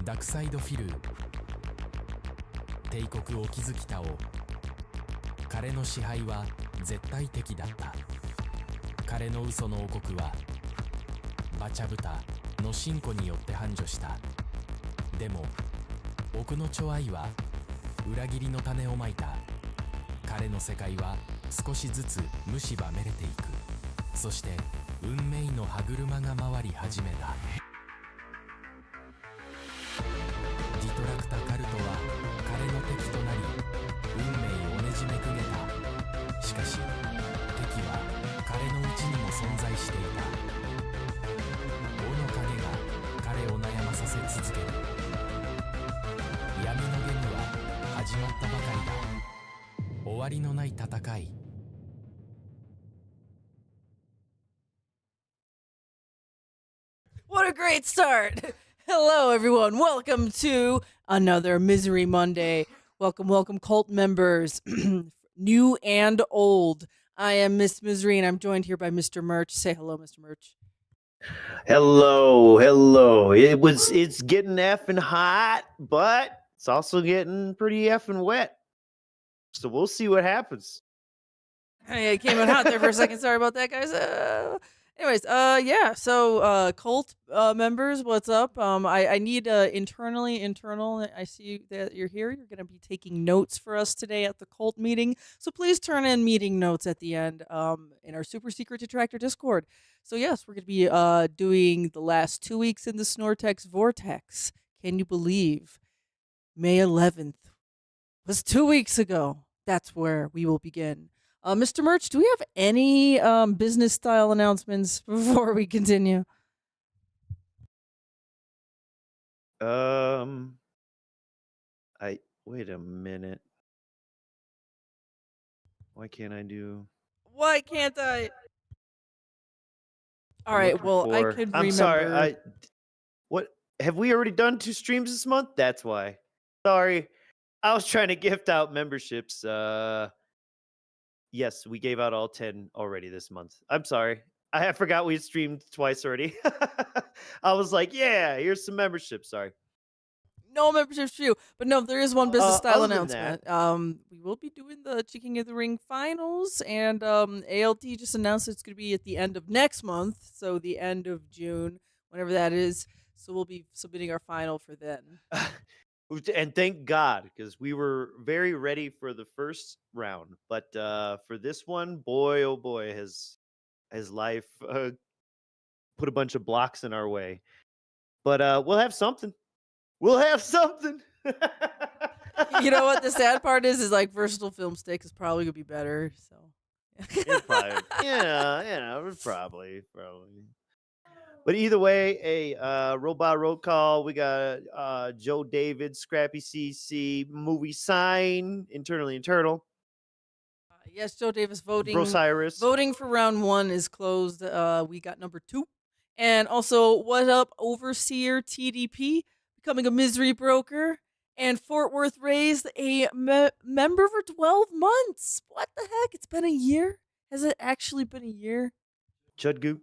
ダクサイドフィル帝国を築きたお彼の支配は絶対的だった。彼の嘘の王国はバチャブタの進歩によって繁盛した。でも奥のチョアイは裏切りの種をまいた。彼の世界は少しずつ蝕めれていく。そして運命の歯車が回り始めた。ディトラクタカルトは彼の敵となり運命をねじめくげた。しかし敵は彼の内にも存在していた。尾の影が彼を悩まさせ続ける。闇のゲームは始まったばかりだ。終わりのない戦い。What a great start! Hello, everyone. Welcome to another Misery Monday. Welcome, welcome, cult members, new and old. I am Miss Misery, and I'm joined here by Mr. Merch. Say hello, Mr. Merch. Hello, hello. It's getting effing hot, but it's also getting pretty effing wet. So we'll see what happens. Hey, I came in hot there for a second. Sorry about that, guys. Anyways, yeah. So, cult members, what's up? I need internal. I see that you're here. You're going to be taking notes for us today at the cult meeting. So please turn in meeting notes at the end in our super secret detractor Discord. So yes, we're going to be doing the last 2 weeks in the Snortex Vortex. Can you believe May 11th was 2 weeks ago? That's where we will begin. Mr. Merch, do we have any business style announcements before we continue? Wait a minute. Why can't I do? Why can't I? All right, well, I could remember. I'm sorry. What have we already done 2 streams this month? That's why. Sorry. I was trying to gift out memberships. Yes, we gave out all 10 already this month. I'm sorry. I forgot we had streamed twice already. I was like, yeah, here's some memberships. Sorry. No memberships for you. But no, there is one business style other than announcement. We will be doing the King of the Ring finals, and ALT just announced it's going to be at the end of next month, so the end of June, whenever that is. So we'll be submitting our final for then. And thank God, because we were very ready for the first round. But for this one, boy, oh boy, has life put a bunch of blocks in our way. But we'll have something. We'll have something. You know what? The sad part is like Versatile Film Stick is probably going to be better. So, probably, probably. But either way, a robot roll call. We got Joe David, Scrappy CC, movie sign, internally internal. Yes, Joe Davis voting. Brosiris. Voting for round 1 is closed. We got number 2. And also, what up, Overseer TDP, becoming a misery broker. And Fort Worth raised a member for 12 months. What the heck? It's been a year? Has it actually been a year? Chudgoot.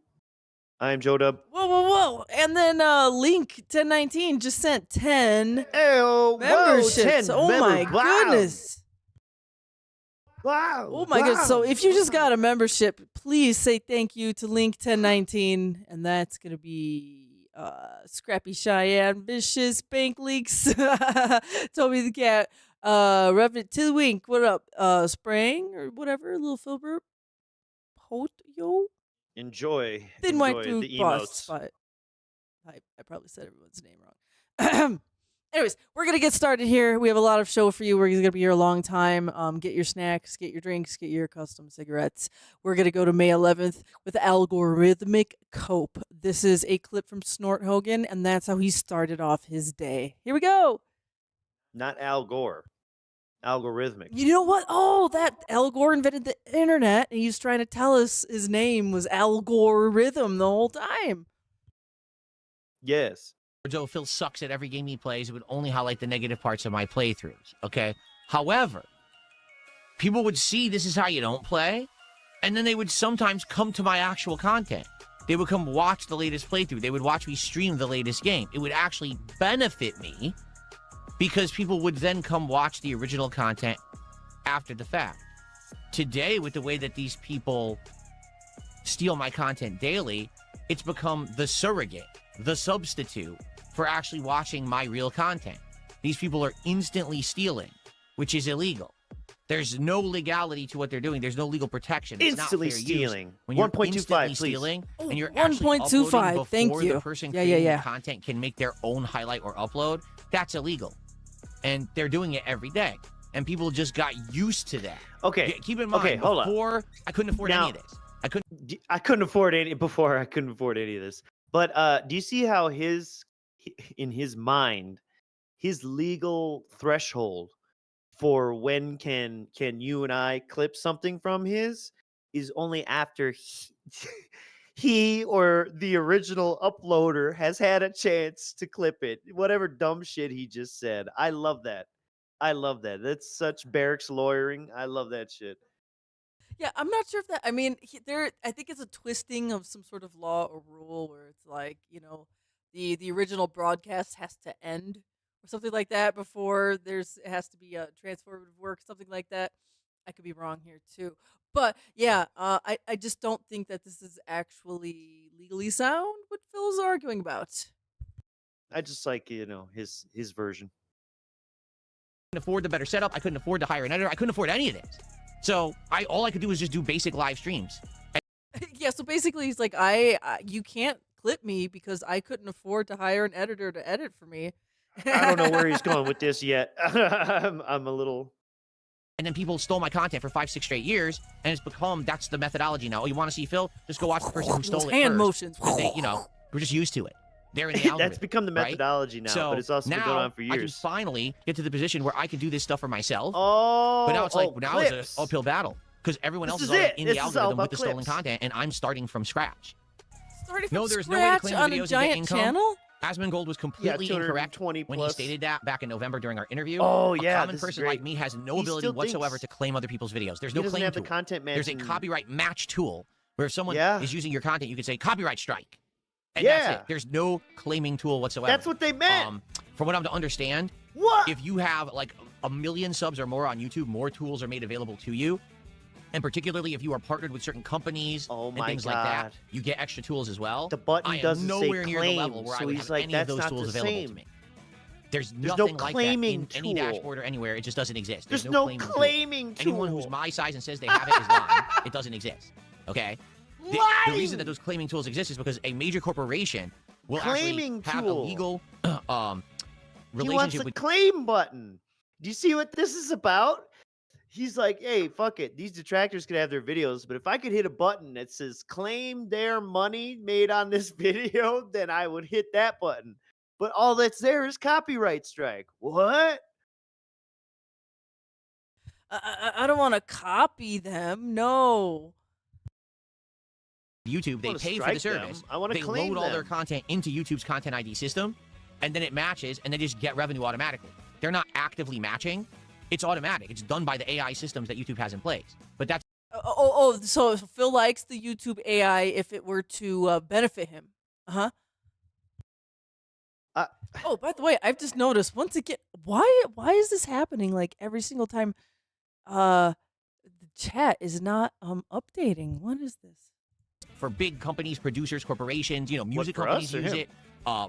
I'm Joe Dub. Whoa. And then Link 1019 just sent 10 memberships. 10 oh my goodness. Wow. Oh my goodness. So if you just got a membership, please say thank you to Link 1019. And that's going to be Scrappy Cheyenne, Vicious, Bank Leaks, Toby the Cat, Revenant Tidwink, what up? Sprang or whatever, little Filbert. Yo. Enjoy Then went through the busts, emotes. but I probably said everyone's name wrong. Anyways, we're going to get started here. We have a lot of show for you. We're going to be here a long time. Get your snacks, get your drinks, get your custom cigarettes. We're going to go to May 11th with Algorithmic Cope. This is a clip from Snort Hogan, and that's how he started off his day. Here we go. Not Al Gore. Algorithmic. You know what? Oh, that Al Gore invented the internet, and he's trying to tell us his name was Algorithm the whole time. Yes. Joe, Phil sucks at every game he plays. It would only highlight the negative parts of my playthroughs, okay? However, people would see this is how you don't play, and then they would sometimes come to my actual content. They would come watch the latest playthrough. They would watch me stream the latest game. It would actually benefit me because people would then come watch the original content after the fact. Today, with the way that these people steal my content daily, it's become the surrogate, the substitute for actually watching my real content. These people are instantly stealing, which is illegal. There's no legality to what they're doing. There's no legal protection. It's Instantly not fair stealing. Use. When you're 1.25, instantly please. stealing, Oh, and you're actually 1.25, uploading thank before you. the person Yeah, creating yeah. the content can make their own highlight or upload, that's illegal. And they're doing it every day. And people just got used to that. Okay. Keep in mind, hold on. before, I couldn't afford Now- any of this. I couldn't afford any before. I couldn't afford any of this. But do you see how in his mind, his legal threshold for when can you and I clip something from his is only after he or the original uploader has had a chance to clip it. Whatever dumb shit he just said. I love that. That's such barracks lawyering. I love that shit. Yeah, I'm not sure if that. I mean, I think it's a twisting of some sort of law or rule where it's like, the original broadcast has to end or something like that before it has to be a transformative work, something like that. I could be wrong here too, but yeah, I just don't think that this is actually legally sound. What Phil's arguing about. I just like his version. Couldn't afford the better setup. I couldn't afford to hire an editor. I couldn't afford any of this. So all I could do was just do basic live streams. Yeah, so basically he's like, you can't clip me because I couldn't afford to hire an editor to edit for me. I don't know where he's going with this yet. I'm a little. And then people stole my content for 5-6 straight years, and it's become that's the methodology now. Oh, you want to see Phil? Just go watch the person who stole Those it hand first. motions. Because they, we're just used to it. They're in the algorithm. That's become the methodology now, So but it's also been now going on for I can years. finally get to the position where I can do this stuff for myself. Oh, But now it's like now clips. it's an uphill battle because everyone else This is is already it. in This the is all algorithm with about the stolen clips. content, and I'm starting from scratch. Starting No, from there's no way to scratch claim on videos a and get giant income. channel? Asmongold was completely incorrect 220 when he plus. stated that back in November during our interview. Oh, yeah, A common this is person great. like me has no He ability still whatsoever thinks- to claim other people's videos. There's He no doesn't claim have the tool. content There's a matching. copyright match tool where if someone Yeah. is using your content, you can say copyright strike. And Yeah. that's it. There's no claiming tool whatsoever. That's what they meant. From what I'm to understand, What? if you have like 1 million subs or more on YouTube, more tools are made available to you. And particularly if you are partnered with certain companies Oh and my things like that, God. you get extra tools as well. The button I am doesn't say nowhere near the claim, level where so I would he's have like, any of "That's those not tools the available same." to me. There's no nothing like that claiming in any tool. dashboard or anywhere. It just doesn't exist. There's no no claiming tool. claiming tool. Anyone who's my size and says they have it is lying. It doesn't exist. Okay? The reason that those claiming tools exist is because a major corporation will Claiming actually have a tool. legal He wants relationship a with claim button. Do you see what this is about? He's like, hey, fuck it. These detractors could have their videos, but if I could hit a button that says claim their money made on this video, then I would hit that button. But all that's there is copyright strike. What? I don't want to copy them. No. YouTube. They wanna pay for the strike them. service. I wanna They claim load all their them. content into YouTube's Content ID system, and then it matches, and they just get revenue automatically. They're not actively matching. It's automatic. It's done by the AI systems that YouTube has in place. But that's So Phil likes the YouTube AI if it were to benefit him. Uh-huh. Oh, by the way, I've just noticed once again, why is this happening like every single time the chat is not updating? What is this? for big companies, producers, corporations, music for companies us or use him? it,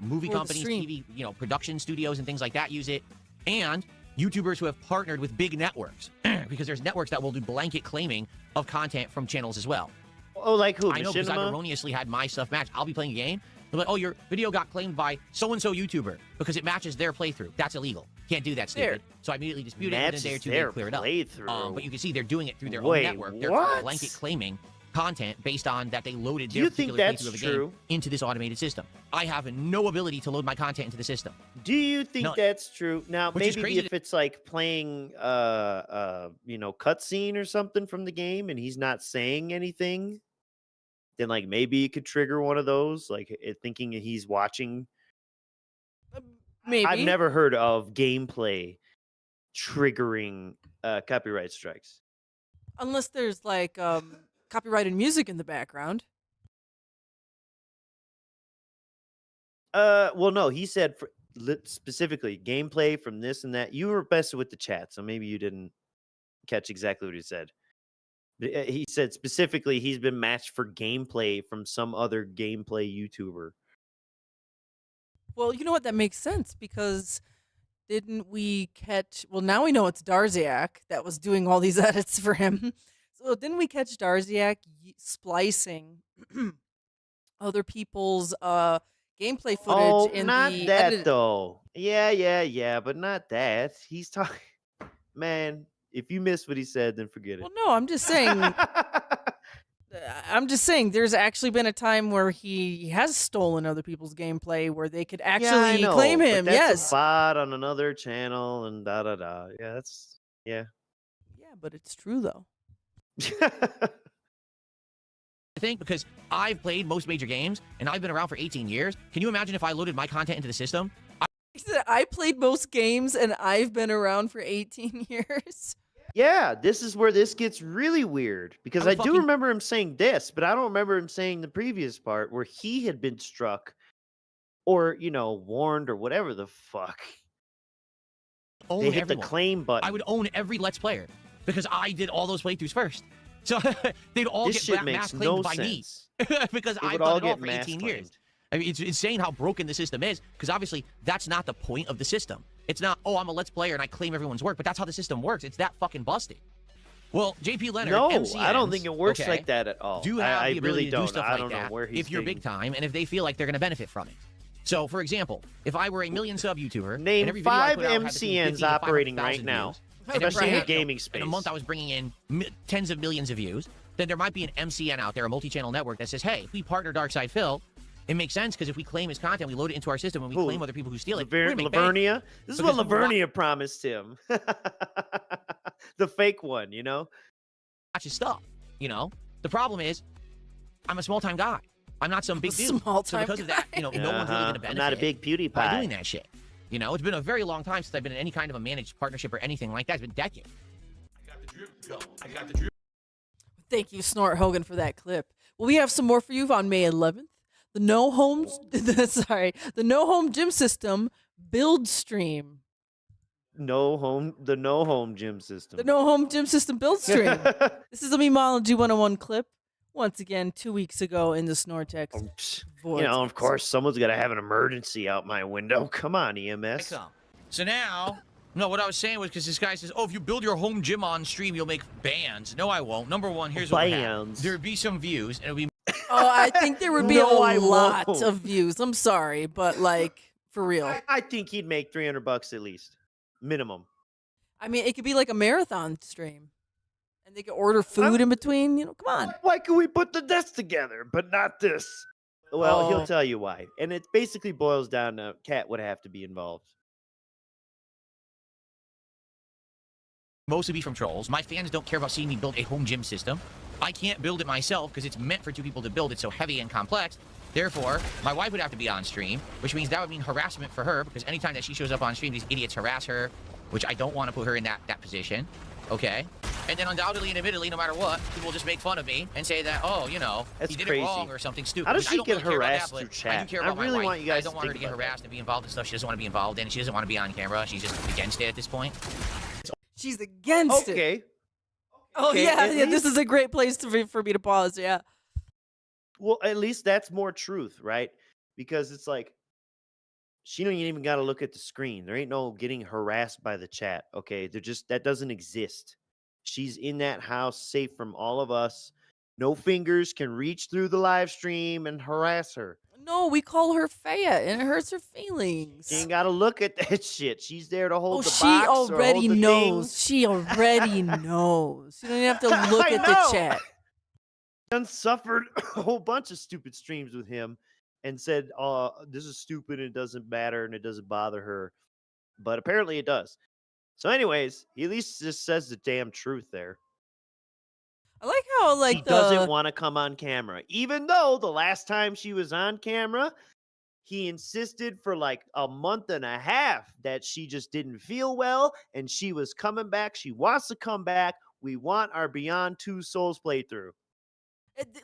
movie Or the companies, stream. TV, production studios and things like that use it, and YouTubers who have partnered with big networks, because there's networks that will do blanket claiming of content from channels as well. Oh, like who? I know because I've Machinima? erroneously had my stuff matched. I'll be playing a game. They're like, oh, your video got claimed by so-and-so YouTuber because it matches their playthrough. That's illegal. Can't do that, stupid. So I immediately dispute it, and Matches then a day or two their they clear it up. playthrough. But you can see they're doing it through their Wait, own network. They're what? blanket claiming content based on that they loaded Do their you think particular that's playthrough of a true? game into this automated system. I have no ability to load my content into the system. Do you think None. that's true? Now, Which is maybe crazy if it's like playing cutscene or something from the game and he's not saying anything, then like maybe it could trigger one of those, like thinking he's watching. Maybe. I've never heard of gameplay triggering copyright strikes. Unless there's like copyrighted music in the background. Well, no, he said specifically gameplay from this and that. You were messing with the chat, so maybe you didn't catch exactly what he said. But he said specifically he's been matched for gameplay from some other gameplay YouTuber. Well, you know what? That makes sense because didn't we catch? Well, now we know it's Darziak that was doing all these edits for him. So didn't we catch Darziak splicing other people's gameplay footage Oh, in not the that edited? though. Yeah, but not that. He's talking. Man, if you missed what he said, then forget it. Well, no, I'm just saying. I'm just saying, there's actually been a time where he has stolen other people's gameplay, where they could Yeah, I actually know, claim but him. that's Yes. a bot on another channel and da da da. Yeah, that's yeah. Yeah, but it's true though. I think because I've played most major games and I've been around for 18 years. Can you imagine if I loaded my content into the system? He said, I played most games and I've been around for 18 years. Yeah, this is where this gets really weird because I I would do fucking- remember him saying this, but I don't remember him saying the previous part where he had been struck or, warned or whatever the fuck. Own They hit everyone. the claim button. I would own every Let's Player because I did all those playthroughs first. So they'd all This get shit mass makes claimed no by sense. me because They I've would all done it all get for mass 18 claimed. years. I mean, it's insane how broken the system is because obviously that's not the point of the system. It's not, oh, I'm a Let's Player and I claim everyone's work, but that's how the system works. It's that fucking busted. Well, JP Leonard, No, MCNs, I don't think it works okay, like that at all. do have I the ability really to don't. do stuff I like don't that know where he's if you're big taking- time and if they feel like they're going to benefit from it. So, for example, if I were a million sub YouTuber, Name and every video I 5 put out had between 50 MCNs to operating 500,000 right now, views, and every especially in the video, gaming space. in a month I was bringing in tens of millions of views, then there might be an MCN out there, a multi-channel network that says, hey, if we partner Darkside Phil, it makes sense because if we claim his content, we load it into our system, and we Who? claim other people who steal it, we're gonna make bank. Lavernia? This is what Because people wa- Lavernia promised him. The fake one, Watch his stuff, The problem is, I'm a small-time guy. I'm not some big dude. So Small-time because of that, no one's really going to benefit I'm not a big PewDiePie. by doing that shit. It's been a very long time since I've been in any kind of a managed partnership or anything like that. It's been decades. Thank you, Snort Hogan, for that clip. Well, we have some more for you on May 11th. The No Home Gym System build stream. The no home gym system. The No Home Gym System build stream. This is a Memology 101 clip. Once again, 2 weeks ago in the Snortex. Of course, someone's got to have an emergency out my window. Come on, EMS. So now, no, what I was saying was because this guy says, oh, if you build your home gym on stream, you'll make bands. No, I won't. Number one, here's what would happen. Bands. There would be some views, and it would be Oh, I think there would be No, a I lot won't. of views. I'm sorry, but for real. I think he'd make $300 at least, minimum. I mean, it could be like a marathon stream. And they could order food in between. Come on. Why can we put the desk together, but not this? Well, Oh. he'll tell you why. And it basically boils down to Cat would have to be involved. mostly be from trolls. My fans don't care about seeing me build a home gym system. I can't build it myself because it's meant for two people to build. It's so heavy and complex. Therefore, my wife would have to be on stream, which means that would mean harassment for her because anytime that she shows up on stream, these idiots harass her, which I don't want to put her in that position. Okay? And then undoubtedly and admittedly, no matter what, people will just make fun of me and say that, oh, you know, That's he did crazy. it wrong or something stupid. How does which I she don't get really care about harassed that, through but chat? I do care I about really my wife. want you guys I don't to want her to think get about that. harassed and be involved in stuff she doesn't want to be involved in. She doesn't want to be on camera. She's just against it at this point. She's against it. Okay. Oh, Okay, yeah. at This least- is a great place for me to pause. Yeah. Well, at least that's more truth, right? Because it's like she don't even got to look at the screen. There ain't no getting harassed by the chat. Okay, that doesn't exist. She's in that house, safe from all of us. No fingers can reach through the live stream and harass her. No, we call her Faya, and it hurts her feelings. She ain't got to look at that shit. She's there to hold Oh, the she box already or hold the knows. things. She already knows. You don't even have to look I at the know. chat. Done suffered a whole bunch of stupid streams with him and said, this is stupid and it doesn't matter and it doesn't bother her. But apparently it does. So anyways, he at least just says the damn truth there. I like how She doesn't want to come on camera. Even though the last time she was on camera, he insisted for like a month and a half that she just didn't feel well and she was coming back. She wants to come back. We want our Beyond Two Souls playthrough.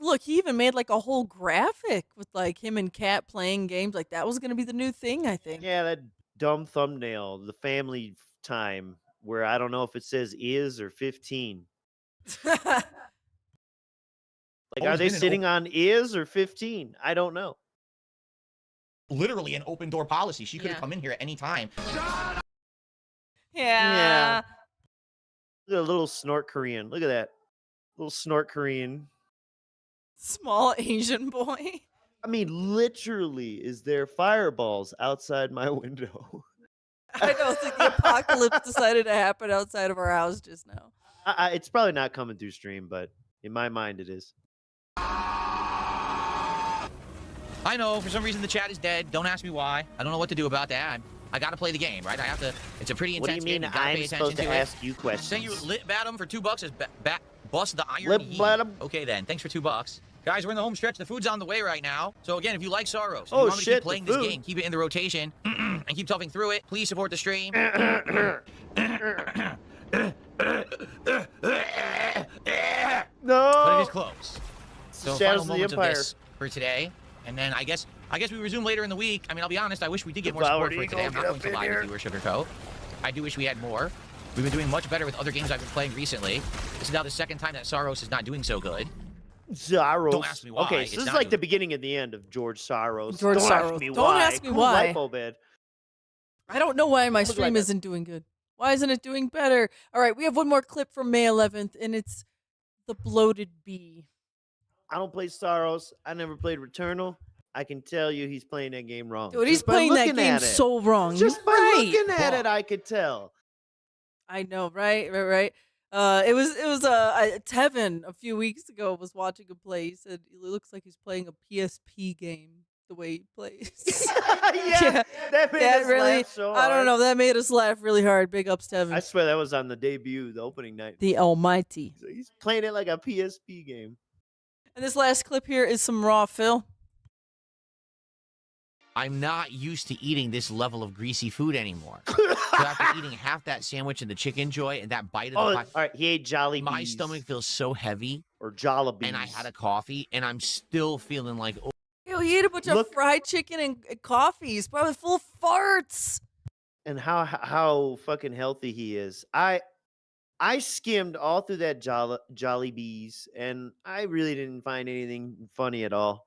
Look, he even made like a whole graphic with like him and Cat playing games. Like that was gonna be the new thing, I think. Yeah, that dumb thumbnail, the family time, where I don't know if it says is or 15. Like, are Always they been an sitting on is or 15? I don't know. Literally an open door policy. She could have Yeah. come in here at any time. Yeah. Look at a little snort Korean. Look at that. Little snort Korean. Small Asian boy. I mean, literally, is there fireballs outside my window? I know, it's like the apocalypse decided to happen outside of our house just now. It's probably not coming through stream, but in my mind, it is. I know, for some reason the chat is dead. Don't ask me why. I don't know what to do about that. I gotta play the game, right? I have to. It's a pretty What do intense you mean game. You gotta pay I'm attention supposed to it. ask you Saying questions? you lit Batum for $2 is bust the iron. Lip heat. Batum. Okay then, thanks for $2. Guys, we're in the home stretch. The food's on the way right now. So again, if you like Sorrows, if Oh, you want me to shit, keep playing the this food. game, keep it in the rotation, and keep toughing through it, please support the stream. No. But it is close. So Shadows final of the moments of Empire. this for today, and then I guess we resume later in the week. I mean, I'll be honest. I wish we did get more Devoured support for it today. I'm Eagle, not get going to up lie in with you or sugarcoat. I do wish we had more. We've been doing much better with other games I've been playing recently. This is now the second time that Soros is not doing so good. Soros. Don't ask me why. Okay, It's so this is not like the good. beginning and the end of George Soros. George Don't Soros. Ask me Don't why. ask me Cool why. lipo bed. I don't know why my Look like stream that. isn't doing good. Why isn't it doing better? All right, we have one more clip from May 11th, and it's the Bloated Bee. I don't play Soros. I never played Returnal. I can tell you he's playing that game wrong. Dude, he's Just by playing that looking game at it. so wrong. Just by You're right. looking at it, I could tell. I know, right? It was Tevin a few weeks ago was watching him play. He said it looks like he's playing a PSP game the way he plays. Yeah, that made us really. laugh so I don't hard. know. That made us laugh really hard. Big ups, Tevin. I swear that was on the debut, the opening night. The Almighty. He's playing it like a PSP game. And this last clip here is some raw Phil. I'm not used to eating this level of greasy food anymore. So after eating half that sandwich and the chicken joy and that bite of Oh, the all pie, right. He ate Jolly my Bees stomach feels so heavy, or Jollibees. and I had a coffee, and I'm still feeling like, oh, Ew, he ate a bunch of Look- fried chicken and coffee. He's probably full of farts. and how fucking healthy he is. I skimmed all through that Jolly Bees, and I really didn't find anything funny at all.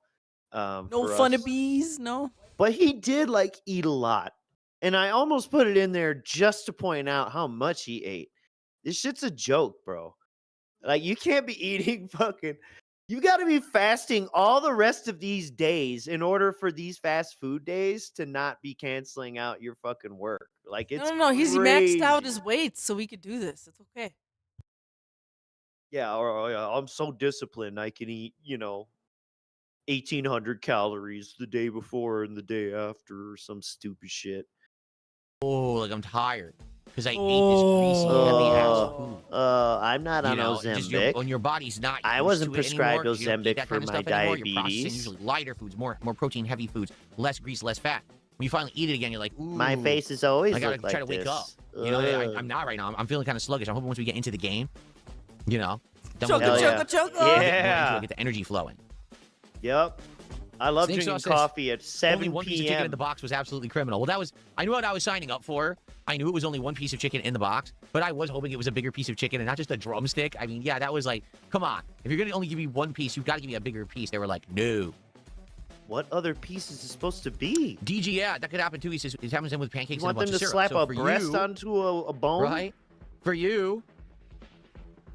No for fun us. of bees, no. But he did like eat a lot, and I almost put it in there just to point out how much he ate. This shit's a joke, bro. Like, you can't be eating fucking. You got to be fasting all the rest of these days in order for these fast food days to not be canceling out your fucking work. Like, it's No. He's maxed out crazy. his weight so we could do this. It's okay. Yeah, or I'm so disciplined I can eat, 1,800 calories the day before and the day after, or some stupid shit. like I'm tired because I ate this greasy, heavy-ass food. I'm not You on know, just Ozempic. when your body's not I used wasn't to it prescribed anymore, 'cause you don't eat Ozempic that for kind of my stuff anymore, you're processing diabetes. usually lighter foods, more protein-heavy foods, less grease, less fat. When you finally eat it again, you're like, ooh. My face is always I gotta look like try to wake this. up. You know, Ugh. I'm not right now. I'm feeling kind of sluggish. I'm hoping once we get into the game, then Choco, we'll Hell get yeah. choco. Yeah. get the energy flowing. Yep. I love Snake drinking sauce says, coffee at 7 Only one piece of chicken in p.m. the box was absolutely criminal. Well, I knew what I was signing up for. I knew it was only one piece of chicken in the box, but I was hoping it was a bigger piece of chicken and not just a drumstick. I mean, yeah, that was like, come on. If you're going to only give me one piece, you've got to give me a bigger piece. They were like, no. What other piece is it supposed to be? DG, yeah, that could happen too. He says it happens in with pancakes You and want a bunch them to of syrup. slap So a for breast you, onto a bone? right? For you,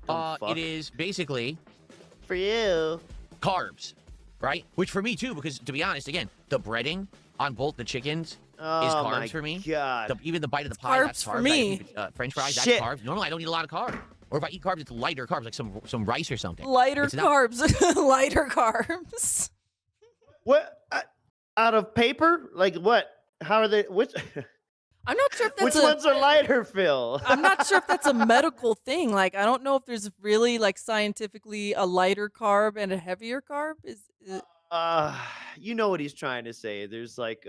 Dumb fuck. it is basically For you. carbs, right? Which for me too, because to be honest, again, the breading on both the chickens Oh is my carbs for me. God. Even the bite of the It's pie, that's carbs for carbs. me. French fries, Shit. that's carbs. Normally, I don't eat a lot of carbs. Or if I eat carbs, it's lighter carbs, like some rice or something. Lighter It's not- carbs. Lighter carbs. What? Out of paper? Like what? How are they? Which I'm not sure if that's which ones are lighter, Phil? I'm not sure if that's a medical thing. Like, I don't know if there's really like scientifically a lighter carb and a heavier carb. You know what he's trying to say. There's like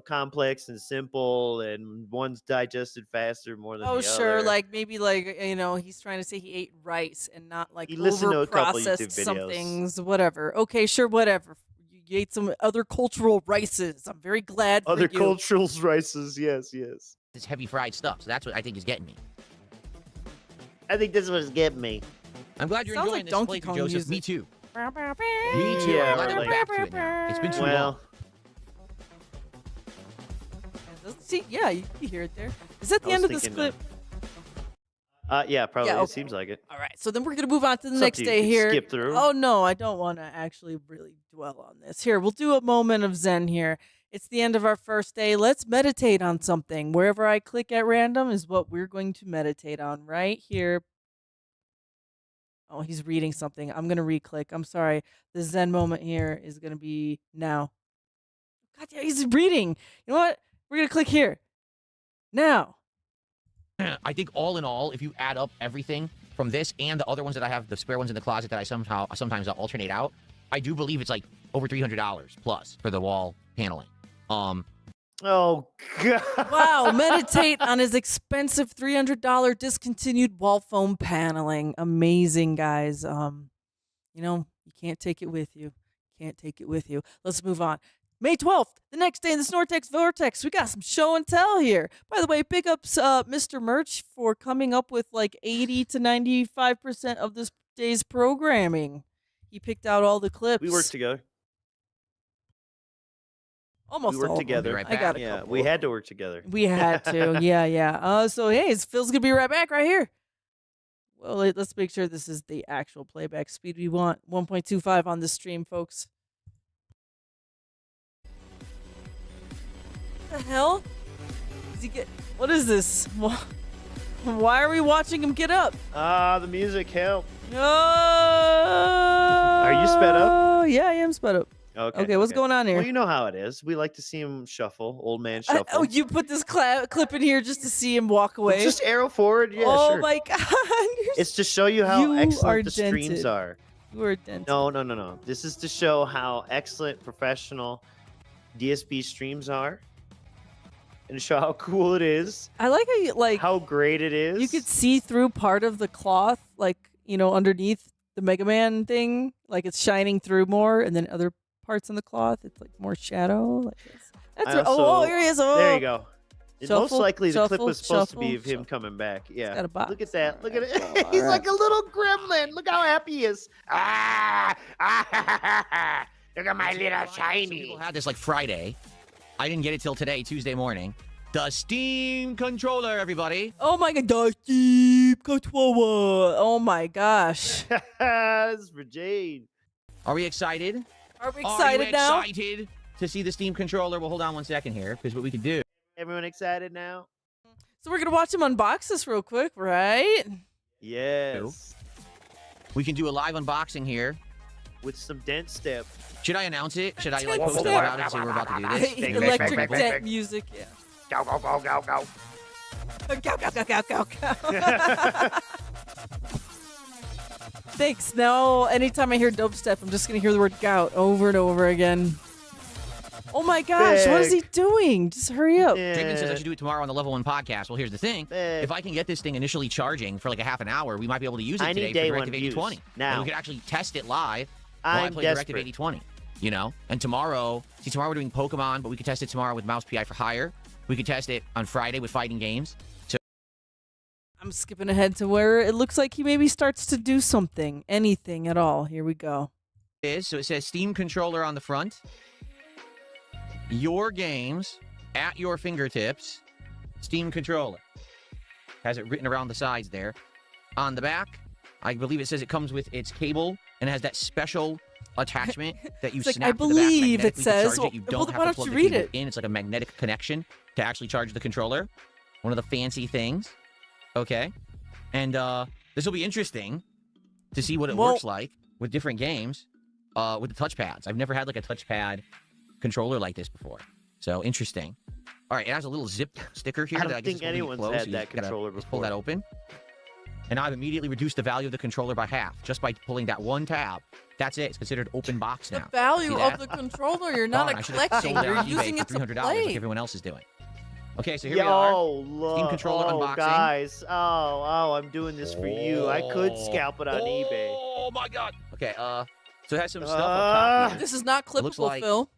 complex and simple, and one's digested faster more than Oh, the sure. other. Like maybe like he's trying to say he ate rice and not like He listened to a couple over-processed YouTube some videos. things. Whatever. Okay, sure, whatever. You ate some other cultural rices. I'm very glad for Other you. cultural rices, yes. This heavy fried stuff. So that's what I think is getting me. I think this was getting me. I'm glad you're Sounds enjoying like this Donkey playthrough, Kong Joseph. music. Me too. Me Me too. Yeah, I'm glad or we're like- back to it now. It's been too long. Well, See, yeah, you can hear it there. Is that the I end was of this thinking, clip? yeah, probably. Yeah, It okay. seems like it. All right, so then we're gonna move on to the It's up next to you. day You can here. skip through. Oh no, I don't want to actually really dwell on this. Here, we'll do a moment of zen here. It's the end of our first day. Let's meditate on something. Wherever I click at random is what we're going to meditate on right here. Oh, he's reading something. I'm gonna re-click. I'm sorry. The zen moment here is gonna be now. God, yeah, he's reading. You know what? We're gonna click here. Now. I think all in all, if you add up everything from this and the other ones that I have, the spare ones in the closet that I sometimes alternate out, I do believe it's like over $300 plus for the wall paneling. Oh God! Wow, meditate on his expensive $300 discontinued wall foam paneling. Amazing, guys. You can't take it with you. Can't take it with you. Let's move on. May 12th, the next day in the Snortex Vortex, we got some show and tell here. By the way, big ups Mr. Merch for coming up with like 80 to 95% of this day's programming. He picked out all the clips. We worked together. Almost We worked all of them. together. Right I got a Yeah, couple. we had to work together. We had to. Yeah. So, hey, Phil's going to be right back right here. Well, let's make sure this is the actual playback speed we want. 1.25 on the stream, folks. What the hell? What is this? Why are we watching him get up? The music helped. Are you sped up? Yeah, I am sped up. Okay, what's going on here? Well, you know how it is. We like to see him shuffle, old man shuffle. Oh, you put this clip in here just to see him walk away? Just arrow forward. Yeah, oh sure. my God. It's to show you how You are excellent the streams dented. are. You are dented. No. This is to show how excellent professional DSP streams are, and to show how cool it is, I like how how great it is. you could see through part of the cloth, underneath the Mega Man thing, like it's shining through more, and then other parts in the cloth, it's like more shadow. Like this. That's here he is. Oh, There you go. Most Shuffle, likely the clip shuffle, was supposed to be of shuffle, him coming back. Yeah. got a box. Look at that. Look at it. Alright, He's alright. like a little gremlin. Look how happy he is. Look at my little Some shiny. people had this like Friday. I didn't get it till today, Tuesday morning. The Steam controller, everybody. Oh my God, the deep controller. Oh my gosh. This is for Jade. Are we excited? Are we Are excited you now? excited to see the Steam controller? Well, hold on one second here, because what we could do. Everyone excited now? So we're gonna watch him unbox this real quick, right? Yes. We can do a live unboxing here. With some dent step. Should I announce it? Should I like Dent post it step. about it and say we're about to do this? Electric dent music, yeah. Go, go, go, go, go. Go. Thanks. Now, anytime I hear dubstep, I'm just gonna hear the word gout over and over again. Oh my gosh, what is he doing? Just hurry up. Draymond says I should do it tomorrow on the Level 1 podcast. Well, here's the thing. If I can get this thing initially charging for like a half an hour, we might be able to use it I today need day for one Directive views 8020. now. And we could actually test it live while I I'm play desperate. Directive 8020. You know? And tomorrow we're doing Pokemon, but we could test it tomorrow with Mouse PI for Hire. We could test it on Friday with Fighting Games. I'm skipping ahead to where it looks like he maybe starts to do something. Anything at all. Here we go. So it says Steam controller on the front. Your games at your fingertips. Steam controller. Has it written around the sides there. On the back, I believe it says it comes with its cable and it has that special attachment that you It's like, snap I to the back believe it magnetically to says. charge it. You don't Why have to don't plug you the read cable it? in. It's like a magnetic connection to actually charge the controller. One of the fancy things. Okay. And this will be interesting to see what it works like with different games with the touchpads. I've never had like a touchpad controller like this before. So interesting. All right, it has a little zip sticker here. I don't that I guess think is holding it anyone's closed, had so you that gotta controller just pull that before. open. and I've immediately reduced the value of the controller by half just by pulling that one tab. That's it. It's considered open box now. The value See of that? the controller, you're not Darn, a I should have collecting, sold it you're on eBay using for it to $300 play. like everyone else is doing. Okay, so here we are. Steam controller unboxing. Guys. Oh, I'm doing this for you. I could scalp it on eBay. Oh my god. Okay, so it has some stuff up top here. This is not clippable, looks like- Phil.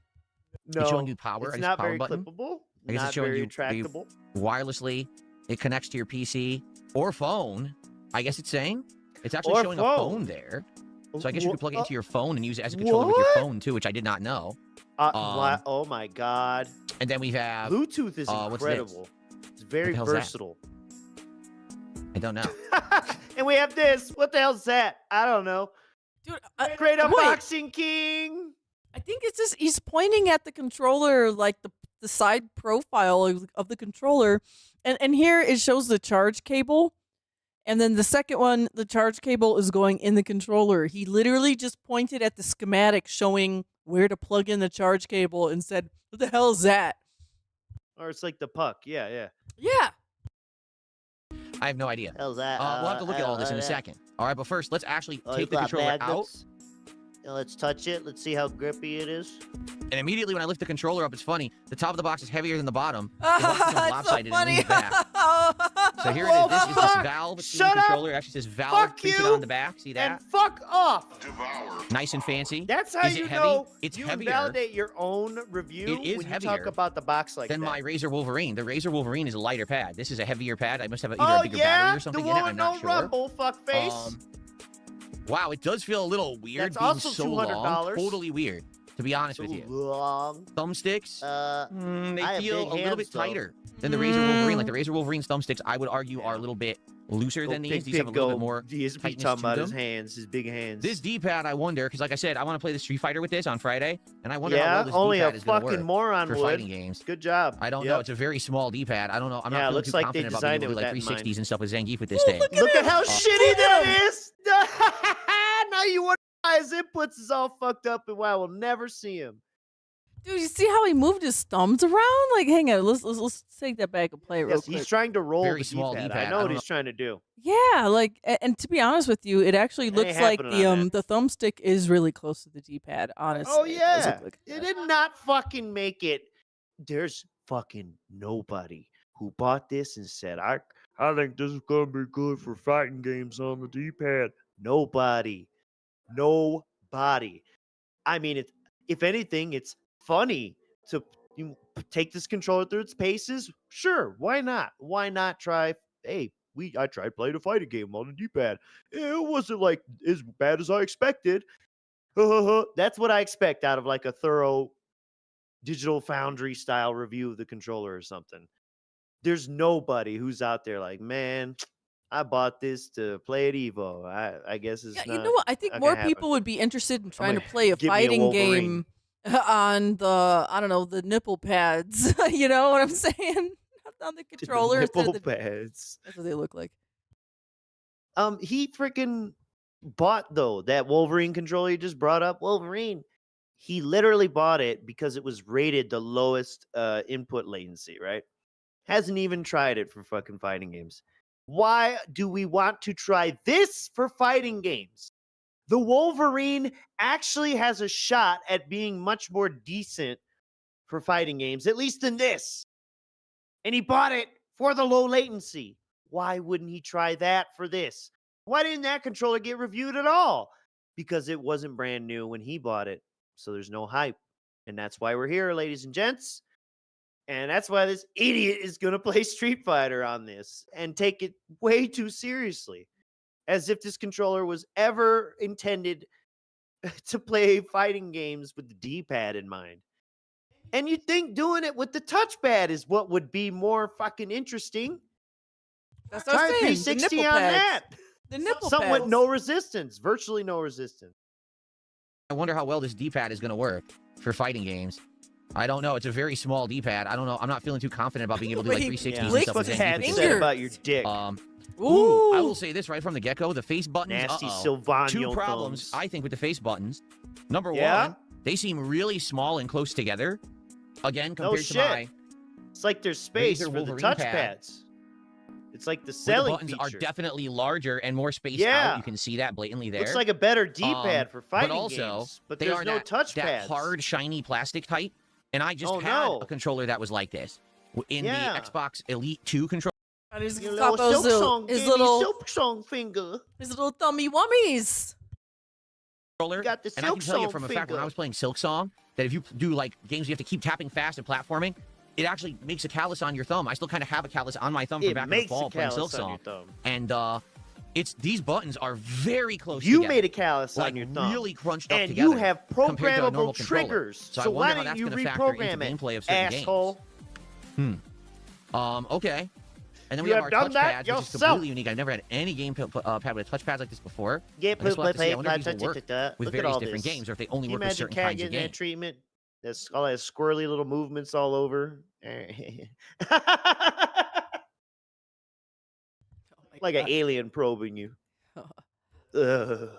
No, It's showing you power. it's I guess not power very button. clippable. I guess Not it's showing very you retractable. wirelessly. It connects to your PC or phone. I guess it's saying. It's actually Or showing a phone. phone there. So I guess you could plug it into your phone and use it as a controller with your What? phone too, which I did not know. Oh my god. And then we have Bluetooth is what's this? incredible. It's very the hell's that? versatile. I don't know. And we have this. What the hell's that? I don't know. Dude, Great wait. unboxing, King. I think it's just he's pointing at the controller, like the side profile of the controller, and here it shows the charge cable, and then the second one, the charge cable is going in the controller. He literally just pointed at the schematic showing where to plug in the charge cable and said, "What the hell is that?" Or it's like the puck. Yeah. Yeah. I have no idea. Hell's that? We'll have to look at all this in a second. All right, but first, let's actually take the controller out. Let's touch it. Let's see how grippy it is. And immediately when I lift the controller up, it's funny. The top of the box is heavier than the bottom. The It's box becomes so lopsided and funny. leans back. So here it Oh, is. This is this fuck! valve Steam Shut up! controller. It actually says valve Fuck printed you! on the back. See that? And fuck off. Nice and fancy. That's how Is it you heavy? know It's you heavier. validate your own review It is when you heavier talk about the box like Then that. my Razer Wolverine. The Razer Wolverine is a lighter pad. This is a heavier pad. I must have either Oh a bigger yeah, battery or the something one in it. with I'm no not sure. rumble, fuckface. Wow, it does feel a little weird That's being also so long. $200. Totally weird, to be honest with Too you. long. Thumbsticks, they I have feel big a little hands, bit though. tighter than the Razer Wolverine. Like the Razer Wolverine thumbsticks, I would argue are a little bit looser than these. These have a little bit more He is tightness talking to about them. his hands, his big hands. This D-pad, I wonder, because like I said, I want to play the Street Fighter with this on Friday, and I wonder how yeah, well this only D-pad a is going to fucking work moron for would. fighting games. Good job. I don't know. It's a very small D-pad. I don't know. I'm Yeah, not it feeling looks too like they confident about being designed able to it do with like that in 360s and stuff with Zangief with this Oh, thing. look Look at how shitty that Damn. is. Now you wonder why his inputs is all fucked up and why we'll never see him. Dude, you see how he moved his thumbs around? Like, hang on, let's take that back and play it real Yes, quick. he's trying to roll Very the small D-pad. D-pad. I I know what don't he's trying to do. Yeah, like, and to be honest with you, it actually It looks ain't like happening on the thumbstick is really close to the D-pad. Honestly, Oh It does yeah, look like it that. did not fucking make it. There's fucking nobody who bought this and said, I think this is gonna be good for fighting games on the D-pad. Nobody. I mean, if anything, it's funny to take this controller through its paces. Sure, why not? Why not try? Hey, I tried playing a fighting game on the D-pad. It wasn't like as bad as I expected. That's what I expect out of like a thorough Digital Foundry style review of the controller or something. There's nobody who's out there like, man, I bought this to play at Evo. I guess it's Yeah, not. you know what? I think not more gonna people happen. would be interested in trying to gonna play a give me a fighting Wolverine. game on the, I don't know, the nipple pads. You know what I'm saying? On the controller. instead of Nipple the- pads. That's what they look like. He freaking bought though that Wolverine controller you just brought up. Wolverine. He literally bought it because it was rated the lowest input latency, right? Hasn't even tried it for fucking fighting games. Why do we want to try this for fighting games? The Wolverine actually has a shot at being much more decent for fighting games, at least than this. And he bought it for the low latency. Why wouldn't he try that for this? Why didn't that controller get reviewed at all? Because it wasn't brand new when he bought it. So there's no hype. And that's why we're here, ladies and gents. And that's why this idiot is going to play Street Fighter on this and take it way too seriously. As if this controller was ever intended to play fighting games with the D-pad in mind. And you'd think doing it with the touchpad is what would be more fucking interesting. That's what Try I'm saying. The 360 nipple on pads. that. The nipple Something pads. with no resistance, virtually no resistance. I wonder how well this D-pad is going to work for fighting games. I don't know. It's a very small D-pad. I don't know. I'm not feeling too confident about being able to do like But he 360s and licks stuff with his Zangief Had with fingers. this said thing. about your dick. Ooh. I will say this right from the get-go. The face buttons, Nasty uh-oh. Sylvano Two problems, thumbs. I think, with the face buttons. Number Yeah? one, they seem really small and close together. Again, No compared to shit. my... It's like there's space Razer for the Wolverine touch pad. pads. It's like the where the selling buttons are feature. definitely larger and more spaced Yeah. out. You can see that blatantly there. Looks like a better D-pad for fighting but also, games, but they there's are no that touchpads. hard, shiny plastic type. And I just had a controller that was like this in the Xbox Elite 2 controller. And he's Your got little those silk song, his give me little silk song finger. thummy wummies. You got the And I can silk tell you song from a finger. fact, when I was playing Silk Song, that if you do like games you have to keep tapping fast and platforming, it actually makes a callus on your thumb. I still kind of have a callus on my thumb from back in the fall playing Silk Song. And these buttons are very close together. You made a callus like on your thumb. really crunched up and together. you have programmable controller. triggers. So I So wonder why how don't that's you going to factor into reprogram gameplay of it, certain asshole? games. Okay. And then we You have have our done that touchpads, which is yourself. completely unique. I've never had any game pad with touchpads like this before. Yeah, I just want to see. I wonder if these will work with Look at various all different this. games, or if they only Can you work with imagine certain Cat kinds of getting that games. treatment? That's all that squirrely little movements all over. Like an alien probing you. Ugh.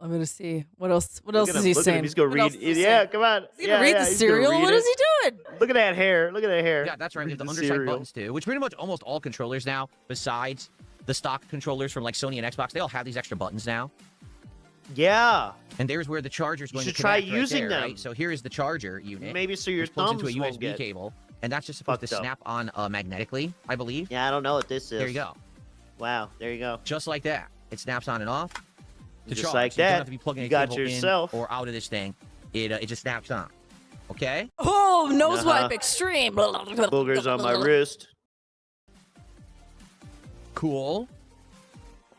I'm gonna see what else. What Look else at is him, he look at saying? him. He's gonna What else read. is he Yeah, saying? come on. Is he gonna read the he's gonna cereal? read What it. is he doing? Look at that hair. Look at that hair. Yeah, that's right. We have Read the the underside cereal. buttons too, which pretty much almost all controllers now, besides the stock controllers from like Sony and Xbox, they all have these extra buttons now. Yeah. And there's where the charger's going to should try connect right using there, them. Right? So here is the charger unit. Maybe so your which plugs thumbs into a won't USB get cable, and that's just supposed to fucked up. snap on magnetically, I believe. Yeah, I don't know what this is. There you go. Wow, there you go. Just like that. It snaps on and off. To Just charge. like So you don't that. have to be plugging You a got cable yourself. in or out of this thing. It just snaps on. Okay? Oh, nose Uh-huh. wipe extreme. Boogers on my wrist. Cool.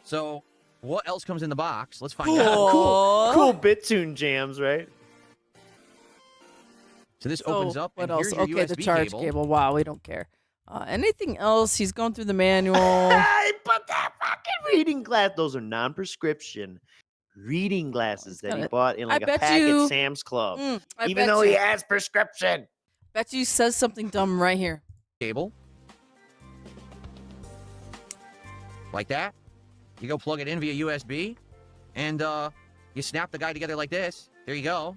So, what else comes in the box? Let's find Cool. out. Cool BitTune jams, right? So this opens up, What and else? here's your Okay, USB the charge cable. Wow, we don't care. Anything else? He's going through the manual. Hey, but that fucking reading glass. Those are non-prescription reading glasses that he gonna- bought in like a bet pack you- at Sam's Club. I Even bet though you, he has prescription. bet you says something dumb right here. Cable. Like that. You go plug it in via USB, and you snap the guy together like this. There you go.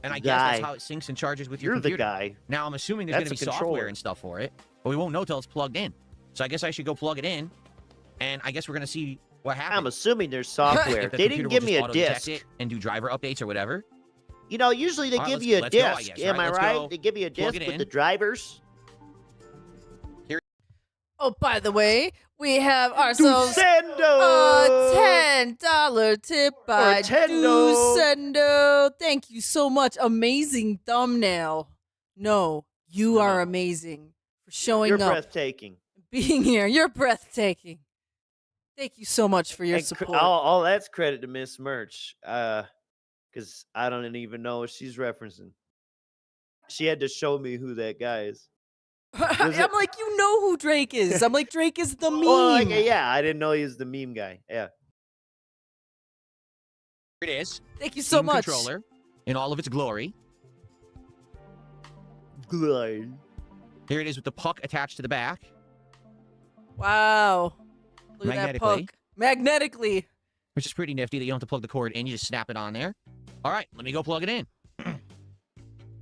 And I guess that's Guy. how it syncs and charges with You're your the computer. guy. Now, I'm assuming there's going to be That's a software controller. and stuff for it, but we won't know till it's plugged in. So I guess I should go plug it in, and I guess we're going to see what happens. I'm assuming there's software. If the They computer didn't will give me just a auto-detect disc. it and do driver updates or whatever. You know, usually they All right, give let's- you a let's go, I disc. guess, Am right? I Let's right? go. They give you a Plug disc it with in. the drivers. Oh, by the way, we have ourselves Ducendo! a $10 tip by Nintendo. Ducendo. Thank you so much. Amazing thumbnail. No, you are amazing for showing You're up, breathtaking. being here. You're breathtaking. Thank you so much for your And support. all that's credit to Miss Merch, because I don't even know what she's referencing. She had to show me who that guy is. I'm like, you know who Drake is. I'm like, Drake is the meme. Well, like, yeah, I didn't know he was the meme guy. Yeah. Here it is. Thank you so Steam much. controller in all of its glory. Glide. Here it is with the puck attached to the back. Wow. Look at that Magnetically. puck. Magnetically. Which is pretty nifty that you don't have to plug the cord in. You just snap it on there. All right, let me go plug it in.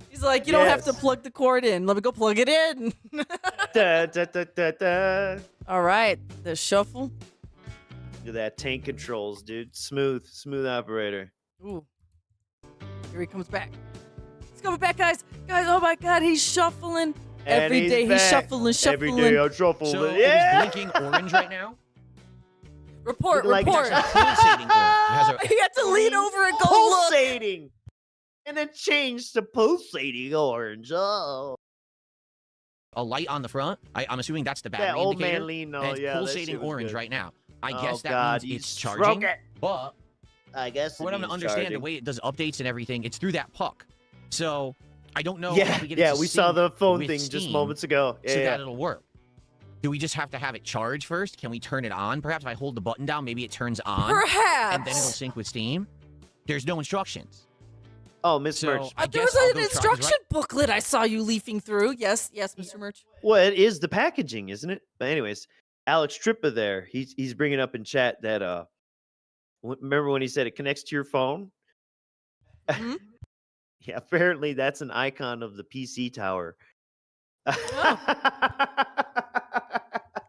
He's like, you don't have to Yes. plug the cord in. Let me go plug it in. Da, da, da, da, da. All right. The shuffle. Look at that tank controls, dude. Smooth operator. Ooh. Here he comes back. He's coming back, guys. Guys, oh my God, he's shuffling. And Every day he's back. shuffling. Every day I shuffle. So yeah. it is blinking orange right now. Report, Like- report. It's actually pulsating orange. It has a He had to lean over and go look. Pulsating. And then change to pulsating orange. Oh. light on the front. I'm assuming that's the battery That old indicator. man lean. and Oh, it's yeah. that pulsating shit was orange good. right now. I Oh, guess that God, means you it's stroke charging. it. But I guess. from what I'm means understand, the charging. way it does updates and everything, it's through that puck. So I don't know. Yeah, if we get yeah, it to we saw sync the phone with thing just Steam moments ago. so Yeah, that it'll work. Do we just have to have it charged first? Can we turn it on? Perhaps if I hold the button down, maybe it turns on, Perhaps. and then it'll sync with Steam. There's no instructions. Oh, Miss So Merch. I There guess was I'll an go try- 'cause instruction booklet I saw you leafing through. Yes, yes, Mr. Merch. Well, it is the packaging, isn't it? But anyways, Alex Trippa there, he's bringing up in chat that remember when he said it connects to your phone? Mhm. Yeah, apparently that's an icon of the PC tower. I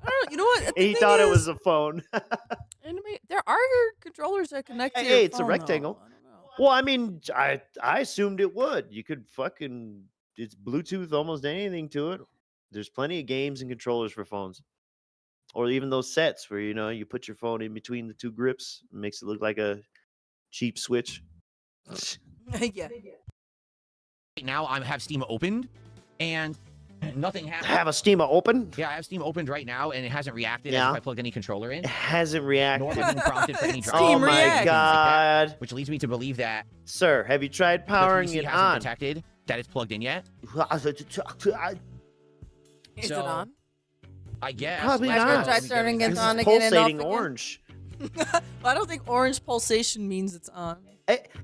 don't You know what? The He thing thought it is, was a phone. there are controllers that connect to your Hey, it's a phone, though. rectangle. I don't know. Well, I mean, I assumed it would. You could fucking it's Bluetooth almost anything to it. There's plenty of games and controllers for phones. Or even those sets where you put your phone in between the two grips, it makes it look like a cheap Switch. Yeah. Right now, I have Steam opened, and nothing happened. Have a Steamer open? Yeah, I have Steam opened right now, and it hasn't reacted Yeah. as if I plugged any controller in. It hasn't Nor reacted. have I been prompted for any drop. Steam Oh my React. god. Which leads me to believe that Sir, have you tried the powering PC it hasn't on? detected that it's plugged in yet. Is So- it on? I guess. Probably Let's not. go. Try turning it This on is again and off pulsating again. orange. Well, I don't think orange pulsation means it's on.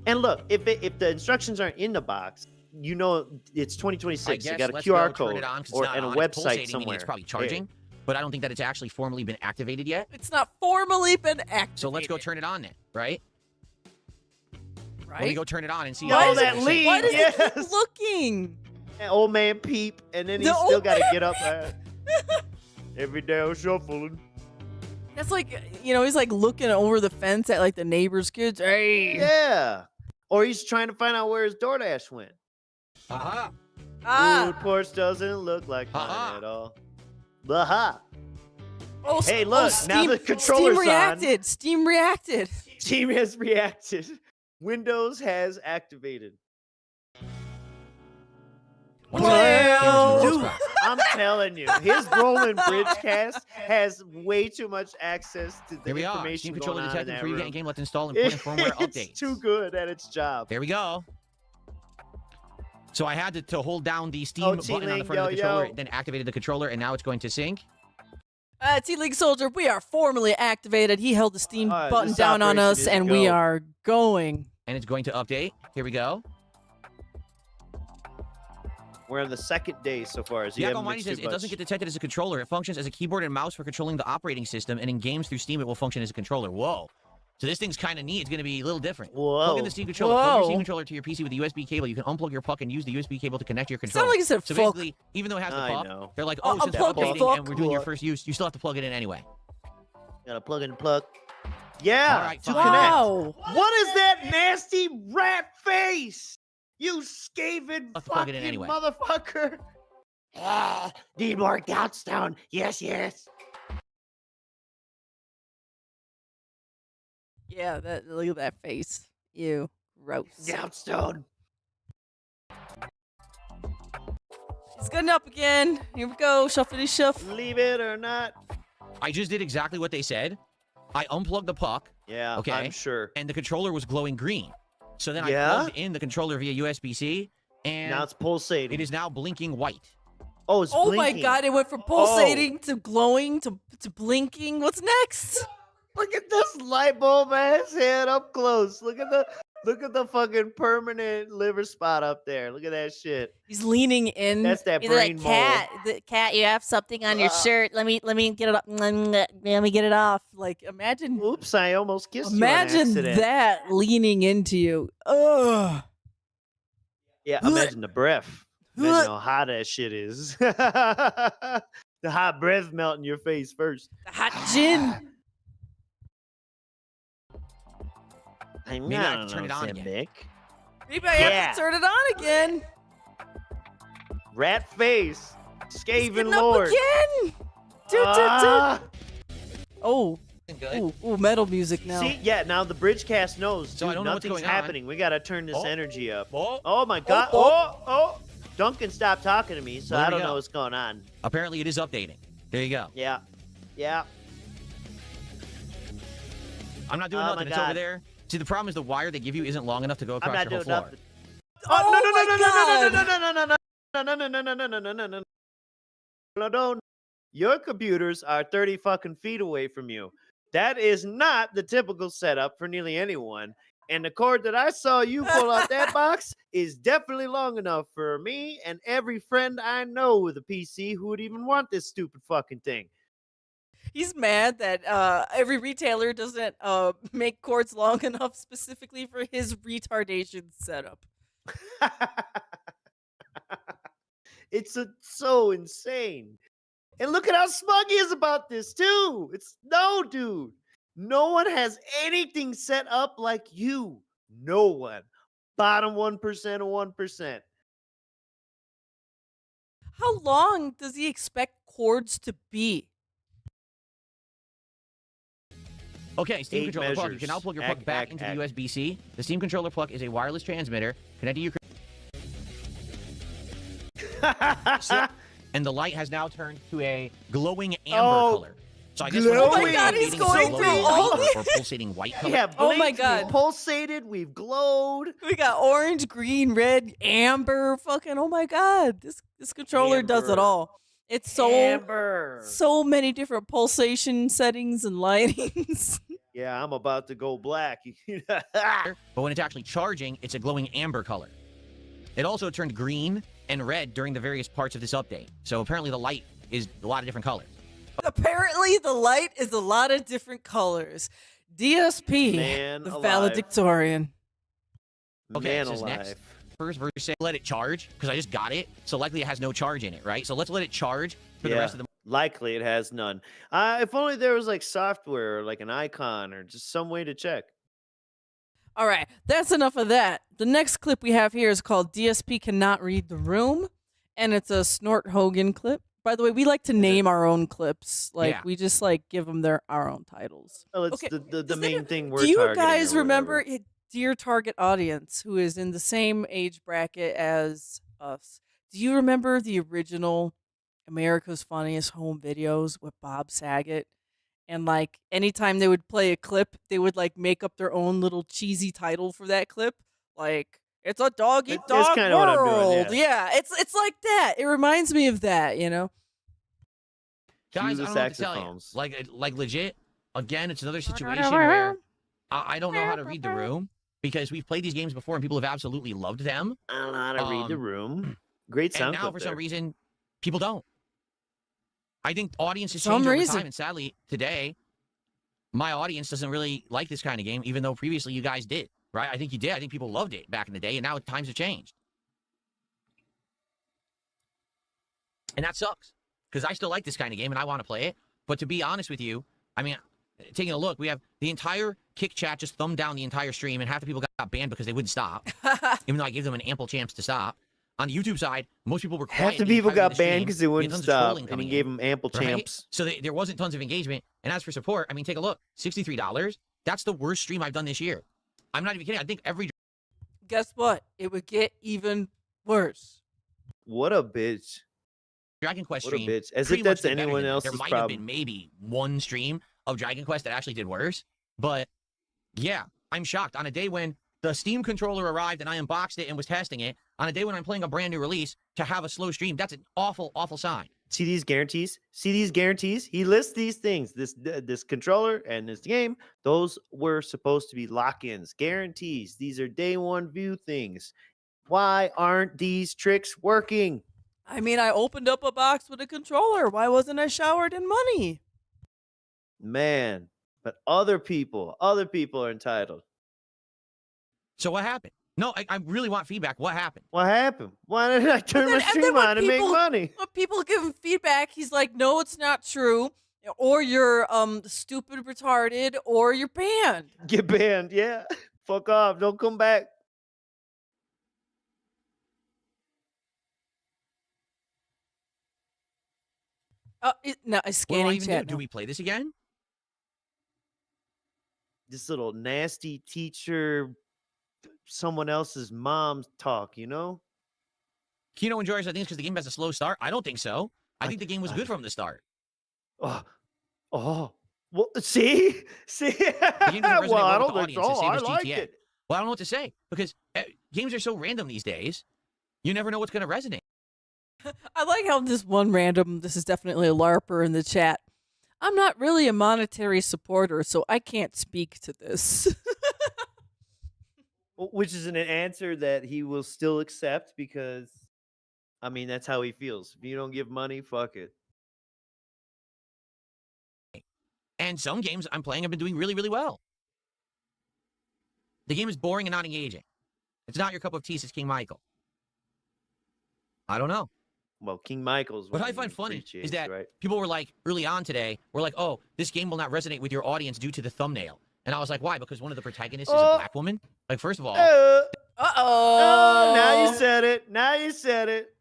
And look, if the instructions aren't in the box, it's I 2026. guess You got a let's QR go turn code it on 'cause it's or not and a on. It's website pulsating, meaning somewhere. It's probably There. charging, but I don't think that it's actually formally been activated yet. It's not formally been activated. So let's go turn it on then, right? Right? Let me go turn it on and see. Yo, how that it's lead. Why does it Yes. keep looking? And old man peep, and then he's The still old got to man get up. Every day I'm shuffling. That's like, he's like looking over the fence at like the neighbor's kids. Hey. Yeah. Or he's trying to find out where his DoorDash went. Aha. Food porch doesn't look like mine Uh-huh. at all. Aha. Oh, Hey, look, now the controller's Steam on. reacted. Steam reacted. Team has reacted. Windows has activated. Once Well- again, Dude, I'm telling you, his Roland Bridgecast has way too much access to the Here we are. information Steam going controller on in detected that for you room. getting game. Let's install important firmware updates. It's too good at its job. There we go. So I had to hold down the Steam Oh, button on the T-Link, front of the yo, controller, yo. then activated the controller, and now it's going to sync. T-League Soldier, we are formally activated. He held the Steam All right, button this down on operation us, is and go. we are going. And it's going to update. Here we go. We're on the second day so far. So you Yago haven't Mighty mixed says too it doesn't much. get detected as a controller. It functions as a keyboard and mouse for controlling the operating system, and in games through Steam, it will function as a controller. Whoa. So this thing's kind of neat. It's going to be a little different. Plug Whoa. in the Steam controller. Plug your Whoa. Steam controller to your PC with a USB cable. You can unplug your puck and use the USB cable to connect to your It controller. sounded like it said So fuck. basically, even though it has the I puck, know. they're like, oh, since we're unplug the updating and fuck. we're doing your first use, you still have to plug it in anyway. Gotta plug and plug. Yeah. All right, to fine. connect. Wow. What is that nasty rat face? You scaven Let's plug it in fucking anyway. motherfucker. Need more Doubtstone. Yes, yes. Yeah, look at that face. Ew. Gross. Doubtstone. It's good up again. Here we go. Shufflety shuff. Leave it or not. I just did exactly what they said. I unplugged the puck, Yeah, Okay. I'm sure. and the controller was glowing green. So then Yeah? I plugged in the controller via USB-C, and Now it's pulsating. it is now blinking white. Oh, it's Oh blinking. my god, it went from pulsating to glowing to blinking. What's next? Look at this light bulb ass head up close. Look at the fucking permanent liver spot up there. Look at that shit. He's leaning in. That's that He's brain like, mole. cat, you have something on your shirt. Let me get it up. Let me get it off. Like, imagine Oops, I almost kissed you on imagine accident. that leaning into you. Ugh. Yeah, imagine the breath. Imagine how hot that shit is. The hot breath melting your face first. The hot gin. Maybe I can turn it on again. Nick. Maybe I have Yeah. to turn it on again. Rat face. He's Skaven getting Lord. up again. Toot, toot, Ah! toot. Oh, Good. ooh, metal music now. See, yeah, now the Bridgecast knows. So I Dude, don't know what's nothing's going on. happening. We gotta turn this Oh. energy up. Oh, Oh my god. Oh. Duncan stopped talking to me, so There I we don't go. know what's going on. apparently it is updating. There you go. Yeah. Yeah. I'm not doing Oh nothing. my It's over God. there. See, the problem is the wire they give you isn't long enough to go I'm across not your doing whole floor. nothing. Oh no, no, my no, God. no, no, no, no, no, no, no, no, no, no, no, no, no, no, no, don't. Your computers are 30 fucking feet away from you. That is not the typical setup for nearly anyone. And the cord that I saw you pull out that box is definitely long enough for me and every friend I know with a PC who would even want this stupid fucking thing. He's mad that every retailer doesn't make cords long enough specifically for his retardation setup. It's so insane. And look at how smug he is about this, too. It's no, dude. No one has anything set up like you. No one. Bottom 1% of 1%. How long does he expect cords to be? Okay, Steam 8 controller plug. You measures. can now plug your plug back into the USB-C. The Steam controller plug is a wireless transmitter connected to your and the light has now turned to a glowing amber color. So I guess we're glowing. not Oh my God, he's updating going to through glowing all white this. or pulsating white color. Yeah, Oh my blinked, God. We've pulsated, we've glowed. We got orange, green, red, amber. Fucking oh my god! This controller does it Amber. all. It's so Amber. so many different pulsation settings and lightings. Yeah, I'm about to go black. But when it's actually charging, it's a glowing amber color. It also turned green and red during the various parts of this update. So apparently the light is a lot of different colors. Apparently, the light is a lot of different colors. DSP, Man the alive. valedictorian. Okay, Man this is alive. next. First verse say let it charge because I just got it. So likely it has no charge in it, right? So let's let it charge for the rest of the Likely it has none. If only there was like software or like an icon or just some way to check. All right, that's enough of that. The next clip we have here is called DSP Cannot Read the Room, and it's a Snort Hogan clip. By the way, we like to name our own clips. Like, Yeah. we just, give them our own titles. Well, it's Okay, the is main it- thing we're Do you targeting or guys remember, whatever. dear target audience, who is in the same age bracket as us? Do you remember the original America's Funniest Home Videos with Bob Saget? And anytime they would play a clip, they would make up their own little cheesy title for that clip. Like, it's a dog eat That's dog kinda what I'm world. doing, Yeah, it's like that. It reminds me of that, guys. Cue I the don't know what to tell you. saxophones. Like legit. Again, it's another situation where I don't know how to read the room because we've played these games before and people have absolutely loved them. I don't know how to read the room. Great And sound now, clip for there. some reason, people don't. I think audiences Some change over reason. time, and sadly, today, my audience doesn't really like this kind of game, even though previously you guys did, right? I think you did. I think people loved it back in the day, and now times have changed. And that sucks, because I still like this kind of game, and I want to play it. But to be honest with you, I mean, taking a look, we have the entire Kick chat just thumbed down the entire stream, and half the people got banned because they wouldn't stop, even though I gave them an ample chance to stop. On the YouTube side, most people were quiet. Half the people entire got stream. banned because they We had wouldn't tons of stop, trolling and coming he in, gave them ample right? champs. So there wasn't tons of engagement. And as for support, I mean, take a look. $63. That's the worst stream I've done this year. I'm not even kidding. I think every Guess what? It would get even worse. What a bitch. Dragon Quest What a stream. bitch. As pretty if much that's did better anyone than that. else's There might have problem. been maybe one stream of Dragon Quest that actually did worse. But yeah, I'm shocked. On a day when the Steam controller arrived and I unboxed it and was testing it, on a day when I'm playing a brand new release, to have a slow stream, that's an awful, awful sign. See these guarantees? See these guarantees? He lists these things. This controller and this game, those were supposed to be lock-ins, guarantees. These are day one view things. Why aren't these tricks working? I mean, I opened up a box with a controller. Why wasn't I showered in money? Man, but other people are entitled. So what happened? No, I really want feedback. What happened? What happened? Why did I turn my then- and stream then when on and make people- money? When people give him feedback, he's like, "No, it's not true," or "You're stupid, retarded," or "You're banned." Get banned, yeah. Fuck off. Don't come back. No, I What do I scanning even chat. do? Do we play this again? This little nasty teacher, someone else's mom's talk, you know? Kino and George, I think it's because the game has a slow start. I don't think so. I think the game was good from the start. Oh, well, see? game doesn't resonate Well, I well with don't the think audience, the so. same I as like GTA. it. Well, I don't know what to say because games are so random these days. You never know what's going to resonate. I like how this is definitely a LARPer in the chat. I'm not really a monetary supporter, so I can't speak to this. Which is an answer that he will still accept because, I mean, that's how he feels. If you don't give money, fuck it. And some games I'm playing have been doing really, really well. The game is boring and not engaging. It's not your cup of tea, says King Michael. I don't know. Well, King Michael's. What one I find you funny appreciate, is that right? people were like, early on today, were like, oh, this game will not resonate with your audience due to the thumbnail. And I was like, why? Because one of the protagonists is a black woman? Like, first of all, Oh, now you said it. Now you said it.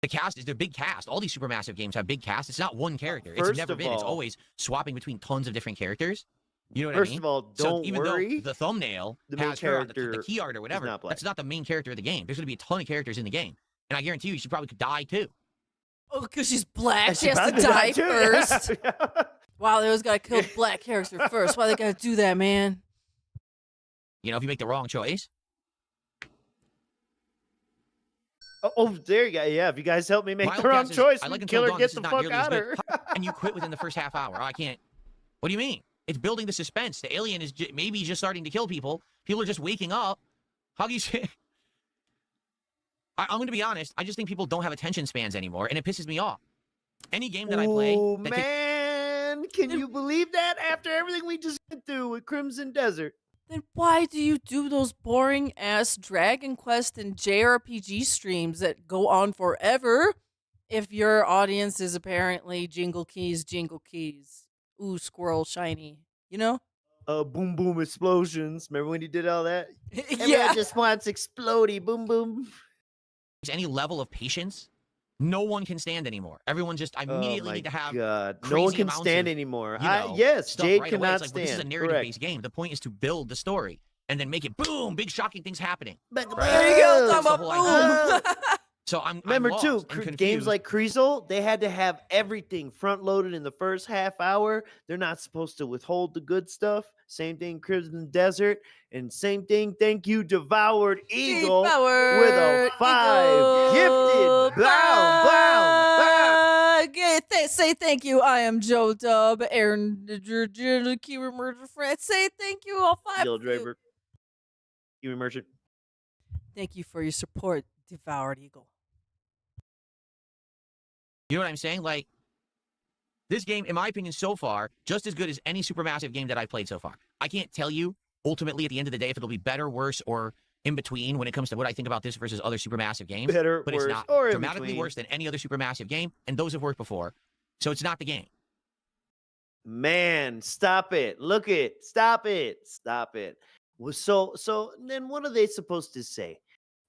the cast is their big cast. All these supermassive games have big casts. It's not one character. First It's never of been. It's all- always swapping between tons of different characters. You know what I First mean? of all, So don't even worry. though the thumbnail The main has her on the character key art or whatever, not black. that's not the main character of the game. There's going to be a ton of characters in the game. And I guarantee you, she probably could die too. Oh, because she's black. And She has to probably die too, first. yeah. Wow, they always got to kill the black character first. Why they got to do that, man? You know, if you make the wrong choice. Oh, there you go. Yeah, if you guys help me make My the own wrong guess is, choice, I we like can Until kill her, Dawn, get this the is not fuck nearly as out of good. her. And you quit within the first half hour. I can't. What do you mean? It's building the suspense. The alien is maybe just starting to kill people. People are just waking up. How do you say? I'm going to be honest. I just think people don't have attention spans anymore, and it pisses me off. Any game that I play, Oh, that man. Can you believe that after everything we just went through with Crimson Desert? Then why do you do those boring ass Dragon Quest and JRPG streams that go on forever if your audience is apparently jingle keys, ooh, squirrel shiny, you know? Boom boom explosions. Remember when you did all that? Everyone Yeah. just wants explodey boom boom. any level of patience, no one can stand anymore. Everyone just immediately need to have God. No crazy one can amounts stand of, anymore. you know, Yes, stuff Jade right away. cannot It's like, well, this is a stand. narrative-based game. The point is to build the story and then make it boom, big shocking things happening. There you go. That's Talk the about whole boom. So I'm Remember lost too, and confused. games like Creasel, they had to have everything front loaded in the first half hour. They're not supposed to withhold the good stuff. Same thing, Crimson Desert, and same thing. Thank you, Devoured Eagle, with a 5 gifted. Bow, bow, bow. Say thank you. I am Joe Dub, Aaron, keyword murder friend. Say thank you, all 5 Gil of you. Draper, Human Merchant. Thank you for your support, Devoured Eagle. You know what I'm saying? Like, this game, in my opinion, so far, just as good as any supermassive game that I've played so far. I can't tell you, ultimately, at the end of the day, if it'll be better, worse, or in between when it comes to what I think about this versus other supermassive games. Better, But worse, it's not or in dramatically between. worse than any other supermassive game, and those have worked before. So it's not the game. Man, stop it. Look it. Stop it. Stop it. Well, so then what are they supposed to say?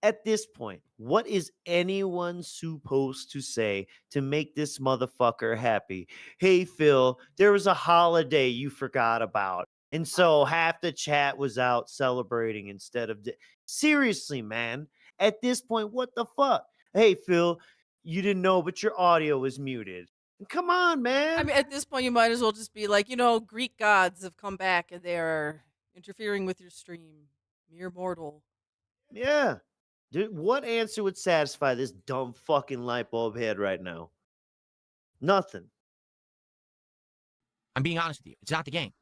At this point, what is anyone supposed to say to make this motherfucker happy? Hey, Phil, there was a holiday you forgot about. And so half the chat was out celebrating instead of... Seriously, man. At this point, what the fuck? Hey, Phil, you didn't know, but your audio was muted. Come on, man. I mean, at this point, you might as well just be like, Greek gods have come back and they are interfering with your stream. Mere mortal. Yeah. Dude, what answer would satisfy this dumb fucking light bulb head right now? Nothing. I'm being honest with you. It's not the game.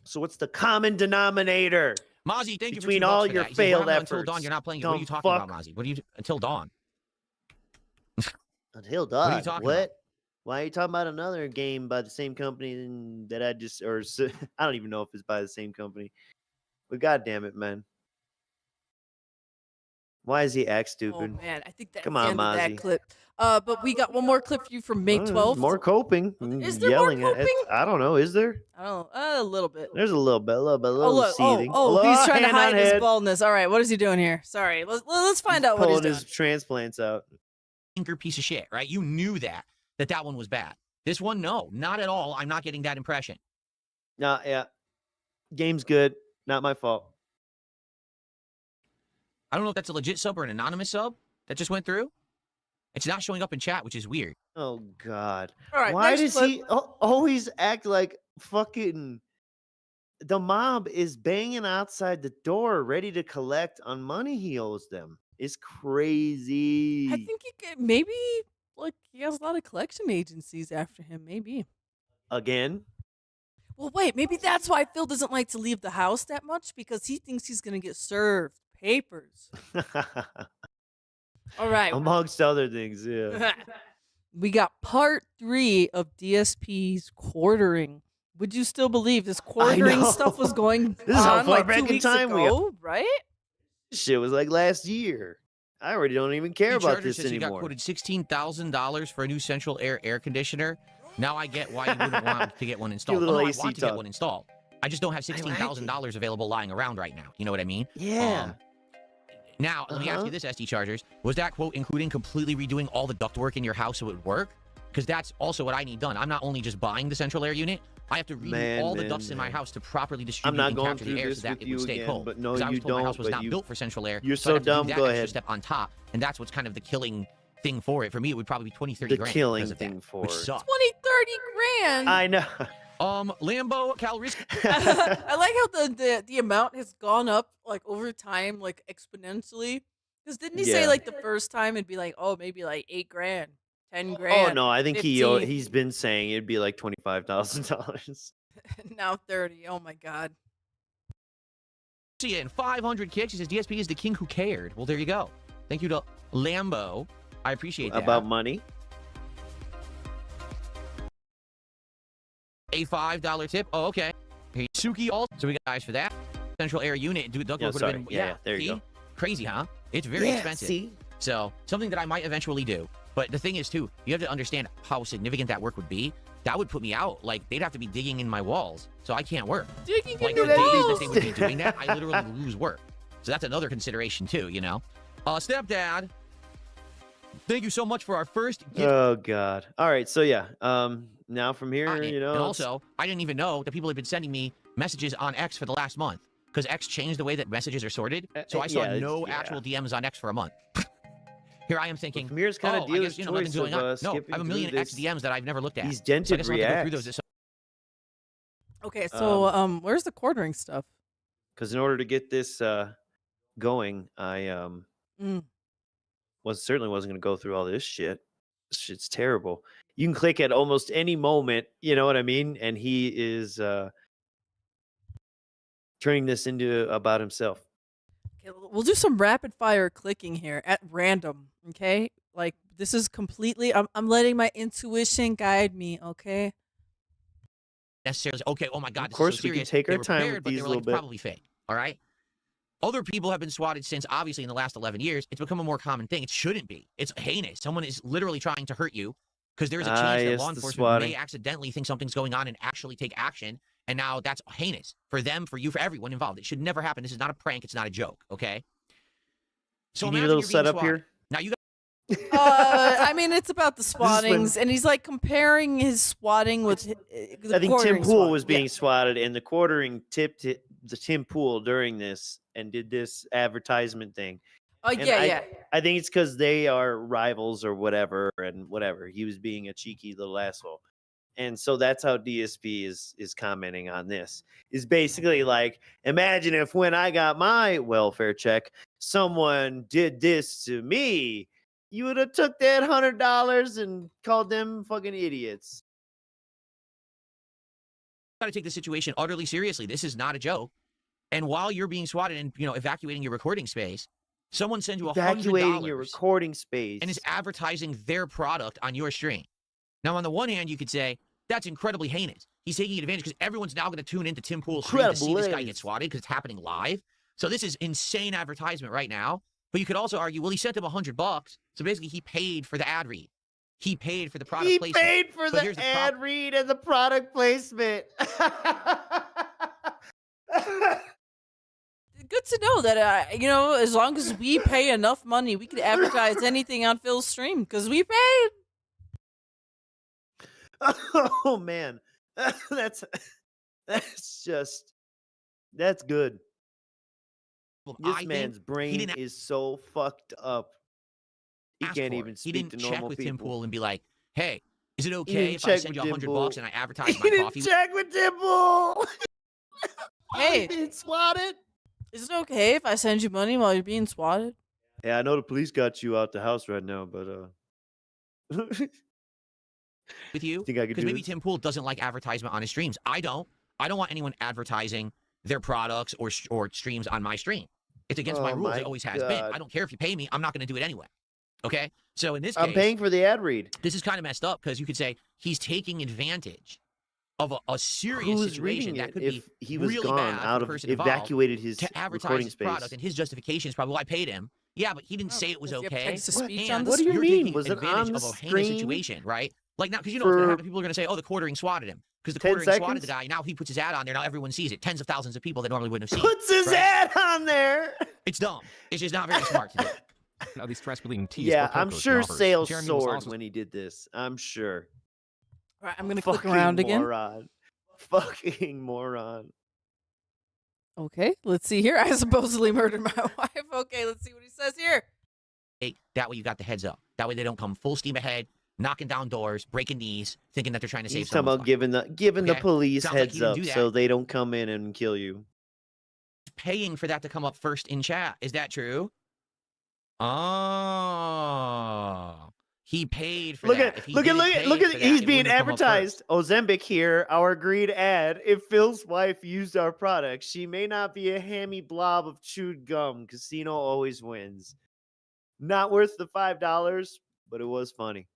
So what's the common denominator Mozzie, thank you for between $2 all for your that. He said, failed "Well, efforts? Until Dawn, you're not playing it. What are you Dumb talking fuck. about, Mozzie? What are you Until Dawn? Until What are Dawn. you talking What? about? Why are you talking about another game by the same company that I just I don't even know if it's by the same company. But god damn it, man. Why is he act Oh, stupid? man. I think that's Come the on, end of that Mozzie. clip. But we got one more clip for you from May Oh, there's 12th. more coping. Is there more Yelling at coping? I don't know. Is there? I don't know. A little bit. There's a little bit, a little look. seething. He's trying to hand on hide his head. baldness. All right, what is he doing here? Sorry. Let's find out what he's Pulling doing. his transplants out. Stinker piece of shit, right? You knew that one was bad. This one, no, not at all. I'm not getting that impression. No, yeah. Game's good. Not my fault. I don't know if that's a legit sub or an anonymous sub that just went through. It's not showing up in chat, which is weird. Oh God. All right, Why next does clip. he always act like fucking the mob is banging outside the door ready to collect on money he owes them? It's crazy. I think maybe he has a lot of collection agencies after him. Maybe. Again. Well, wait. Maybe that's why Phil doesn't like to leave the house that much because he thinks he's gonna get served papers. All right. Amongst other things, yeah. We got part 3 of DSP's quartering. Would you still believe this quartering stuff was going This is how on far like back 2 in weeks time we ago, right? Shit was like last year. I already don't even care about Charger this says he got anymore. quoted $16,000 for a new central air conditioner. Now I get why you wouldn't want to get one installed. little No, I AC want to get talk. one installed. I just don't have $16,000 available lying around right now. You know what I mean? Yeah. Now, let me ask you this, SD Chargers. Was that quote including completely redoing all the ductwork in your house so it would work? Because that's also what I need done. I'm not only just buying the central air unit, I have to redo all the ducts in my house to properly distribute not and going capture the through air this so that with it you would stay again, cold. but no, 'Cause I was you told my house don't, was but not you- built for central air. you're so so I'd have to do dumb, that go extra ahead. step on top, and that's what's kind of the killing thing for it. For me, it would probably be 20, 30 The grand. killing because of that, thing for which it. sucks. 20, 30 grand. I know. Lambo Calrissian. I like how the amount has gone up like over time, like exponentially. Because didn't he say Yeah. like the first time it'd be like, oh, maybe like 8 grand, 10 Oh grand. no, I think 15. he's been saying it'd be like $25,000. Now 30. Oh my god. See in 500 kicks. He says DSP is the king who cared. Well, there you go. Thank you to Lambo. I appreciate that. About money. A $5 tip. Oh, okay. Hey, Suki also. So we got guys for that. Central air unit. Dude, ductwork would have been. Yeah, there you see? go. Crazy, huh? It's very expensive. See? So something that I might eventually do. But the thing is, too, you have to understand how significant that work would be. That would put me out. Like, they'd have to be digging in my walls, so I can't work. Digging Like, in the your days that walls. they would be doing that, I literally lose work. So that's another consideration, too, you know? Stepdad, thank you so much for our first gift. Oh god. All right, so yeah. Now from here, And you know. it's- also, I didn't even know that people had been sending me messages on X for the last month. Because X changed the way that messages are sorted. So I saw yeah, no yeah. actual DMs on X for a month. Here I am thinking, from here's kind of I dealer's guess, you know, nothing's choice going of, on. No, I skipping have a million through X this. DMs that I've never looked at. These So I dented guess I'll have to go through reacts. those. Okay, so where's the quartering stuff? Because in order to get this going, I certainly wasn't going to go through all this shit. This shit's terrible. You can click at almost any moment, you know what I mean? And he is turning this into about himself. Okay, we'll do some rapid fire clicking here at random. Okay, like this is completely. I'm letting my intuition guide me. Okay. Necessarily, okay, oh my God, Of this course, is so we can serious. take They our were time prepared, with but they these were a like, little it's bit. probably fake, all right? Other people have been swatted since, obviously, in the last 11 years. It's become a more common thing. It shouldn't be. It's heinous. Someone is literally trying to hurt you because there's a chance that yes, law the enforcement swatting. may accidentally think something's going on and actually take action. And now that's heinous for them, for you, for everyone involved. It should never happen. This is not a prank. It's not a joke, okay? So You need a imagine little you're being setup swatted. here? Now you got I mean, it's about the is when- swattings, and he's like comparing his swatting with the I think Tim quartering Pool swat. was being Yeah. swatted, and the quartering tipped the Tim Pool during this and did this advertisement thing. Oh And yeah. I think it's because they are rivals or whatever, and whatever. He was being a cheeky little asshole. And so that's how DSP is commenting on this. Is basically like, imagine if when I got my welfare check, someone did this to me, you would have took that $100 and called them fucking idiots. to take the situation utterly seriously. This is not a joke. And while you're being swatted and, you know, evacuating your recording space, someone sends you Evacuating your $100 recording space. and is advertising their product on your stream. Now, on the one hand, you could say, that's incredibly heinous. He's taking advantage because everyone's now going to tune into Tim Pool's stream to see this guy Incredible. get swatted because it's happening live. So this is insane advertisement right now. But you could also argue, well, he sent him $100. So basically, he paid for the ad read. He paid for the product He placement. paid for But here's the the ad read and the product placement. Good to know that you know, as long as we pay enough money, we could advertise anything on Phil's stream because we paid. Oh man, that's good. This I think man's brain didn't- is so fucked up. He ask can't for even it. speak He didn't to check normal with people. Tim Pool and be like, hey, is it okay didn't if I check send you with Tim $100 Pool. and I advertise He my didn't coffee? check with Dimple. Hey. being swatted. Is it okay if I send you money while you're being swatted? Yeah, I know the police got you out the house right now, but With you? think I could Because do maybe this? Tim Pool doesn't like advertisement on his streams. I don't want anyone advertising their products or streams on my stream. It's against my Oh rules. my It always has been. God. I don't care if you pay me. I'm not going to do it anyway. Okay? So in this I'm case, paying for the ad read. this is kind of messed up because you could say he's taking advantage of a serious Who's situation reading that it could if be he was really gone bad for out the of person involved evacuated his to advertise recording his space? product, and his justification is probably, well, I paid him, Yeah, but he didn't say it was Does he have okay. text-to-speech And on the What do you you're mean? taking Was it advantage on of the a heinous screen situation, right? Like now, because you know what's going to for happen. People are going to say, "Oh, the quartering swatted him," because the 10 quartering swatted seconds? the guy. Now he puts his ad on there. Now everyone sees it. Tens of thousands of people that normally wouldn't have seen. Puts his right? ad on there. It's dumb. It's just not very smart to do. Of these stress-relieving teas Yeah, or I'm cocos he sure offers. sales Jeremy was soared also when he did this. I'm sure. All right, I'm gonna click Fucking around again. moron. Fucking moron. Okay, let's see here. I supposedly murdered my wife. Okay, let's see what he says here. Hey, that way you got the heads up. That way they don't come full steam ahead, knocking down doors, breaking knees, thinking that they're trying to save He's talking someone's about life. giving the Okay. police Sounds like heads he didn't up do that. so they don't come in and kill you. Paying for that to come up first in chat. Is that true? Oh, he paid for Look that. at If he look at didn't look at pay look for at that, he's it being wouldn't have come up advertised. first. Ozempic here, our agreed ad. If Phil's wife used our product, she may not be a hammy blob of chewed gum. Casino always wins. Not worth the $5, but it was funny.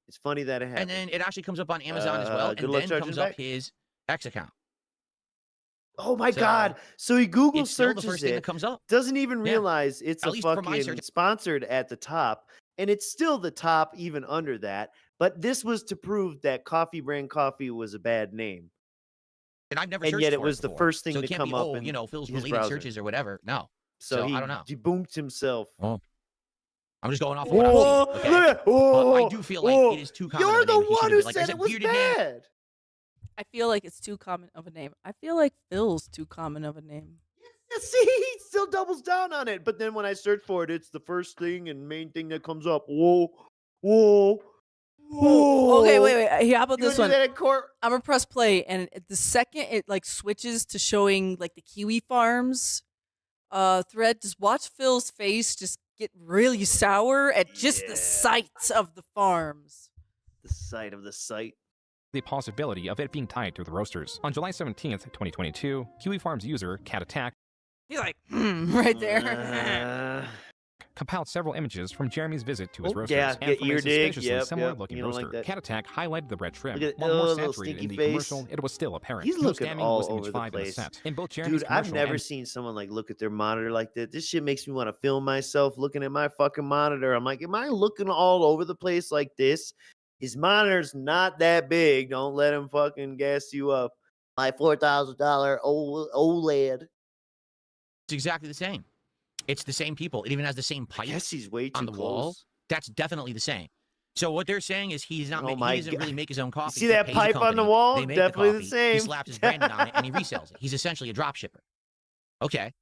It's funny that it happened. And then it actually comes up on Amazon as well, good and luck then charging comes it up back. his X account. Oh my So, god! So he Google It's still the searches first thing that it, comes up. doesn't even Yeah. realize it's At a least for my fucking search. sponsored at the top, and it's still the top even under that. But this was to prove that Coffee Brand Coffee was a bad name, And I've never and searched yet it for was the before. first thing So to it can't come be, up oh, in you know, Phil's his related browser. searches or whatever. No. So he I don't know. debunked himself. Oh. I'm just going off of what I've Whoa! seen. Okay. Look at, But whoa! I do feel like whoa, it is too common. You're of a the name. He one should've who been like, said "There's it a was bearded man." bad. I feel like it's too common of a name. I feel like Phil's too common of a name. Yeah, see, he still doubles down on it. But then when I search for it, it's the first thing and main thing that comes up. Whoa, whoa, whoa. Okay, wait. Here, how about You this gonna one? do that at court? I'm gonna press play, and the second it like switches to showing like the Kiwi Farms thread, just watch Phil's face just get really sour at just the Yeah. sight of the farms. The sight of the site. the possibility of it being tied to the roasters. On July 17th, 2022, Kiwi Farms user Cat Attack He's like, right there. compiled several images from Jeremy's visit to his roasters yeah, and get from a ear dig. suspiciously Yep, similar-looking you don't roaster. like that. Cat Attack highlighted the red trim. Look at- While more little saturated in stinky the face. commercial, it was still apparent. He's No looking scamming all was over image the 5 in the place. set. In both Jeremy's Dude, I've commercial never and seen someone like look at their monitor like that. This shit makes me want to film myself looking at my fucking monitor. I'm like, am I looking all over the place like this? His monitor's not that big. Don't let him fucking gas you up. My $4,000 OLED. It's exactly the same. It's the same people. It even has the same I pipe guess he's way too on the close. wall. That's definitely the same. So what they're saying is he's not. Oh He my doesn't God. really make his own coffee. see He that pays a pipe on the company, wall? They make Definitely the coffee, same. He slaps his branding on it and he resells it. He's essentially a drop shipper. Okay.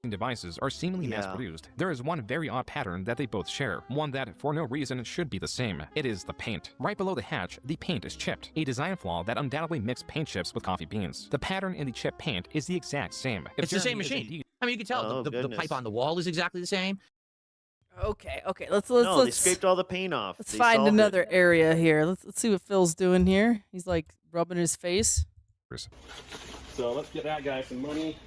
devices are seemingly Yeah. mass-produced, there is one very odd pattern that they both share, one that, for no reason, should be the same. It is the paint. Right below the hatch, the paint is chipped, a design flaw that undoubtedly mixed paint chips with coffee beans. The pattern in the chip paint is the exact same. If It's the same Jeremy is machine. indeed I mean, you can tell Oh, the goodness. pipe on the wall is exactly the same. Okay. Let's No, they let's scraped all the paint off. let's They find solved it. another area here. Let's see what Phil's doing here. He's like rubbing his face. So let's get that guy some money.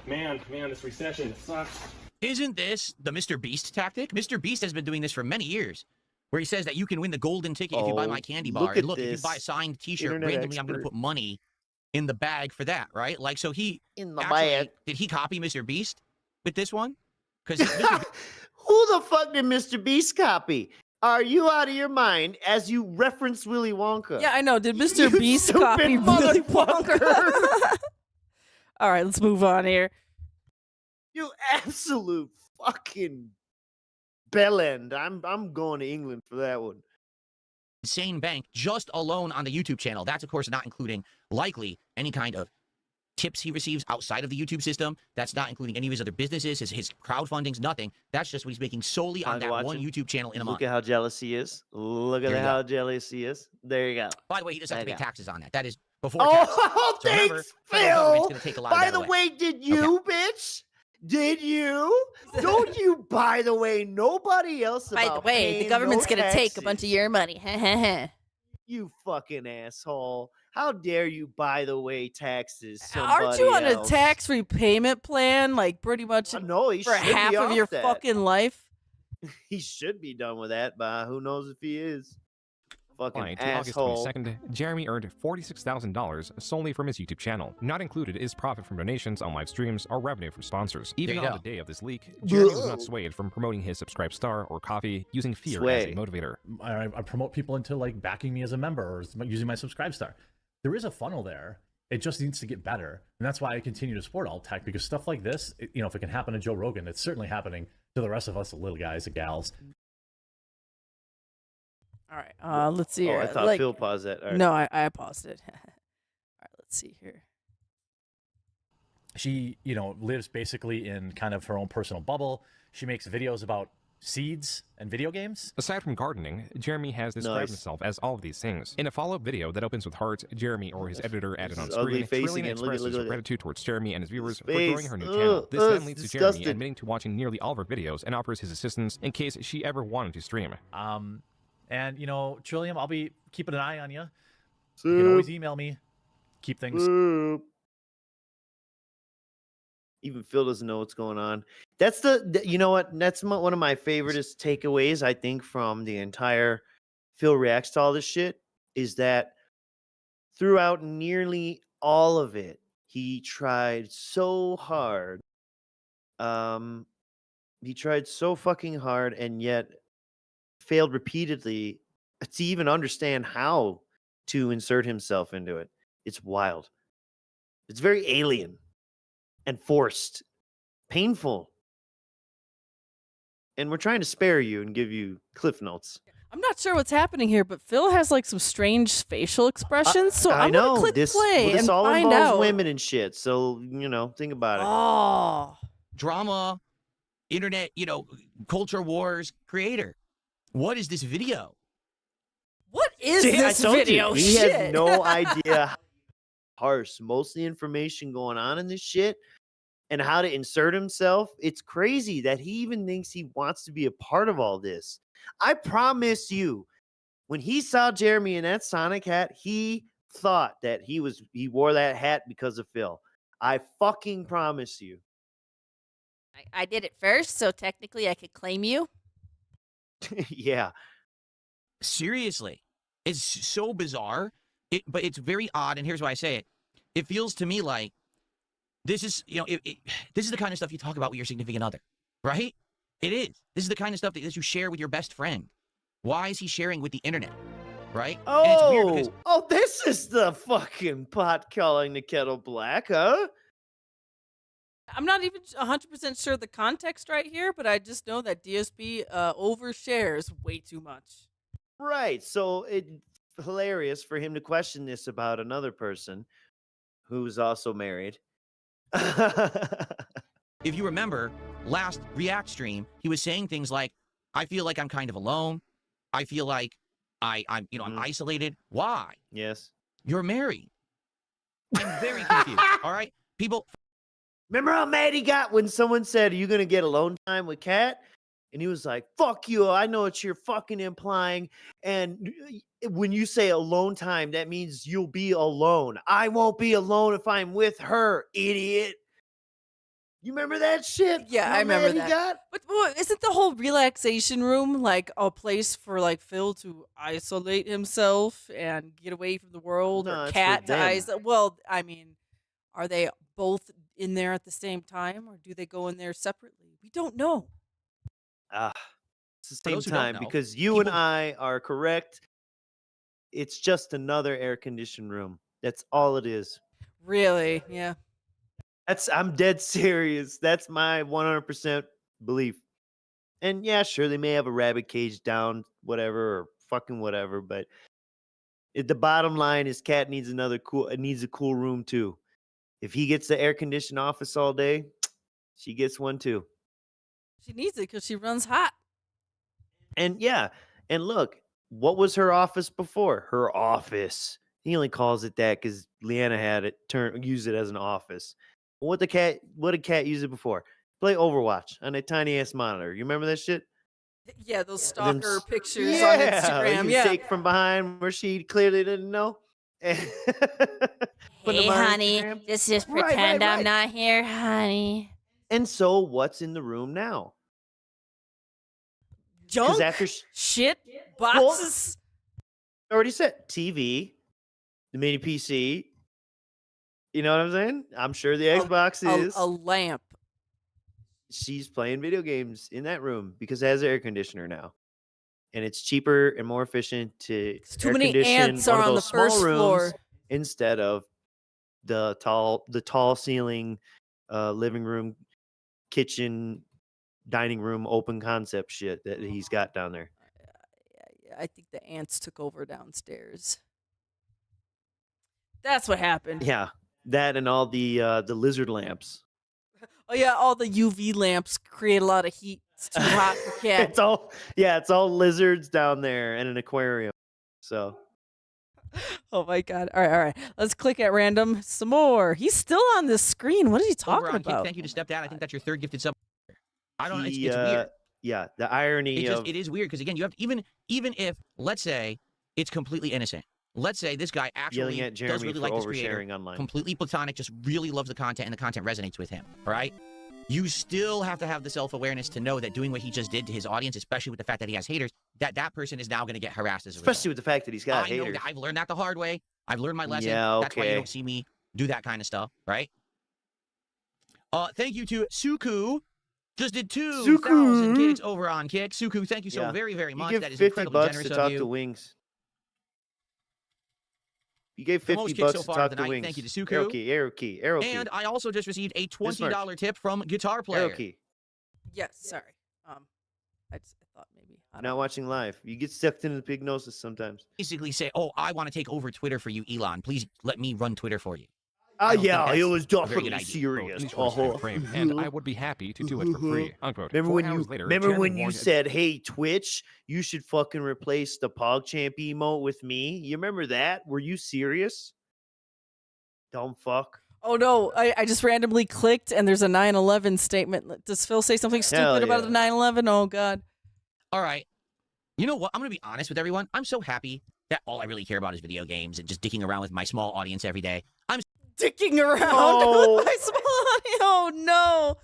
Man, this recession sucks. Isn't this the Mr. Beast tactic? Mr. Beast has been doing this for many years, where he says that you can win the golden ticket if you buy Oh, my candy look bar. at And look, if you this buy a signed T-shirt, internet randomly I'm going to expert. put money in the bag for that, right? Like, so he In the actually, bag. did he copy Mr. Beast with this one? Because Who the fuck did Mr. Beast copy? Are you out of your mind as you reference Willy Wonka? Yeah, I know. Did Mr. You Beast stupid copy Willy Wonka? motherfucker. All right, let's move on here. You absolute fucking bellend. I'm going to England for that one. insane bank just alone on the YouTube channel. That's, of course, not including likely any kind of tips he receives outside of the YouTube system. That's not including any of his other businesses, his crowdfundings, nothing. That's just what he's making solely on Time to that watch one it. YouTube channel in a Look month. at how jealous he is. Look at There you how jealous he is. There you go. By the way, he doesn't have to There pay you go. taxes on that. That is before taxes. Oh, So remember, thanks, federal government's Phil. gonna take a lot of By that the away. way, did you, bitch? Did you? Don't you, by the way, nobody else By the about way, the paying government's no gonna take a bunch of taxes. your money. You fucking asshole. How dare you, by the way, taxes Aren't you on somebody a else? tax repayment plan, like pretty much No, he for should be half of off your that. fucking life? He should be done with that, but who knows if he is. fucking to August asshole. 22nd, Jeremy earned $46,000 solely from his YouTube channel. Not included is profit from donations on live streams or revenue from sponsors. Even There you on go. the day of this leak, Jeremy was not swayed from promoting his subscribe star or coffee using fear as a Sway. motivator. I promote people into like backing me as a member or using my subscribe star. There is a funnel there. It just needs to get better, and that's why I continue to support Alt Tech, because stuff like this, if it can happen to Joe Rogan, it's certainly happening to the rest of us, the little guys and gals. All right. Let's see Oh, here. I thought Phil paused that. All right. No, I paused it. All right. Let's see here. She, lives basically in kind of her own personal bubble. She makes videos about seeds and video games. Aside from gardening, Jeremy has described himself as all of these things. In a follow-up video that opens with heart, Jeremy or his editor added on ugly screen, face Trillian again. Look at- expresses look her at it. gratitude towards Jeremy and his viewers for His growing her new face. channel. This Ugh, then leads to disgusting. Jeremy admitting to watching nearly all of her videos and offers his assistance in case she ever wanted to stream. And Trillium, I'll be keeping an eye on you. You can always email me. Keep things. Even Phil doesn't know what's going on. That's you know what? That's one of my favoriteest takeaways, I think, from the entire Phil reacts to all this shit, is that throughout nearly all of it, he tried so hard. He tried so fucking hard and yet failed repeatedly to even understand how to insert himself into it. It's wild. It's very alien and forced, painful. And we're trying to spare you and give you cliff notes. I'm not sure what's happening here, but Phil has like some strange facial expressions. So I I'm know gonna click this. play This and all find involves out. women and shit. So think about it. Oh, Drama, internet, culture wars creator. What is this video? what is See, this I told video? you, he Shit. has no idea how to parse most of the information going on in this shit and how to insert himself. It's crazy that he even thinks he wants to be a part of all this. I promise you, when he saw Jeremy in that Sonic hat, he thought that he wore that hat because of Phil. I fucking promise you. I did it first, so technically I could claim you. Yeah. Seriously, it's so bizarre. But it's very odd, and here's why I say it. It feels to me like this is, this is the kind of stuff you talk about with your significant other, right? It is. This is the kind of stuff that you share with your best friend. Why is he sharing with the internet, right? And it's weird because This is the fucking pot calling the kettle black, huh? I'm not even 100% sure the context right here, but I just know that DSP overshares way too much. Right. So it's hilarious for him to question this about another person who's also married. if you remember last React stream, he was saying things like, I feel like I'm kind of alone. I feel like I'm isolated. Why? Yes. You're married. I'm very confused. All right. People. Remember how mad he got when someone said, "Are you gonna get alone time with Kat?" And he was like, "Fuck you! I know what you're fucking implying. And when you say alone time, that means you'll be alone. I won't be alone if I'm with her, idiot." You remember that shit? Yeah, How I remember mad he that. got? But isn't the whole relaxation room like a place for like Phil to isolate himself and get away from the world, No, or it's Cat for to them. isolate? Well, I mean, are they both in there at the same time, or do they go in there separately? We don't know. It's the For same those who don't time know, because you and people- I are correct. It's just another air conditioned room. That's all it is. Really? Yeah. I'm dead serious. That's my 100% belief. And yeah, sure, they may have a rabbit cage down, whatever, or fucking whatever. But the bottom line is, Cat needs a cool room too. If he gets the air conditioned office all day, she gets one too. She needs it because she runs hot. And yeah, and look, what was her office before? Her office. He only calls it that because Leanna had it use it as an office. What did Cat use it before? Play Overwatch on a tiny ass monitor. You remember that shit? Yeah, those Them stalker s- pictures yeah, on Instagram. you Yeah. take from behind where she clearly didn't know. Put Hey, them on honey, Instagram. just Right, pretend right, I'm right. not here, honey. And so, what's in the room now? Junk, Because after shit, boxes. I already said TV, the mini PC. You know what I'm saying? I'm sure the Xbox is. A lamp. She's playing video games in that room because it has an air conditioner now. And it's cheaper and more efficient to Too air many condition ants one are of on the those small first rooms floor. instead of the tall ceiling living room, kitchen, dining room, open concept shit that he's got down there. I think the ants took over downstairs. That's what happened. Yeah, that and all the lizard lamps. Oh yeah, all the UV lamps create a lot of heat. It's too hot for cats. It's all lizards down there and an aquarium. So Oh my god. All right. Let's click at random some more. He's still on this screen. What is he talking Over on Kick, about? thank you to Stepdad. I think that's your third gifted sub. I don't know. It's weird. Yeah, the irony It is weird because again, you have even if let's say it's completely innocent. Let's say this guy actually yelling at does Jeremy really for like this creator, oversharing online. completely platonic, just really loves the content and the content resonates with him. All right. You still have to have the self-awareness to know that doing what he just did to his audience, especially with the fact that he has haters, that person is now going to get harassed as a result. Especially with the fact that he's got haters. Know that I've learned that the hard way. I've learned my lesson. Yeah, That's why you okay. don't see me do that kind of stuff, right? Thank you to Suku. Just did 2,000 gigs over on Kick. Suku, thank you so very, very much. You give That is 50 incredibly bucks generous to of talk you. to Wings. You gave The most 50 kicks bucks so to far talk the to night. Wings. Thank you to Suku. Arrow key. And I also just received a $20 tip from Guitar Player. Arrow key. Yes, sorry. I thought maybe. Not watching live. You get sucked into the hypnosis sometimes. Basically say, oh, I want to take over Twitter for you, Elon. Please let me run Twitter for you. Oh, yeah, it was a very definitely good idea. serious. And I would be happy to do it for free. Unquote. Remember 4 when hours later, remember Jeremy when you warned- said, "Hey, Twitch, you should fucking replace the PogChamp emote with me"? You remember that? Were you serious? Dumb fuck. Oh no, I just randomly clicked and there's a 9/11 statement. Does Phil say something stupid about the 9/11? Oh god. All right. You know what? I'm going to be honest with everyone. I'm so happy that all I really care about is video games and just dicking around with my small audience every day. I'm dicking around Oh. with my small audience. Oh no.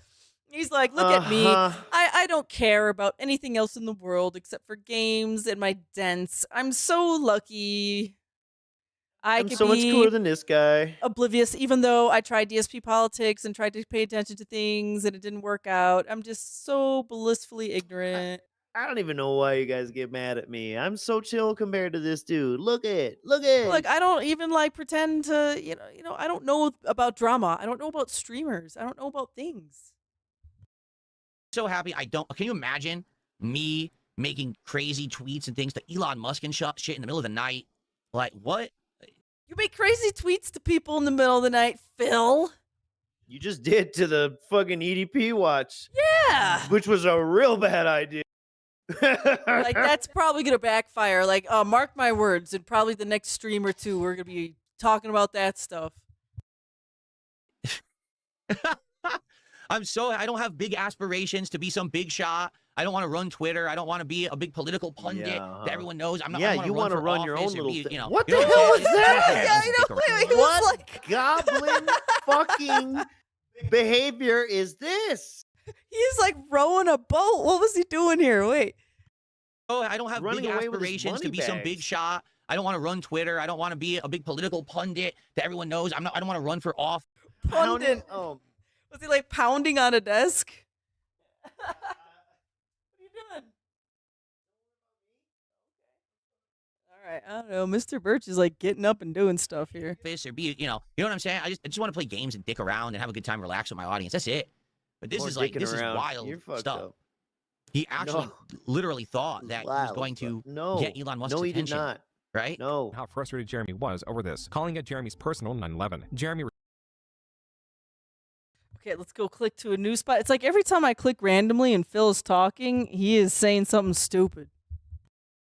He's like, look at me. I don't care about anything else in the world except for games and my dents. I'm so lucky. I'm so much cooler than this guy. Oblivious, even though I tried DSP politics and tried to pay attention to things and it didn't work out. I'm just so blissfully ignorant. I don't even know why you guys get mad at me. I'm so chill compared to this dude. Look at. Look, I don't even like pretend to, you know, I don't know about drama. I don't know about streamers. I don't know about things. so happy I don't. Can you imagine me making crazy tweets and things to Elon Musk and shit in the middle of the night? Like, what? You make crazy tweets to people in the middle of the night, Phil. You just did to the fucking EDP watch. Yeah. Which was a real bad idea. Like, that's probably going to backfire. Like, mark my words, and probably the next stream or two, we're going to be talking about that stuff. I don't have big aspirations to be some big shot. I don't want to run Twitter. I don't want to be a big political pundit that everyone knows. I'm not. Yeah, you want to run your own little be, thing. you know, What you the know hell what was I'm saying? that? Yeah, What like... goblin fucking behavior is this? He's like rowing a boat. What was he doing here? Wait. Oh, I don't have Running big away with his aspirations to money be some big bags. shot. I don't want to run Twitter. I don't want to be a big political pundit that everyone knows. I don't want to run for office. Pundit. Oh, Was he like pounding on a desk? What are you doing? All right, I don't know. Mr. Birch is like getting up and doing stuff here. Or be, you know what I'm saying? I just want to play games and dick around and have a good time, relax with my audience. That's it. But this More is like dicking this around. is wild You're fucked stuff. up. He actually literally thought that he was Wild going to stuff. get Elon Musk's No, he did attention. not. Right? No. How frustrated Jeremy was over this, calling it Jeremy's personal 9/11. Jeremy Okay, let's go click to a new spot. It's like every time I click randomly and Phil is talking, he is saying something stupid.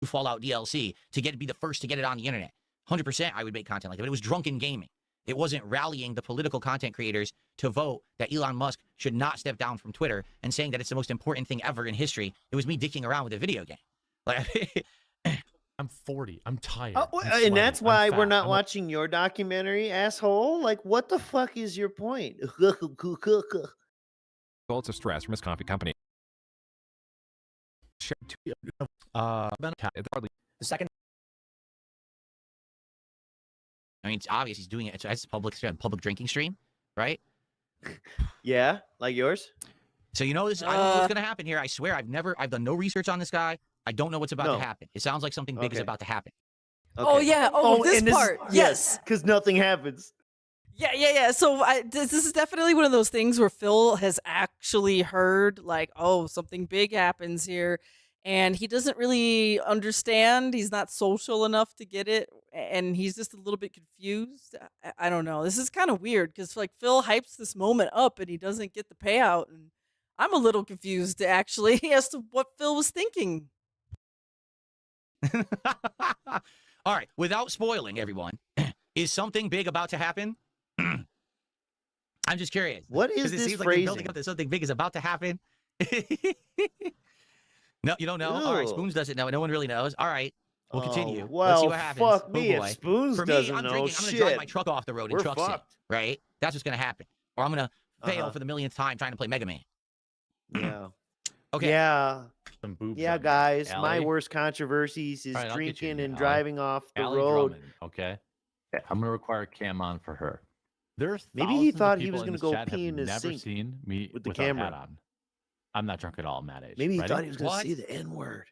Fallout DLC to be the first to get it on the internet. 100% I would make content like that. But it was drunken gaming. It wasn't rallying the political content creators to vote that Elon Musk should not step down from Twitter and saying that it's the most important thing ever in history. It was me dicking around with a video game. Like, I'm 40. I'm tired. Oh, I'm and sweaty, that's I'm why fat, we're not I'm watching your documentary, asshole. Like, what the fuck is your point? bolts of stress from his coffee company. The second I mean, it's obvious he's doing it. It's a public drinking stream, right? Yeah, like yours. So you know this. I don't know what's gonna happen here. I swear, I've done no research on this guy. I don't know what's about to happen. It sounds like something big is about to happen. Okay. Oh yeah. Oh, this and part. Yes. because nothing happens. Yeah. So this is definitely one of those things where Phil has actually heard, like, oh, something big happens here, and he doesn't really understand. He's not social enough to get it, and he's just a little bit confused. I don't know. This is kind of weird because like Phil hypes this moment up, and he doesn't get the payout, and I'm a little confused actually as to what Phil was thinking. All right, without spoiling everyone, is something big about to happen? I'm just curious. What is it this seems like phrasing? they're building up that something big is about to happen. No, you don't know? All right, Ew. Spoons doesn't know. No one really knows. All right, we'll continue. Well, Let's see what happens. fuck Oh, me boy. if Spoons For me, doesn't I'm know. drinking. I'm going to Shit. drive my truck off the road and We're truck sim, fucked. right? That's what's going to happen. Or I'm going to fail for the millionth time trying to play Mega Man. Yeah. Okay. Yeah. Some boobs. Yeah, on there. guys. My Allie? worst controversies is All right, I'll get you in drinking here, and Allie. driving off the Allie road. Drummond, okay? I'm gonna require a cam on for her. There's Maybe he thousands of thought he people was in gonna this go chat pee have in his never sink seen me with the without camera. hat on. I'm not drunk at all, Matt H. Maybe he Ready? thought he was going to What? see the N word.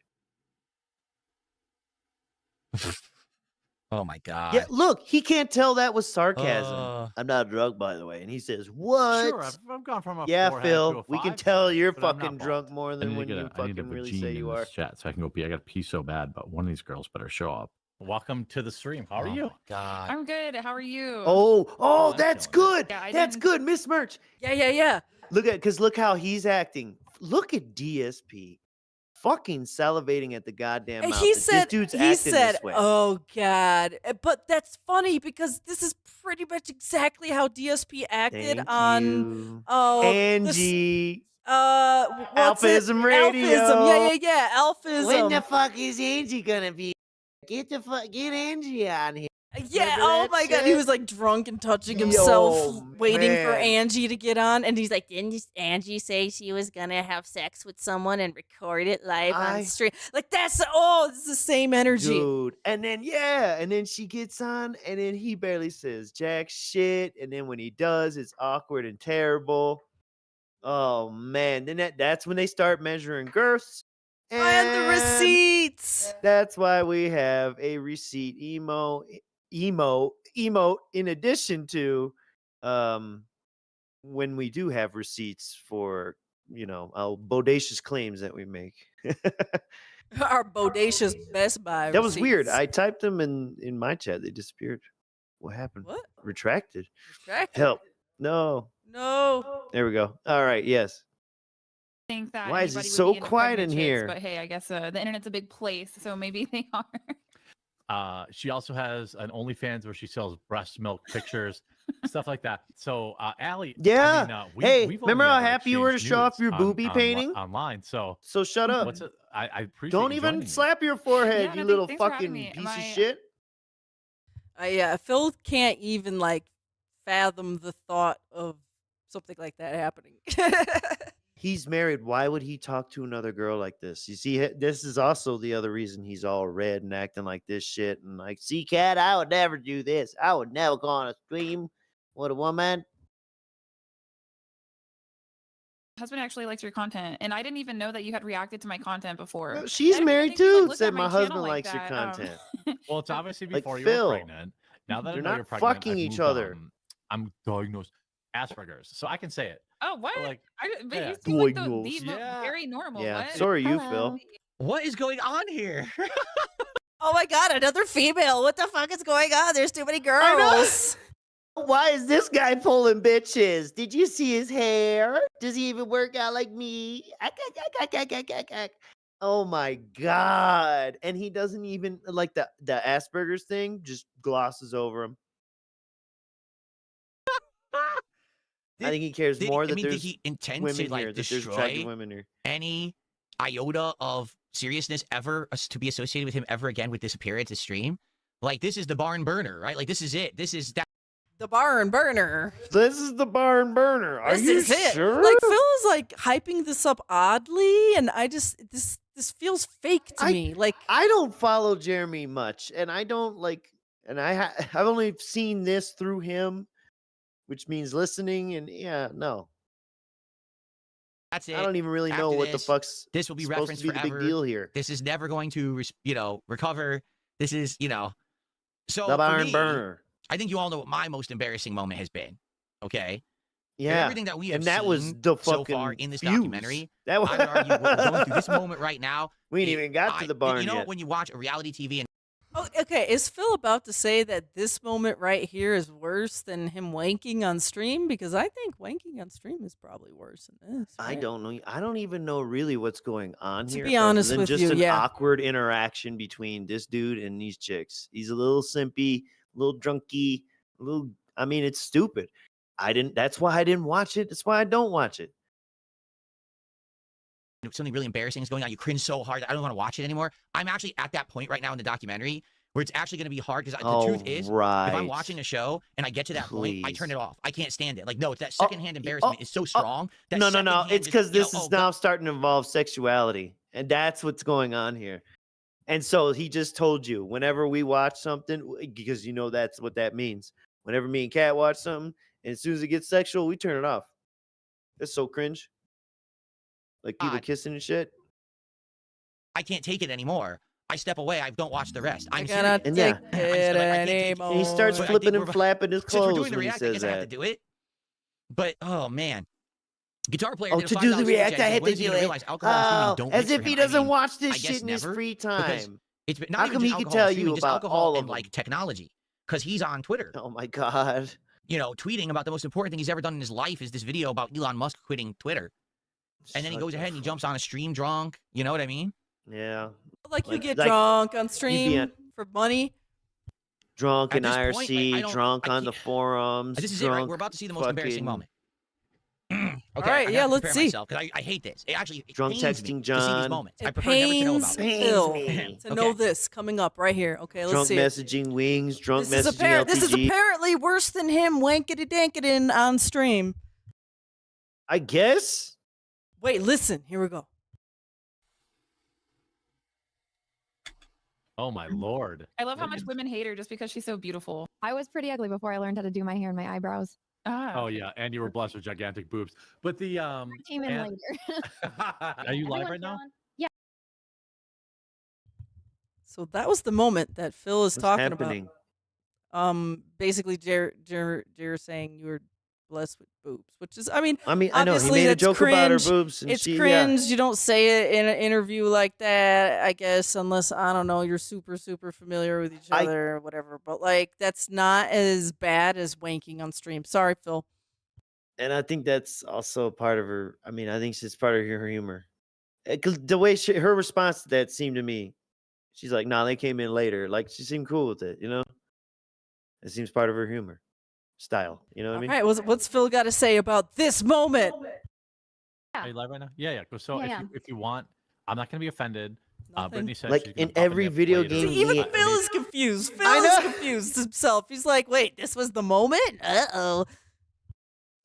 Oh, my God. Yeah, look, he can't tell that was sarcasm. Uh. I'm not drunk, by the way. And he says, "What?" Sure, I've gone from a Yeah, 4.5 Phil, to a we can 5, tell you're but I'm not fucking drunk bald. more I than need to when get you I need fucking a really vagine say in you this are. chat so I can go pee. I got to pee so bad, but one of these girls better show up. Welcome to the stream. How are Oh, you? my God. I'm good. How are you? Oh, I'm that's killing good. Yeah, I That's didn't- good, Miss Merch. Yeah. Look how he's acting. Look at DSP. Fucking salivating at the goddamn And mouth. he that said, this dude's acting this way. "Oh God!" But that's funny because this is pretty much exactly how DSP acted Thank on you. this- Angie. what's it? Alphism Radio. Alphism. Yeah. Alphism. When the fuck is Angie gonna be? Get Angie on here. Yeah, Remember oh that my God, he shit? was like drunk and touching himself, Yo, waiting for man. Angie to get on, and he's like, Didn't Angie say she was gonna have sex with someone and record it live I- on stream? like this is the same energy. Dude. And then she gets on, and then he barely says jack shit. And then when he does, it's awkward and terrible. Oh man. Then that's when they start measuring girths. And the receipts. That's why we have a receipt emote in addition to when we do have receipts for our bodacious claims that we make. Our bodacious Best Buy. That was weird. receipts. I typed them in my chat. They disappeared. What happened? What? Retracted. Retracted? Help. No. No. There we go. All right. Yes. Think that Why is it anybody would so be into quiet pregnant in chicks, here? But hey, I guess the internet's a big place, so maybe they are. She also has an OnlyFans where she sells breast milk pictures, stuff like that. So, Allie, Yeah. I mean, Hey, we've remember only how ever happy you were to exchanged show off nudes your boobie painting? online? So shut up. What's it? I appreciate. Don't you even joining me. slap your forehead, Yeah, you no, little thanks for having fucking me. piece Am of I- shit. Yeah, Phil can't even like fathom the thought of something like that happening. He's married. Why would he talk to another girl like this? You see, this is also the other reason he's all red and acting like this shit. And like, see, cat, I would never do this. I would never go on a stream with a woman. Husband actually likes your content, and I didn't even know that you had reacted to my content before. No, I she's didn't even married think you, like, too. looked Said at my channel husband like likes your that. content. Well, it's obviously Like before you Phil. were pregnant. Now that I You're know not you're pregnant, fucking I've each moved other. on. I'm diagnosed Asperger's, so I can say it. Oh, what? Like, But yeah. you seem like the Diagnosed. Yeah. very normal. Yeah. What? So are you, Phil. What is going on here? Oh my God, another female. What the fuck is going on? There's too many know. girls. Why is this guy pulling bitches? Did you see his hair? Does he even work out like me? Oh my God. And he doesn't even like the Asperger's thing, just glosses over him. I think he cares more that did there's he intend women to like here, that there's attractive destroy women here. any iota of seriousness ever to be associated with him ever again with this appearance, this stream? Like, this is the barn burner, right? Like, this is it. This is that. The barn burner. This is the barn burner. Are This you is it. sure? Like Phil is like hyping this up oddly, and I just this feels fake to me. Like I don't follow Jeremy much, and I don't like and I've only seen this through him, which means listening. And yeah, no, That's it. I don't even really know After what the this, fuck's this will be supposed referenced to be the forever. big deal here. This is never going to, recover. This is, So The for barn me, burner. I think you all know what my most embarrassing moment has been. Okay. Yeah, Everything that we have and that was seen the so fucking far in this fuse. documentary, That was... I would argue what we're going through this moment right now. We ain't even got to the barn You know yet. when you watch a reality TV and Oh, okay, is Phil about to say that this moment right here is worse than him wanking on stream? Because I think wanking on stream is probably worse than this. I right? don't know. I don't even know really what's going on To here. be honest other than with just you, an yeah. awkward interaction between this dude and these chicks. He's a little simpy, a little drunky, a little. I mean, it's stupid. That's why I didn't watch it. That's why I don't watch it. something really embarrassing is going on, you cringe so hard that I don't want to watch it anymore. I'm actually at that point right now in the documentary where it's actually going to be hard because the truth is, if I'm watching a show and I get to that point, I turn it off. I can't stand it. Like, no, it's that secondhand embarrassment is so strong. That No. It's because this is now starting to involve sexuality, and that's what's going on here. And so he just told you, whenever we watch something, because you know that's what that means. Whenever me and Kat watch something, and as soon as it gets sexual, we turn it off. It's so cringe. Like people kissing and shit. I can't take it anymore. I step away. I don't watch the rest. I'm cannot serious. take And it And anymore. he starts But I flipping think and flapping his Since we're clothes doing the when he react, I says guess I have to that. do it. But oh man, guitar player. Oh, did a to $5 do the super react, chat. I had When to is he do gonna it. realize alcohol and streaming don't As mix if for he him? I doesn't mean, watch I this guess shit in his never, free because time. It's not How even come just he could alcohol tell and streaming, you just about alcohol all of and them? like technology, because he's on Twitter. Oh my god. You know, tweeting about the most important thing he's ever done in his life is this video about Elon Musk quitting Twitter. And then he goes ahead and he jumps on a stream drunk. You know what I mean? Yeah. Like you get drunk on stream for money. Drunk in At this point, IRC, like, drunk on the forums. This is it, right? drunk We're about to see the most embarrassing fucking moment. Okay, All right, I yeah, gotta let's prepare see. myself because I hate this. It actually Drunk pains texting me to see these John. moments. I It prefer never to know pains about it. Phil to know Okay. this coming up right here. Okay, let's Drunk see. it. messaging Wings, drunk This is, messaging LTG. this is apparently worse than him wankity dankitin on stream. I guess. Wait, listen. Here we go. Oh my lord. I love how much women hate her just because she's so beautiful. I was pretty ugly before I learned how to do my hair and my eyebrows. Oh yeah, and you were blessed with gigantic boobs. But the Came in and- later. Are you live right now? Yeah. So that was the moment that Phil is What's talking happening? about. Basically, Jer saying you were blessed with boobs, which is, I mean, I know he obviously made a that's joke about her cringe. boobs. And It's she, cringe. You don't say it in an interview like that, I guess, unless, I don't know, you're super, super familiar with each other or whatever. But, like, that's not as bad as wanking on stream. Sorry, Phil. And I think that's also part of her. I mean, I think it's part of her humor. Because the way her response to that seemed to me, she's like, "Nah, they came in later." Like she seemed cool with it, you know. It seems part of her humor style. You know what I mean? All right, what's Phil got to say about this moment? Are you live right now? Yeah. So Yeah, if you want, I'm not gonna be offended. Brittany said Like she's gonna in pop every there video later. game, See, even he- Phil is confused. Phil I is know. confused himself. He's like, wait, this was the moment? Uh-oh.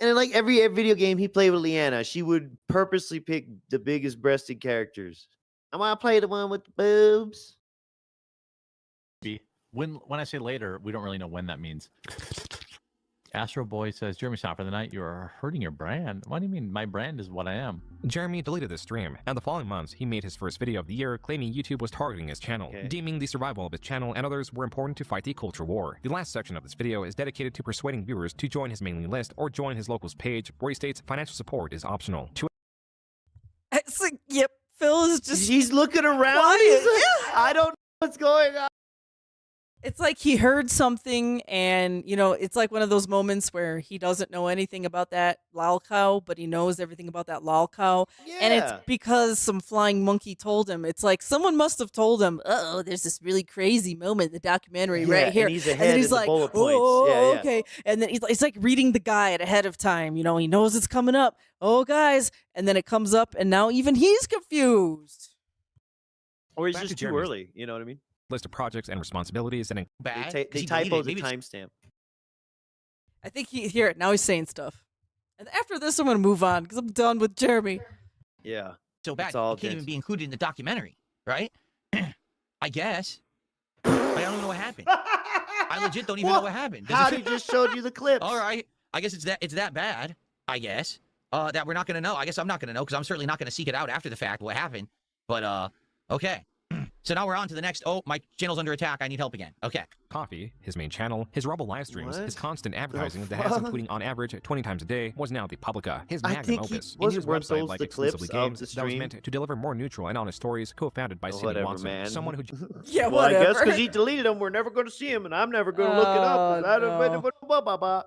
And in like every video game he played with Leanna, she would purposely pick the biggest breasted characters. I want to play the one with the boobs. When I say later, we don't really know when that means. Astro Boy says, Jeremy, stop for the night. You're hurting your brand. What do you mean? My brand is what I am. Jeremy deleted the stream, and the following months, he made his first video of the year claiming YouTube was targeting his channel, deeming the survival of his channel and others were important to fight the culture war. The last section of this video is dedicated to persuading viewers to join his mailing list or join his locals page, where he states financial support is optional. It's like, yep, Phil is just... He's looking around. quiet. I don't know what's going on. It's like he heard something and, you know, it's like one of those moments where he doesn't know anything about that lol cow, but he knows everything about that lol cow. And it's Yeah. because some flying monkey told him. It's like someone must have told him, uh-oh, there's this really crazy moment in the documentary Yeah, right here. and he's then ahead he's in the like, bullet points. oh, Yeah, yeah. okay. And then it's like reading the guide ahead of time. You know, he knows it's coming up. Oh, guys. And then it comes up and now even he's confused. Or he's Back to just too Jeremy's early. You know what I mean? list of projects and responsibilities and Bad. They 'cause he typo deleted the it. Maybe it's- timestamp. I think here, now he's saying stuff. And after this, I'm going to move on because I'm done with Jeremy. Yeah. so bad. It's all It can't even Dent. be included in the documentary, right? I guess. But I don't know what happened. I I legit don't even know what happened. How he just showed you the clips. All right. I guess it's that bad. I guess that we're not gonna know. I guess I'm not gonna know because I'm certainly not gonna seek it out after the fact what happened. But okay. So now we're on to the next. Oh, my channel's under attack. I need help again. Okay. Coffee, his main channel, his Rebel live streams, What? his constant advertising The that has him fuck? tweeting on average 20 times a day was now the Publica, his I magnum think he- opus. wasn't In his those website like the clips exclusively of games the that was stream? meant to deliver more neutral and honest stories, co-founded by Sidney Whatever, Watson, man. someone who Yeah, Well, I guess whatever. because he deleted them, we're never going to see him, and I'm never going to look it up. no.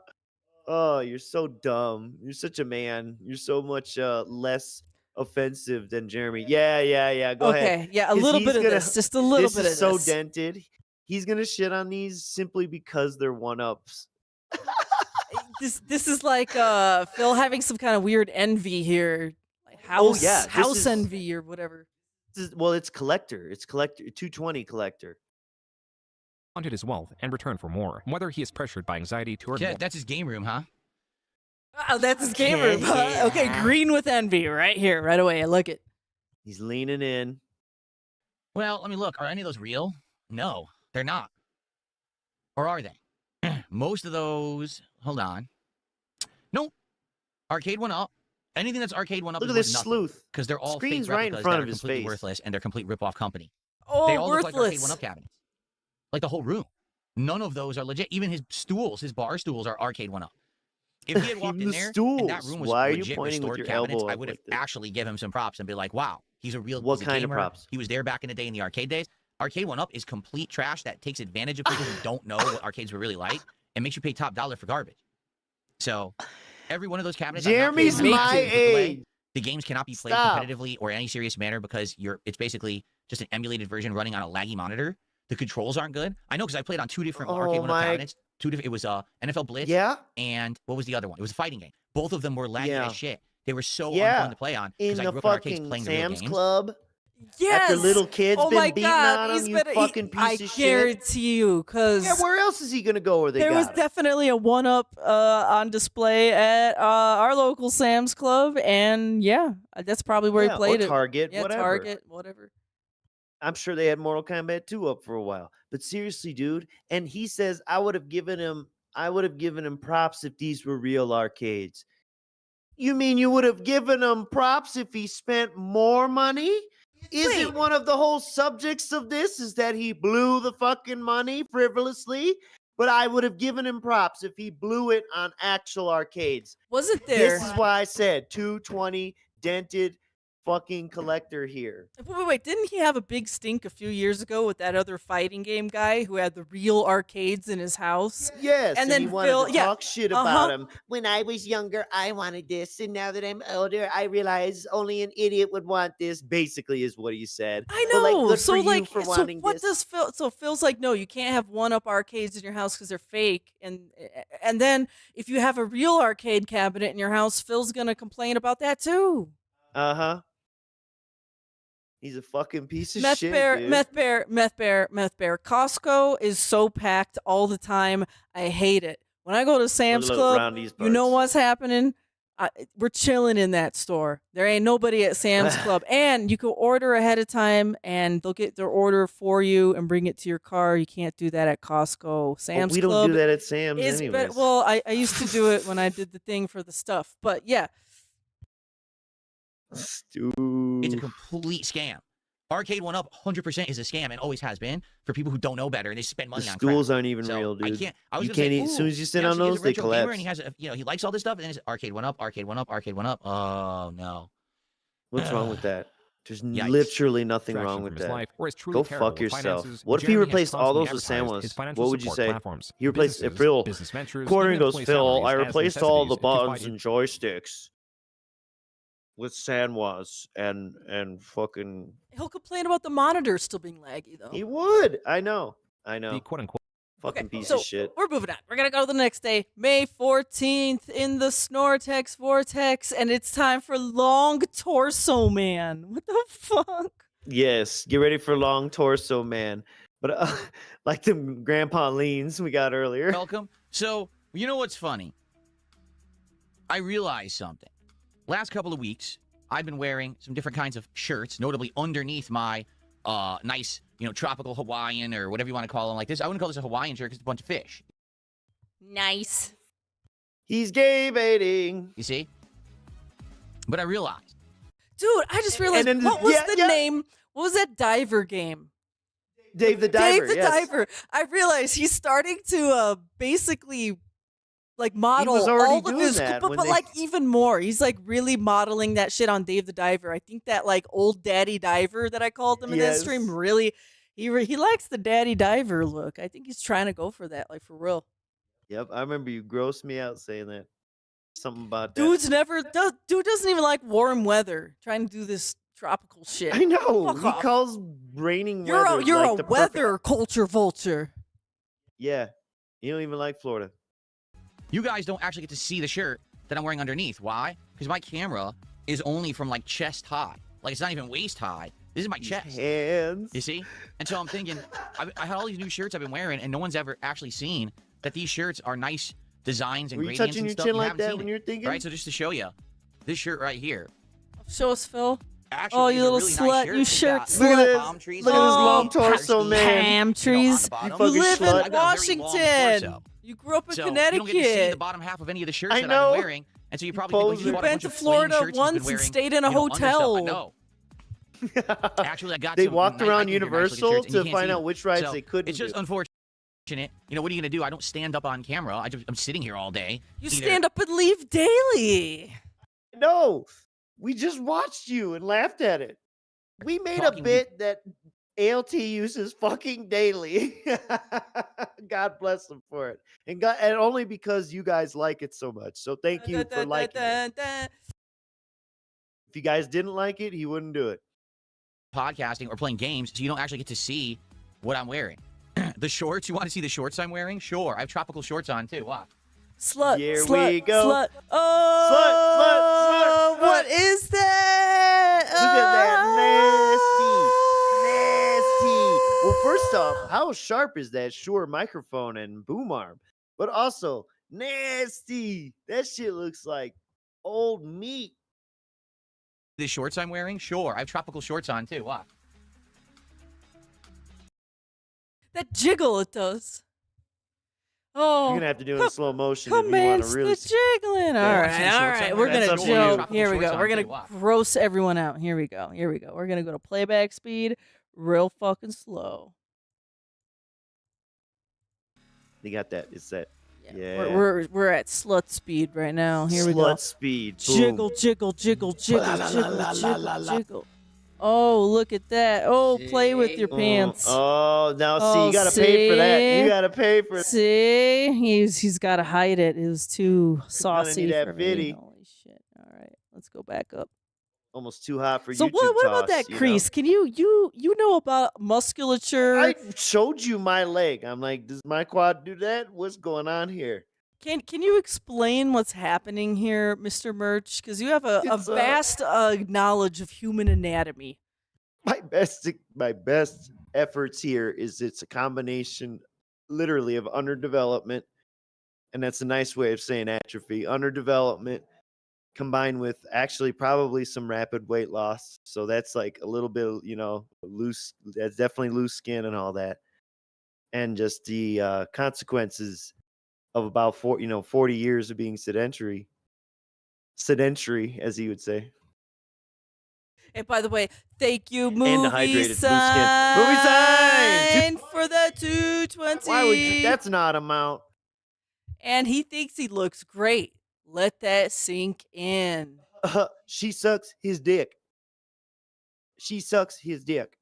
Oh, you're so dumb. You're such a man. You're so much less offensive than Jeremy. Yeah. Go ahead. Okay, yeah, a 'Cause little he's bit of gonna- this, just a little this bit is of so this. dented. He's gonna shit on these simply because they're one ups. This is like Phil having some kind of weird envy here, like Oh, yeah, this house is- envy or whatever. Well, it's collector. It's collector. 220 collector. wanted his wealth and return for more, whether he is pressured by anxiety to earn Yeah, more. that's his game room, huh? Oh, that's his game room. Huh? Okay, green with envy right here, right away. I like it. He's leaning in. Well, let me look. Are any of those real? No, they're not. Or are they? Most of those. Hold on. Nope. Arcade one up. Anything that's arcade one up. Look is at this worth nothing, sleuth. because they're all Screen's fake right in replicas front that of are his completely face. worthless and they're complete rip-off company. Oh, They all look like arcade worthless. one-up cabinets. Like the whole room. None of those are legit. Even his stools, his bar stools, are arcade one-up. If he had walked Even in the there and that stools. room was Why are you legit pointing with restored your cabinets, elbow I up would have like this? actually give him some props and be like, wow, he's a real What he's a kind of gamer. props? He was there back in the day in the arcade days. Arcade one-up is complete trash that takes advantage of people who don't know what arcades were really like and makes you pay top dollar for garbage. So every one of those cabinets. Jeremy's I'm not my kidding, AAA, age. The games cannot be played Stop. competitively or any serious manner because it's basically just an emulated version running on a laggy monitor. The controls aren't good. I know because I played on two different arcade one-up cabinets. It was NFL Blitz. Yeah. And what was the other one? It was a fighting game. Both of them were laggy Yeah. as shit. They were so Yeah. unfun to play on In because I the grew up in arcades fucking playing the real Sam's games. Club. Yes. After little kids oh been my beating God, on him, he's you been, fucking piece I of shit. guarantee you, because Yeah, where else is he gonna go where they there got was him? definitely a one-up on display at our local Sam's Club, and yeah, that's probably where Yeah, he played or it. Target, yeah, whatever. Target, whatever. I'm sure they had Mortal Kombat 2 up for a while. But seriously, dude, and he says I would have given him props if these were real arcades. You mean you would have given him props if he spent more money? Isn't one of the whole subjects of this is that he blew the fucking money frivolously? But I would have given him props if he blew it on actual arcades. Wasn't there? This is why I said 220 dented fucking collector here. Wait, didn't he have a big stink a few years ago with that other fighting game guy who had the real arcades in his house? Yes, and then he wanted Phil, to yeah, talk shit about him. When I was younger, I wanted this, and now that I'm older, I realize only an idiot would want this. Basically, is what he said. I But, know. good so for you like, for so wanting what this. does Phil? So Phil's like, no, you can't have one-up arcades in your house because they're fake. And then if you have a real arcade cabinet in your house, Phil's gonna complain about that too. Uh-huh. He's a fucking piece of Meth shit, bear, dude. meth bear, meth bear, meth bear. Costco is so packed all the time. I hate it. When I go to Sam's Look Club, around these you know parts. what's happening? We're chilling in that store. There ain't nobody at Sam's Club. And you can order ahead of time, and they'll get their order for you and bring it to your car. You can't do that at Costco. Sam's we Club don't do that at Sam's is anyways. well, I used to do it when I did the thing for the stuff. But yeah. It's a complete scam. Arcade one up 100% is a scam and always has been for people who don't know better and they spend money The on stools crap. aren't even So, real, dude. I can't. I was You gonna say, can't as soon as you sit yeah, on so he's a those, they retro gamer collapse. and he has, he likes all this stuff, and then it's arcade one up, arcade one up, arcade one up. Oh no. What's wrong with that? There's Yikes. literally nothing Distraction wrong from with his that. life, or is truly Go terrible fuck with yourself. finances, What if he Jeremy has replaced all constantly those with advertised his Samuels? financial What would you support say? platforms, He replaced businesses, Phil. business ventures, Quartering even goes, employee Phil, I salaries as replaced all the necessities to buttons provide and joysticks with Sanwas and fucking. He'll complain about the monitor still being laggy, though. He would. I know. the quote-unquote Fucking piece so of shit. we're moving on. We're gonna go to the next day, May 14th, in the Snortex Vortex, and it's time for Long Torso Man. What the fuck? Yes, get ready for long torso, man. But like the grandpa leans we got earlier. Welcome. So, you know what's funny? I realized something. Last couple of weeks, I've been wearing some different kinds of shirts, notably underneath my nice tropical Hawaiian or whatever you want to call them like this. I wouldn't call this a Hawaiian shirt because it's a bunch of fish. Nice. He's gay baiting. You see? But I realized. Dude, I just realized then what was the name? What was that diver game? Dave the Diver. Dave the yes. Diver. I realized he's starting to basically like model was already all of doing his, that but when they- like even more. He's like really modeling that shit on Dave the Diver. I think that like old daddy diver that I called him in that stream really, he likes the daddy diver look. I think he's trying to go for that, like for real. Yep, I remember you grossed me out saying that. Something about that. Dude doesn't even like warm weather. Trying to do this tropical shit. I know. Fuck He off. calls raining You're weather. you're like a the weather culture vulture. Yeah. You don't even like Florida. You guys don't actually get to see the shirt that I'm wearing underneath. Why? Because my camera is only from like chest high. Like it's not even waist high. This is my chest. Hands. You see? And so I'm thinking, I had all these new shirts I've been wearing, and no one's ever actually seen that these shirts are nice designs and Were you gradients touching and your stuff. chin You like haven't that seen when it, you're thinking? right? So just to show you, this shirt right here. Show us, Phil. Actually, Oh, is you a little really slut, nice you It's shirt got Look at slut. this. palm trees Look at his on it, long palm torso, trees, man. Palm on trees. the bottom. You You fucking live slut. in I've got a very long Washington. torso. You grew up in So you don't get to see the Connecticut. bottom half of any of the shirts I that know. I've been wearing, and so you probably think, well, Poser. you You bought a been bunch to of plain Florida shirts you've been once and wearing, stayed in a under stuff. hotel. I know. Actually, I got They some walked nice- I around think they're nice looking Universal shirts, and you to can't find see out them. which rides So they couldn't It's just do. unfortunate. What are you gonna do? I don't stand up on camera. I'm sitting here all day. You Either- stand up and leave daily. No. We just watched you and laughed at it. We made a Talking- bit that ALT uses fucking daily. God bless them for it. And only because you guys like it so much. So thank you for liking it. If you guys didn't like it, he wouldn't do it. podcasting or playing games, so you don't actually get to see what I'm wearing. The shorts, you want to see the shorts I'm wearing? Sure, I have tropical shorts on too. Watch. Slut. Here slut, we go. Slut. Oh, Slut. what is that? Look at that nasty. Well, first off, how sharp is that Shure microphone and boom arm? But also, nasty. That shit looks like old meat. The shorts I'm wearing? Sure, I have tropical shorts on too. Watch. That jiggle it does. Oh, You're gonna have to do it in slow motion if you want commence to really. the jiggling. All Yeah, right, shorts all on. right. We're That's gonna up to you. joke. Tropical Here we shorts go. on We're too. gonna Watch. gross everyone out. Here we go. Here we go. We're gonna go to playback speed, real fucking slow. You got that. It's that. Yeah. We're at slut speed right now. Here we go. Slut speed. Boom. Jiggle, jiggle, jiggle, jiggle, jiggle, jiggle, jiggle. Oh, look at that. Oh, play with your pants. Oh, now see, Oh, you gotta pay for that. see? You gotta pay for it. See? He's got to hide it. It was too saucy need that for me. fitty. Holy shit. All right, let's go back up. Almost too hot for So YouTube. what about toss, that you know? crease? Can you know about musculature? I showed you my leg. I'm like, does my quad do that? What's going on here? Can you explain what's happening here, Mr. Merch? Because you have a It's, vast knowledge of human anatomy. My best efforts here is it's a combination, literally, of underdevelopment, and that's a nice way of saying atrophy. Underdevelopment combined with actually probably some rapid weight loss. So that's like a little bit, loose. That's definitely loose skin and all that, and just the consequences of about 40 years of being sedentary, as he would say. And by the way, thank you, And movie dehydrated blue skin. sign, Movie sign! for the 220. Why would you? That's not amount. And he thinks he looks great. Let that sink in. She sucks his dick. She sucks his dick.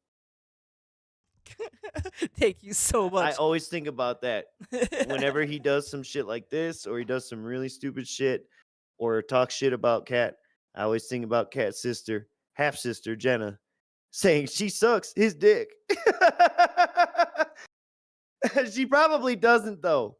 Thank you so I much. always think about that whenever he does some shit like this, or he does some really stupid shit, or talks shit about Kat. I always think about Kat's sister, half sister Jenna, saying she sucks his dick. She probably doesn't though.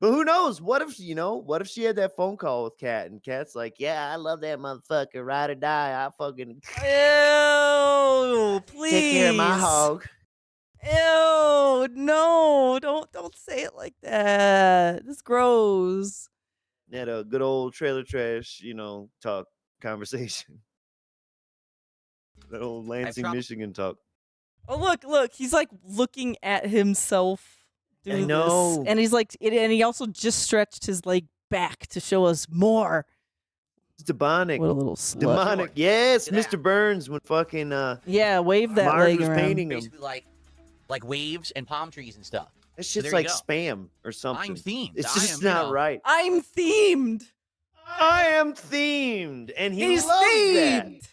But who knows? What if she had that phone call with Kat, and Kat's like, "Yeah, I love that motherfucker, ride or die. I fucking Ew, please. take care of my hog." Ew, no, don't say it like that. It's gross. Had a good old trailer trash, talk conversation. That old Lansing, dropped- Michigan talk. Oh, look. He's like looking at himself do I know. this. And he's like, and he also just stretched his leg back to show us more. It's demonic. What a little slut. Demonic. Yes, Mr. Burns when fucking Yeah, wave that Mars leg was around. painting him. Basically like waves and palm trees and stuff. That So shit's there you like go. spam or something. I'm themed. It's I just am, you not know. right. I'm themed. I am themed, and He's loves that. themed.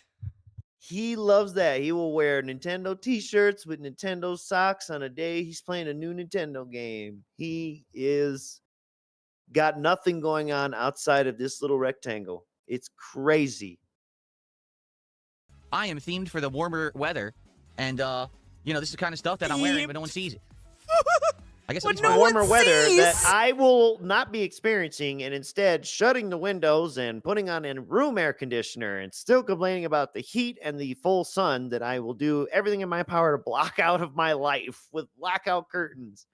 He loves that. He will wear Nintendo t-shirts with Nintendo socks on a day he's playing a new Nintendo game. He is got nothing going on outside of this little rectangle. It's crazy. I am themed for the warmer weather, and you know, this is the kind of stuff that I'm wearing, but no one sees it. I guess But it's no Warmer one weather that sees. I will not be experiencing, and instead shutting the windows and putting on a room air conditioner and still complaining about the heat and the full sun that I will do everything in my power to block out of my life with blackout curtains.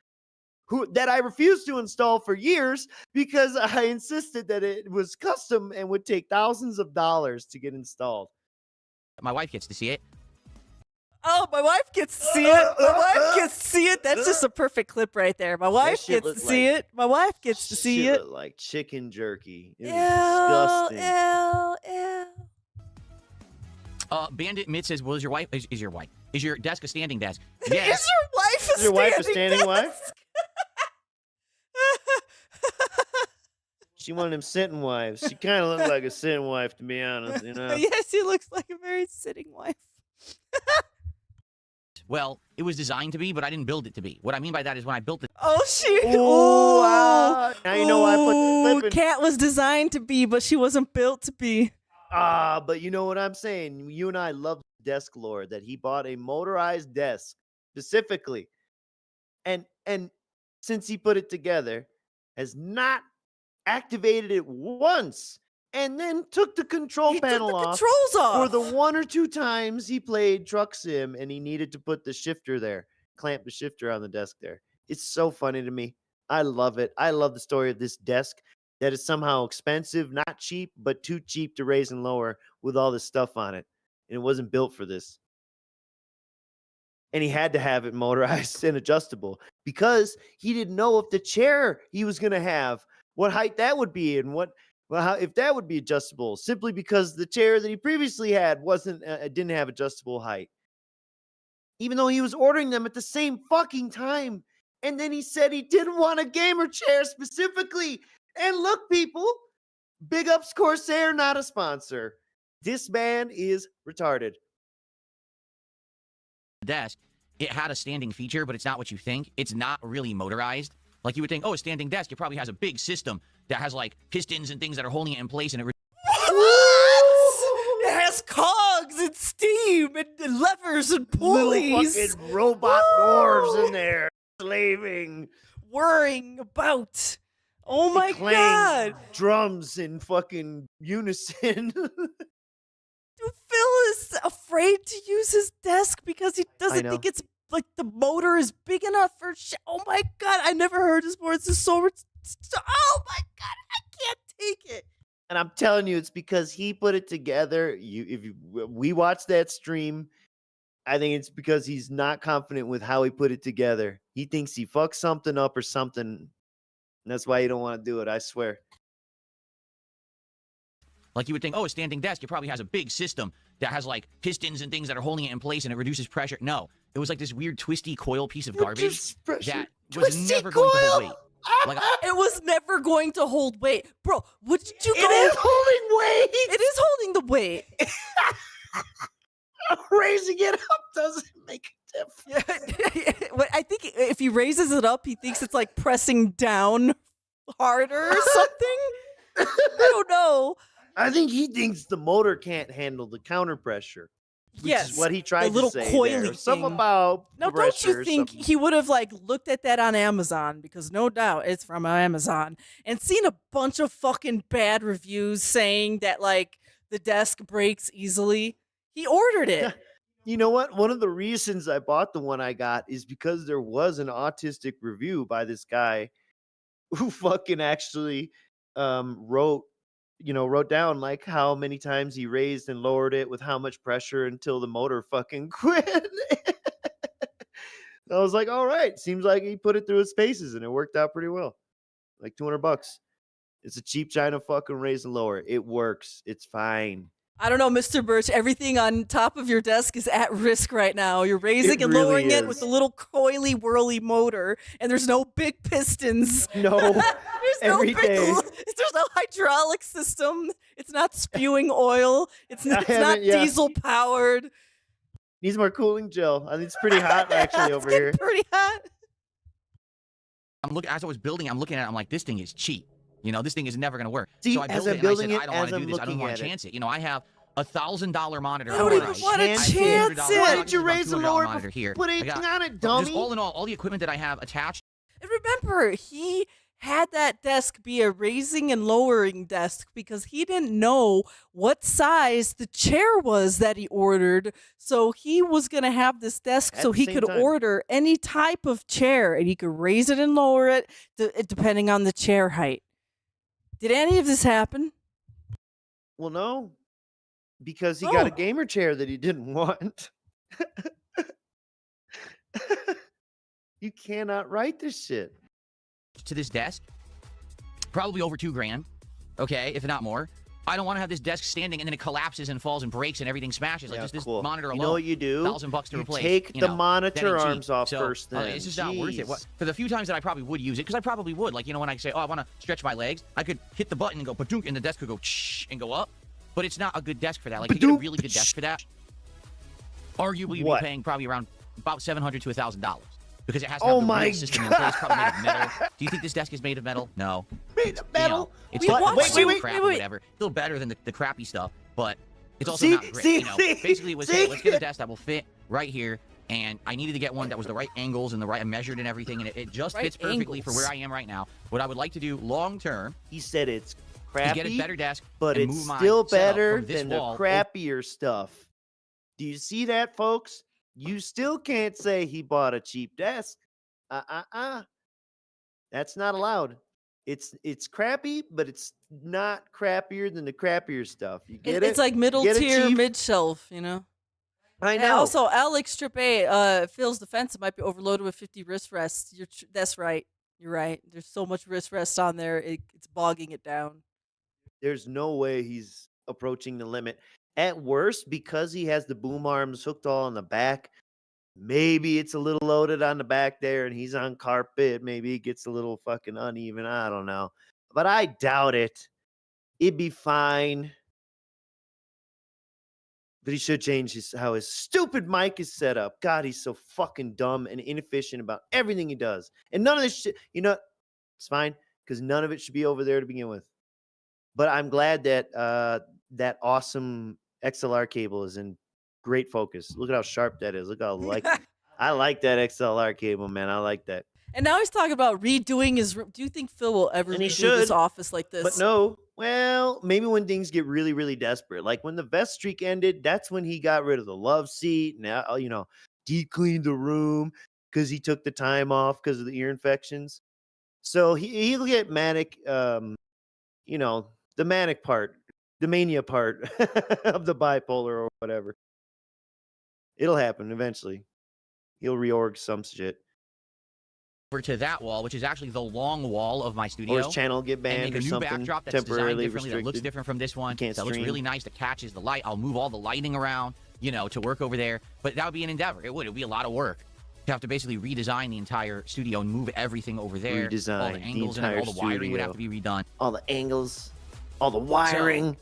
That I refused to install for years because I insisted that it was custom and would take thousands of dollars to get installed. my wife gets to see it. Oh, my wife gets to see it. My wife gets to see it. That's just a perfect clip right there. My wife shit gets to look see like- it. My wife gets to see Shit it. looked like chicken jerky. It was Ew, disgusting. ew. Bandit Mitt says, "Well, is your desk a standing desk?" Is Yes. your wife a Is your wife a standing standing wife? desk? She one of them sitting wives. She kind of looked like a sitting wife, to be honest. You know. Yes, he looks like a very sitting wife. Well, it was designed to be, but I didn't build it to be. What I mean by that is when I built it, Oh, she. Ooh, now you know why I put the Ooh, clip in. Cat was designed to be, but she wasn't built to be. But you know what I'm saying? You and I love Desk Lord that he bought a motorized desk specifically. And since he put it together, has not activated it once and then took the control He took panel the off controls off. for the 1 or 2 times he played Truck Sim and he needed to put the shifter there, clamp the shifter on the desk there. It's so funny to me. I love it. I love the story of this desk that is somehow expensive, not cheap, but too cheap to raise and lower with all this stuff on it. And it wasn't built for this. And he had to have it motorized and adjustable because he didn't know if the chair he was going to have, what height that would be and if that would be adjustable, simply because the chair that he previously had didn't have adjustable height. Even though he was ordering them at the same fucking time. And then he said he didn't want a gamer chair specifically. And look, people, big ups Corsair, not a sponsor. This man is retarded. desk, it had a standing feature, but it's not what you think. It's not really motorized. Like you would think, oh, a standing desk, it probably has a big system that has like pistons and things that are holding it in place, and it What? It has cogs and steam and levers and pulleys. Little fucking robot dwarves in there slaving, whirring about. Oh my playing god. drums in fucking unison. Dude, Phil is afraid to use his desk because he doesn't know. think it's like the motor is big enough for shit. Oh my god, I never heard this before. It's just so oh my god, I can't take it. And I'm telling you, it's because he put it together. We watched that stream, I think it's because he's not confident with how he put it together. He thinks he fucked something up or something. And that's why he don't want to do it, I swear. like you would think, oh, a standing desk, it probably has a big system that has like pistons and things that are holding it in place and it reduces pressure. No, it was like this weird twisty coil piece of garbage that was never going to hold weight. Like, It was never going to hold weight. Bro, would you go? It is holding weight. It is holding the weight. Raising it up doesn't make a difference. I think if he raises it up, he thinks it's like pressing down harder or something. I don't know. I think he thinks the motor can't handle the counter pressure. Which Yes, is what he the tried little to say coily there. Something thing. about Now, don't pressure you or think something. he would have like looked at that on Amazon, because no doubt it's from Amazon, and seen a bunch of fucking bad reviews saying that like the desk breaks easily? He ordered it. You know what? One of the reasons I bought the one I got is because there was an autistic review by this guy who fucking actually wrote down like how many times he raised and lowered it with how much pressure until the motor fucking quit. I was like, all right, seems like he put it through his paces and it worked out pretty well. Like $200. It's a cheap China fucking raise and lower. It works. It's fine. I don't know, Mr. Birch. Everything on top of your desk is at risk right now. You're raising It and really lowering it is. with the little coily whirly motor, and there's no big pistons. No, there's every day. There's no hydraulic system. It's not spewing oil. It's not yeah. diesel powered. Needs more cooling gel. I think it's pretty hot actually over here. Pretty hot. I'm looking as I was building. I'm looking at it. I'm like, this thing is cheap. You know, this thing is never going to work. See, so I as built I'm it and I building said, it, I don't want as to I'm do this. I don't looking want at to it. chance it. You know, I have $1,000 monitor. I don't even outright. want to chance it. chance Why it. didn't you raise the lower? monitor here. Put I anything got- on it, dummy. Just all in all the equipment that I have attached. And remember, he had that desk be a raising and lowering desk because he didn't know what size the chair was that he ordered. So he was going to have this desk At so the he same could time. order any type of chair and he could raise it and lower it depending on the chair height. Did any of this happen? Well, no, because he got Oh. a gamer chair that he didn't want. You cannot write this shit. To this desk, probably over $2,000, okay, if not more. I don't want to have this desk standing and then it collapses and falls and breaks and everything smashes. Like Yeah, just this cool. monitor alone. You know what you do? $1,000 to You replace. take you the know, monitor that ain't cheap. arms off So, first. Then it's just not worth it. Jeez. For the few times that I probably would use it, because I probably would. Like, you know, when I say, oh, I want to stretch my legs, I could hit the button and go, badunk, and the desk could go, and go up. But it's not a good desk for that. Like, to get a really good desk for that, arguably you'd be What? paying probably around about $700 to $1,000. Because it has to Oh have the my real system in place, probably made of metal. Do you think this desk is made of metal? No. Made of You know, metal? it's We not watched wait, you- crap wait, or wait. whatever. Still better than the crappy stuff, but it's also See- not great. see- you know, see- basically it was, see? hey, let's get a desk that will fit right here. And I needed to get one that was the right angles and the right measured and everything, and it just Right fits perfectly for angles. where I am right now. What I would like to do long term He said it's is crappy, get a better desk, but and it's move my still setup better from this than the wall crappier stuff. Do you see that, folks? You still can't say he bought a cheap desk. That's not allowed. It's crappy, but it's not crappier than the crappier stuff. You get it? It's like middle Get it, tier, Chief? mid shelf, you know? I And know. also, Alex Strip A, Phil's defense, it might be overloaded with 50 wrist rests. That's right. You're right. There's so much wrist rest on there, it's bogging it down. There's no way he's approaching the limit. At worst, because he has the boom arms hooked all in the back, maybe it's a little loaded on the back there and he's on carpet. Maybe it gets a little fucking uneven. I don't know. But I doubt it. It'd be fine. But he should change how his stupid mic is set up. God, he's so fucking dumb and inefficient about everything he does. And none of this shit, you know, it's fine because none of it should be over there to begin with. But I'm glad that that awesome XLR cable is in great focus. Look at how sharp that is. Look how I like that XLR cable, man. I like that. And now he's talking about redoing his room. Do you think Phil will ever And he redo should, this office like this? But no, well, maybe when things get really, really desperate. Like when the vest streak ended, that's when he got rid of the love seat. Now, you know, deep cleaned the room because he took the time off because of the ear infections. So he'll get manic, you know, the manic part, the mania part of the bipolar or whatever. It'll happen eventually. He'll reorg some shit. over to that wall, which is actually the long wall of my studio. Or his channel will get and banned make a or new something. backdrop that's designed Temporarily differently, that looks restricted. different from this one. Can't That looks stream. really nice, that catches the light. I'll move all the lighting around, you know, to work over there. But that would be an endeavor. It would. It would be a lot of work. You have to basically redesign the entire studio and move everything over there. All Redesign the the angles and all entire the wiring would have to studio. be redone. All the angles, all the wiring.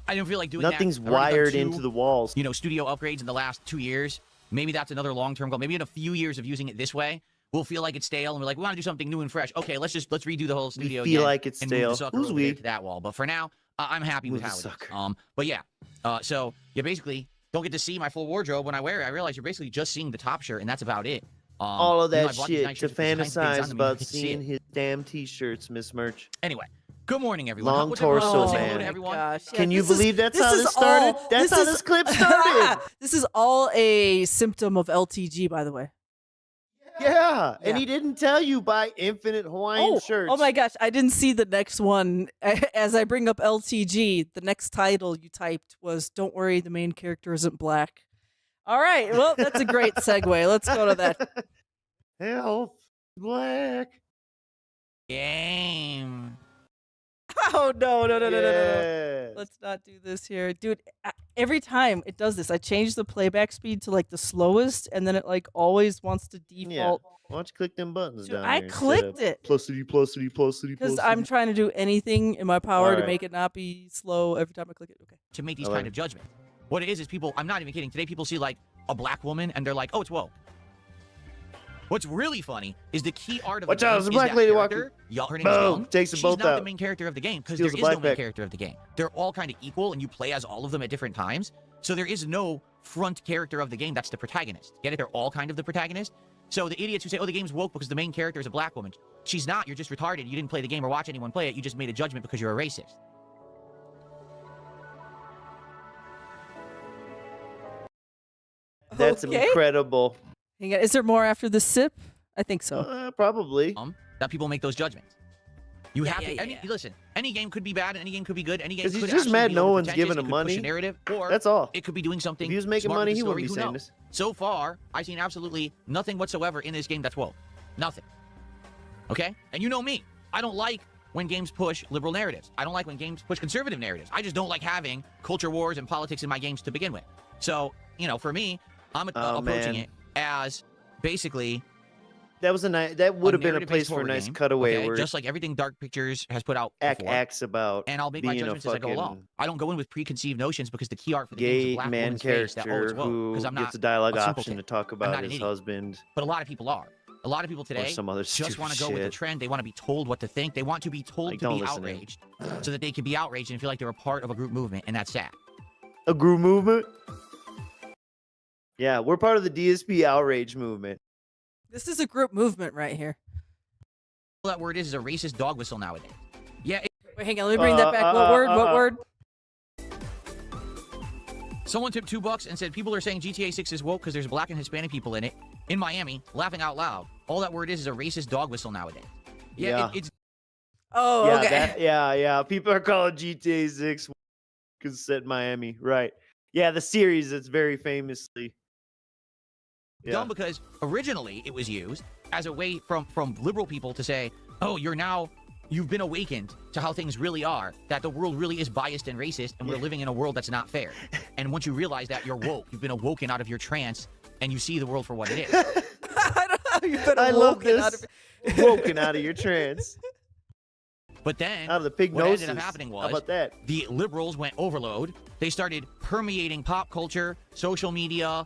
I don't feel like doing Nothing's that. I've already done wired two, into the walls. You know, studio upgrades in the last 2 years. Maybe that's another long-term goal. Maybe in a few years of using it this way, we'll feel like it's stale, and we're like, we want to do something new and fresh. Okay, let's redo the whole studio. feel again like it's and move stale. the sucker Who's over there we? to that wall. But for now, I'm happy with Move how the it is. sucker. But yeah, so you basically don't get to see my full wardrobe when I wear it. I realize you're basically just seeing the top shirt, and that's about it. All of you know, that I bought these shit nice to shirts with the nice things on fantasize them, you about get to see seeing it. his damn t-shirts, Miss Merch. Anyway, good morning, everyone. Long What's everyone torso, else saying? man. Hello to everyone. Gosh, Can you this is- believe that's this how is this started? all- That's how is- this clip started. This is all a symptom of LTG, by the way. Yeah, and Yeah. he didn't tell you buy infinite Hawaiian shirts. Oh my gosh, I didn't see the next one. As I bring up LTG, the next title you typed was "Don't worry, the main character isn't black." All right, well, that's a great segue. Let's go to that. Help, black. Game. Oh no. Yes. Let's not do this here, dude. Every time it does this, I change the playback speed to like the slowest, and then it like always wants to Yeah. default. Why don't you click them buttons Dude, down I there? clicked it Plusity. because I'm trying to do anything in my power to Alright. make it not be slow every time I click it. Okay. To make these I like kind of judgments. What it is people, I'm not even kidding. Today people see like a black woman and they're like, oh, it's woke. What's really funny is the key art of Watch the out, game there's a is black that lady character. walking. Y'all, her name is Boom, Young. takes them She's both not out. the main character of the game because Steals there the is no black main back. character of the game. They're all kind of equal and you play as all of them at different times. So there is no front character of the game that's the protagonist. Get it? They're all kind of the protagonist. So the idiots who say, oh, the game's woke because the main character is a black woman. She's not. You're just retarded. You didn't play the game or watch anyone play it. You just made a judgment because you're a racist. That's Okay. incredible. Hang on. Is there more after the sip? I think so. Probably. That people make those judgments. You have yeah, to. yeah. Listen, any game could be bad, and any game could be good. Any game 'Cause could he's just actually mad be no over one's pretentious, giving it him could money. push a narrative, or That's all. it could be doing something. If he was making smart money, with the he wouldn't story, be who saying knows? this. So far, I've seen absolutely nothing whatsoever in this game that's woke. Nothing. Okay? And you know me. I don't like when games push liberal narratives. I don't like when games push conservative narratives. I just don't like having culture wars and politics in my games to begin with. So, you know, for me, I'm approaching it as basically That was a nice. That would have been a narrative-based place for a horror nice game, cutaway okay? where Just like everything Dark Pictures has put out Ack before. acts about And I'll make my being a judgments as I go along. fucking I don't go in with preconceived notions because the key art for the game is a gay black man woman's face that, oh, character it's woke. who Because I'm not gets a dialogue a option simpleton. to talk I'm about not an his idiot. husband. But a lot of people are. A lot of people today some other just stupid want to go with the shit. trend. They want to be told what to think. They want to be told Like, to don't be listen to him. outraged so that they can be outraged and feel like they're a part of a group movement, and that's sad. A group movement. Yeah, we're part of the DSP outrage movement. This is a group movement right here. All that word is a racist dog whistle nowadays. Yeah. Wait, hang on. Let me bring that back. What word? What word? Someone tipped $2 and said people are saying GTA 6 is woke because there's black and Hispanic people in it in Miami, laughing out loud. All that word is a racist dog whistle nowadays. Yeah. It's Oh, yeah, okay. yeah. People are calling GTA 6 because it's set in Miami, right? Yeah, the series that's very famously. Yeah. dumb because originally it was used as a way from liberal people to say, oh, you've been awakened to how things really are, that the world really is biased and racist, and we're living in a world that's not fair. And once you realize that, you're woke. You've been awoken out of your trance, and you see the world for what it is. I don't know. You've been I love woken this. out of Woken out of your trance. But then, Out of the pig what noses. ended up happening How was about that? the liberals went overload. They started permeating pop culture, social media,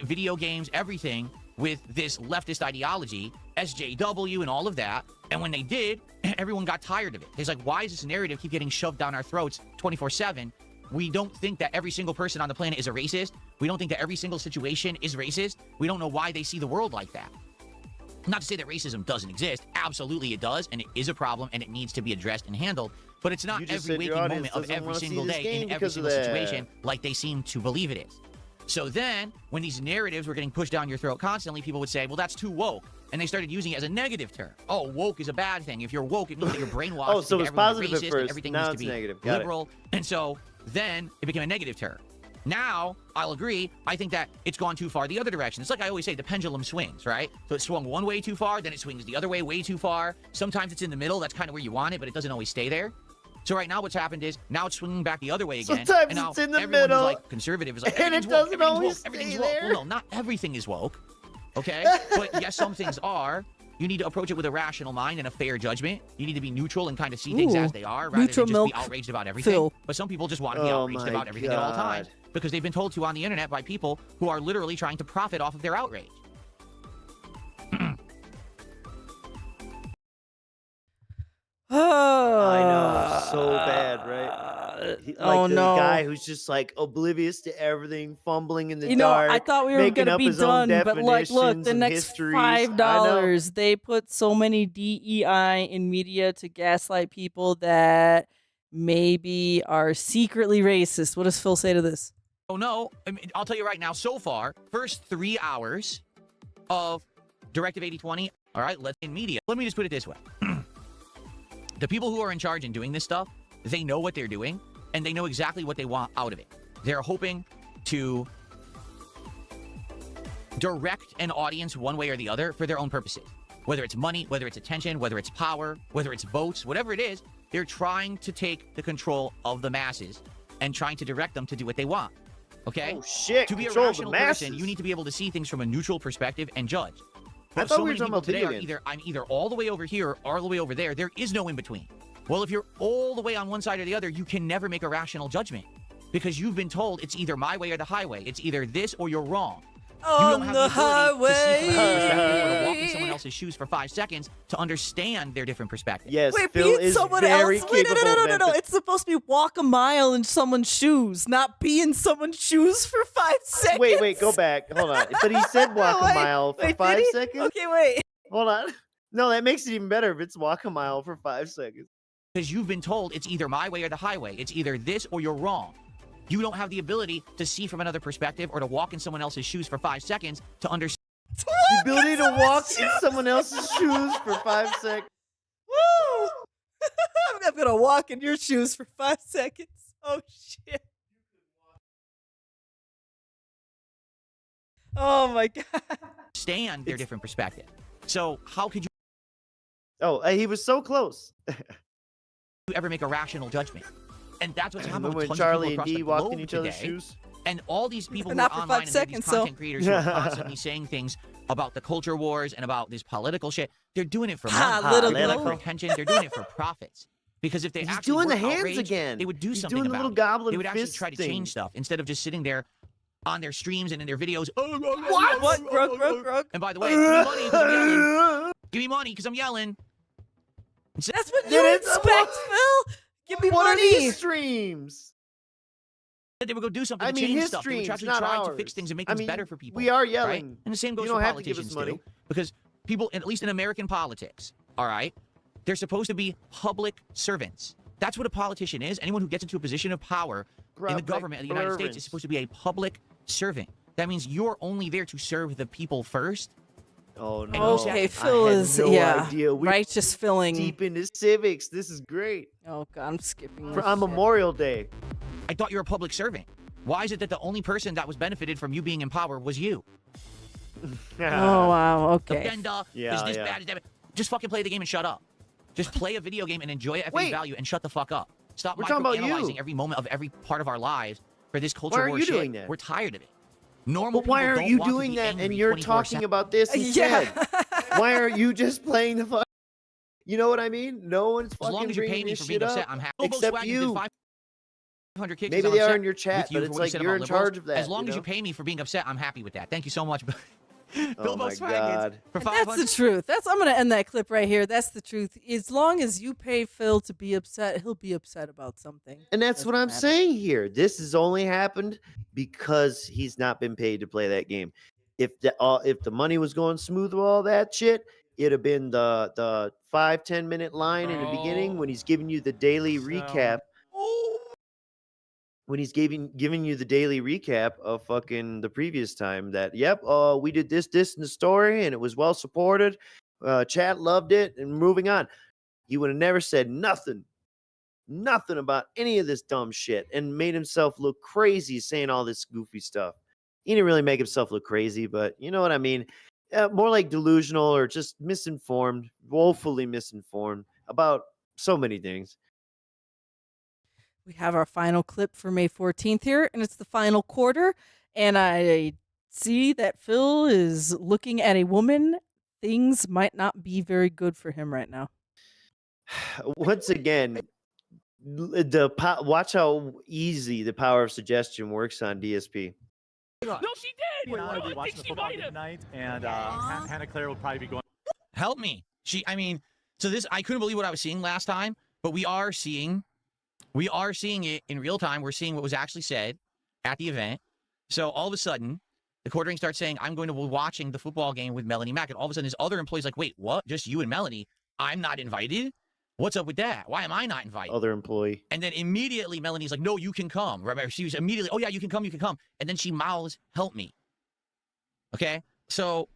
video games, everything with this leftist ideology, SJW and all of that. And when they did, everyone got tired of it. It's like, why does this narrative keep getting shoved down our throats 24/7? We don't think that every single person on the planet is a racist. We don't think that every single situation is racist. We don't know why they see the world like that. Not to say that racism doesn't exist. Absolutely it does, and it is a problem, and it needs to be addressed and handled. But it's not You just every said your waking audience moment of doesn't every wanna see single this day game in every because of single that. situation like they seem to believe it is. So then, when these narratives were getting pushed down your throat constantly, people would say, well, that's too woke. And they started using it as a negative term. Oh, woke is a bad thing. If you're woke, it means that you're brainwashed. Oh, so to it's think everyone's positive at racist and first, everything now needs to it's be negative. Got it. liberal. And so then it became a negative term. Now, I'll agree, I think that it's gone too far the other direction. It's like I always say, the pendulum swings, right? So it swung one way too far, then it swings the other way too far. Sometimes it's in the middle, that's kind of where you want it, but it doesn't always stay there. So right now what's happened is, now it's swinging back the other way again. Sometimes and now it's in the everyone who's middle, like conservative is like, and it everything's woke, doesn't everything's always woke, everything's stay woke. there. Well, no, not everything is woke, okay? But yes, some things are. You need to approach it with a rational mind and a fair judgment. You need to be neutral and kind of see things Ooh. as they are, rather Neutral than just milk be outraged about everything. Phil. But some people just want to be Oh outraged my about everything at all times God. because they've been told to on the internet by people who are literally trying to profit off of their outrage. I know, so bad, right? Oh, the no. guy who's just like oblivious to everything, fumbling in the You know, dark. I thought we were making gonna up be his own done, but like, look, definitions the and next histories. I know. $5, they put so many DEI in media to gaslight people that maybe are secretly racist. What does Phil say to this? Oh, no. I mean, I'll tell you right now, so far, first 3 hours of Directive 8020, all right, let's in media. Let me just put it this way. The people who are in charge and doing this stuff, they know what they're doing, and they know exactly what they want out of it. They're hoping to direct an audience one way or the other for their own purposes. Whether it's money, whether it's attention, whether it's power, whether it's votes, whatever it is, they're trying to take the control of the masses and trying to direct them to do what they want. Okay? Oh shit! To be a Control the rational person, masses. you need to be able to see things from a neutral perspective and judge. I But thought so we were many talking people about today video are games. either I'm either all the way over here or all the way over there. There is no in between. Well, if you're all the way on one side or the other, you can never make a rational judgment because you've been told it's either my way or the highway. It's either this or you're wrong. You don't have the ability to see from another perspective or to walk in someone else's shoes for 5 seconds to understand their different perspective. Yes, Wait, Phil being is someone very else? Wait, capable. no. of It's supposed to be walk a mile in someone's shoes, not be in someone's shoes for 5 seconds. Wait, go back. Hold on. But he said walk a mile for wait, 5 did he? seconds? Okay, wait. Hold on. No, that makes it even better if it's walk a mile for 5 seconds. Because you've been told it's either my way or the highway. It's either this or you're wrong. You don't have the ability to see from another perspective or to walk in someone else's shoes for 5 seconds to understand. The ability to walk in someone else's shoes for 5 seconds. Woo! I'm gonna walk in your shoes for 5 seconds. Oh shit. Oh my god. Understand their different perspective. So how could you Oh, he was so close. ever make a rational judgment? And that's what's happened Remember with when tons of Charlie people and across Dee the walked globe in each other's today. shoes? And all these people who Not are for 5 online and they're these seconds, content though. creators who are constantly saying things about the culture wars and about this political shit, they're doing it for money. Political. They're doing it for attention. They're doing it for profits. Because if they He's actually doing were the hands outraged, again. they would do He's something doing the about little it. goblin They would actually fist try to thing. change stuff instead of just sitting there on their streams and in their videos. What? Grug. And by the way, give me money because I'm yelling. Give me money because I'm yelling. That's what you expect, Phil. Give me What are money. these streams? They would go do something I to mean, change his stuff. They would streams, actually not try to ours. fix things and make I things mean, better for people. we are right? yelling. And the same goes You don't for have to give us politicians money. too. Because people, at least in American politics, all right, they're supposed to be public servants. That's what a politician is. Anyone who gets into a position of power in the government of the United States is supposed to be a public servant. That means you're only there to serve the people first. Oh no. Okay, Phil I had is no yeah. idea. We're Righteous filling. deep into civics. This is great. Oh god, I'm skipping For this on shit. Memorial Day. I thought you were a public servant. Why is it that the only person that was benefited from you being in power was you? Oh wow, The okay. agenda Yeah, is this yeah. bad, is that bad. Just fucking play the game and shut up. Just play a video game and enjoy it at face Wait. value and shut the fuck up. Stop We're talking about microanalyzing you. every moment of every part of our lives for this culture Why aren't war you shit. doing that? We're tired of it. Normal But why people aren't don't you want to doing be that angry and you're 24/7. talking about this instead? Why aren't you just playing the fuck? You know what I mean? No one's As fucking long as you pay bringing me this for being shit upset, up. I'm happy. Except Volkswagen you. did 500 kicks. Maybe I'm they are upset in your chat, with you but for it's what you like said you're about in charge liberals. of that. As long you as know? you pay me for being upset, I'm happy with that. Thank you so much. Bill Oh my Volkswagen God. for That's 500. the truth. I'm gonna end that clip right here. That's the truth. As long as you pay Phil to be upset, he'll be upset about something. And that's what Doesn't I'm matter. saying here. This has only happened because he's not been paid to play that game. If the money was going smooth with all that shit, it'd have been the 5-10 minute line in the beginning when he's giving you the daily recap. When he's giving you the daily recap of fucking the previous time that we did this in the story and it was well supported. Chat loved it and moving on. He would have never said nothing about any of this dumb shit and made himself look crazy saying all this goofy stuff. He didn't really make himself look crazy, but you know what I mean? More like delusional or just misinformed, woefully misinformed about so many things. We have our final clip for May 14th here, and it's the final quarter. And I see that Phil is looking at a woman. Things might not be very good for him right now. Once again, watch how easy the power of suggestion works on DSP. No, she did. I'll be watching the football game tonight, and Hannah Claire will probably be going. Help me. I couldn't believe what I was seeing last time, but we are seeing it in real time. We're seeing what was actually said at the event. So all of a sudden, the quartering starts saying, I'm going to be watching the football game with Melanie Mack. And all of a sudden, this other employee's like, wait, what? Just you and Melanie? I'm not invited? What's up with that? Why am I not invited? Other employee. And then immediately Melanie's like, no, you can come. Remember, she was immediately, oh yeah, you can come. And then she mouths, help me. Okay? So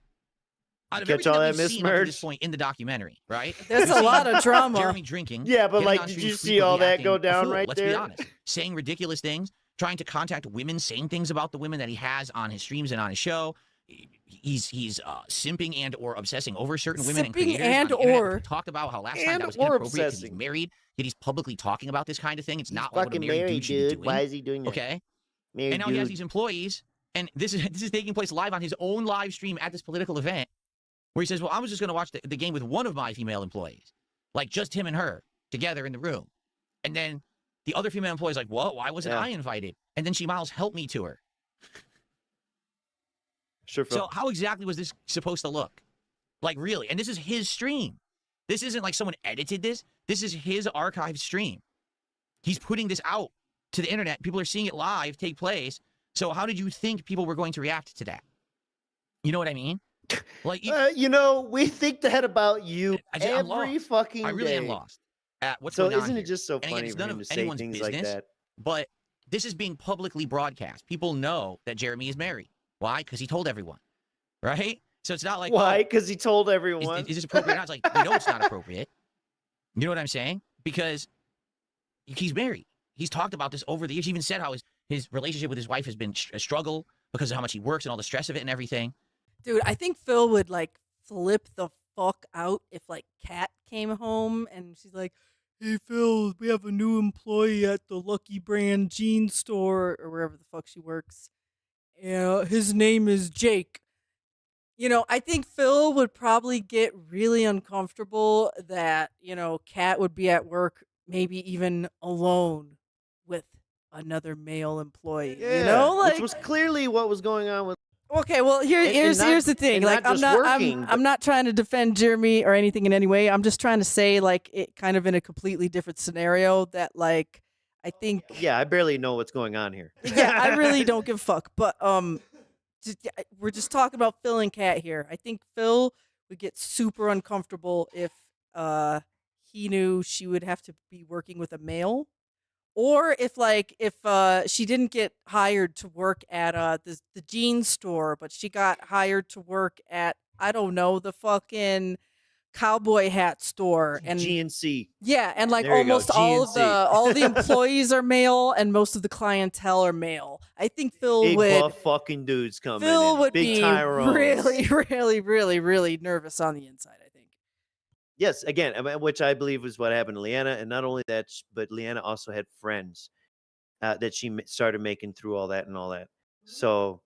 out of Catch everything all that that we've seen up to mismerge? this point in the documentary, right? There's a lot of drama. Jeremy drinking. Yeah, but getting like, on did stream you see all frequently that go acting a down fool, right let's there? be honest. Saying ridiculous things, trying to contact women, saying things about the women that he has on his streams and on his show, he's simping and or obsessing over certain women and Simping creators and on the internet. or. We talked about how last time And that was or inappropriate because he's obsessing. married, yet he's publicly talking about this kind of thing. It's He's not like what a fucking married married, dude should be dude. doing. Why is he doing that? Okay, Married and now he has dude. these employees, and this is taking place live on his own live stream at this political event, where he says, "Well, I was just going to watch the game with one of my female employees, like just him and her together in the room," and then the other female employee is like, "What? Why wasn't I invited?" And then she mouths, "Help me" to her. Sure. So how exactly was this supposed to look? Like, really? And this is his stream. This isn't like someone edited this. This is his archived stream. He's putting this out to the internet. People are seeing it live take place. So how did you think people were going to react to that? You know what I mean? Like, you know, we think that about you I'm every lost. fucking I really day. am lost at what's So going on isn't it here. just so And again, funny it's for none him of to say anyone's things business, like that? but this is being publicly broadcast. People know that Jeremy is married. Why? Because he told everyone, right? So it's not like, Why? Because he told everyone. Is this appropriate? It's like, we know it's not appropriate. You know what I'm saying? Because he's married. He's talked about this over the years. He even said how his relationship with his wife has been a struggle because of how much he works and all the stress of it and everything. Dude, I think Phil would like flip the fuck out if like Kat came home and she's like, "Hey Phil, we have a new employee at the Lucky Brand jean store," or wherever the fuck she works. Yeah, his name is Jake. You know, I think Phil would probably get really uncomfortable that, you know, Kat would be at work, maybe even alone with another male employee. Yeah, you know, like which was clearly what was going on with. okay, well here's the thing. and Like not just working, I'm not trying to defend Jeremy or anything in any way. I'm just trying to say like it kind of in a completely different scenario that like I think Yeah, I barely know what's going on here. yeah, I really don't give a fuck. But we're just talking about Phil and Kat here. I think Phil would get super uncomfortable if he knew she would have to be working with a male, or if she didn't get hired to work at the jeans store, but she got hired to work at, I don't know, the fucking cowboy hat store and GNC. Yeah, and like There you go, almost all GNC. the employees are male and most of the clientele are male. I think Phil Big would buff fucking dudes coming Phil in. would Big be Tyrones. really nervous on the inside, I think. Yes, again, which I believe was what happened to Leanna, and not only that, but Leanna also had friends that she started making through all that and all that. So,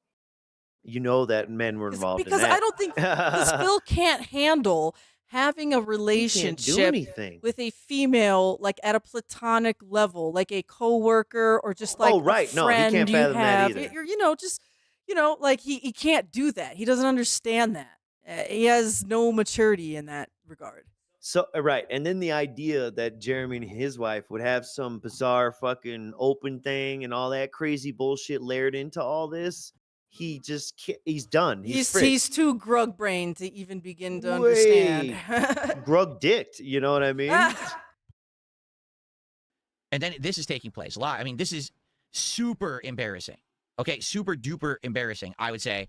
you know that men were involved Because in that. I don't think because Phil can't handle having a He can't do relationship anything. with a female like at a platonic level, like a coworker or just like Oh, right. a No, he friend can't you fathom that have. either. You're, like he can't do that. He doesn't understand that. He has no maturity in that regard. So right, and then the idea that Jeremy and his wife would have some bizarre fucking open thing and all that crazy bullshit layered into all this, he just can't, he's done. He's too grug brained to even begin to understand. Grug dicked, you know what I mean? And then this is taking place live. I mean, this is super embarrassing. Okay, super duper embarrassing, I would say.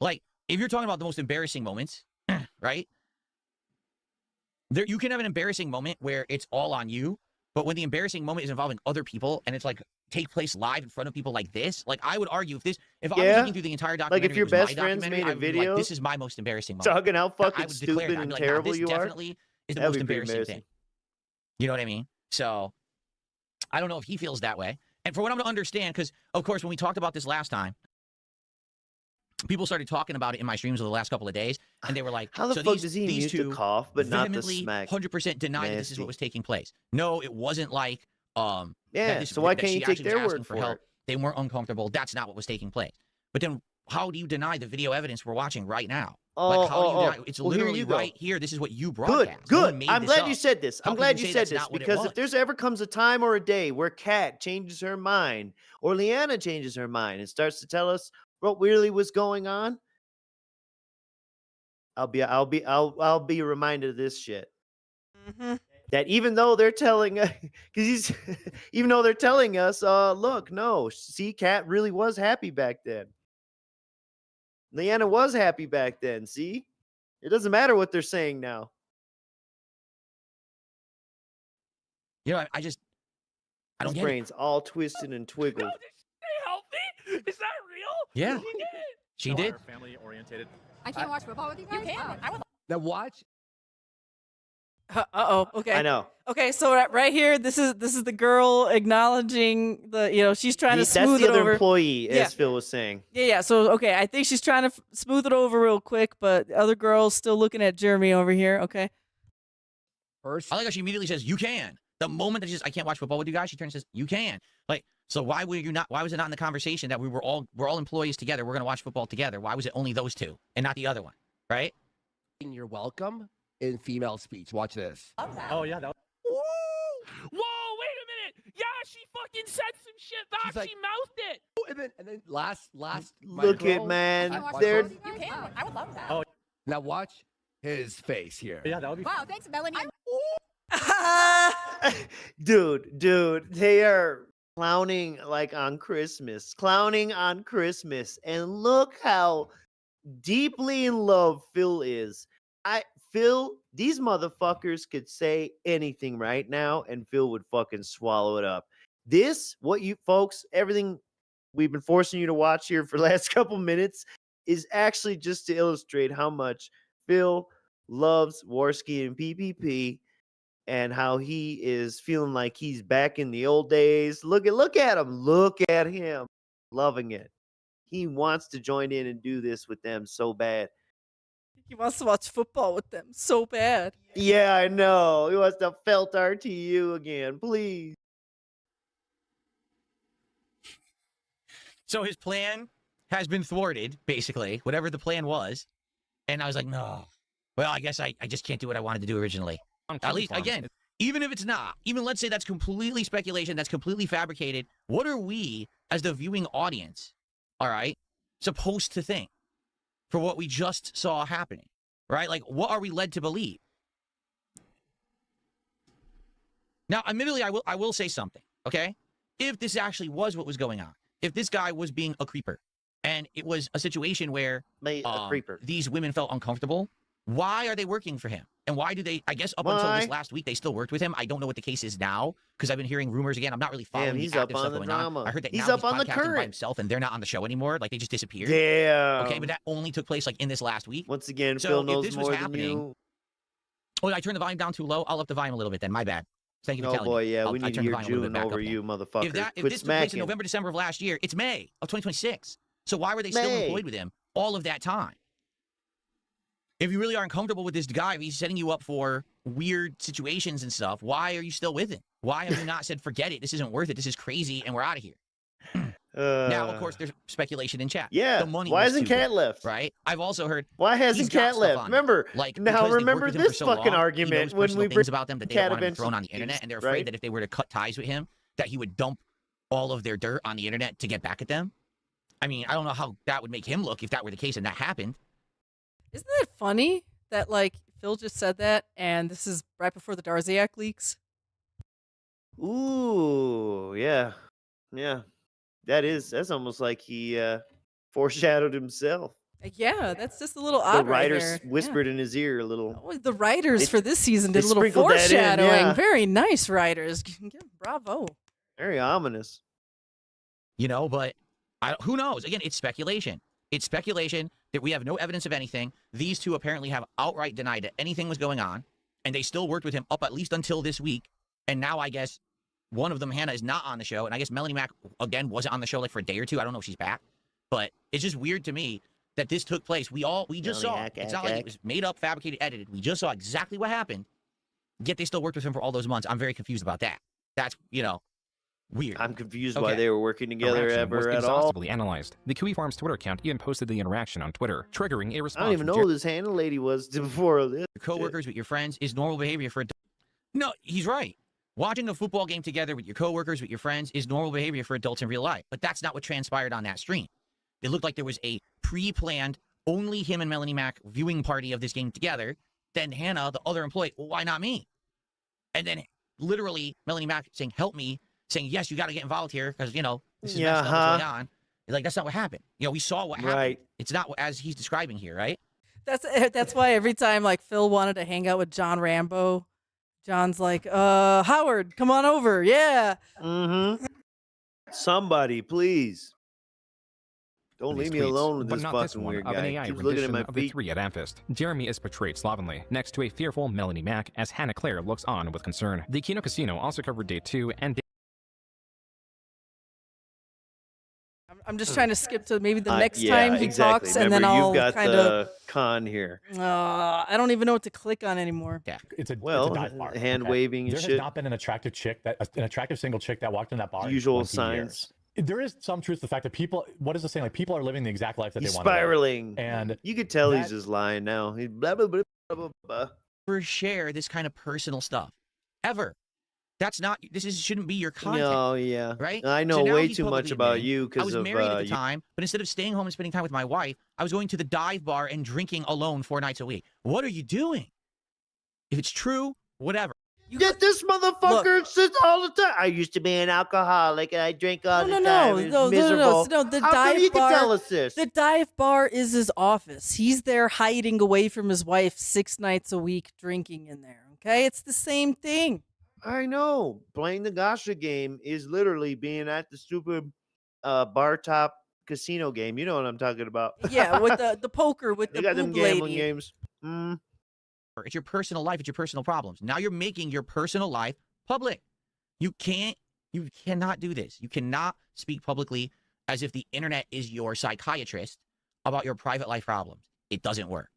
Like, if you're talking about the most embarrassing moments, right? You can have an embarrassing moment where it's all on you, but when the embarrassing moment is involving other people and it's like take place live in front of people like this, like I would argue if I was looking through the entire documentary, Like if your it was my best friends documentary, made a I would be video, like, this is my most embarrassing moment. talking how I fucking would declare stupid that. I'd and be like, nah, terrible this you are. definitely is the That'd most be pretty embarrassing thing. You know what I mean? So I don't know if he feels that way. And for what I'm to understand, because of course when we talked about this last time, people started talking about it in my streams over the last couple of days, and they were like, How the so fuck does he these mute the two cough, but not the vehemently, smack? 100% deny that this is Nasty. what was taking place. No, it wasn't like Yeah, that so why that can't she you take actually was their asking word for for help. it? They weren't uncomfortable. That's not what was taking place. But then how do you deny the video evidence we're watching right now? Like, how do you deny? It's Well, here literally you go. right here. This is what you Good, broadcast. No one good. made I'm this glad up. you said this. How I'm can glad you say said that's this not what it because was? if there's ever comes a time or a day where Kat changes her mind or Leanna changes her mind and starts to tell us what really was going on, I'll be reminded of this shit. Mm-hmm. That even though they're telling, because even though they're telling us, look, no, see, Kat really was happy back then. Leanna was happy back then. See, it doesn't matter what they're saying now. You know, I don't His get brain's all twisted and twiggled. Help me! Is that real? Yeah. He did. She did? Family oriented. I can't watch football with you guys. You can. I would. Now watch. Uh-oh. Okay. I know. Okay, so right here, this is the girl acknowledging the, she's trying to That's smooth the it other over. employee, as Yeah. Phil was saying. Yeah. So, okay, I think she's trying to smooth it over real quick, but the other girl's still looking at Jeremy over here, okay? First. I like how she immediately says, you can. The moment that she says, I can't watch football with you guys, she turns and says, you can. Like, so why was it not in the conversation that we're all employees together, we're going to watch football together? Why was it only those two and not the other one, right? You're welcome in female speech. Watch this. Oh yeah, that. Whoa, wait a minute. Yeah, she fucking said some shit back. She's like- She mouthed it. And then last. Look micro, at man. watch They're this. You can. I would love that. Oh Now watch his face here. yeah, that would be. Wow, thanks, Melanie. dude, they are clowning like on Christmas. Clowning on Christmas. And look how deeply in love Phil is. Phil, these motherfuckers could say anything right now and Phil would fucking swallow it up. This, what you folks, everything we've been forcing you to watch here for the last couple minutes is actually just to illustrate how much Phil loves Warski and PPP and how he is feeling like he's back in the old days. Look at him loving it. He wants to join in and do this with them so bad. He wants to watch football with them so bad. Yeah, I know. He wants to felt RTU again, please. So his plan has been thwarted, basically, whatever the plan was. And I was like, no. Well, I guess I just can't do what I wanted to do originally. At least, again, even if it's not, even let's say that's completely speculation, that's completely fabricated, what are we, as the viewing audience, all right, supposed to think for what we just saw happening, right? Like, what are we led to believe? Now, admittedly, I will say something, okay? If this actually was what was going on, if this guy was being a creeper, and it was a situation where these women felt uncomfortable, why are they working for him? And why do they, I guess up until this last week, they still worked with him. I don't know what the case is now, because I've been hearing rumors again. I'm not really following the active stuff going on. I heard that he's now up he's on the podcasting current by himself, and they're not on the show anymore. Like, they just disappeared. Damn. Okay, but that only took place, like, in this last week. Once again, So Phil if knows this was more than happening, you. Oh, I turned the volume down too low? I'll up the volume a little bit then. My bad. Thank you for Oh telling boy, me. yeah, I we need to turned the hear volume a little bit June back up over then. you, motherfucker. If Quit this took place in smacking. November, December of last year, it's May of 2026. So why were they still employed with him all of that time? If you really are uncomfortable with this guy, if he's setting you up for weird situations and stuff, why are you still with him? Why have you not said, forget it, this isn't worth it, this is crazy, and we're out of here? Now, of course, there's speculation in chat. Yeah, The money why was hasn't too Cat good, left? Right? I've also heard. Why hasn't he's got Cat stuff left? on him. Remember, Like, now because they've remember worked with him for this so fucking long, argument he knows when personal we things bring about them that they Cat don't want him events thrown on the internet, and they're afraid right? that if they were to cut ties with him, that he would dump all of their dirt on the internet to get back at them. I mean, I don't know how that would make him look if that were the case and that happened. Isn't that funny that, like, Phil just said that, and this is right before the Darziak leaks? Ooh, yeah. That's almost like he foreshadowed himself. Yeah, that's just a little The odd right writers there. whispered in his ear a little. Oh, the writers They- for this season they did a little sprinkled that in, foreshadowing. yeah. Very nice writers. Bravo. Very ominous. You know, but who knows? Again, it's speculation. It's speculation that we have no evidence of anything. These two apparently have outright denied that anything was going on, and they still worked with him up at least until this week. And now I guess one of them, Hannah, is not on the show, and I guess Melanie Mac, again, wasn't on the show like for a day or two. I don't know if she's back, but it's just weird to me that this took place. We just saw. It's not like it was made up, fabricated, edited. We just saw exactly what happened, yet they still worked with him for all those months. I'm very confused about that. That's, weird. I'm confused why they were working together ever was at all. exhaustively analyzed. The Kiwi Farms Twitter account even posted the interaction on Twitter, triggering a I response. don't even know who this Hannah lady was before this. Your coworkers, with your friends, is normal behavior for. No, he's right. Watching a football game together with your coworkers, with your friends, is normal behavior for adults in real life. But that's not what transpired on that stream. It looked like there was a pre-planned, only him and Melanie Mac viewing party of this game together. Then Hannah, the other employee, well, why not me? And then literally Melanie Mac saying, help me, saying, yes, you got to get involved here because, this is messed up what's going on. Like, that's not what happened. We saw what happened. Right. It's not as he's describing here, right? That's why every time, like, Phil wanted to hang out with John Rambo, John's like, Howard, come on over. Yeah. Mm-hmm. Somebody, please. Don't these leave me tweets, alone with but this not this fucking one weird of an guy. AI Keeps looking at rendition my of the feet. 3 at Amphist. Jeremy is portrayed slovenly, next to a fearful Melanie Mack as Hannah Claire looks on with concern. The Kino Casino also covered day 2 and day I'm just trying to skip to maybe the next yeah, time he exactly. talks, and then Remember, I'll you've got kind of. the con here. I don't even know what to click on anymore. Yeah. It's a Well, dive bar. hand okay? waving and There shit. has not been an attractive single chick that walked in that bar. The in usual 20 signs. years. There is some truth to the fact that people, what is the saying? Like, people are living the exact life that He's they want to live. spiraling. And you could tell he's that- just lying now. He's blah, blah, blah, blah, blah, blah. Never share this kind of personal stuff. Ever. That's not, shouldn't be your content. No, yeah. Right? I know So now way he's too much publicly about admitting, you I because was of married at the you. time, but instead of staying home and spending time with my wife, I was going to the dive bar and drinking alone 4 nights a week. What are you doing? If it's true, whatever. Get this motherfucker sits all the time. I used to be an alcoholic and I drink all the time. No. The How come dive you bar. can tell us this? The dive bar is his office. He's there hiding away from his wife 6 nights a week, drinking in there. Okay, it's the same thing. I know. Playing the Gasha game is literally being at the stupid bar top casino game. You know what I'm talking about. Yeah, with the poker with They the got them boob gambling lady. games. It's your personal life. It's your personal problems. Now you're making your personal life public. You cannot do this. You cannot speak publicly as if the internet is your psychiatrist about your private life problems. It doesn't work.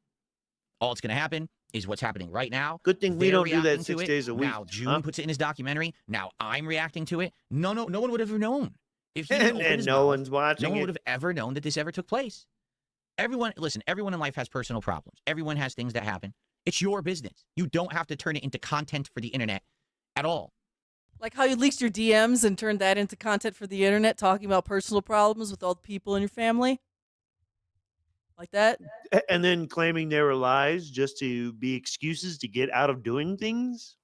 All that's going to happen is what's happening right now. Good thing we They're don't do that reacting 6 to it. days a week. Now June huh? puts it in his documentary. Now I'm reacting to it. No one would have ever known. If he didn't open And his no mouth, one's watching no one it. would have ever known that this ever took place. Everyone in life has personal problems. Everyone has things that happen. It's your business. You don't have to turn it into content for the internet at all. Like how you leaked your DMs and turned that into content for the internet, talking about personal problems with all the people in your family. Like that? And then claiming they were lies just to be excuses to get out of doing things.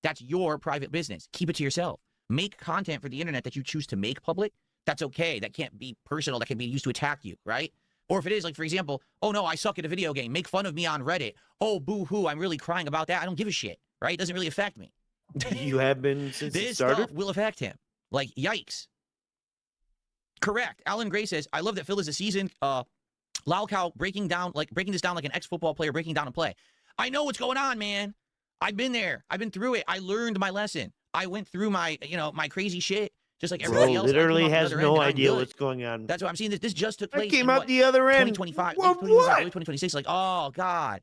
That's your private business. Keep it to yourself. Make content for the internet that you choose to make public. That's okay. That can't be personal. That can be used to attack you, right? Or if it is, like, for example, oh, no, I suck at a video game. Make fun of me on Reddit. Oh, boo-hoo, I'm really crying about that. I don't give a shit, right? It doesn't really affect me. You have been since it This started. stuff will affect him. Like, yikes. Correct. Alan Gray says, I love that Phil is a seasoned lolcow breaking this down like an ex-football player breaking down a play. I know what's going on, man. I've been there. I've been through it. I learned my lesson. I went through my crazy shit. Just like everybody else. Literally I came out has the other no end, and I'm idea good. what's going on. That's what I'm seeing. This just took place. I came in out what, the other end. 2025, What? 2026. Like, oh God,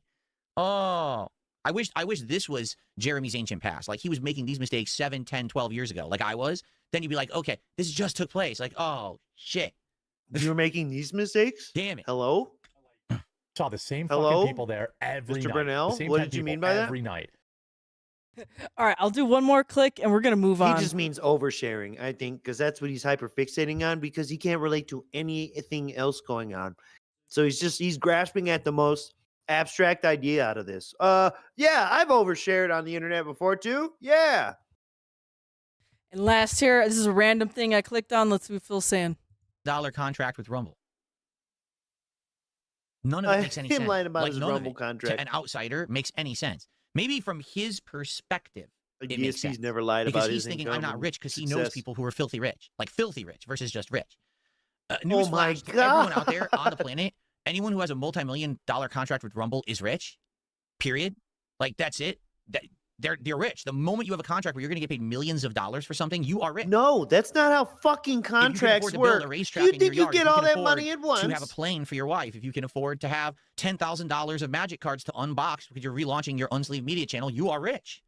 oh, I wish this was Jeremy's ancient past. Like he was making these mistakes 7, 10, 12 years ago. Like I was. Then you'd be like, okay, this just took place. Like, oh shit, You were making these mistakes? damn it. Hello? Saw the same Hello? fucking people there every Mr. night. Brunel? The same What 10 did you people mean by that? every night. All right, I'll do one more click and we're going to move on. He just means oversharing, I think, because that's what he's hyper fixating on because he can't relate to anything else going on. So he's grasping at the most abstract idea out of this. Yeah, I've overshared on the internet before too. Yeah. And last here, this is a random thing I clicked on. Let's see what Phil's saying. $1 contract with Rumble. None of it makes any him sense. lying about his none of Rumble it contract. to an outsider makes any sense. Maybe from his perspective, I it guess makes he's sense. never lied Because about he's his thinking income I'm not and rich because he knows success. people who are filthy rich, like filthy rich versus just rich. Oh Newsflash my to everyone out God. there on the planet, anyone who has a multi-million-dollar contract with Rumble is rich. Period. Like that's it. They're rich. The moment you have a contract where you're going to get paid millions of dollars for something, you are rich. No, that's not how fucking contracts If you can afford to work. build a racetrack You in think your you yard, get if you all can that afford money at once? to have a plane for your wife, if you can afford to have $10,000 of magic cards to unbox because you're relaunching your unsleeved media channel, you are rich.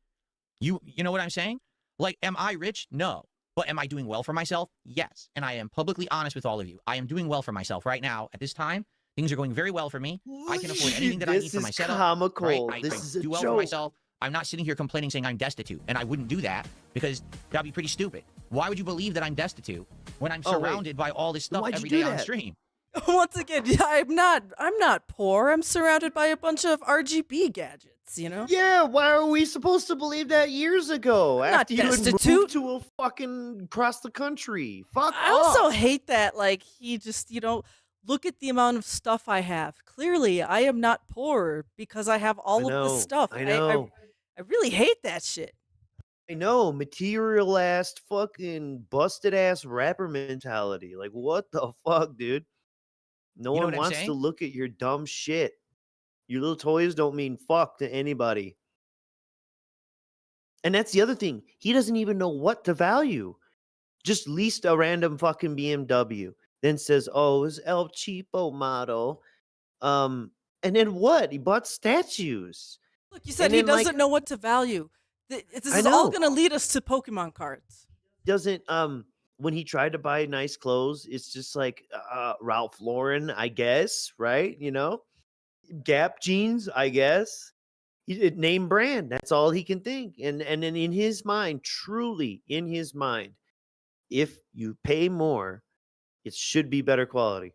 You know what I'm saying? Like, am I rich? No. But am I doing well for myself? Yes. And I am publicly honest with all of you. I am doing well for myself right now. At this time, things are going very well for me. I can afford anything that I need for my setup. Comical. Right? This I is a do well joke. for myself. I'm not sitting here complaining saying I'm destitute, and I wouldn't do that because that'd be pretty stupid. Why would you believe that I'm destitute when I'm Oh, wait. surrounded by all this stuff Why'd you every do day on that? stream? Once again, yeah, I'm not poor. I'm surrounded by a bunch of RGB gadgets, you know? Yeah, why are we supposed to believe that years ago? I'm not After you had destitute. moved to a fucking across the country. Fuck I also off. hate that, like, he just, look at the amount of stuff I have. Clearly, I am not poor because I have all of this stuff. I know. I really hate that shit. I know, material ass fucking busted ass rapper mentality. Like, what the fuck, dude? No You know one what I'm wants to saying? look at your dumb shit. Your little toys don't mean fuck to anybody. And that's the other thing. He doesn't even know what to value. Just leased a random fucking BMW. Then says, oh, it's El Cheapo model. And then what? He bought statues. Look, you said And he then, like, doesn't know what to value. This I is all know. going to lead us to Pokemon cards. Doesn't when he tried to buy nice clothes, it's just like Ralph Lauren, I guess, right? You know, Gap jeans, I guess. Name brand. That's all he can think. And then in his mind, truly in his mind, if you pay more, it should be better quality.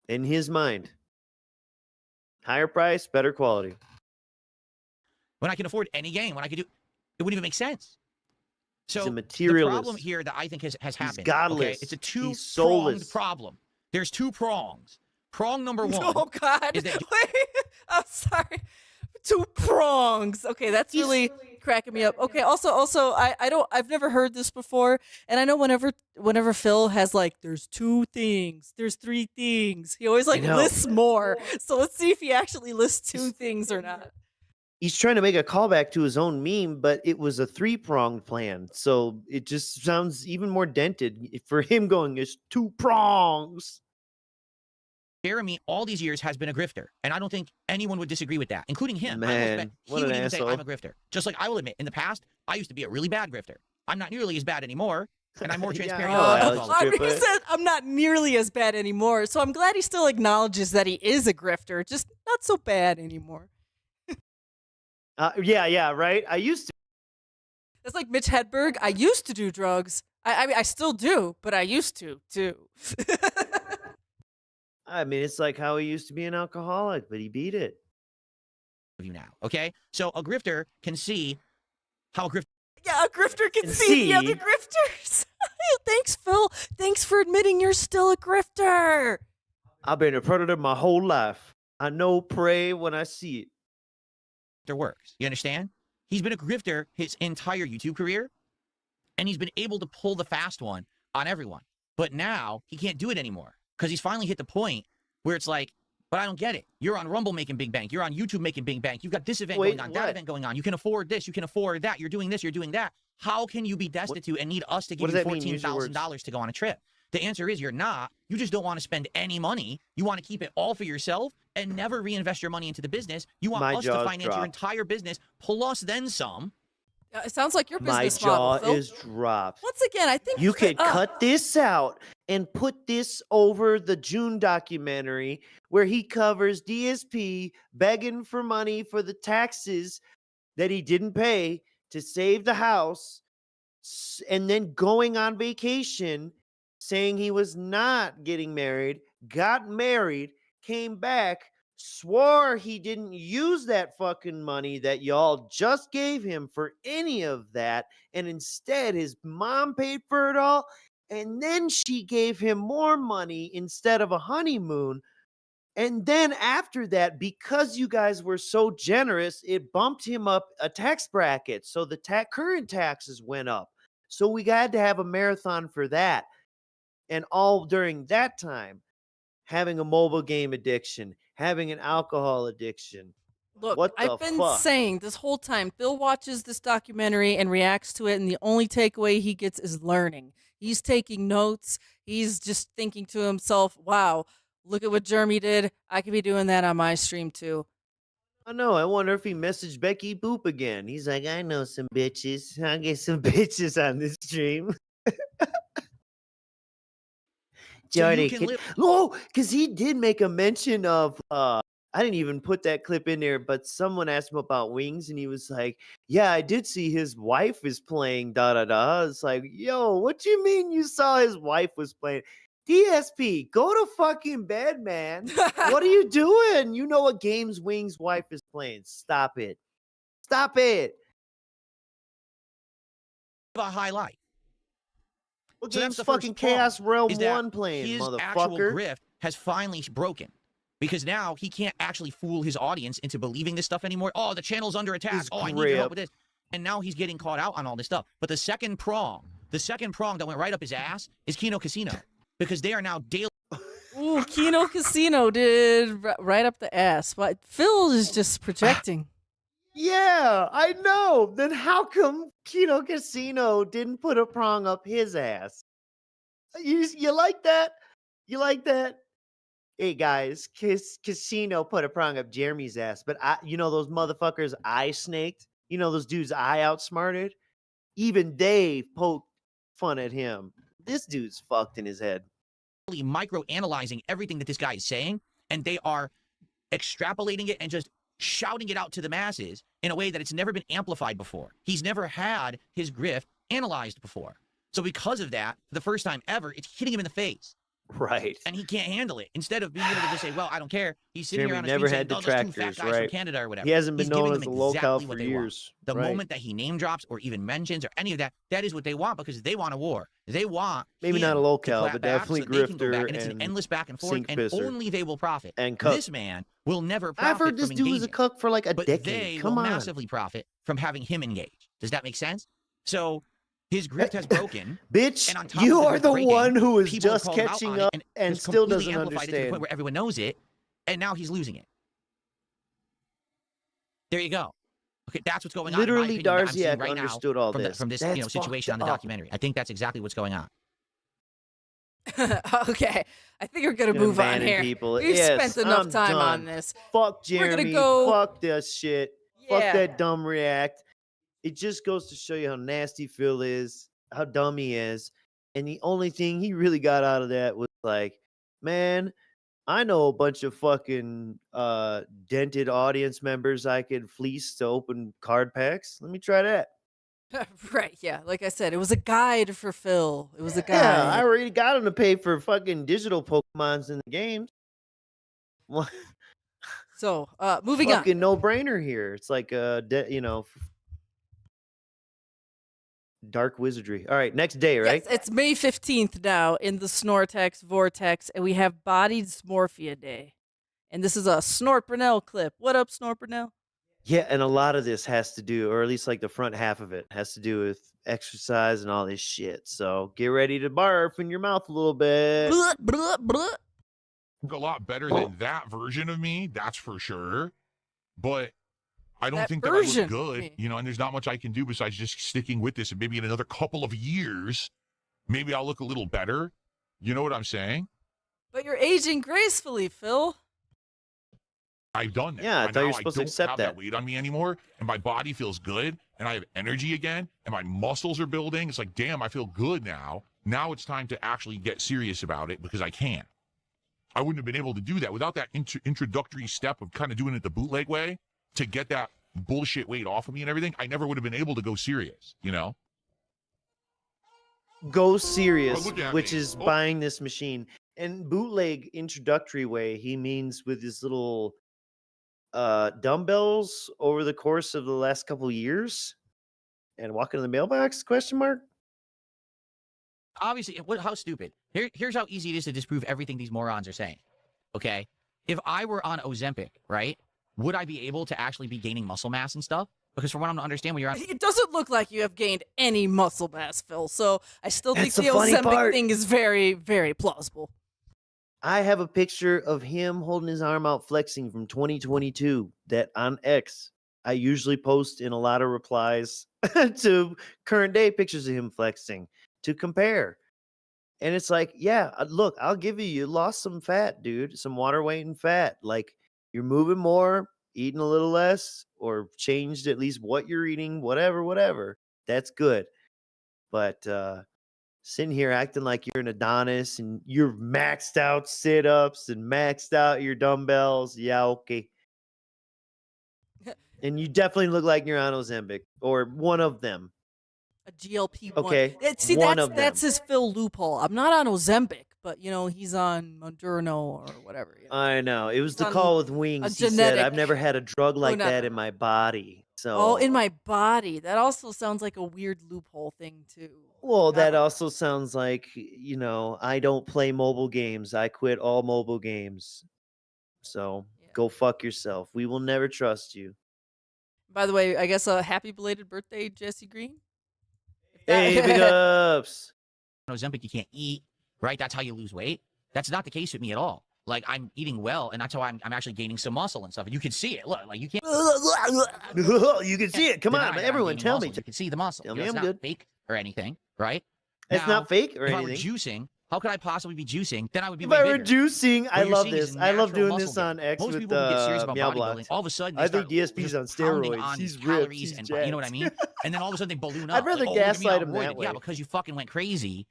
In his mind, higher price, better quality. When I can afford any game, when I could do, it wouldn't even make sense. So a the materialist. problem here that I think has happened, godless. okay, it's a He's two-pronged soulless. problem. There's two prongs. Prong number one. Oh God! is that Wait, I'm sorry. 2 prongs. Okay, that's really cracking me up. Okay, also, I've never heard this before, and I know whenever Phil has like, there's 2 things, there's 3 things, he always like know. lists more. So let's see if he actually lists 2 things or not. He's trying to make a callback to his own meme, but it was a 3-pronged plan. So it just sounds even more dented for him going, it's 2 prongs. Jeremy, all these years, has been a grifter, and I don't think anyone would disagree with that, including him. Man, He what would an even say asshole. I'm a grifter. Just like I will admit, in the past, I used to be a really bad grifter. I'm not nearly as bad anymore, and I'm more Yeah, transparent. I know, about Alex. all of it. He said I'm not nearly as bad anymore, so I'm glad he still acknowledges that he is a grifter, just not so bad anymore. Yeah, right? I used to. That's like Mitch Hedberg. I used to do drugs. I mean, I still do, but I used to too. I mean, it's like how he used to be an alcoholic, but he beat it. You now, okay? So a grifter can see how a grifter. Yeah, a grifter can see the other grifters. Thanks, Phil. Thanks for admitting you're still a grifter. I've been a predator my whole life. I know prey when I see it. Works. You understand? He's been a grifter his entire YouTube career, and he's been able to pull the fast one on everyone. But now he can't do it anymore because he's finally hit the point where it's like, but I don't get it. You're on Rumble making big bank. You're on YouTube making big bank. You've got this event going on, that event going on. You can afford this. You can afford that. You're doing this. You're doing that. How can you be destitute and need us to give you $14,000 to go on a trip? The answer is you're not. You just don't want to spend any money. You want to keep it all for yourself and never reinvest your money into the business. You want us to finance your entire business plus then some. It sounds like your My business model, jaw Phil. is dropped. Once again, I think You could cut this out and put this over the June documentary where he covers DSP begging for money for the taxes that he didn't pay to save the house, and then going on vacation, saying he was not getting married, got married, came back, swore he didn't use that fucking money that y'all just gave him for any of that, and instead his mom paid for it all, and then she gave him more money instead of a honeymoon. And then after that, because you guys were so generous, it bumped him up a tax bracket. So the current taxes went up. So we had to have a marathon for that. And all during that time, having a mobile game addiction, having an alcohol addiction. Look, what the I've been fuck? saying this whole time, Phil watches this documentary and reacts to it, and the only takeaway he gets is learning. He's taking notes. He's just thinking to himself, wow, look at what Jeremy did. I could be doing that on my stream too. I know. I wonder if he messaged Becky Boop again. He's like, I know some bitches. I'll get some bitches on this stream. Jordy, because he did make a mention of I didn't even put that clip in there, but someone asked him about wings, and he was like, yeah, I did see his wife is playing da-da-da. It's like, yo, what you mean you saw his wife was playing? DSP, go to fucking bed, man. What are you doing? You know what games Wings' wife is playing. Stop it. Stop it. A highlight. What So game's that's the fucking first prong, Chaos Realm is that 1 playing, his actual motherfucker? grift has finally broken. Because now he can't actually fool his audience into believing this stuff anymore. Oh, the channel's under attack. His Oh, I need your help grip. with this. And now he's getting caught out on all this stuff. But the second prong that went right up his ass is Kino Casino, because they are now daily. Ooh, Kino Casino did right up the ass. But Phil is just projecting. Yeah, I know. Then how come Kino Casino didn't put a prong up his ass? You like that? You like that? Hey guys, Casino put a prong up Jeremy's ass, but those motherfuckers I snaked. Those dudes I outsmarted. Even they poked fun at him. This dude's fucked in his head. Micro analyzing everything that this guy is saying, and they are extrapolating it and just shouting it out to the masses in a way that it's never been amplified before. He's never had his grift analyzed before. So because of that, for the first time ever, it's hitting him in the face. Right. And he can't handle it. Instead of being able to just say, well, I don't care. He's sitting Jeremy here on a never stream had saying, those two fat detractors, guys from right? Canada or whatever. He hasn't been He's known giving as them a locale exactly for what they want. years. The right. moment that he name drops or even mentions or any of that, that is what they want, because they want a war. They want maybe him not a to locale, clap but back definitely so that they can go grifter back, and it's an endless back and forth, sink and pisser. only they will profit. And cuck. This man will never profit. I've heard this from dude was a engaging, cuck for like a but decade. they Come will on. massively profit from having him engage. Does that make sense? So his grift has broken. Bitch, and on top you of are the breaking, one who is people have just called him out catching on it, up and just still completely doesn't amplified it to the point understand. where everyone knows it, and now he's losing it. There you go. Okay, that's what's going on. Literally, in my opinion, that I'm seeing Darziak right now understood all from this. from this That's situation on the fucked up. documentary. I think that's exactly what's going on. Okay, I think we're gonna Gonna move on abandon here. people. We've Yes, spent enough I'm time done. on this. Fuck We're gonna Jeremy. go- Fuck this shit. Fuck Yeah. that dumb react. It just goes to show you how nasty Phil is, how dumb he is. And the only thing he really got out of that was like, man, I know a bunch of fucking dented audience members I could fleece to open card packs. Let me try that. Right, yeah. Like I said, it was a guide for Phil. It was a guide. Yeah, I already got him to pay for fucking digital Pokemons in the games. What? So, moving on. Fucking no brainer here. It's like dark wizardry. All right, next day, right? Yes, it's May 15th now in the Snortex Vortex, and we have Body Dysmorphia Day. And this is a Snort Brunel clip. What up, Snort Brunel? Yeah, and a lot of this has to do, or at least like the front half of it, has to do with exercise and all this shit. So get ready to barf in your mouth a little bit. Blah, blah, blah. A lot better than that version of me, that's for sure. But I don't think that I version look of good, me. and there's not much I can do besides just sticking with this, and maybe in another couple of years, maybe I'll look a little better. You know what I'm saying? But you're aging gracefully, Phil. I've done that. Yeah, I And thought you now were supposed to don't accept have that. weight on me anymore, and my body feels good, and I have energy again, and my muscles are building. It's like, damn, I feel good now. Now it's time to actually get serious about it because I can. I wouldn't have been able to do that without that introductory step of kind of doing it the bootleg way to get that bullshit weight off of me and everything. I never would have been able to go serious, Go serious, look at which me. is Oh. buying this machine. And bootleg introductory way, he means with his little dumbbells over the course of the last couple of years and walking in the mailbox, question mark? Obviously, how stupid. Here's how easy it is to disprove everything these morons are saying. Okay? If I were on Ozempic, right, would I be able to actually be gaining muscle mass and stuff? Because from what I'm to understand, when you're on... It doesn't look like you have gained any muscle mass, Phil. So I still think That's the the funny Ozempic part. thing is very, very plausible. I have a picture of him holding his arm out flexing from 2022 that on X I usually post in a lot of replies to current day pictures of him flexing to compare. And it's like, yeah, look, I'll give you lost some fat, dude, some water weight and fat. Like you're moving more, eating a little less, or changed at least what you're eating, whatever. That's good. But sitting here acting like you're an Adonis and you're maxed out sit-ups and maxed out your dumbbells. Yeah, okay. And you definitely look like you're on Ozempic or one of them. A GLP-1. Okay, See, one that's of that's them. his Phil loophole. I'm not on Ozempic, but he's on Moderno or whatever. I know. It was the on call with a Wings. He said, genetic- I've never had a drug like not that that. in my body. So Oh, in my body. That also sounds like a weird loophole thing too. Well, that also sounds like, I don't play mobile games. I quit all mobile games. So go fuck yourself. We will never trust you. By the way, I guess a happy belated birthday, Jesse Green. Hey, big ups. Ozempic, you can't eat, right? That's how you lose weight. That's not the case with me at all. Like, I'm eating well, and that's how I'm actually gaining some muscle and stuff. And you can see it. Look, like, you can't. You can see it. Come deny on, that I'm everyone, gaining tell muscle. me. You can see the muscle. Tell You me know, I'm it's not good. fake or anything, right? It's Now, not fake or if anything. I were juicing, how could I possibly be juicing? Then I would be If way I were bigger. juicing, I What you're love seeing is this. I love natural doing muscle this gain. on X Most with people who get serious about Meow bodybuilding, Blocks. all of a sudden, they I think start DSP's just on pounding steroids. on He's these ripped. calories He's and you know what I jacked. mean? And then all of a sudden they balloon up. I'd rather like, oh, look at me, gaslight I'm him that roided. Yeah, way. because you fucking went crazy.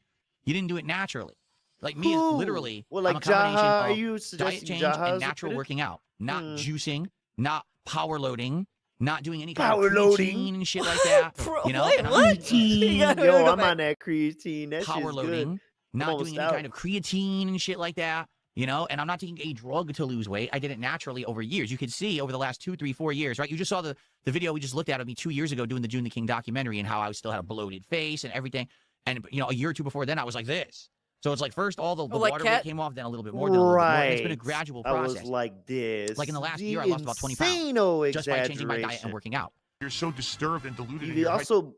You didn't do it naturally. Like me, Ooh. literally, Well, I'm like a combination Jaha, are of you diet suggesting change Jaha and is a natural critic? working out, not juicing, not power loading, not doing any kind Power of loading. creatine and shit like that. Bro, You know, wait, and I'm what? not Creatine. gotta Yo, go I'm back. on that creatine. That power shit's loading, good. not doing almost any out. kind of creatine and shit like that. You know, and I'm not taking a drug to lose weight. I did it naturally over years. You can see over the last 2, 3, 4 years, right? You just saw the video we just looked at of me 2 years ago doing the June the King documentary and how I still had a bloated face and everything. And, you know, a year or two before then, I was like this. So it's like first all the like water cat- weight came off, then a little bit more, then a little bit more. And it's been a Right. gradual I process. was like this. Like in the last The year, I lost about 20 pounds insano just by changing my diet and exaggeration. working out. You're so disturbed and deluded. in He your also,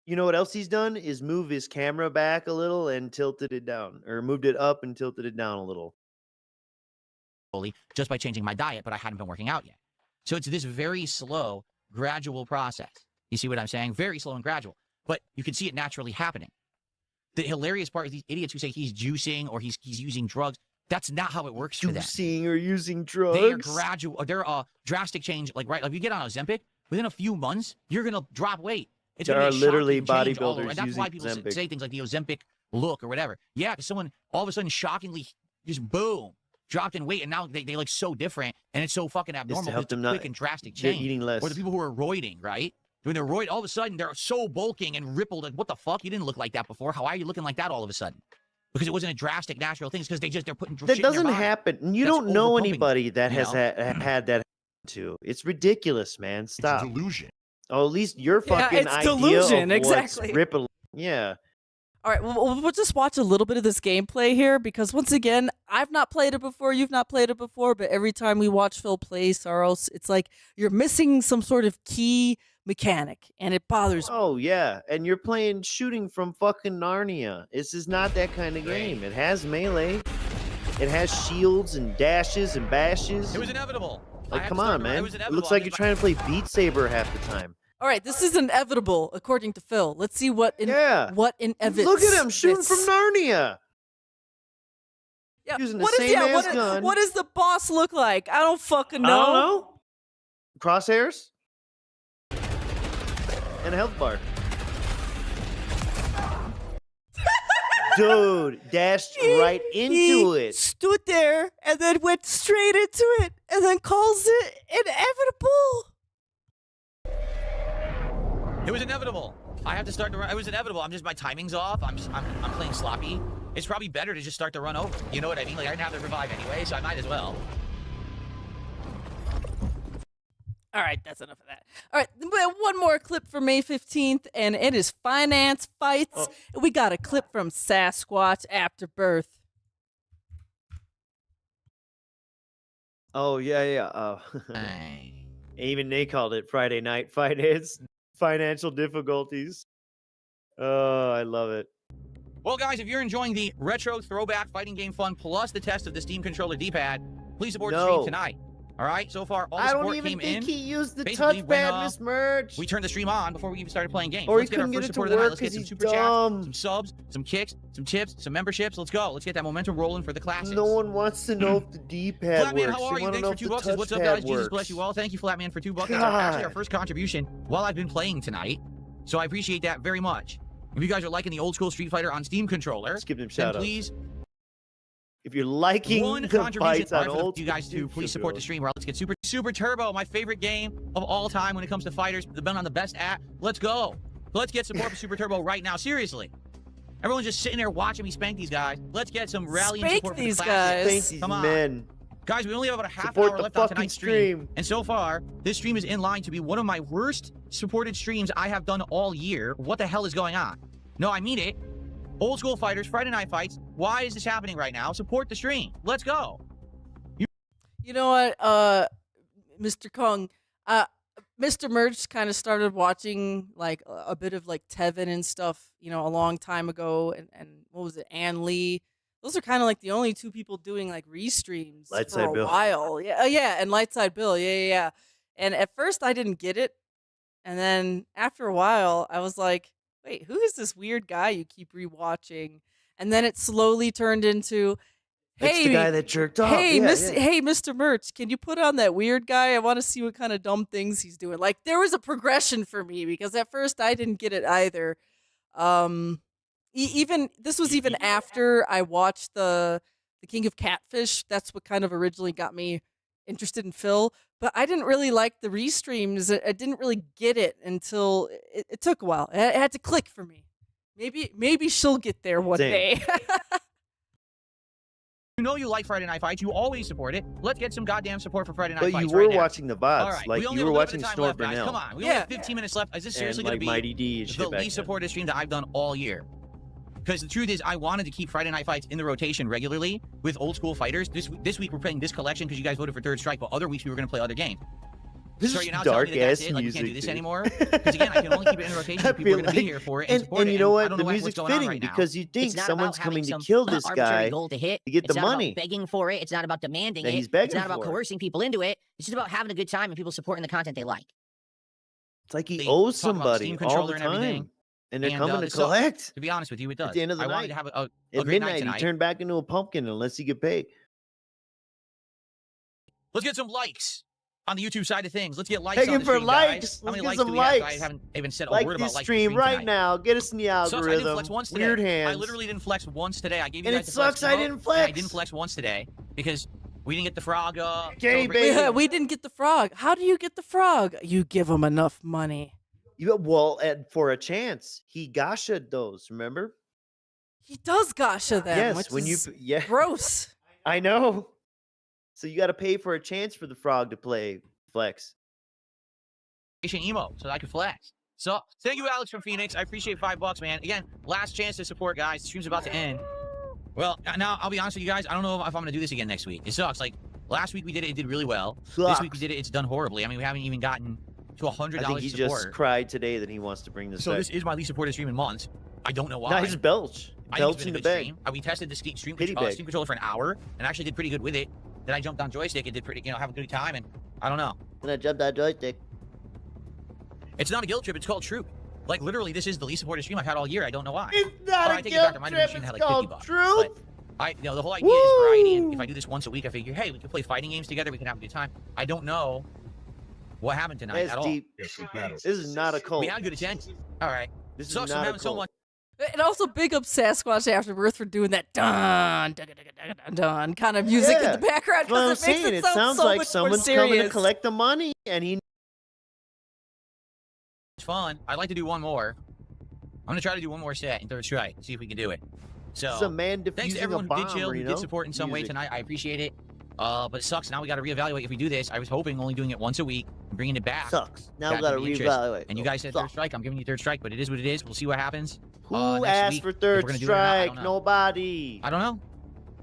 you know what else he's done is move his camera back a little and tilted it down, or moved it up and tilted it down a little. Just by changing my diet, but I hadn't been working out yet. So it's this very slow, gradual process. You see what I'm saying? Very slow and gradual. But you can see it naturally happening. The hilarious part is these idiots who say he's juicing or he's using drugs. That's not how it works for them. Juicing or using drugs. They are gradual. They're a drastic change. Like, right, like if you get on Ozempic, within a few months, you're going to drop weight. It's There gonna are be a literally shocking change all over. bodybuilders And that's using why people Ozempic. say things like the Ozempic look or whatever. Yeah, because someone all of a sudden shockingly just boom dropped in weight, and now they look so different, and it's so fucking abnormal. help It's a them not- quick and drastic they're change. eating less. Or the people who are roiding, right? When they're roid, all of a sudden they're so bulking and rippled. Like, what the fuck? You didn't look like that before. How are you looking like that all of a sudden? Because it wasn't a drastic natural thing. It's because they're putting That shit in their doesn't body. happen. You That's don't know overpumping, anybody that you has know? had that happen to. It's ridiculous, man. Stop. It's delusion. Oh, at least your Yeah, fucking it's idea delusion, of what's exactly. rippling. Yeah. All right, well, we'll just watch a little bit of this gameplay here because once again, I've not played it before, you've not played it before, but every time we watch Phil play Saros, it's like you're missing some sort of key mechanic, and it bothers me. Oh yeah, and you're playing shooting from fucking Narnia. This is not that kind of game. It has melee. It has shields and dashes and bashes. It was inevitable. I Like, have come to start on, to- It man. was It inevitable. looks I'm like you're just trying to play Beat Saber half the time. All right, this is inevitable according to Phil. Let's see what Yeah. what inevits. Look at him shooting this. from Narnia. Yeah. Using the What is- same yeah, ass what, gun. what does the boss look like? I don't fucking I know. don't know. Crosshairs and a health bar. Dude, dashed right into He it. stood there and then went straight into it and then calls it inevitable. It was inevitable. I have to start to run. It was inevitable. My timing's off. I'm playing sloppy. It's probably better to just start to run over. You know what I mean? Like, I didn't have to revive anyway, so I might as well. All right, that's enough of that. All right, one more clip for May 15th, and it is finance fights. We got a clip from Sasquatch After Birth. Oh yeah. Even they called it Friday Night Finance. Financial difficulties. Oh, I love it. Well, guys, if you're enjoying the retro throwback fighting game fun plus the test of the Steam controller D-pad, please support the stream No. tonight. All right, so far all the I support don't even came think in. he used the Basically, when, touchpad, Miss Merch. We turned the stream on before we even started playing games. Or he Let's get our couldn't get first it to support of the night. work Let's get 'cause some he's super chats, dumb. some subs, some kicks, some tips, some memberships. Let's go. Let's get that momentum rolling for the classics. No one wants to know if the D-pad Flatman, works. how are They you? wanna Thanks know for if $2 the bucks. What's up, touchpad guys? Jesus works. bless you all. Thank you, Flatman, for $2 bucks. That's actually our God. first contribution while I've been playing tonight. So I appreciate that very much. If you guys are liking the old school Street Fighter on Steam controller, Let's give them then shout outs. please If you're liking one the contribution fights on for old you guys to please support the stream. Let's get Super Turbo, my favorite game of all time when it comes to fighters. Been on the best at. Let's go. Let's get support for Super Turbo right now. Seriously. Everyone's just sitting there watching me spank these guys. Let's get some rallying Spank support these for the classics. guys. Thank these Come on. men. Guys, we only have about a half Support hour the left on fucking tonight's stream. And so far, this stream is in line to be one of my worst supported streams I have done all year. What the hell is going on? No, I mean it. Old school fighters, Friday night fights. Why is this happening right now? Support the stream. Let's go. You know what, Mr. Kong? Mr. Merch kind of started watching like a bit of like Tevin and stuff, you know, a long time ago, and what was it, Ann Lee? Those are kind of like the only two people doing like restreams for Lightside a Bill. while. Yeah, yeah, and Lightside Bill, yeah. And at first I didn't get it, and then after a while I was like, wait, who is this weird guy you keep rewatching? And then it slowly turned into, It's hey, the guy that jerked off. hey, Yeah, Miss, yeah. hey, Mr. Merch, can you put on that weird guy? I want to see what kind of dumb things he's doing. Like there was a progression for me because at first I didn't get it either. Even this was even after I watched the King of Catfish. That's what kind of originally got me interested in Phil. But I didn't really like the restreams. I didn't really get it until it took a while. It had to click for me. Maybe she'll get there one Same. day. You know you like Friday Night Fights. You always support it. Let's get some goddamn support for Friday Night But Fights you were right now. watching the VODs. All right, Like we only you have were a little bit watching of time Snort left, guys. Burnell. Come on, we only have 15 minutes left. Is this seriously and going like to be Mighty D and the shit back least then. supported stream that I've done all year? Because the truth is, I wanted to keep Friday Night Fights in the rotation regularly with old school fighters. This week we're playing this collection because you guys voted for Third Strike, but other weeks we were going to play other games. This So is you're now telling me that that's dark-ass it? Like, you can't do music, this dude. anymore? Because again, I can only keep it in rotation. I People are feel going to be like- here for it and support and it. you know I what? don't The know what's music's going on fitting right now. because you think It's not someone's about having coming to some kill this arbitrary guy goal to hit. to get It's the not about money. begging for it. It's not about demanding That it. he's begging It's not about for. coercing people into it. It's just about having a good time and people supporting the content they like. It's like he They owes talk about somebody Steam all controller the and everything. time. And they're And, coming to this sucks. collect. To be honest with you, it does. At the end of the I wanted night. to have a At great night midnight, he tonight. turned back into a pumpkin unless he get paid. Let's get some likes on the YouTube side of things. Let's get likes Begging on the for stream, likes. guys. How Let's many get likes some do we have? I likes. haven't even said a Like word this about likes stream right tonight. now. Get us in the Sucks, I didn't algorithm. flex once today. Weird I hands. literally didn't flex once today. I gave you And guys it the flex sucks I remote, didn't and flex. I didn't flex once today because we didn't get the frog. Gay celebration. baby. We didn't get the frog. How do you get the frog? You give him enough money. And for a chance, he gasha'd those. Remember? He does gasha them, Yes. which When is yeah, gross. I know. So you got to pay for a chance for the frog to play flex. Emo so that I could flex. So thank you, Alex from Phoenix. I appreciate $5, man. Again, last chance to support, guys. The stream's about to end. Well, now I'll be honest with you guys. I don't know if I'm going to do this again next week. It sucks. Like last week we did it. It did really well. This week we did it. It's done horribly. I mean, we haven't even gotten to $100 I think he support. just cried today that he wants to bring this So back. this is my least supported stream in months. I don't know why. Nice belch. I think Belch it's in been the a good bag. stream. We tested the stream Pity bag. controller for an hour and actually did pretty good with it. Then I jumped on joystick and did pretty, have a good time. And I don't know. And I jumped on joystick. It's not a guilt trip. It's called Troop. Like literally, this is the least supported stream I've had all year. I don't know why. It's not I a take it back. There guilt might have been a trip. stream that had It's like called $50. truth. But the whole idea is variety. And if I do this once a week, I figure, hey, we can play fighting games together. We can have a good time. I don't know what happened tonight That's at all. deep. This is not a cult. We had good attendance. All right. This is Sucks not from a having so cult. much. And also big up Sasquatch Afterbirth for doing that dun dun dun dun dun kind of music in Yeah. the background That's what I'm because it makes saying. it It sound sounds so like much someone's more coming to serious. collect the money, and he. It's fun. I'd like to do one more. I'm gonna try to do one more set in Third Strike. See if we can do it. So This is a man thanks to defusing everyone a who did bomb, chill, who you did know? support in some way Music. tonight. I appreciate it. But it sucks. Now we got to reevaluate if we do this. I was hoping only doing it once a week, and bringing it back. Sucks. Now we back got to to the interest. reevaluate. And you guys said Third Strike. I'm giving you Third Strike, but it is what it is. We'll see what happens. Who next asked week. for If we're Third gonna do it or not, I Strike? don't know. Nobody. I don't know.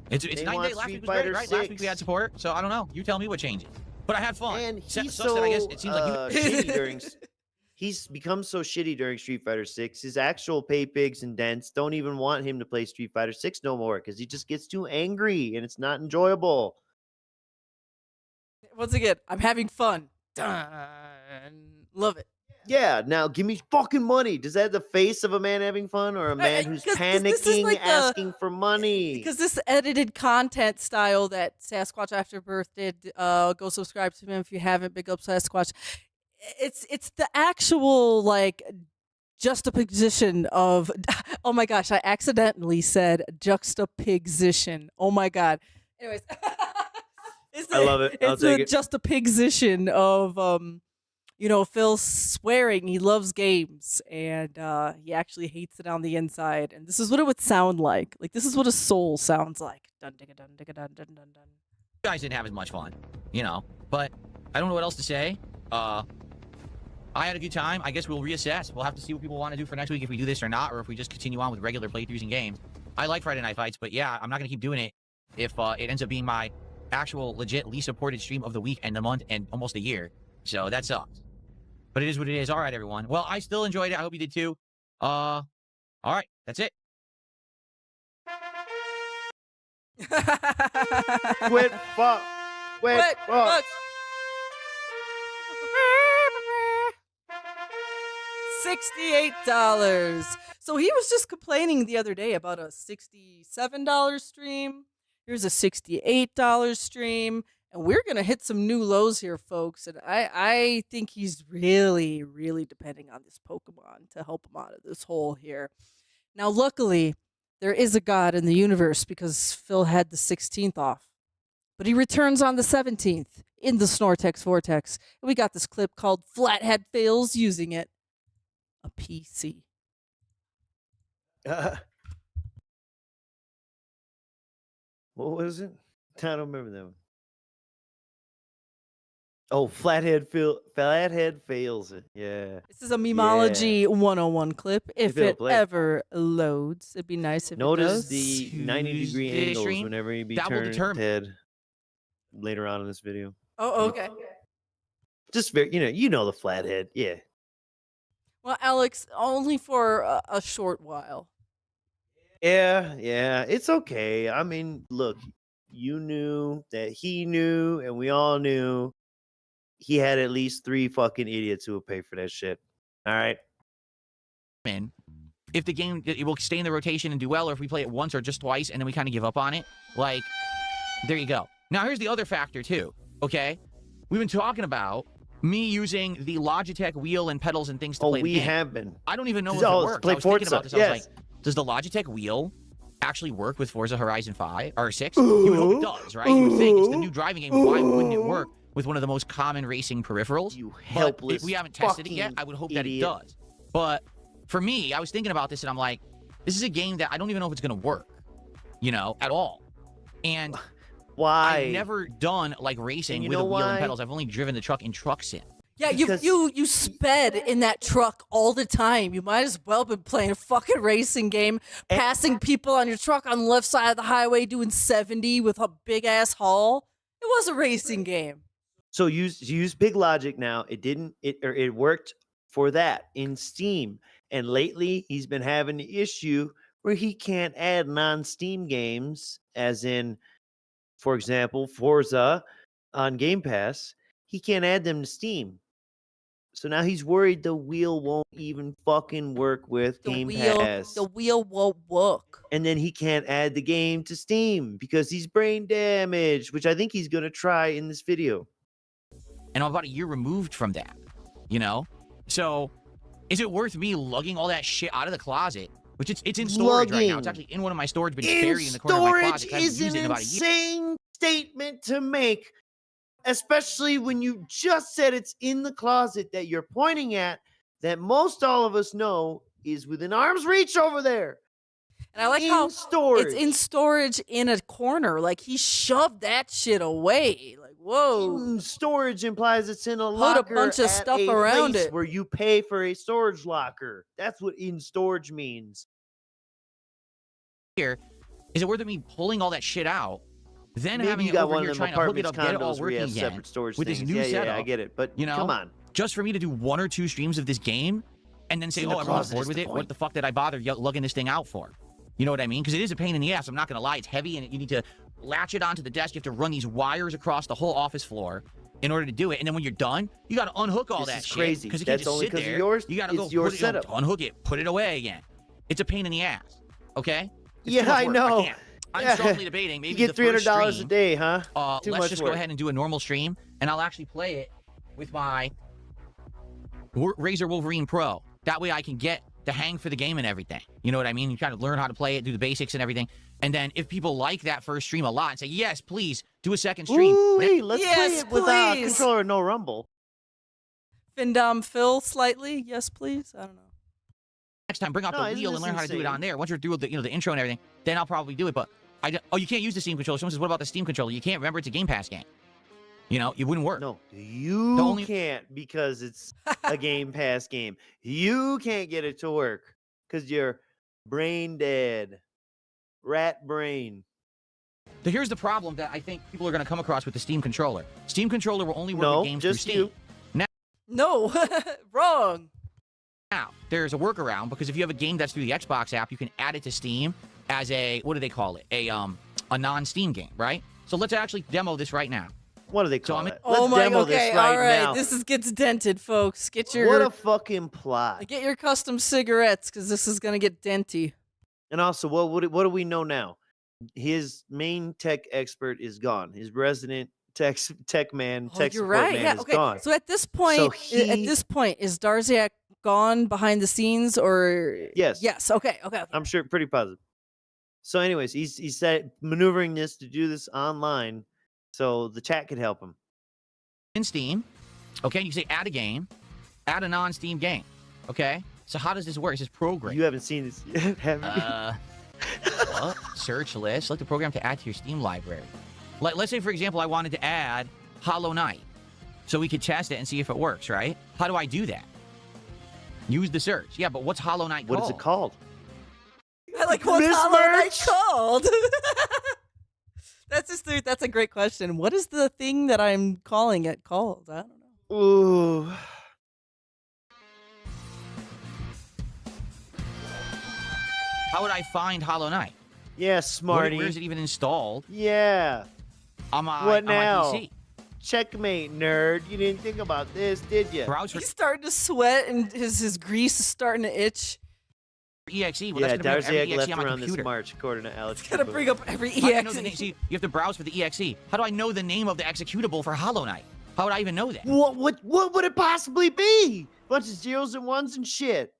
It's They 9 want days. Last Street week was great, Fighter right? Last week 6. we had support, so I don't know. You tell me what changes. But I had fun. And Sucks he's that so I guess it seems like you. shitty during. He's become so shitty during Street Fighter 6. His actual paypigs and Dents don't even want him to play Street Fighter 6 no more because he just gets too angry and it's not enjoyable. Once again, I'm having fun. Dun. Love it. Yeah, now give me fucking money. Does that have the face of a man having fun or a man who's 'cause this is panicking, like the- asking for money? Because this edited content style that Sasquatch Afterbirth did, go subscribe to him if you haven't. Big up Sasquatch. It's the actual like juxtaposition of oh my gosh, I accidentally said juxtaposition. Oh my god. Anyways, I love it. I'll It's take the it. juxtaposition of Phil swearing he loves games and he actually hates it on the inside. And this is what it would sound like. Like this is what a soul sounds like. Dun digga dun digga dun dun dun dun. You guys didn't have as much fun, but I don't know what else to say. I had a good time. I guess we'll reassess. We'll have to see what people want to do for next week if we do this or not, or if we just continue on with regular playthroughs and games. I like Friday Night Fights, but yeah, I'm not going to keep doing it if it ends up being my actual legit least supported stream of the week and the month and almost a year. So that sucks. But it is what it is. All right, everyone. Well, I still enjoyed it. I hope you did too. All right, that's it. Quit fuck. Quit fuck. $68. So he was just complaining the other day about a $67 stream. Here's a $68 stream. And we're going to hit some new lows here, folks. And I think he's really, really depending on this Pokemon to help him out of this hole here. Now, luckily, there is a God in the universe because Phil had the 16th off. But he returns on the 17th in the Snortex Vortex. And we got this clip called Flathead Fails Using It. A PC. What was it? I don't remember that one. Oh, Flathead fails it. Yeah. This is a Memology 101 clip. If it'll it play. ever loads, it'd be nice if Notice it does. the 90-degree Tuesday angles stream, whenever he be that will turned determine. head later on in this video. Oh, okay. Just very, you know the Flathead. Yeah. Well, Alex, only for a short while. Yeah, it's okay. I mean, look, you knew that he knew, and we all knew he had at least 3 fucking idiots who would pay for that shit. All right. Man, if the game it will stay in the rotation and do well, or if we play it once or just twice and then we kind of give up on it, like, there you go. Now, here's the other factor, too, okay? We've been talking about me using the Logitech wheel and pedals and things to play the game. have been. I don't even know if it Oh, works. play I was thinking Forza, about this. I was like, does the Logitech wheel actually work with Forza Horizon 5 or 6? You would hope it does, right? You would think it's the new driving game. Why wouldn't it work with one of the most common racing peripherals? You But helpless if we haven't tested it yet, I would hope that it does. But for me, I was thinking about this and I'm like, this is a game that I don't even know if it's going to work, at all. And why? I've never done like racing you with know a wheel and why? pedals. I've only driven the truck in Truck Sim. Yeah, Because- you sped in that truck all the time. You might as well been playing a fucking racing game, passing people on your truck on the left side of the highway, doing 70 with a big ass haul. It was a racing game. So use Big Logic now. It worked for that in Steam. And lately he's been having the issue where he can't add non-Steam games, as in, for example, Forza on Game Pass. He can't add them to Steam. So now he's worried the wheel won't even fucking work with Game Pass. The wheel won't work. And then he can't add the game to Steam because he's brain damaged, which I think he's going to try in this video. And I'm about a year removed from that, So is it worth me lugging all that shit out of the closet? Which it's in storage right now. It's actually in one of my storage, but it's buried in the corner of my closet. 'Cause I haven't Storage is used it an in about a year. insane statement to make, especially when you just said it's in the closet that you're pointing at, that most all of us know is within arm's reach over there. And I like in how storage. it's in storage in a corner. Like he shoved that shit away. Like, whoa. In storage implies it's in a Put a locker bunch of at stuff a around place it. where you pay for a storage locker. That's what in storage means. Here, is it worth me pulling all that shit out, then Maybe having you it got over one here of them trying to hook it apartments, up, get it all condos where you working have again separate storage with this things. new Yeah, setup? I get it. But come on. Just for me to do 1 or 2 streams of this game and then say, in the oh, everyone's closet bored is with the it. What point. the fuck did I bother lugging this thing out for? You know what I mean? Because it is a pain in the ass. I'm not going to lie. It's heavy, and you need to latch it onto the desk. You have to run these wires across the whole office floor in order to do it. And then when you're done, you got to unhook all This that is shit. crazy. Because you can't That's just only sit 'cause of there. yours. You got to go It's your put it, setup. unhook it, put it away again. It's a pain in the ass. Okay? It's too Yeah, much I work. know. I can't. I'm Yeah. strongly debating. Maybe You get the first $300 a stream, day, huh? Too let's much just work. go ahead and do a normal stream, and I'll actually play it with my Razer Wolverine Pro. That way I can get the hang for the game and everything. You know what I mean? You kind of learn how to play it, do the basics and everything. And then if people like that first stream a lot and say, yes, please, do a second stream. Ooh, let's play Yes, it with please. controller no rumble. Findom Phil slightly. Yes, please. I don't know. Next time, bring out No, the isn't wheel and this learn how to do it insane? on there. Once you're doing the, the intro and everything, then I'll probably do it. But you can't use the Steam controller. Someone says, what about the Steam controller? You can't. Remember, it's a Game Pass game. It wouldn't work. No, you only- can't because it's a Game Pass game. You can't get it to work because you're brain dead. Rat brain. So here's the problem that I think people are going to come across with the Steam controller. Steam controller will only work No, with games just through Steam. you. No, wrong. Now, there's a workaround because if you have a game that's through the Xbox app, you can add it to Steam as a, what do they call it? A non-Steam game, right? So let's actually demo this right now. What do they call it? Oh Let's my, demo okay, this right all right. now. This gets dented, folks. Get your What a fucking plot. get your custom cigarettes because this is gonna get denty. And also, what do we know now? His main tech expert is gone. His resident tech man, Oh, tech you're support right. man Yeah. is Okay. gone. So at this point, is Darziak gone behind the scenes or? Yes. Yes. Okay. Okay. I'm sure, pretty positive. So, anyways, he's maneuvering this to do this online, so the chat could help him. In Steam, okay, you say add a game, add a non-Steam game, okay? So how does this work? Is this program? You haven't seen this yet, have you? What? Search list. Select the program to add to your Steam library. Let's say, for example, I wanted to add Hollow Knight, so we could test it and see if it works, right? How do I do that? Use the search. Yeah, but what's Hollow Knight called? What is it called? I like what's Hollow Knight called. That's just that's a great question. What is the thing that I'm calling it called? I don't know. Ooh. How would I find Hollow Knight? Yeah, smarty. Where is it even installed? Yeah. On my, What on my now? PC. Checkmate, nerd. You didn't think about this, did you? Browser He's starting to sweat and his grease is starting to itch. EXE. Well, Yeah, that's gonna bring up every Darziak EXE left on my around this computer. March, according to Alex. It's gonna bring up every How do I know the name? EXE. See, you have to browse for the EXE. How do I know the name of the executable for Hollow Knight? How would I even know that? What would it possibly be? Bunch of zeros and ones and shit.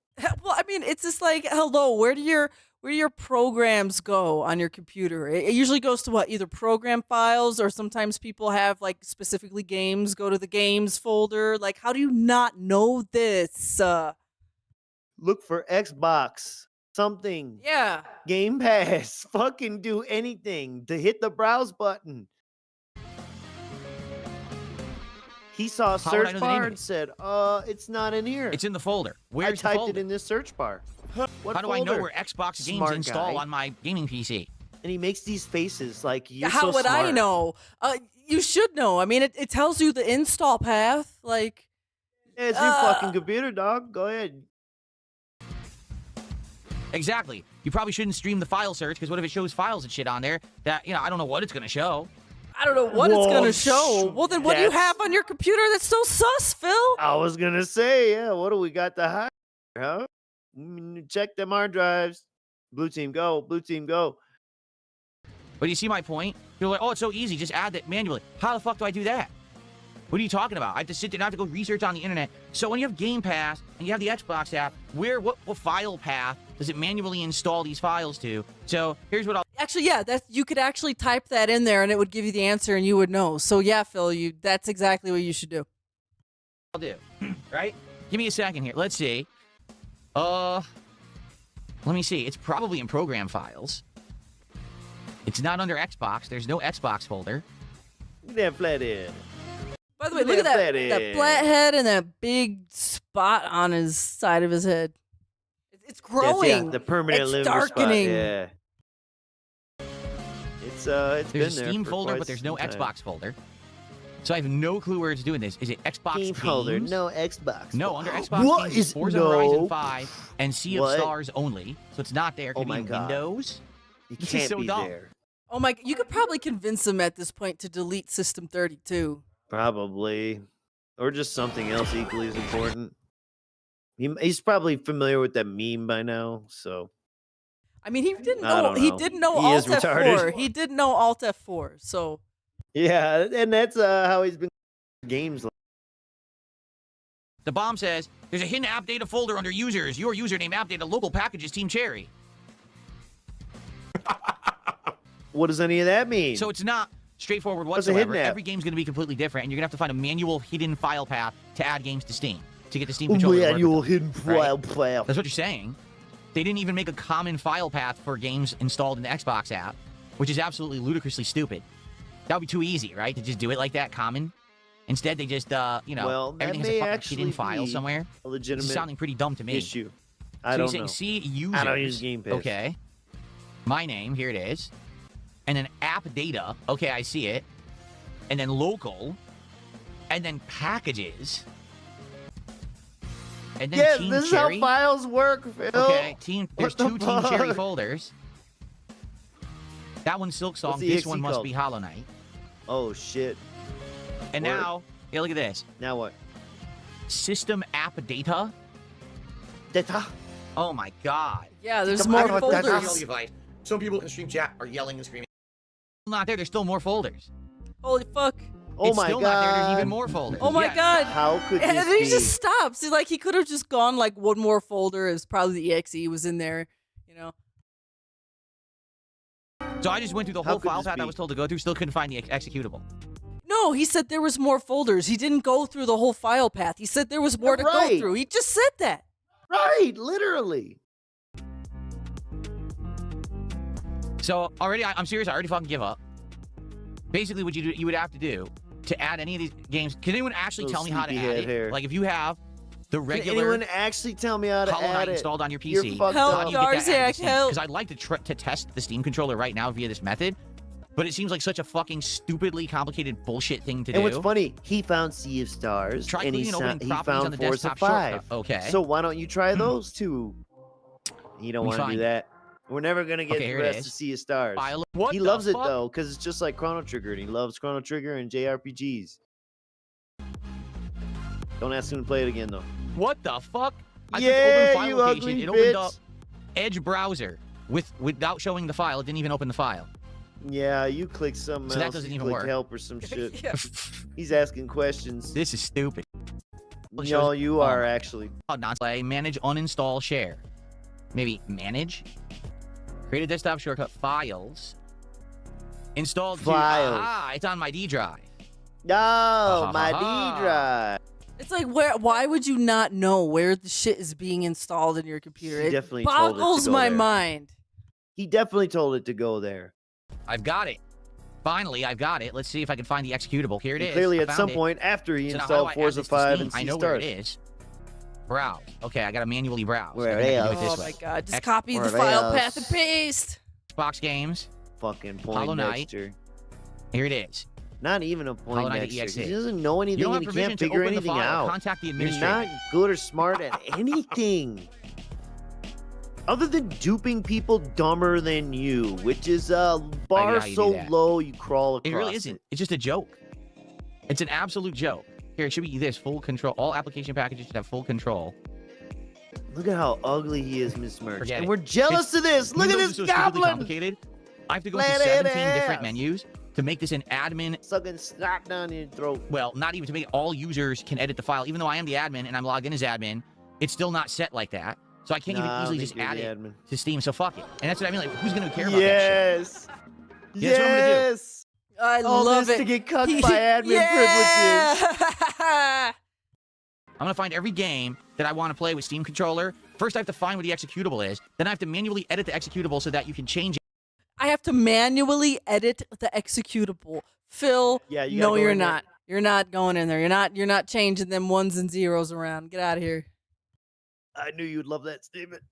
Well, I mean, it's just like, hello, where do your programs go on your computer? It usually goes to what? Either program files or sometimes people have like specifically games go to the games folder. Like, how do you not know this? Look for Xbox. Something. Yeah. Game Pass. Fucking do anything to hit the browse button. He saw a How would I search know the name bar of and it? said, it's not in here. It's in the folder. Where's I the typed folder? it in this search bar. What How do I know folder? where Xbox games Smart install guy. on my gaming PC? And he makes these faces like, you're How so would I smart. know? You should know. I mean, it tells you the install path. Like, Yeah, it's your fucking computer, dog. Go ahead. Exactly. You probably shouldn't stream the file search because what if it shows files and shit on there that, I don't know what it's going to show. I don't know what it's Whoa, gonna show. Well, then what do you that's- have on your computer that's so sus, Phil? I was gonna say, yeah, what do we got to hide? Huh? Check them hard drives. Blue team, go. Blue team, go. But you see my point? You're like, oh, it's so easy. Just add that manually. How the fuck do I do that? What are you talking about? I have to sit there and I have to go research on the internet. So when you have Game Pass and you have the Xbox app, what file path does it manually install these files to? So here's what I'll Actually, yeah, you could actually type that in there and it would give you the answer and you would know. So yeah, Phil, that's exactly what you should do. do. Right? Give me a second here. Let's see. Let me see. It's probably in program files. It's not under Xbox. There's no Xbox folder. Look at that Flathead. By the way, look at that flathead and that big spot on his side of his head. It's growing. Yeah, the permanent it's liver darkening. spot. Yeah. It's There's been a there Steam for folder, quite but there's some no time. Xbox folder. So I have no clue where it's doing this. Is it Xbox Steam games? folder, no Xbox. No, folder. under Xbox What games, is Forza no? Horizon 5 and Sea of What? Stars only. So it's not there. It Oh could be my in God. Windows. You This is can't so be dumb. there. Oh my! You could probably convince him at this point to delete System 32. Probably. Or just something else equally as important. He's probably familiar with that meme by now, so. I mean, he didn't I know. don't He know. didn't know He is Alt retarded. F4. He didn't know Alt F4. So Yeah, and that's how he's been games. The bomb says, there's a hidden app data folder under users. Your username app data local packages Team Cherry. What does any of that mean? So it's not straightforward What's a hidden whatsoever. app? Every game's going to be completely different, and you're going to have to find a manual hidden file path to add games to Steam, to get the Steam controller to work with Manual them, hidden right? file. That's what you're saying. They didn't even make a common file path for games installed in the Xbox app, which is absolutely ludicrously stupid. That would be too easy, right? To just do it like that, common. Instead, they just, Well, that everything has may a fucking actually hidden file be somewhere. a This legitimate is sounding pretty dumb to me. issue. I So don't you're saying know. see users. I don't use Game Pass. Okay. My name, here it is. And then app data. Okay, I see it. And then local. And then packages. And then Yes, Team this is Cherry. how files work, Phil. Okay, there's What the two Team Cherry fuck? folders. That one's Silk Song. What's the This EXE one must called? be Hollow Knight. Oh shit. And Word. now, here, look at this. Now what? System app data. Data. Oh my god. Yeah, there's System more app folders. data. Some people in stream chat are yelling and screaming. Not there. There's still more folders. Holy fuck. Oh It's my still god. not there. There's even more folders. Oh my Yeah. god. How could And this then he be? just stops. He's like, he could have just gone like one more folder. It was probably the EXE was in there, you know. So I just went through the How whole could file this path I be? was told to go through. Still couldn't find the executable. No, he said there was more folders. He didn't go through the whole file path. He said there was more to go Right. through. He just said that. Right, literally. So already, I'm serious. I already fucking give up. Basically, what you would have to do to add any of these games. Can anyone actually Little tell me how to sleepyhead add it? hair. Like if you have the Can regular anyone actually tell me how to Hollow add Knight it? installed on your You're PC, fucked Help, how up. do you get that added Darziak, help. Because I'd like to test the Steam controller right now via this method, but it seems like such a fucking stupidly complicated bullshit thing to And do. what's funny, he found Sea of Stars, Try and he clicking and opening properties found on the Forza desktop 5. shortcut. Okay. So why don't you try those two? You don't We want to find do it. that. We're never gonna get Okay, here the it rest is. of Sea of Stars. What He the loves it fuck? though, because it's just like Chrono Trigger, and he loves Chrono Trigger and JRPGs. Don't ask him to play it again though. What the fuck? I Yeah, clicked open file you location. ugly It opened bitch. up Edge browser without showing the file. It didn't even open the file. Yeah, you click something So that else. doesn't you even click work. help or some shit. Yeah. He's asking questions. This is stupid. No, you are actually. Not play, manage, uninstall, share. Maybe manage. Create a desktop shortcut. Files. Installed. Files. Ah, it's on my D drive. No, my D drive. It's like, why would you not know where the shit is being installed in your computer? He It definitely told it to boggles go my there. mind. He definitely told it to go there. I've got it. Finally, I've got it. Let's see if I can find the executable. Here it And is. clearly, I at found some it. point after he So now how do installed I add Forza this to 5 Steam? and I Sea know where Stars. it is. Browse. Okay, I gotta manually browse. Where I think I can do it Oh this my way. god, just X- copy the Where file else? path and paste. Xbox games. Fucking Hollow Knight. Poindexter. Here it is. Not even a Hollow Knight Poindexter. 'Cause EXE. He doesn't know anything You don't have and he permission can't to figure open the anything file. out. Contact the You're administrator. not good or smart at anything. Other than duping people dumber than you, which is a bar how you do so that. low you crawl across It really isn't. It's just a joke. It's an absolute joke. Here, it should be this full control. All application packages should have full control. Look at how ugly he is, Miss Merch. Forget And it. we're jealous of this. Look at Windows this is so stupidly goblin. complicated. I have to go through Flathead 17 different ass. menus to make this an admin. Sucking snot down your throat. Well, not even to make it all users can edit the file. Even though I am the admin and I'm logged in as admin, it's still not set like that. So I can't Nah, I even don't easily think just you're add the it admin. to Steam. So fuck it. And that's what I mean. Like, who's gonna care about that Yes. shit? Yeah, that's what I'm gonna do. Yes. I All love this it. to get cucked by admin privileges. Yeah. I'm gonna find every game that I want to play with Steam controller. First, I have to find what the executable is. Then I have to manually edit the executable so that you can change it. I have to manually edit the executable. Phil, Yeah, you gotta no, go you're in there. not. You're not going in there. You're not changing them ones and zeros around. Get out of here. I knew you'd love that statement.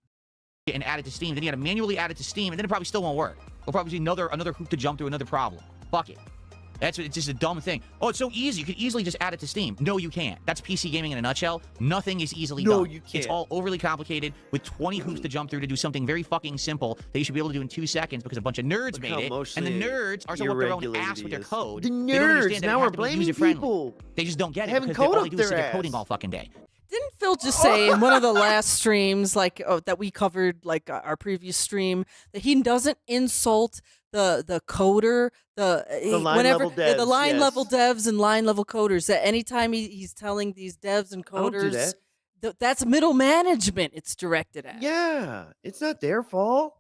And add it to Steam. Then you gotta manually add it to Steam, and then it probably still won't work. It'll probably be another hoop to jump through, another problem. Fuck it. It's just a dumb thing. Oh, it's so easy. You could easily just add it to Steam. No, you can't. That's PC gaming in a nutshell. Nothing is easily No, done. you It's can't. all overly complicated with 20 hoops to jump through to do something very fucking simple that you should be able to do in 2 seconds because a bunch of nerds Look made how it. And the emotionally nerds are so up their own irregulated ass with he their is. code. The They don't nerds. understand that Now it we're has to be blaming user-friendly. people. They just don't get it Having because code all up they do is sit their there coding ass. all fucking day. Didn't Phil just say in one of the last streams, like that we covered, like our previous stream, that he doesn't insult the coder, line whenever level devs, the line yes. level devs and line level coders? That anytime he's telling these devs and I don't do coders, that. that's middle management. It's directed at. Yeah, it's not their fault.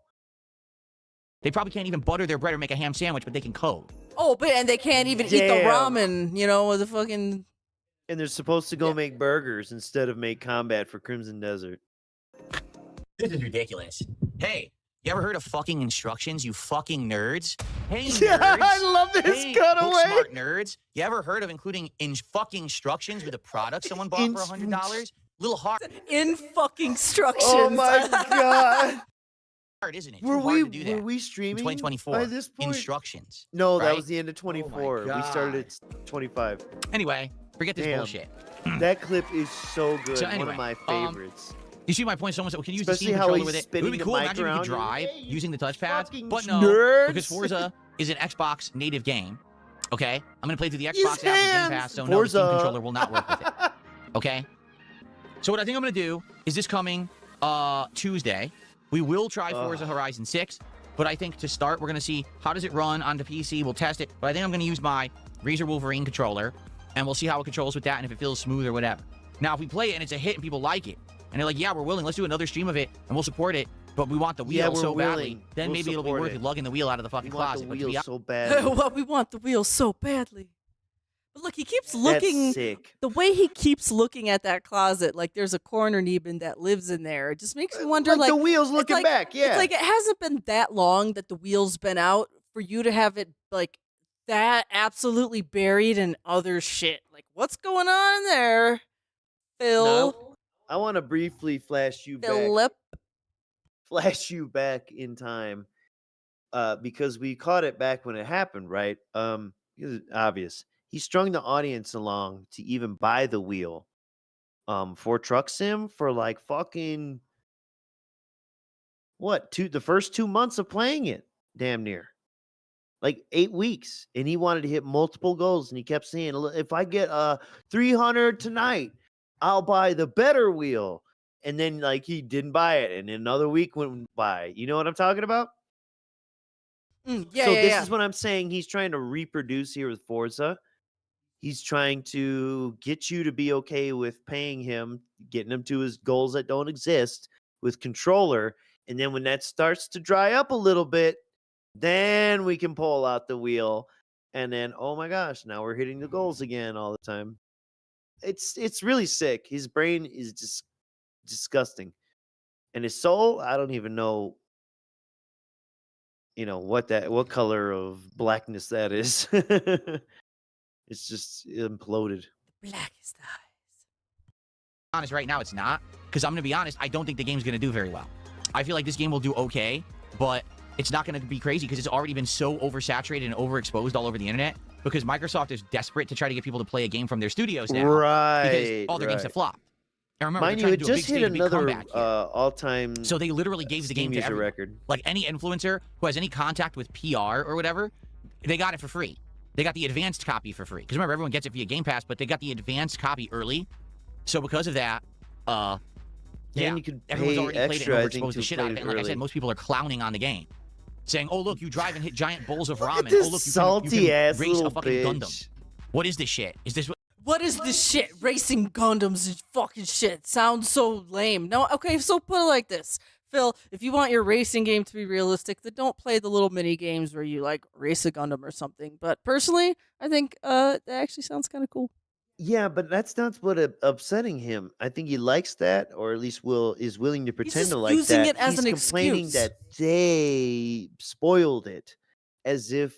They probably can't even butter their bread or make a ham sandwich, but they can code. Oh, but and they can't even eat the Damn. ramen, you know, with the fucking. And they're supposed to go make burgers instead of make combat for Crimson Desert. This is ridiculous. Hey, you ever heard of fucking instructions, you fucking nerds? Hey, nerds. Yeah, I love this hey, cutaway. book smart nerds. You ever heard of including fucking instructions with a product someone bought for $100? Little hard. In fucking instructions. Oh my god. Hard, isn't it? Were Too hard we to do that. were we streaming in 2024. by this point? Instructions. No, that right? was the end of 24. We started at 25. Anyway, Forget this Damn. bullshit. That clip is so good. So One anyway, of my favorites. You see my point? Someone said, well, can you use Especially the Steam how controller he's with it? It spinning would be the cool. mic Imagine if you around. could drive Yeah, you using the touchpads. fucking But no, nerds. because Forza is an Xbox native game. Okay? I'm going to play through the Use Xbox app and Game hands. Pass, so no, the Steam Forza. controller will not work with it. Okay? So what I think I'm going to do is this coming Tuesday, we will try Forza Horizon 6, but I think to start, we're going to see how does it run on the PC. We'll test it, but I think I'm going to use my Razer Wolverine controller, and we'll see how it controls with that and if it feels smooth or whatever. Now, if we play it and it's a hit and people like it, and they're like, yeah, we're willing, let's do another stream of it, and we'll support it, but we want the wheel we're so badly, willing. then We'll maybe it'll be support worth it. it lugging the wheel out of the fucking We want closet. the But to wheel be so badly. What we want the wheel so badly. But look, he keeps That's looking. sick. The way he keeps looking at that closet, like there's a corner Neben that lives in there. It just makes me wonder, Like the wheel's it's looking like- back, yeah. It's like it hasn't been that long that the wheel's been out for you to have it like that absolutely buried in other shit. Like, what's going on there, Phil? Now, I want to briefly flash you Philip. back in time, because we caught it back when it happened, right? Because it's obvious. He strung the audience along to even buy the wheel, for Truck Sim for like fucking the first 2 months of playing it, damn near. Like 8 weeks, and he wanted to hit multiple goals, and he kept saying, if I get 300 tonight, I'll buy the better wheel. And then like he didn't buy it, and another week went by. You know what I'm talking about? Yeah, So yeah, this yeah. is what I'm saying. He's trying to reproduce here with Forza. He's trying to get you to be okay with paying him, getting him to his goals that don't exist with controller. And then when that starts to dry up a little bit, then we can pull out the wheel. And then, oh my gosh, now we're hitting the goals again all the time. It's really sick. His brain is just disgusting. And his soul, I don't even know, what color of blackness that is. It's just imploded. Blackest eyes. honest, right now it's not. Because I'm going to be honest, I don't think the game's going to do very well. I feel like this game will do okay, but it's not going to be crazy because it's already been so oversaturated and overexposed all over the internet because Microsoft is desperate to try to get people to play a game from their studios now. Because all their games have flopped. And remember, Mind they're you, trying it to do a just big hit stage, big another comeback here. all-time. So they literally gave the game to user everyone. record. Like any influencer who has any contact with PR or whatever, they got it for free. They got the advanced copy for free. Because remember, everyone gets it via Game Pass, but they got the advanced copy early. So because of that, And yeah, you could everyone's pay already played it extra, I and think, overexposed to the shit play out of it. it And like I said, early. most people are clowning on the game. Saying, oh, look, you drive and hit giant bowls of ramen. Look at this Oh, look, you salty can ass race a little fucking bitch. Gundam. What is this shit? Is this what? What is this shit? Racing Gundams is fucking shit. Sounds so lame. No, okay, so put it like this. Phil, if you want your racing game to be realistic, then don't play the little mini games where you like race a Gundam or something. But personally, I think that actually sounds kind of cool. Yeah, but that's not what upsetting him. I think he likes that, or at least is willing to pretend just to like using that. it as He's an complaining excuse. that they spoiled it, as if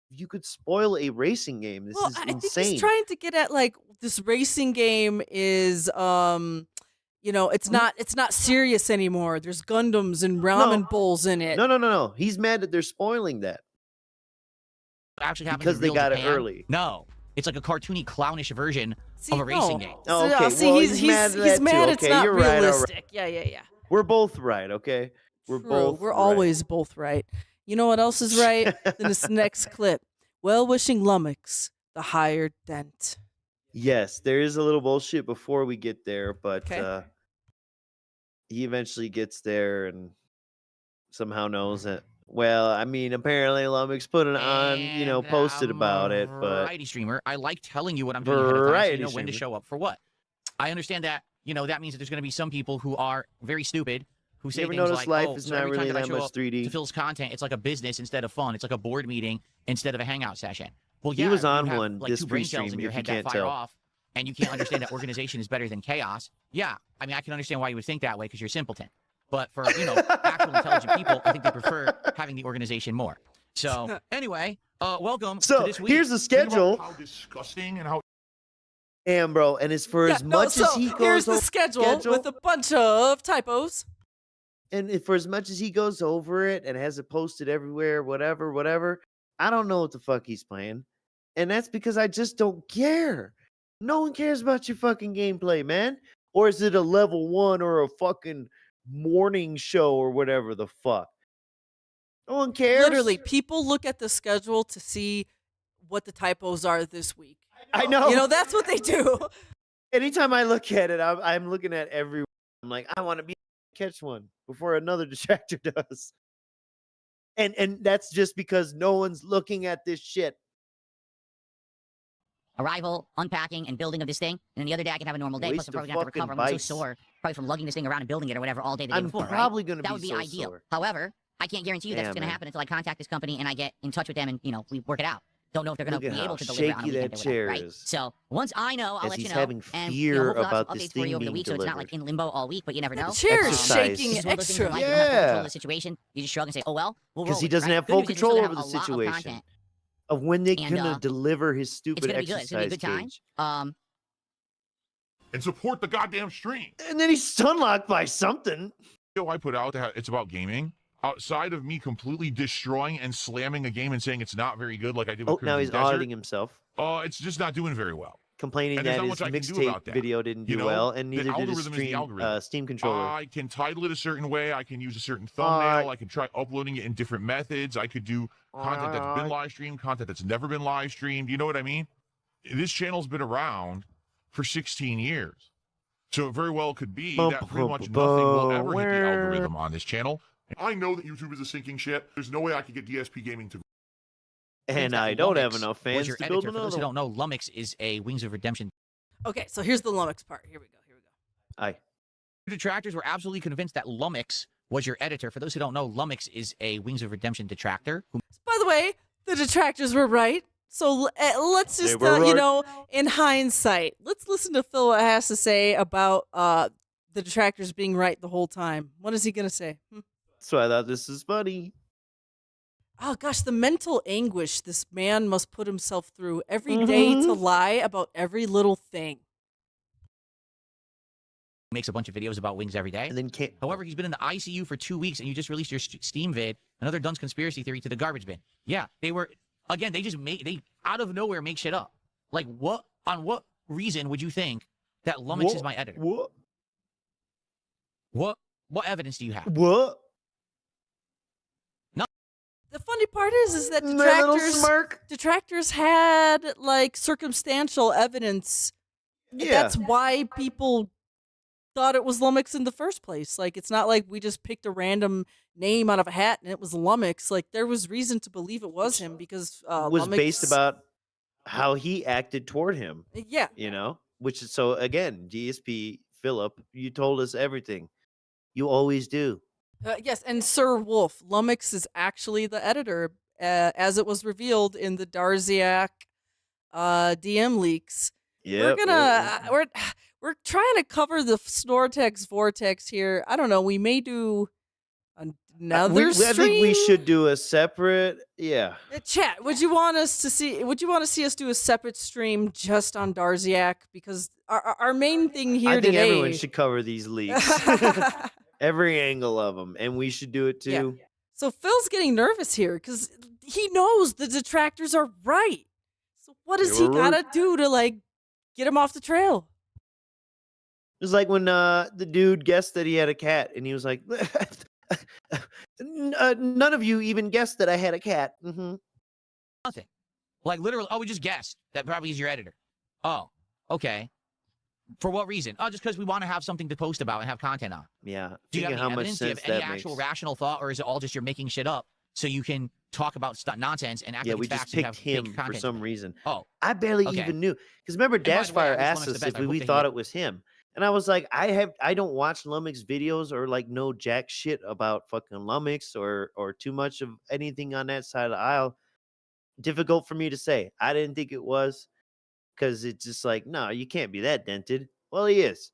you could spoil a racing game. This Well, is I think insane. he's trying to get at like this racing game is it's not serious anymore. There's Gundams and ramen bowls in it. No. He's mad that they're spoiling that. Actually happens Because in they real got it Japan. early. No. It's like a cartoony, clownish version See, of a racing no. game. Oh, So, okay. see, Well, he's mad at he's that mad too. it's Okay, not you're right, all right. realistic. Yeah. We're both right, okay? We're True. both We're right. always both right. You know what else is right? Than this next clip. Wellwishing Lummox, the hired Dent. Yes, there is a little bullshit before we get there, but Okay. he eventually gets there and somehow knows that. Well, I mean, apparently Lummox put it on, And posted about it, but variety streamer. I like telling you what I'm doing ahead of time so you Variety know when to streamer. show up for what. I understand that, that means that there's going to be some people who are very stupid who say ever things notice like, life oh, is so not every time really that I that show much up 3D? to Phil's content, it's like a business instead of fun. It's like a board meeting instead of a hangout session. Well, He yeah, was you on have, one like this two brain cells pre-stream, in your if you head that can't fire tell. off, and you can't understand that organization is better than chaos. Yeah, I mean, I can understand why you would think that way because you're a simpleton. But for, actual intelligent people, I think they prefer having the organization more. So, anyway, welcome to So this week. here's the Think about schedule. how disgusting and how Damn, bro, and as for as No, much as so he goes here's the over schedule with a bunch of typos. for as much as he goes over it and has it posted everywhere, whatever, I don't know what the fuck he's playing. And that's because I just don't care. No one cares about your fucking gameplay, man. Or is it a level 1 or a fucking morning show or whatever the fuck? No one cares. Literally, people look at the schedule to see what the typos are this week. I know. You know, that's what they do. Anytime I look at it, I'm looking at every. I'm like, I want to catch one before another detractor does. And that's just because no one's looking at this shit. Arrival, unpacking, and building of this thing, and then the other day I can have a normal day. Plus, I'm probably gonna have to recover. I'm so sore, probably from lugging this thing around and building it or whatever all day the day before. Probably gonna that be would be so ideal. sore. However, I can't guarantee you that's what's gonna happen until I contact this company and I get in touch with them and we work it out. Don't know if they're gonna be able to deliver on a weekend or whatever, right? So once I know, I'll let you know. Having and fear hopefully I'll have about some this updates for thing you over the being week, so it's not like in limbo all week. But you never know. The chair is shaking This is one of those things where, extra. like, you don't have full control of the situation. You just shrug and say, "Oh well, we'll roll Because he with it," doesn't right? have Good full news is you're still control gonna over the have a lot of situation content. of when they're And, gonna deliver his stupid It's gonna be good. It's gonna be a exercise good time. cage. And support the goddamn stream. And then he's stunlocked by something. Video I put out that it's about gaming. Outside of me completely destroying and slamming a game and saying it's not very good, like I did with Oh, now Crimson he's Desert, auditing himself. it's just not doing very well. Complaining And there's that not his much I can do mixtape about that. video didn't You do know, well, and the neither did his algorithm is the algorithm. Steam controller. I can title it a certain way. I can use a certain thumbnail. I can try uploading it in different methods. I could do content that's been live streamed, content that's never been live streamed. You know what I mean? This channel's been around for 16 years. So it very well could be that pretty much nothing will ever hit the algorithm on this channel. I know that YouTube is a sinking ship. There's no way I could get DSP Gaming to. And I don't have enough fans Was your to editor. build For those another who one. don't know, Lummox is a Wings of Redemption. Okay, so here's the Lummox part. Here we go. Aye. Detractors were absolutely convinced that Lummox was your editor. For those who don't know, Lummox is a Wings of Redemption detractor. By the way, the detractors were right. So let's just, were right. you know, in hindsight, let's listen to Phil what has to say about the detractors being right the whole time. What is he going to say? So I thought this is funny. Oh, gosh, the mental anguish this man must put himself through every day to lie about every little thing. Makes a bunch of videos about Wings every day. And then can't. However, he's been in the ICU for 2 weeks, and you just released your Steam vid, another Dunn's conspiracy theory to the garbage bin. Yeah, they were, again, they out of nowhere make shit up. Like, on what reason would you think that Lummox is my editor? What evidence do you have? What? The funny part is that My little smirk. detractors had, like, circumstantial evidence. Yeah. That's why people thought it was Lummox in the first place. Like, it's not like we just picked a random name out of a hat and it was Lummox. Like, there was reason to believe it was him because was Lummox, based about how he acted toward him. Yeah. You know? Which is, so again, DSP, Philip, you told us everything. You always do. Yes, and Sir Wolf, Lummox is actually the editor, as it was revealed in the Darziak DM leaks. Yep, We're trying to cover the Snortex Vortex here. I don't know. We may do another stream. I think we should do a separate. Yeah. Chat. Would you want to see us do a separate stream just on Darziak? Because our main thing here I think today. everyone should cover these leaks. Every angle of them, and we should do it too. Yeah. So Phil's getting nervous here because he knows the detractors are right. So what does he gotta do to, like, get him off the trail? It's like when the dude guessed that he had a cat, and he was like, "None of you even guessed that I had a cat." Mm-hmm. Nothing. Like, literally, we just guessed that probably he's your editor. Oh, okay. For what reason? Oh, just because we want to have something to post about and have content on. Yeah. Do you have any how much evidence? Do you sense have any that actual makes. rational thought, or is it all just you're making shit up so you can talk about nonsense and act Yeah, like we it's just facts and picked have fake him for content? some reason. Oh, I barely okay. even knew, because remember, by the way, I Dashfire wish asked Lummox us the best. if I we hope that thought he- it was him, and I was like, I don't watch Lummox videos or like know jack shit about fucking Lummox or too much of anything on that side of the aisle. Difficult for me to say. I didn't think it was, because it's just like, no, you can't be that dented. Well, he is.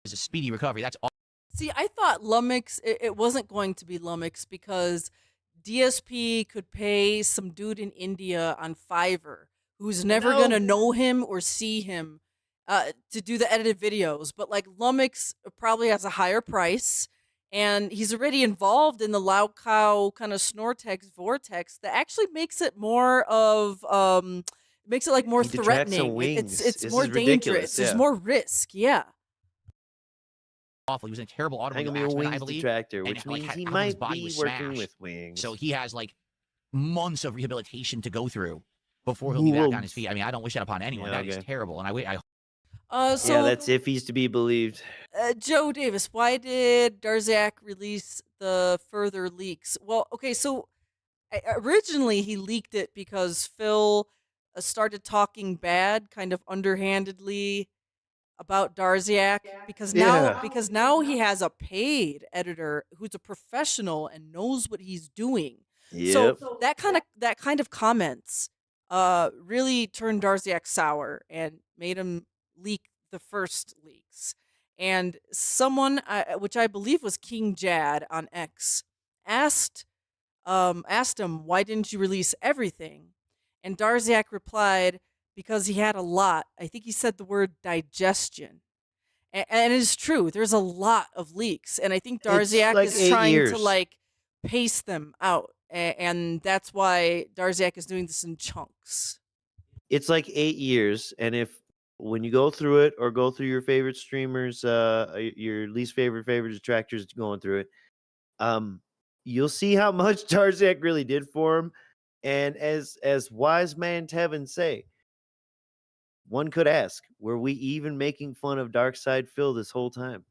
It's a speedy recovery. That's all. See, I thought Lummox, it wasn't going to be Lummox because DSP could pay some dude in India on Fiverr who's never going to know him or see him to do the edited videos. But, like, Lummox probably has a higher price, and he's already involved in the Loud Cow kind of Snortex Vortex that actually makes it more of makes it like more He detracts on threatening. wings. It's This more is ridiculous, dangerous. There's yeah. more risk. Yeah. Awful. He was in a terrible Hang automobile on, a accident, I wings believe. detractor, and, which like, means he how his might body be was working smashed. with wings. So he has like months of rehabilitation to go through before he'll be back on his feet. I mean, I don't wish that upon anyone. Yeah, That is okay. terrible. And I So yeah, that's if he's to be believed. Joe Davis, why did Darzak release the further leaks? Well, okay, so originally he leaked it because Phil started talking bad, kind of underhandedly, about Darzak because now he has a paid editor who's a professional and knows what he's doing. Yep. So that kind of comments really turned Darzak sour and made him leak the first leaks. And someone, which I believe was King Jad on X, asked him, why didn't you release everything? And Darzak replied, because he had a lot. I think he said the word digestion. And it is true. There's a lot of leaks. And I think Darzak like is 8 trying years. to like pace them out. And that's why Darzak is doing this in chunks. It's like 8 years, and when you go through it or go through your favorite streamers, your least favorite detractors going through it, you'll see how much Darzak really did for him. And as wise man Tevin say, one could ask, were we even making fun of Darkside Phil this whole time?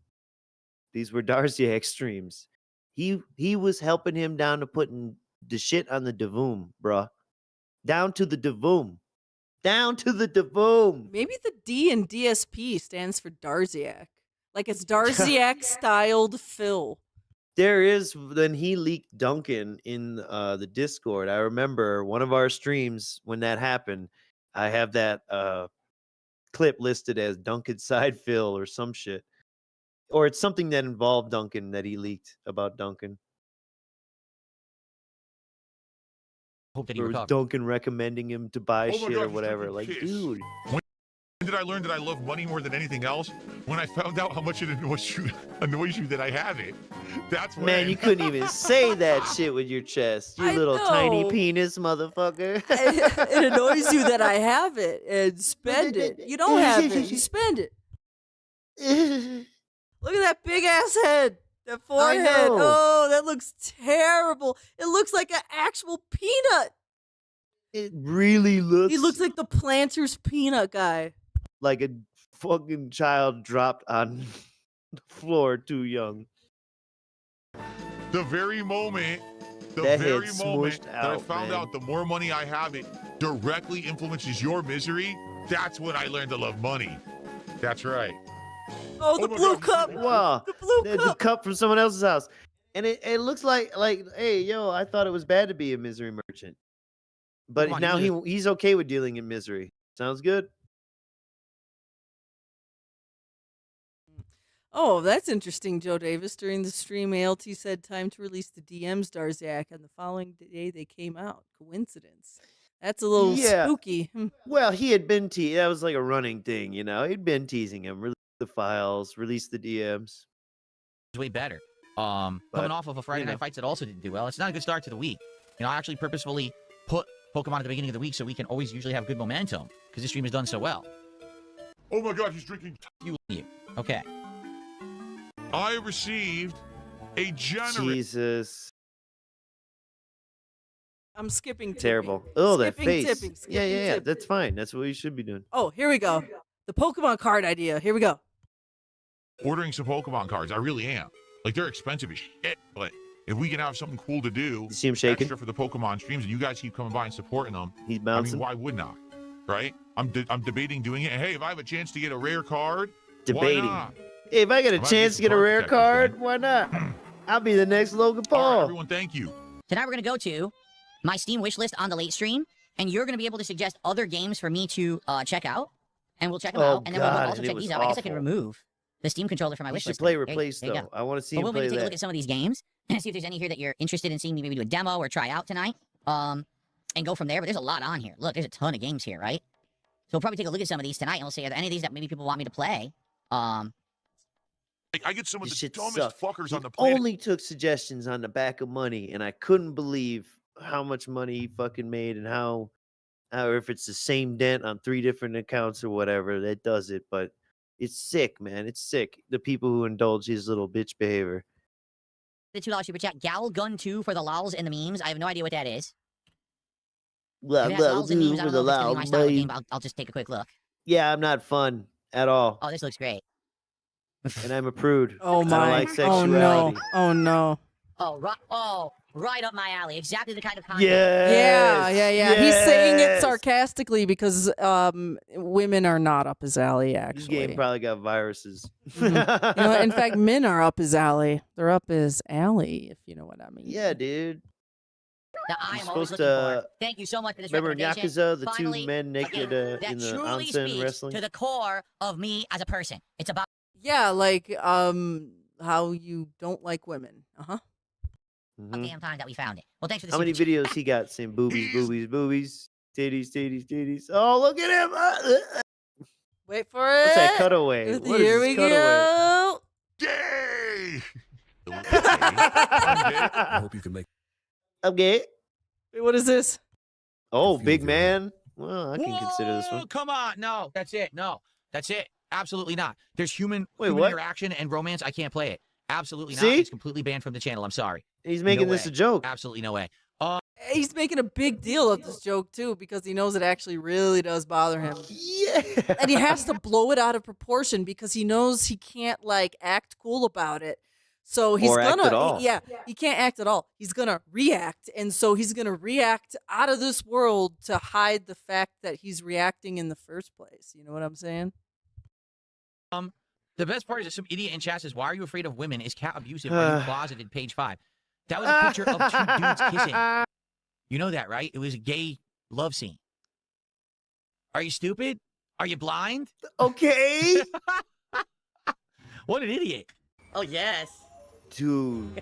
These were Darzak streams. He was helping him down to putting the shit on the Devoom, bruh. Down to the Devoom. Down to the Devoom. Maybe the D in DSP stands for Darzak. Like it's Darzak styled Phil. There is, then he leaked Duncan in the Discord. I remember one of our streams when that happened. I have that clip listed as Duncan Side Phil or some shit. Or it's something that involved Duncan that he leaked about Duncan. hope that he Or was recovers. Duncan recommending him to buy Oh my shit God, or he's whatever. drinking Like, piss. dude. When did I learn that I love money more than anything else? When I found out how much it annoys you that I have it. That's when. Man, you couldn't even say that shit with your chest. You I little tiny know. penis motherfucker. It annoys you that I have it and spend it. You don't have it. You spend it. Look at that big ass head. That forehead. know. Oh, that looks terrible. It looks like an actual peanut. It really looks, He looks like the Planters peanut guy. like a fucking child dropped on the floor too young. The very moment, That head that I smooshed out, found man. out the more money I have, it directly influences your misery. That's when I learned to love money. That's right. Oh, the my blue God, cup. Wow. The blue The cup. cup from someone else's house. And it looks like, hey, yo, I thought it was bad to be a misery merchant. But Come on, now you he's okay with dealing in misery. Sounds good. Oh, that's interesting, Joe Davis. During the stream, ALT said time to release the DMs, Darzak, and the following day they came out. Coincidence. That's a little Yeah. spooky. Well, he had been that was like a running thing, you know. He'd been teasing him, release the files, release the DMs. It's way better. But, Coming off of a Friday you know. night fights that also didn't do well. It's not a good start to the week. You know, I actually purposefully put Pokemon at the beginning of the week so we can always usually have good momentum because this stream has done so well. Oh my God, he's drinking. You. Okay. I received a generous. Jesus. I'm skipping tipping. Terrible. Oh, that Skipping face. tipping, Yeah, skipping yeah. tipping. That's fine. That's what you should be doing. Oh, here we go. The Pokemon card idea. Here we go. Ordering some Pokemon cards. I really am. Like, they're expensive as shit, but if we can have something cool to do, You see him shaking? extra for the Pokemon streams, and you guys keep coming by and supporting them, He's I bouncing. mean, why wouldn't I? Right? I'm debating doing it. And hey, if I have a chance to get a rare card, Debating. why not? Hey, if I get a I might chance do to get a some rare card card, protectors why not? I'll be the next Logan All right, Paul. everyone, thank you. Tonight we're going to go to my Steam wish list on the late stream, and you're going to be able to suggest other games for me to check out, and we'll check them Oh, out, and then we'll God, also and it check was these out. I guess I can awful. remove the Steam controller from my You wish should list. play There you- replace there you though. go. I want to see But him we'll play maybe take a that. look at some of these games and see if there's any here that you're interested in seeing me maybe do a demo or try out tonight, and go from there. But there's a lot on here. Look, there's a ton of games here, right? So we'll probably take a look at some of these tonight, and we'll see are there any of these that maybe people want me to play. Like, I get some of This the shit dumbest sucked. fuckers He on the planet. only took suggestions on the back of money, and I couldn't believe how much money he fucking made and how or if it's the same Dent on 3 different accounts or whatever that does it. But it's sick, man. It's sick. The people who indulge his little bitch behavior. The $2 super chat. Gal Gun 2 for the lols and the memes. I have no idea what that is. Well, If that's lols and memes, I don't know if it's gonna be my style of game, but I'll just take a quick look. Yeah, I'm not fun at all. Oh, this looks great. And I'm a prude. Oh I my! don't like Oh sexuality. no! Oh no! Right up my alley. Exactly the kind of content. Yeah. He's saying it Yes. sarcastically because women are not up his alley. This Actually, game probably got viruses. You know, in fact, men are up his alley. They're up his alley, if you know what I mean. Yeah, dude. That I You're am always supposed looking to for. Thank you so much for this remember in recommendation. Yakuza, the Finally, 2 men naked that in the truly onsen speaks wrestling. to the core of me as a person. It's about Yeah, like how you don't like women. damn time that we found it. Well, thanks for the How many super chat. videos he got saying boobies, boobies, boobies, titties, titties, titties? Oh, look at him! Wait for it. What's that cutaway? What is Here this we cutaway? go. Yay! I hope you can make. Okay. Wait, what is this? Oh, big man. Well, I can consider this Whoa, one. come on. No, that's it. No, that's it. Absolutely not. There's human Wait, human what? interaction and romance. I can't play it. Absolutely not. See? It's completely banned from the channel. I'm sorry. He's making No this way. a joke. Absolutely no way. He's making a big deal of this joke too because he knows it actually really does bother him. Yeah. And he has to blow it out of proportion because he knows he can't like act cool about it. So he's Or act gonna at all. he can't act at all. He's gonna react, and so he's gonna react out of this world to hide the fact that he's reacting in the first place. You know what I'm saying? The best part is that some idiot in chat says, "Why are you afraid of women? Is cat abusive? Are you closeted?" Page 5. That was a picture of 2 dudes kissing. You know that, right? It was a gay love scene. Are you stupid? Are you blind? Okay. What an idiot. Oh, yes. Dude.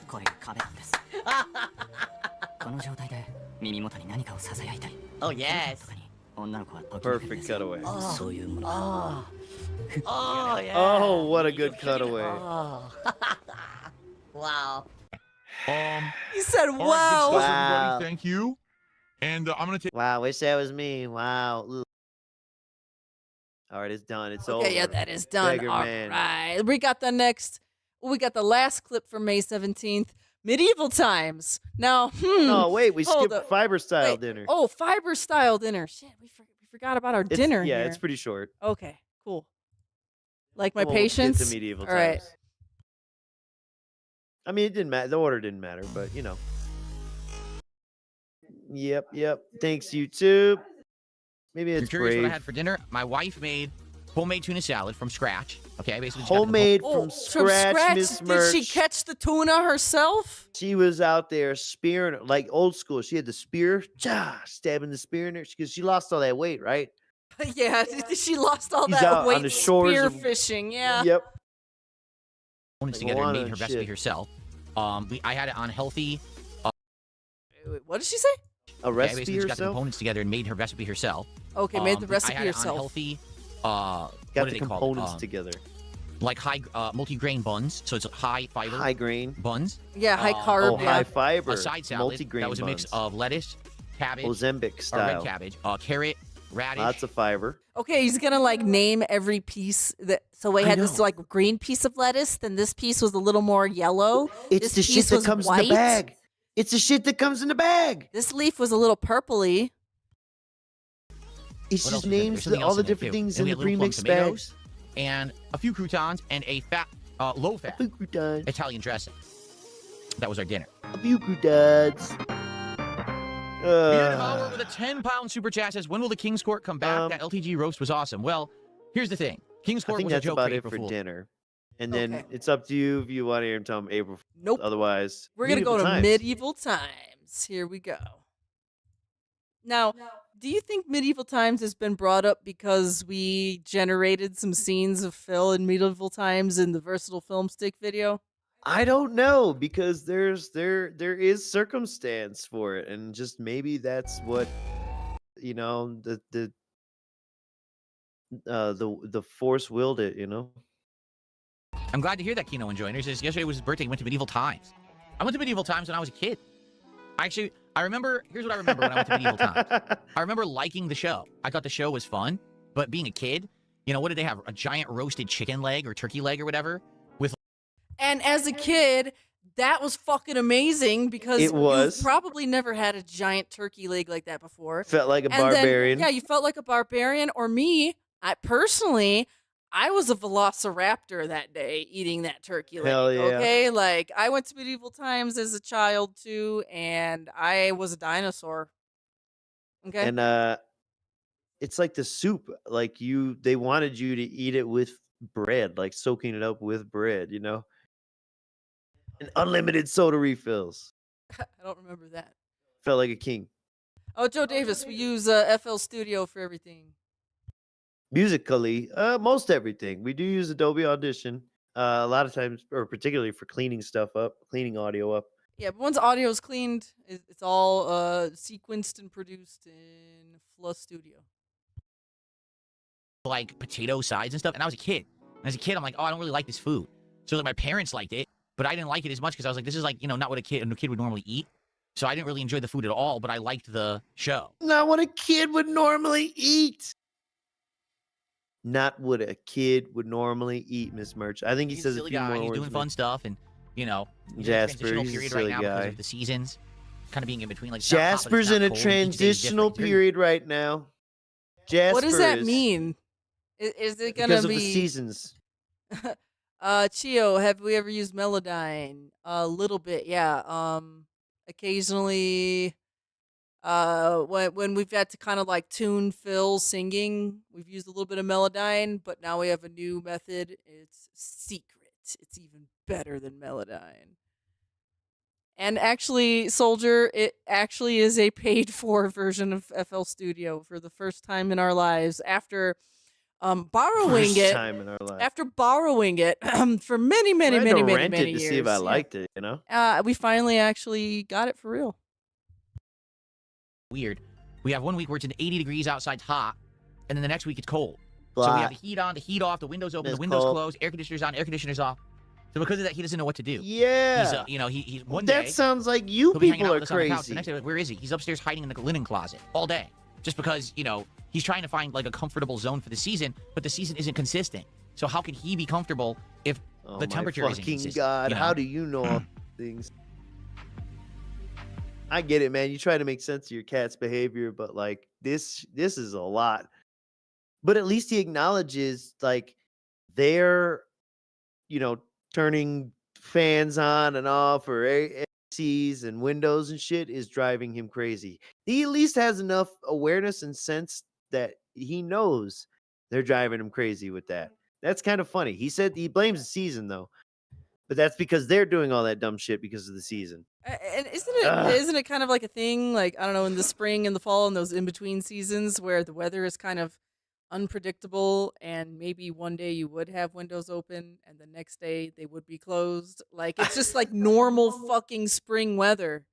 これ壁なんですこの状態で耳元に何かをささやいたり Oh, yes. 女の子はときめくんです Perfect cutaway. そういうもの Oh, yeah. what a good cutaway. Wow. He said, All right, good "Wow." stuff, everybody. Thank you. And I'm gonna take. Wow, wish that was me. Wow. Ugh. All right, it's done. It's over. Okay, yeah, that is done. Beggar All man. right. We got the next. We got the last clip for May 17th. Medieval times. Now, Oh, wait, we hold skipped up. fiber style Wait, dinner. Oh, fiber style dinner. Shit, we forgot about our dinner Yeah, here. it's pretty short. Okay, cool. Like my Well, we'll get to patience. medieval All right. times. I mean, it didn't matter. The order didn't matter, but you know. Yep. Thanks, YouTube. Maybe You're it's curious what I brave. had for dinner? My wife made homemade tuna salad from scratch. Okay, I basically just got the Homemade Oh, from scratch, Miss Did she Merch. catch the tuna herself? She was out there spearing it, like old school. She had the spear, stabbing the spear in her because she lost all that weight, right? Yeah, she lost all She's that out on weight the shores spear of- fishing. Yeah. Yep. components Like together and Moana made her and recipe shit. herself. I had it on healthy. Wait, what did she say? A I recipe basically just got the herself. components together and made her recipe herself. Okay, made the I recipe had it on yourself. healthy. Got what the do they call components it? together. Like high multi-grain buns, so it's high fiber High grain. buns. Yeah, high carb. Oh, yeah. high fiber. A side salad Multi-grain that was a mix buns. of lettuce, cabbage, Ozempic or red style. cabbage, carrot, radish. Lots of fiber. Okay, he's gonna like name every piece that. So we I had this know. like green piece of lettuce. Then this piece was a little more yellow. It's This the shit piece that was comes white. in the bag. It's the shit that comes in the bag. This leaf was a little purpley. It's What else just was in there? names There's something all else the in there, different too. things And in we the had little plum premixed tomatoes bags. and a few croutons and a low-fat Italian dressing. That was our dinner. A few croutons. Bearded Howard with a 10-pound super chat says, "When will the King's Court come back? That LTG roast was awesome." Well, here's the thing. King's I Court think was a that's joke about for it April for Fool. dinner. And then Okay. it's up to you if you want to hear him tell him April. Nope. Otherwise, We're gonna go to times. medieval times. Here we go. Now, do you think medieval times has been brought up because we generated some scenes of Phil in medieval times in the versatile film stick video? I don't know because there is circumstance for it, and just maybe that's what the force willed it. I'm glad to hear that Kino enjoyed. He says yesterday was his birthday. He went to medieval times. I went to medieval times when I was a kid. I I remember, here's what I remember when I went to Medieval Times. I remember liking the show. I thought the show was fun, but being a kid, you know, what did they have? A giant roasted chicken leg or turkey leg or whatever? With And as a kid, that was fucking amazing because It was. you've probably never had a giant turkey leg like that before. Felt like a And then, barbarian. yeah, you felt like a barbarian. Or me, I was a velociraptor that day eating that turkey leg. Hell yeah. Okay, like I went to Medieval Times as a child too, and I was a dinosaur. Okay, And it's like the soup. Like they wanted you to eat it with bread, like soaking it up with bread, you know? And unlimited soda refills. I don't remember that. Felt like a king. Oh, Joe Davis, we use FL Studio for everything. Musically, most everything. We do use Adobe Audition. A lot of times, or particularly for cleaning stuff up, cleaning audio up. Yeah, but once audio is cleaned, it's all sequenced and produced in Fla Studio. like potato sides and stuff. And I was a kid. And as a kid, I'm like, oh, I don't really like this food. So like my parents liked it, but I didn't like it as much because I was like, this is like, you know, not what a kid would normally eat. So I didn't really enjoy the food at all, but I liked the show. Not what a kid would normally eat. Not what a kid would normally eat, Miss Merch. I think he He's says a a silly few guy. more He's words. doing fun stuff, and you know, he's Jasper, in a transitional he's a period silly right now because guy. of the seasons, kind of being in between. Like it's not hot, but it's Jasper's not in a cold. Each day is transitional different. It's very- period right now. Jasper What does that is- mean? Is it gonna Because of be the seasons. Chio, have we ever used Melodyne? A little bit, yeah. Occasionally, when we've had to kind of like tune Phil singing, we've used a little bit of Melodyne, but now we have a new method. It's secret. It's even better than Melodyne. And actually, Soldier, it actually is a paid-for version of FL Studio for the first time in our lives after borrowing First it. time in our life. After borrowing it for many, many, I had many, to many, rent many it to years. see if I yeah. liked it, you know? We finally actually got it for real. Weird. We have 1 week where it's 80 degrees outside, hot, and then the next week it's cold. So Blah. we have the heat on, the heat off, the windows open, It's the windows cold. closed, air conditioners on, air conditioners off. So because of that, he doesn't know what to do. Yeah. He's, you know, he's one That day. sounds like you he'll be hanging people out are with us on the couch. crazy. The next day, like, where is he? He's upstairs hiding in the linen closet all day, just because you know he's trying to find like a comfortable zone for the season, but the season isn't consistent. So how can he be comfortable if Oh the my temperature isn't fucking consistent? God, you know? how do you know all things? I get it, man. You try to make sense of your cat's behavior, but like this is a lot. But at least he acknowledges like they're, you know, turning fans on and off or ACs and windows and shit is driving him crazy. He at least has enough awareness and sense that he knows they're driving him crazy with that. That's kind of funny. He said he blames the season though, but that's because they're doing all that dumb shit because of the season. And isn't it kind of like a thing, like, I don't know, in the spring and the fall and those in-between seasons where the weather is kind of unpredictable and maybe one day you would have windows open and the next day they would be closed? Like, it's just like normal fucking spring weather.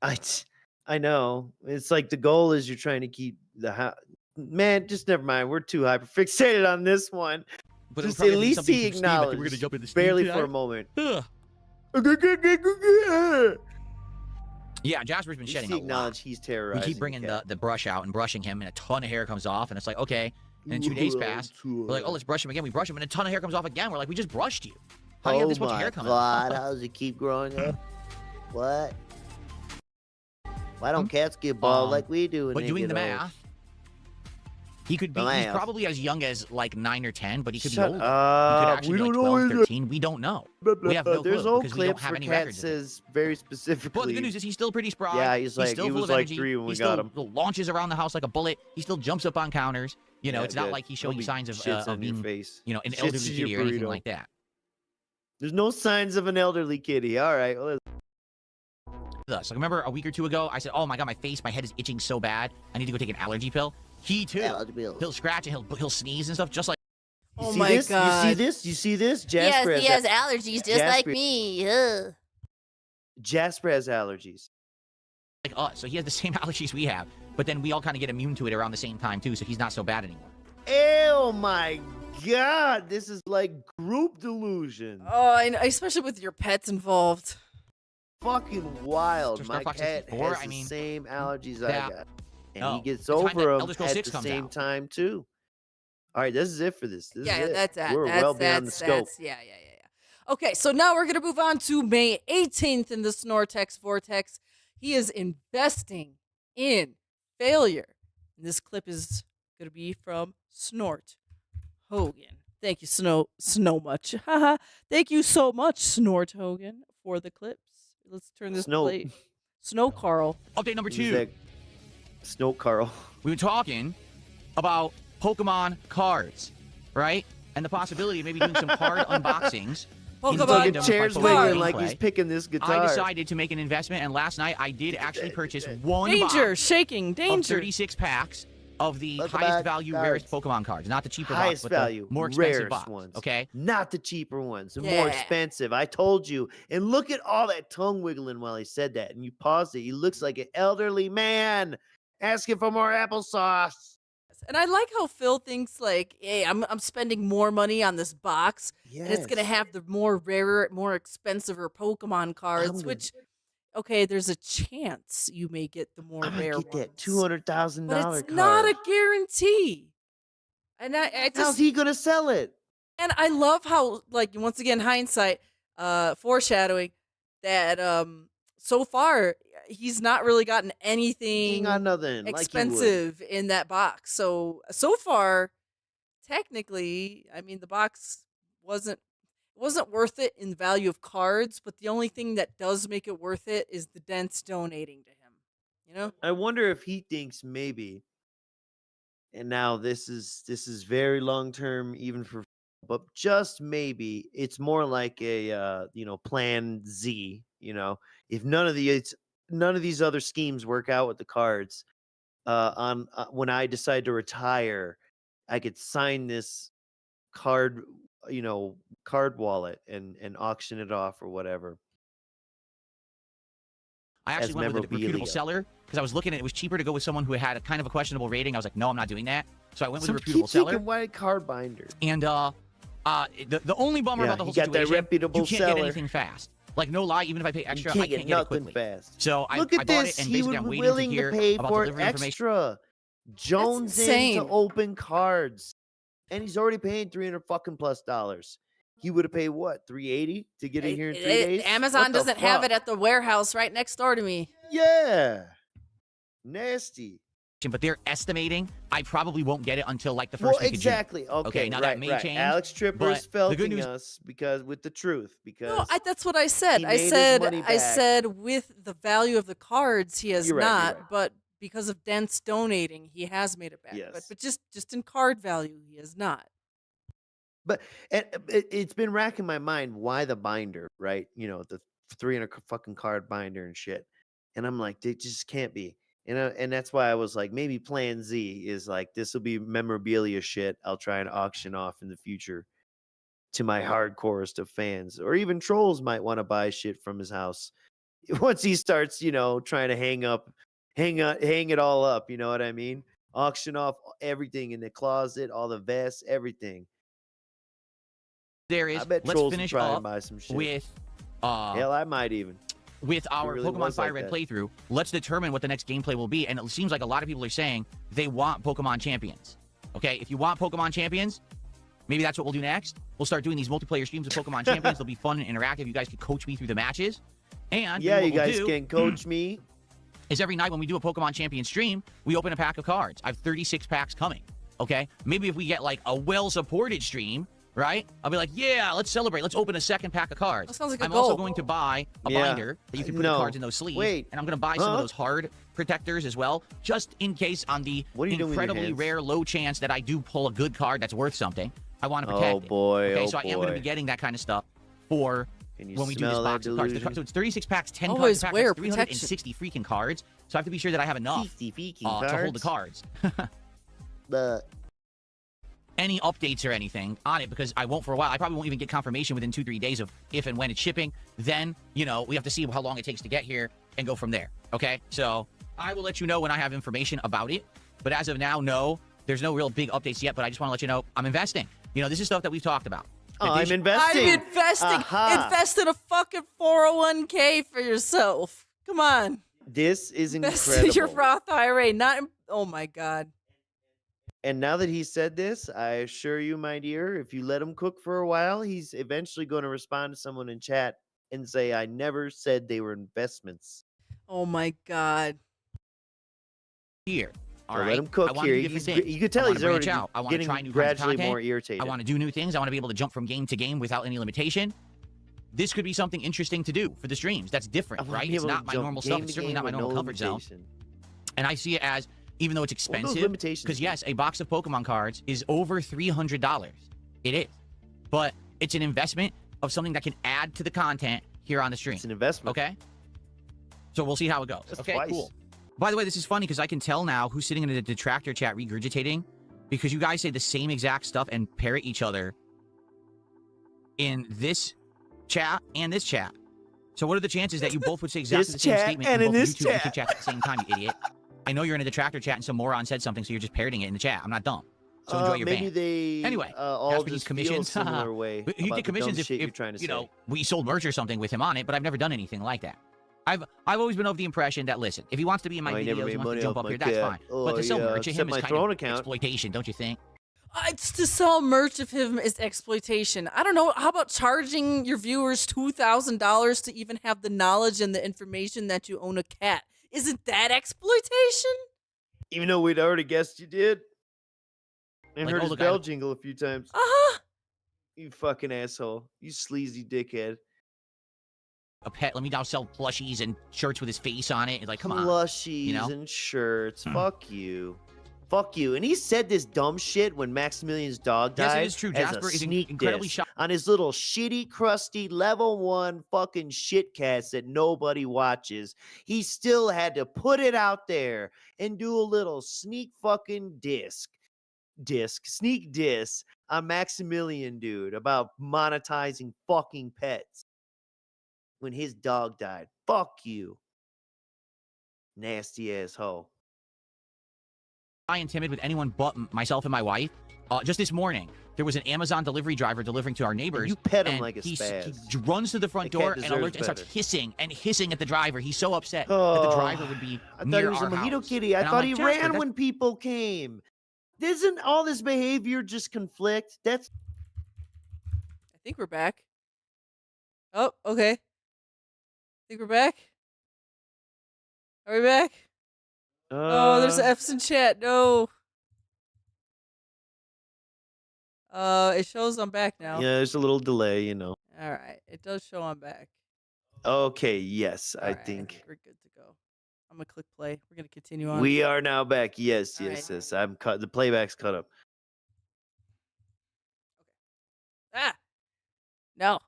I know. It's like the goal is you're trying to keep the house. Man, just never mind. We're too hyper fixated on this one. But it'll Just probably at be least something he from Steam, like, we're gonna acknowledged, jump into Steam barely tonight. for a moment. Ugh. Yeah, Jasper's been At least shedding he a lot. acknowledged he's We terrorizing. keep bringing the brush out and brushing him, and a ton of hair comes off, and it's like, okay. And then 2 days pass. We're like, oh, let's brush him again. We brush him, and a ton of hair comes off again. We're like, we just brushed you. How do you have this much hair coming God, off? how does it keep growing up? What? Why don't cats get bald like we do? When But they doing get the old? math, he could be, The he's math. probably as young as like 9 or 10, but he could Shut be older. He up. could actually We be like don't know 12, either. 13. We don't know. We have no There's clue old because we don't clips have where any Cat records of it. says very specifically. But the good news is he's still pretty spry. Yeah, he's like- still he full was of like energy. 3 when we he got still launches around the house like a bullet. He still jumps up on counters. You know, Yeah, it's not good. like he's showing Nobody signs of, shits on your being, face. you know, an Shits elderly in your kitty or anything burrito. like that. There's no signs of an elderly kitty. All right. Well, Us. Like, remember a week or two ago, I said, "Oh my god, my head is itching so bad. I need to go take an allergy pill." He too. He'll scratch and he'll sneeze and stuff, just like. Oh see my this? God. You see this? You see this? Jasper Yes, he has has allergies just like Jasper- me. Ugh. Jasper has allergies. like us. So he has the same allergies we have, but then we all kind of get immune to it around the same time too. So he's not so bad anymore. Oh my God! This is like group delusion. Oh, and especially with your pets involved. fucking wild. Star My Fox cat 64, has I the mean, same allergies I that- got. And no, he gets the time that over them Elder Scrolls at 6 the comes same out. time, too. All right, this is it for this. This Yeah, is it. that's it. We're well beyond the scope. Yeah. Okay, so now we're gonna move on to May 18th in the Snortex Vortex. He is investing in failure. And this clip is gonna be from Snort Hogan. Thank you, Snow much. Haha. Thank you so much, Snort Hogan, for the clips. Let's turn this Snow. plate. Snow Carl. Update number Who's 2. that? Snow Carl. We were talking about Pokemon cards, right? And the possibility of maybe doing some card unboxings. He's Pokemon fucking Gundam chairs by wiggling like gameplay. he's picking this guitar. I decided to make an investment, and last night I did actually purchase one Danger, box shaking, of danger. 36 packs of the Pokemon highest value, cards. rarest Pokemon cards. Not the cheaper Highest box, but value, the more expensive rarest box. ones. Okay? Not the cheaper ones, the more Yeah. expensive. I told you. And look at all that tongue wiggling while he said that. And you paused it. He looks like an elderly man asking for more applesauce. And I like how Phil thinks like, hey, I'm spending more money on this box, and it's gonna Yes. have the more rarer, more expensiver Pokemon cards. gonna- Which, okay, there's a chance you may get the more I'm gonna rare get that ones, $200,000 but card. it's not a guarantee. And I How's just he gonna sell it? and I love how, like, once again, hindsight, foreshadowing that so far he's not really gotten He anything ain't got nothing. Like he would. expensive in that box. So far, technically, I mean, the box wasn't worth it in value of cards, but the only thing that does make it worth it is the Dents donating to him. You know? I wonder if he thinks maybe, and now this is very long term, even for, but just maybe it's more like a plan Z. If none of these other schemes work out with the cards, when I decide to retire, I could sign this card wallet and auction it off or whatever. I actually As went with a reputable memorabilia. seller because I was looking at it. It was cheaper to go with someone who had a kind of a questionable rating. I was like, no, I'm not doing that. So I went with a Some reputable keep seller. thinking white card binder. And the only bummer Yeah, about the whole you got that situation, reputable you can't seller. get anything fast. Like, no lie, even if I pay extra, You I can't can't get get it nothing quickly. fast. So Look I at bought this. it, and He basically was I'm waiting willing to hear to pay about for delivery information. extra. Jones in insane. to open cards, and he's already paying $300 fucking plus. He would have paid what, $380 to get it here in 3 days? Amazon What the doesn't have fuck? it at the warehouse right next door to me. Yeah, nasty. But they're estimating I probably won't get it until like the Well, first week exactly. of June. Okay, now right, that may right. change. Alex Tripper's but the felting good news, us because with the truth. Because No, that's what I said. he I made his said money I back. said with the value of the cards, he has You're right, you're not, right. but because of Dent's donating, he has made it back. Yes. But just in card value, he has not. But it's been racking my mind why the binder, right? The 300 fucking card binder and shit. And I'm like, they just can't be. And that's why I was like, maybe Plan Z is like, this will be memorabilia shit I'll try and auction off in the future to my hardcorest of fans, or even trolls might want to buy shit from his house once he starts, trying to hang it all up. You know what I mean? Auction off everything in the closet, all the vests, everything. there is. I bet Let's trolls will finish try and up buy some shit. with Hell, I might even. with our really Pokemon was Fire like Red that. playthrough. Let's determine what the next gameplay will be. And it seems like a lot of people are saying they want Pokemon champions. Okay, if you want Pokemon champions, maybe that's what we'll do next. We'll start doing these multiplayer streams of Pokemon champions. They'll be fun and interactive. You guys can coach me through the matches. And Yeah, maybe you what we'll guys do can coach me. is every night when we do a Pokemon champion stream, we open a pack of cards. I have 36 packs coming. Okay, maybe if we get like a well-supported stream, right? I'll be like, yeah, let's celebrate. Let's open a second pack of cards. That sounds like a I'm also goal. going to buy a Yeah. binder that you can put the No. cards in those sleeves. Wait. And I'm going to buy some Huh? of those hard protectors as well, just in case on the What are you doing with your incredibly hands? rare low chance that I do pull a good card that's worth something. I want to protect Oh it. boy, Okay, oh so I am going to be boy. getting that kind of stuff for Can you when we do this smell that box of cards. delusion? So it's 36 packs, 10 Always cards a pack. wear That's 360 freaking cards. So I have to be sure that I have enough 50 freaking to hold the cards. But Any updates or anything on it, because I won't for a while. I probably won't even get confirmation within 2-3 days of if and when it's shipping. Then, we have to see how long it takes to get here and go from there. Okay? So I will let you know when I have information about it. But as of now, no, there's no real big updates yet. But I just want to let you know I'm investing. This is stuff that we've talked about. Oh, I'm investing. I'm investing. Aha. Invest in a fucking 401k for yourself. Come on. This is Invest incredible. in your Roth IRA. Not in, oh my God. And now that he said this, I assure you, my dear, if you let him cook for a while, he's eventually going to respond to someone in chat and say, I never said they were investments. Oh my God. Here. All So right. let him cook I wanna here. do different He's, things. you can I tell wanna he's branch already out. I wanna getting try new kinds of gradually content. more irritated. I want to do new things. I want to be able to jump from game to game without any limitation. This could be something interesting to do for the streams. That's different, right? It's not my normal stuff. It's certainly not my normal comfort zone. And I see it as, even though it's expensive, because yes, a box of Pokemon cards is over $300. It is. But it's an investment of something that can add to the content here on the stream. It's an investment. Okay? So we'll see how it goes. That's okay, twice. cool. By the way, this is funny because I can tell now who's sitting in the detractor chat regurgitating, because you guys say the same exact stuff and parrot each other in this chat and this chat. So what are the chances that you both would say exactly the same statement and in in both this YouTube and chat. chat at the same time, you idiot? I know you're in a detractor chat and some moron said something, so you're just parroting it in the chat. I'm not dumb. So enjoy your maybe ban. they Anyway, all Jasper just needs commissions. feel a similar way He about get the dumb commissions if, shit you're trying to you know, say. we sold merch or something with him on it, but I've never done anything like that. I've always been of the impression that, listen, if he wants to be in my I never videos, made he wants money to jump off up my here, that's cat. fine. Oh, But to sell yeah, merch of except him my is kind throne of account. exploitation, don't you think? It's to sell merch of him is exploitation. I don't know. How about charging your viewers $2,000 to even have the knowledge and the information that you own a cat? Isn't that exploitation? Even though we'd already guessed you did. And Like, heard oh, his look, bell jingle a few times. Uh-huh. You fucking asshole. You sleazy dickhead. A pet, let me now sell plushies and shirts with his face on it. It's like, come on. Plushies you know? and shirts. Fuck you. Fuck you. And he said this dumb shit when Maximilian's dog Yes, died. it is true. as Jasper a is sneak incredibly diss shocked. on his little shitty, crusty, level 1 fucking shitcast that nobody watches. He still had to put it out there and do a little sneak fucking sneak diss on Maximilian, dude, about monetizing fucking pets when his dog died. Fuck you. Nasty asshole. I am timid with anyone but myself and my wife. Just this morning, there was an Amazon delivery driver delivering to our neighbors. You pet him and like a he spaz. runs to the front The cat door and deserves alerts and starts better. hissing at the driver. He's so upset that the driver would be I thought near he was a our mojito house. kitty. I And I'm thought like, he Jasper, ran that's- when people came. Doesn't all this behavior just conflict? That's I think we're back. Oh, okay. I think we're back. Are we back? Oh, there's F's in chat. No. It shows I'm back now. yeah, there's a little delay, you know. All right. It does show I'm back. Okay, yes, All I right, think we're good to go. I'm gonna click play. We're gonna continue on. we are now back. Yes, All yes, right. yes. I'm cut. The playback's cut up. No.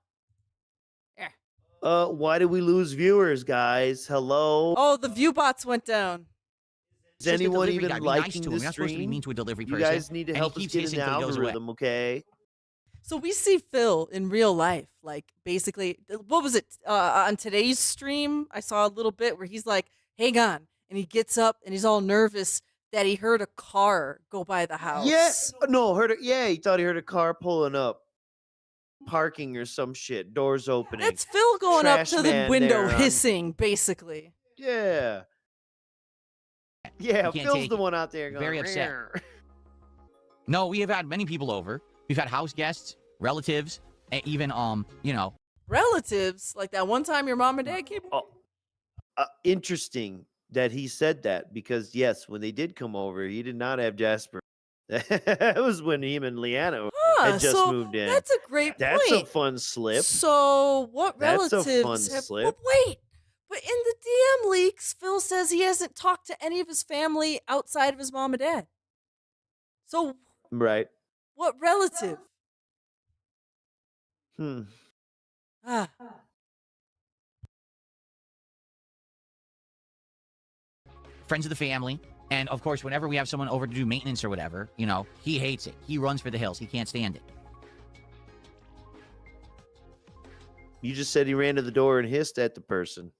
Why did we lose viewers, guys? Hello. Oh, the view bots went down. Is Just a anyone delivery even guy. Be nice liking to him. the You're not supposed to be stream? mean to a delivery You person. guys need to And he help us keeps get in hissing the till he goes away. algorithm, okay? So we see Phil in real life, like basically, what was it on today's stream? I saw a little bit where he's like, "Hang on," and he gets up and he's all nervous that he heard a car go by the house. Yes. No, he thought he heard a car pulling up. Parking or some shit. Doors opening. That's Phil going up Trash to the man window there on- hissing, basically. Yeah. Yeah, You can't Phil's take the it. one out there going, Very upset. "Rrr." No, we have had many people over. We've had house guests, relatives, and even you know. Relatives, like that one time your mom and dad came. Interesting that he said that because, yes, when they did come over, he did not have Jasper. That was when him and Leanna had just so moved in. That's a great That's point. a fun slip. So what That's a relatives fun have? slip. But wait, but in the DM leaks, Phil says he hasn't talked to any of his family outside of his mom and dad. So Right. what relative? Ah. Friends of the family. And of course, whenever we have someone over to do maintenance or whatever, you know, he hates it. He runs for the hills. He can't stand it. You just said he ran to the door and hissed at the person.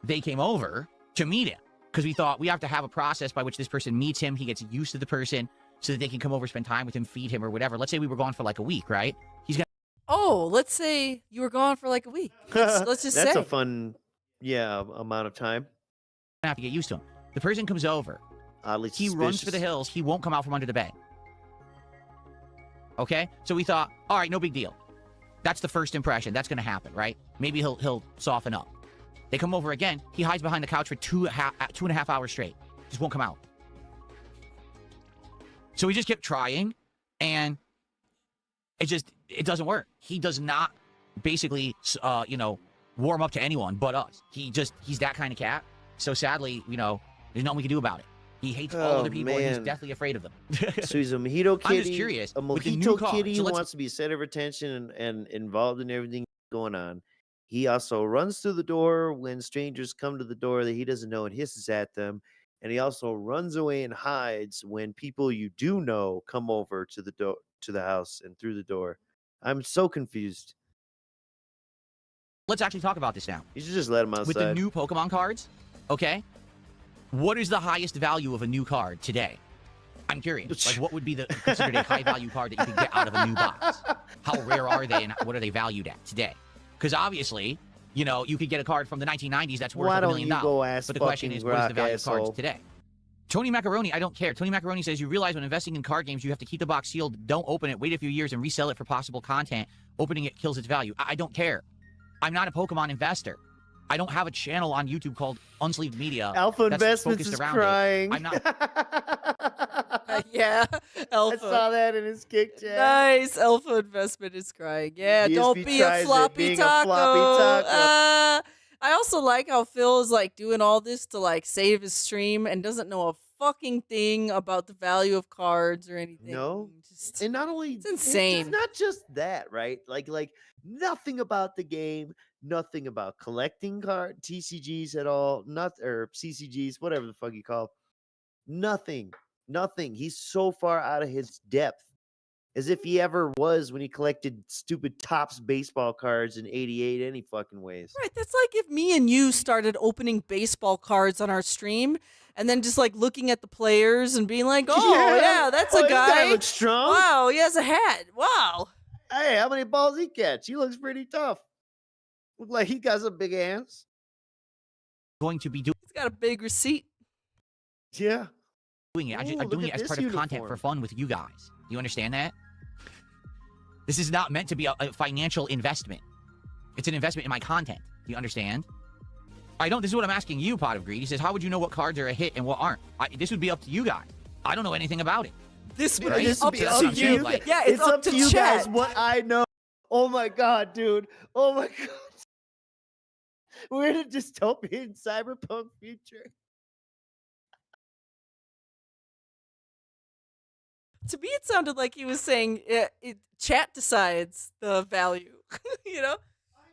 They came over to meet him because we thought we have to have a process by which this person meets him. He gets used to the person. so that they can come over, spend time with him, feed him or whatever. Let's say we were gone for like a week, right? He's gonna Oh, let's say you were gone for like a week. Let's just That's say. a fun, amount of time. have to get used to him. The person comes over. Oddly He runs for the suspicious. hills. He won't come out from under the bed. Okay? So we thought, all right, no big deal. That's the first impression. That's going to happen, right? Maybe he'll soften up. They come over again. He hides behind the couch for 2.5 hours straight. Just won't come out. So we just kept trying, and it doesn't work. He does not basically, warm up to anyone but us. He's that kind of cat. So sadly, there's nothing we can do about it. He hates all other people, and he's man. deathly afraid of them. So he's a mojito kitty. I'm just curious. A with the new mojito car, kitty so who let's- wants to be center of attention and involved in everything going on. He also runs through the door when strangers come to the door that he doesn't know and hisses at them. And he also runs away and hides when people you do know come over to the house and through the door. I'm so confused. Let's actually talk about this now. You should just let him outside. With the new Pokemon cards, okay? What is the highest value of a new card today? I'm curious. Like, what would be considered a high-value card that you could get out of a new box? How rare are they, and what are they valued at today? Because obviously, you could get a card from the 1990s that's worth Why $1 don't million. you go ask But the question fucking is, what is the Grok, value of asshole? cards today? Tony Macaroni, I don't care. Tony Macaroni says, you realize when investing in card games, you have to keep the box sealed, don't open it, wait a few years, and resell it for possible content. Opening it kills its value. I don't care. I'm not a Pokemon investor. I don't have a channel on YouTube called Unsleeved Media. Alpha that's Investments focused is around crying. It. I'm not. Yeah, Alpha. I saw that in his kick chat. Nice. Alpha Investment is crying. Yeah, DSP don't be tries a it, floppy being a taco. floppy taco. I also like how Phil is like doing all this to like save his stream and doesn't know a fucking thing about the value of cards or anything. No, Just, and not only it's insane. It's not just that, right? Like nothing about the game, nothing about collecting card TCGs at all, or CCGs, whatever the fuck you call. Nothing. He's so far out of his depth, as if he ever was when he collected stupid Topps baseball cards in '88. Any fucking ways. Right, that's like if me and you started opening baseball cards on our stream and then just like looking at the players and being like, oh, yeah, that's a this guy. looks strong. Wow, he has a hat. Wow. Hey, how many balls he catch? He looks pretty tough. Look like he got some big hands. Going to be doing He's got a big receipt. Yeah. it. Ooh, I'm look doing at it as this part of content uniform. for fun with you guys. Do you understand that? This is not meant to be a financial investment. It's an investment in my content. Do you understand? This is what I'm asking you, Pot of Greed. He says, how would you know what cards are a hit and what aren't? This would be up to you guys. I don't know anything about it. This would Right? be This up would to be up to you. you. Like- Yeah, it's up to you chat. guys what I know. Oh my god, dude. Oh my god. We're in a dystopian cyberpunk future. To me, it sounded like he was saying chat decides the value. You know?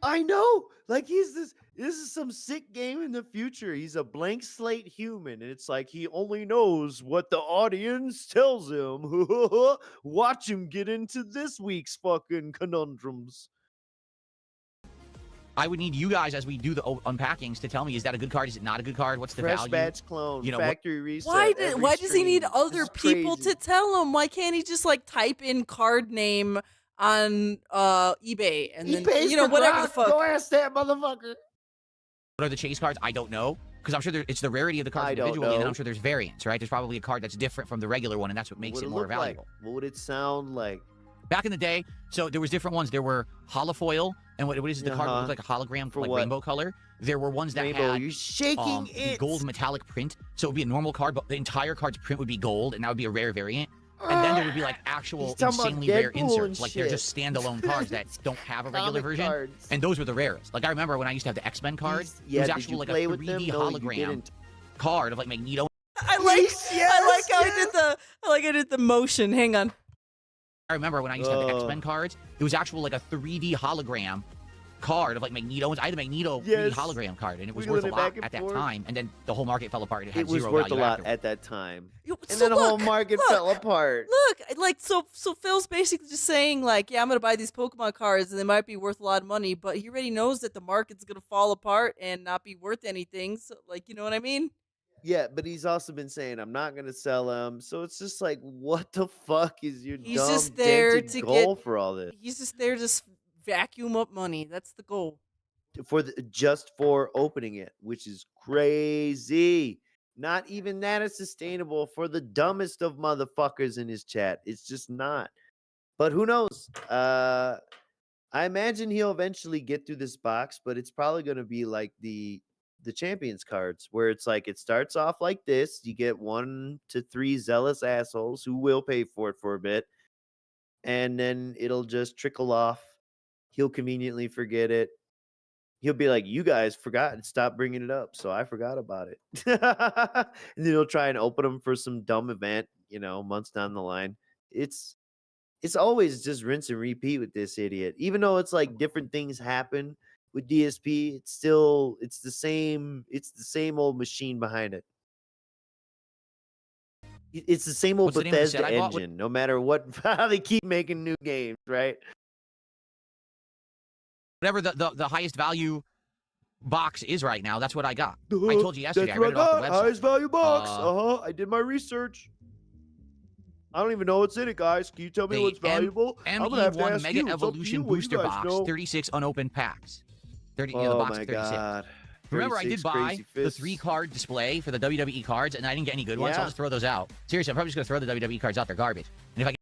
I know. Like this is some sick game in the future. He's a blank slate human, and it's like he only knows what the audience tells him. Watch him get into this week's fucking conundrums. I would need you guys, as we do the unpackings, to tell me, is that a good card? Is it not a good card? What's the Fresh value? batch clone, what- factory reset. Why every does he need stream. other It's people crazy. to tell him? Why can't he just like type in card name on eBay and He then pays for whatever the Grok. fuck? Go ask that motherfucker. What are the chase cards? I don't know. Because I'm sure it's the rarity of the cards I don't individually, and then know. I'm sure there's variants, right? There's probably a card that's different from the regular one, and that's what makes What it would more look like? valuable. What would it sound like? Back in the day, so there was different ones. There were holofoil, and what is it, the card that Uh-huh. looked like a hologram, For like what? rainbow color? There were ones that Rainbow, had you're shaking the it. gold metallic print, so it would be a normal card, but the entire card's print would be gold, and that would be a rare variant. And then there would be like actual He's talking about insanely rare Deadpool and inserts, like they're shit. just standalone cards that don't have a regular Comic version, cards. and those were the rarest. Like I remember when I used to have the X-Men card, Yeah, it was did actual you like play a with 3D them? No, you hologram didn't. card of like Magneto. I like how I did the motion. Hang on. I remember when I used to have the X-Men cards, it was actual like a 3D hologram card of like Magneto. I had the Magneto 3D Yes. hologram card, and it was Wiggling worth a it lot back and at that forth. time. And then the whole market fell apart. It had It was zero worth a value lot afterwards. at that time. And And so then the whole look, market look, fell apart. Look, like so Phil's basically just saying like, yeah, I'm gonna buy these Pokemon cards and they might be worth a lot of money, but he already knows that the market's gonna fall apart and not be worth anything. So like, you know what I mean? Yeah, but he's also been saying I'm not gonna sell them. So it's just like, what the fuck is your He's dumb just there dented to goal get. for all this? He's just there to vacuum up money. That's the goal. Just for opening it, which is crazy. Not even that is sustainable for the dumbest of motherfuckers in his chat. It's just not. But who knows? I imagine he'll eventually get through this box, but it's probably going to be like the champions cards, where it's like it starts off like this. You get 1 to 3 zealous assholes who will pay for it for a bit, and then it'll just trickle off. He'll conveniently forget it. He'll be like, "You guys forgot and stop bringing it up, so I forgot about it." And then he'll try and open them for some dumb event, months down the line. It's always just rinse and repeat with this idiot. Even though it's like different things happen with DSP, it's the same old machine behind it. It's the same old What's the name of the set Bethesda I bought? engine, no matter what how they keep making new games, right? Whatever the highest value box is right now, that's what I got. I told you yesterday. I read it off the website. Highest value box. I did my research. I don't even know what's in it, guys. Can you tell me what's valuable? I'm gonna have to ME1 ask Mega you. It's up to Evolution you what you Booster guys Box, know. 36 unopened packs. 30. Oh The box my is 36. God. Remember, I did 36 buy crazy the fists. 3-card display for the WWE cards, and I didn't get any good ones, so Yeah. I'll just throw those out. Seriously, I'm probably just gonna throw the WWE cards out. They're garbage. And if I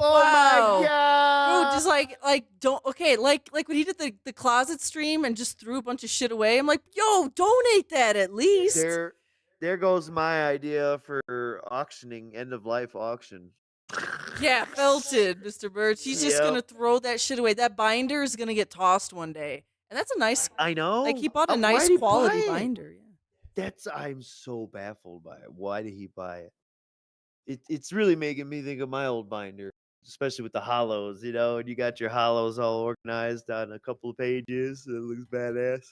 Oh Wow. my God. Dude, just like when he did the closet stream and just threw a bunch of shit away. I'm like, yo, donate that at least. There goes my idea for auctioning, end of life auction. Yeah, felted, Mr. Birch. He's just Yep. gonna throw that shit away. That binder is gonna get tossed one day, and that's a nice. I know. Like he bought a Why'd nice he buy quality it? binder. Yeah. I'm so baffled by it. Why did he buy it? It's really making me think of my old binder, especially with the hollows, and you got your hollows all organized on a couple of pages. It looks badass.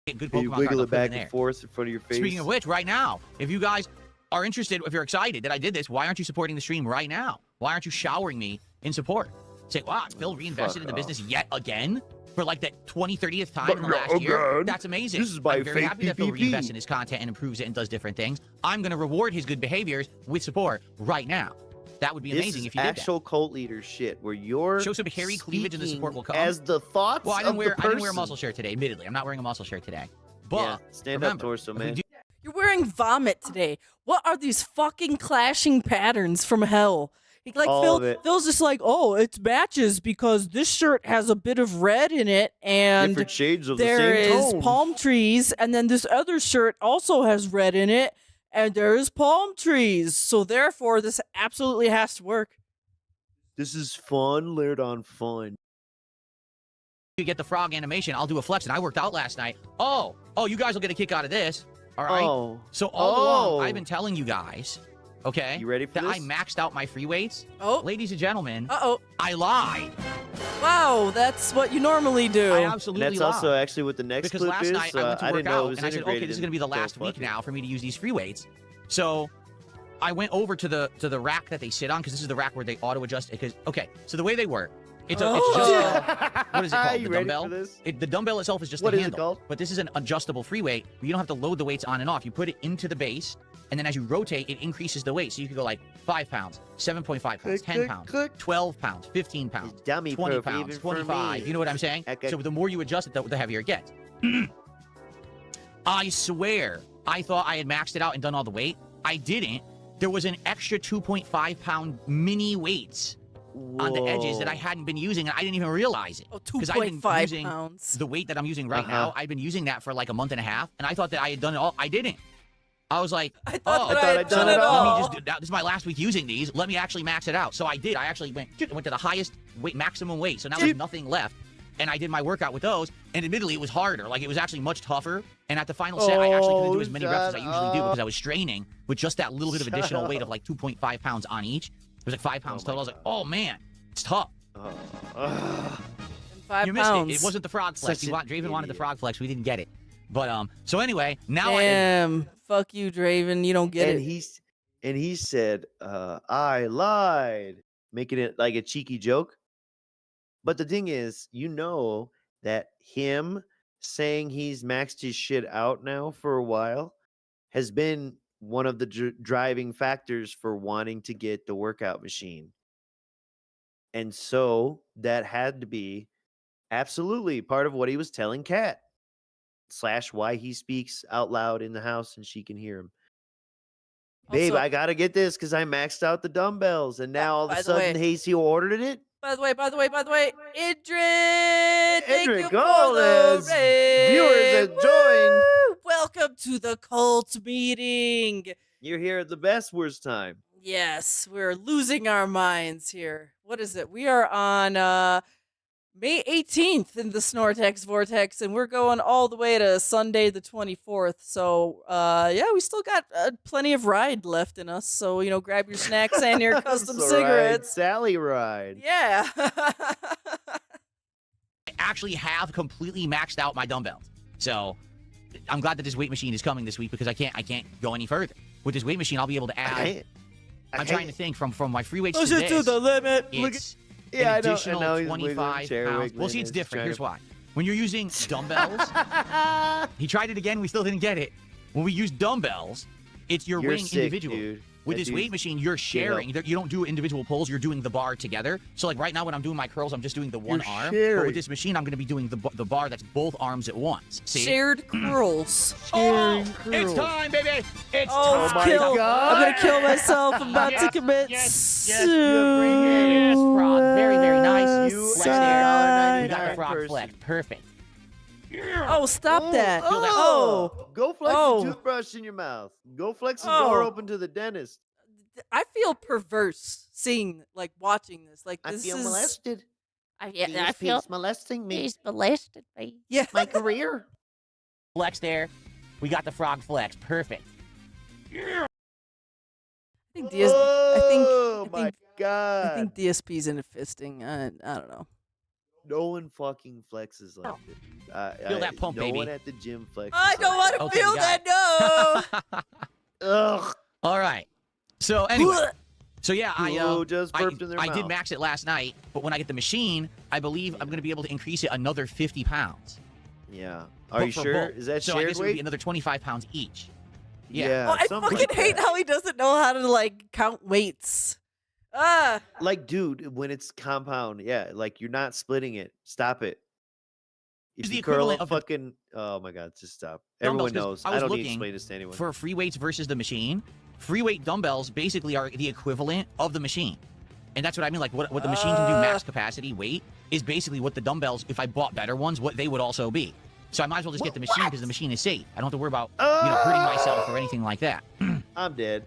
get good You Pokemon wiggle cards, I'll it put them back in there. and forth in front of your face. Speaking of which, right now, if you guys are interested, if you're excited that I did this, why aren't you supporting the stream right now? Why aren't you showering me in support? Say, wow, Phil reinvested in the business yet again for like the 30th time in the last year. again? That's amazing. This is by I'm very fake happy that Phil PPP. reinvests in his content and improves it and does different things. I'm going to reward his good behaviors with support right now. That would be This amazing is if you did that. actual cult leader shit, where you're Show some hairy cleavage and the support will come. as the thoughts Well, I of didn't wear the I didn't wear a person. muscle shirt today. Admittedly, I'm not wearing a muscle shirt today. But Yeah, stand up remember, torso, if we man. do- You're wearing vomit today. What are these fucking clashing patterns from hell? Like All of it. Phil's just like, oh, it's matches because this shirt has a bit of red in it, and Different shades of the there same is tone. palm trees, and then this other shirt also has red in it, and there is palm trees. So therefore, this absolutely has to work. This is fun, layered on fun. you get the frog animation, I'll do a flex. And I worked out last night. Oh, you guys will get a kick out of this. All right. Oh. So all along, Oh. I've been telling you guys, okay, You ready for that this? I maxed out my free weights. Oh. Ladies and gentlemen, Uh-oh. I lied. Wow, that's what you normally do. I And absolutely that's lied. also actually what the next Because clip last is. night I went to I work didn't know it out was and I said, okay, integrated this is going to be the into last week fucking- now for me to use these free weights. So I went over to the rack that they sit on because this is the rack where they auto adjust. Because so the way they work, it's just what is it called? You The ready dumbbell. for this? The dumbbell itself is just What the is it handle. called? But this is an adjustable free weight. You don't have to load the weights on and off. You put it into the base, and then as you rotate, it increases the weight. So you can go like 5 pounds, 7.5 pounds, Click, 10 click, pounds, click. 12 pounds, 15 pounds, dummy 20 proof pounds, even for 25. me. You know what I'm saying? Okay. So the more you adjust it, the heavier it gets. I swear, I thought I had maxed it out and done all the weight. I didn't. There was an extra 2.5 pound mini weights on the edges that I hadn't been using, and I didn't even realize it. Oh, Because I've been 2.5 using pounds. the weight that I'm using right now. I've been using that for like a month and a half, and I thought that I had done it all. I didn't. I was like, I thought that I had done it let all. me just this is my last week using these. Let me actually max it out. So I did. I actually went to the highest weight, maximum weight. So now there's nothing left. And I did my workout with those. And admittedly, it was harder. Like, it was actually much tougher. And at the final set, I actually couldn't do as many reps as I usually do because I was straining with just that little bit of additional weight of like 2.5 pounds on each. It was like 5 pounds total. I was like, oh man, it's tough. 5 You missed pounds. it. It wasn't the frog flex. Such an Draven wanted the idiot. frog flex. We didn't get it. But so anyway, now Damn. Fuck you, Draven. You don't get and it. he said, I lied, making it like a cheeky joke. But the thing is, that him saying he's maxed his shit out now for a while has been one of the driving factors for wanting to get the workout machine. And so that had to be absolutely part of what he was telling Kat, / why he speaks out loud in the house and she can hear him. Babe, Also- I gotta get this because I maxed out the dumbbells, and now all of by a the sudden way- Hasty ordered it. By the way, Idris, thank you Edric for Gold the has viewers have raid. joined. Woo! Welcome to the cult meeting. You're here at the best worst time. Yes, we're losing our minds here. What is it? We are on May 18th in the Snortex Vortex, and we're going all the way to Sunday the 24th. So, yeah, we still got plenty of ride left in us. So, you know, grab your snacks and your custom That's right, cigarettes. Sally ride. Yeah. I actually have completely maxed out my dumbbells. So I'm glad that this weight machine is coming this week because I can't go any further. With this weight machine, I'll be able to add. I'm trying to think from my free weights Push to it this. to the limit. It's Yeah, I an know, additional and now he's wiggling, 25 chair pounds. wiggling, Well, see, it's he's different. trying Here's to- why. When you're using dumbbells, he tried it again. We still didn't get it. When we use dumbbells, it's you're weighing sick, individually. dude. With That this dude's weight machine, you're sharing. You don't do individual pulls. You're doing the bar together. So, like right now, when I'm doing my curls, I'm just doing the one You're arm. But sharing. with this machine, I'm going to be doing the bar that's both arms at once. See? Shared curls. It's time, baby. It's Oh, time. kill. God. I'm going to kill myself. I'm about to commit Yes, Frog. Very, very nice. You Flex are there. We got the $1.99 frog person. flex. Perfect. Oh, stop that. Oh, go flex Oh. a toothbrush in your mouth. Go flex a door Oh. open to the dentist. I feel perverse seeing, like, watching this. Like, I this feel is... molested. I These feel pigs molesting me. he's molested me. Yeah. My career. Flex there. We got the frog flex. Perfect. I think DS... Oh, I my think God. I think DSP's into fisting. I don't know. No one fucking flexes like this. Feel that pump, no baby. one at the gym flexes. I don't want to Okay, feel we got that. No. Ugh. All right. So anyway, so yeah, Who just I burped in their did mouth? max it last night, but when I get the machine, I believe I'm going to be able to increase it another 50 pounds. Yeah. But Are you for sure? both. Is that so I shared guess it would be weight? another 25 pounds each. Yeah. I something fucking like hate that. how he doesn't know how to like count weights. Ah. Like, dude, when it's compound, yeah, like you're not splitting it. Stop it. If It's the you curl equivalent a of the fucking, oh my God, just stop. dumbbells, Everyone 'cause knows. I I was don't need to looking explain this to anyone. For free weights versus the machine, free weight dumbbells basically are the equivalent of the machine. And that's what I mean. Like what the machine can do max capacity weight is basically what the dumbbells, if I bought better ones, what they would also be. So I might as well just get the machine because the machine is safe. I don't have to worry about hurting myself or anything like that. I'm dead.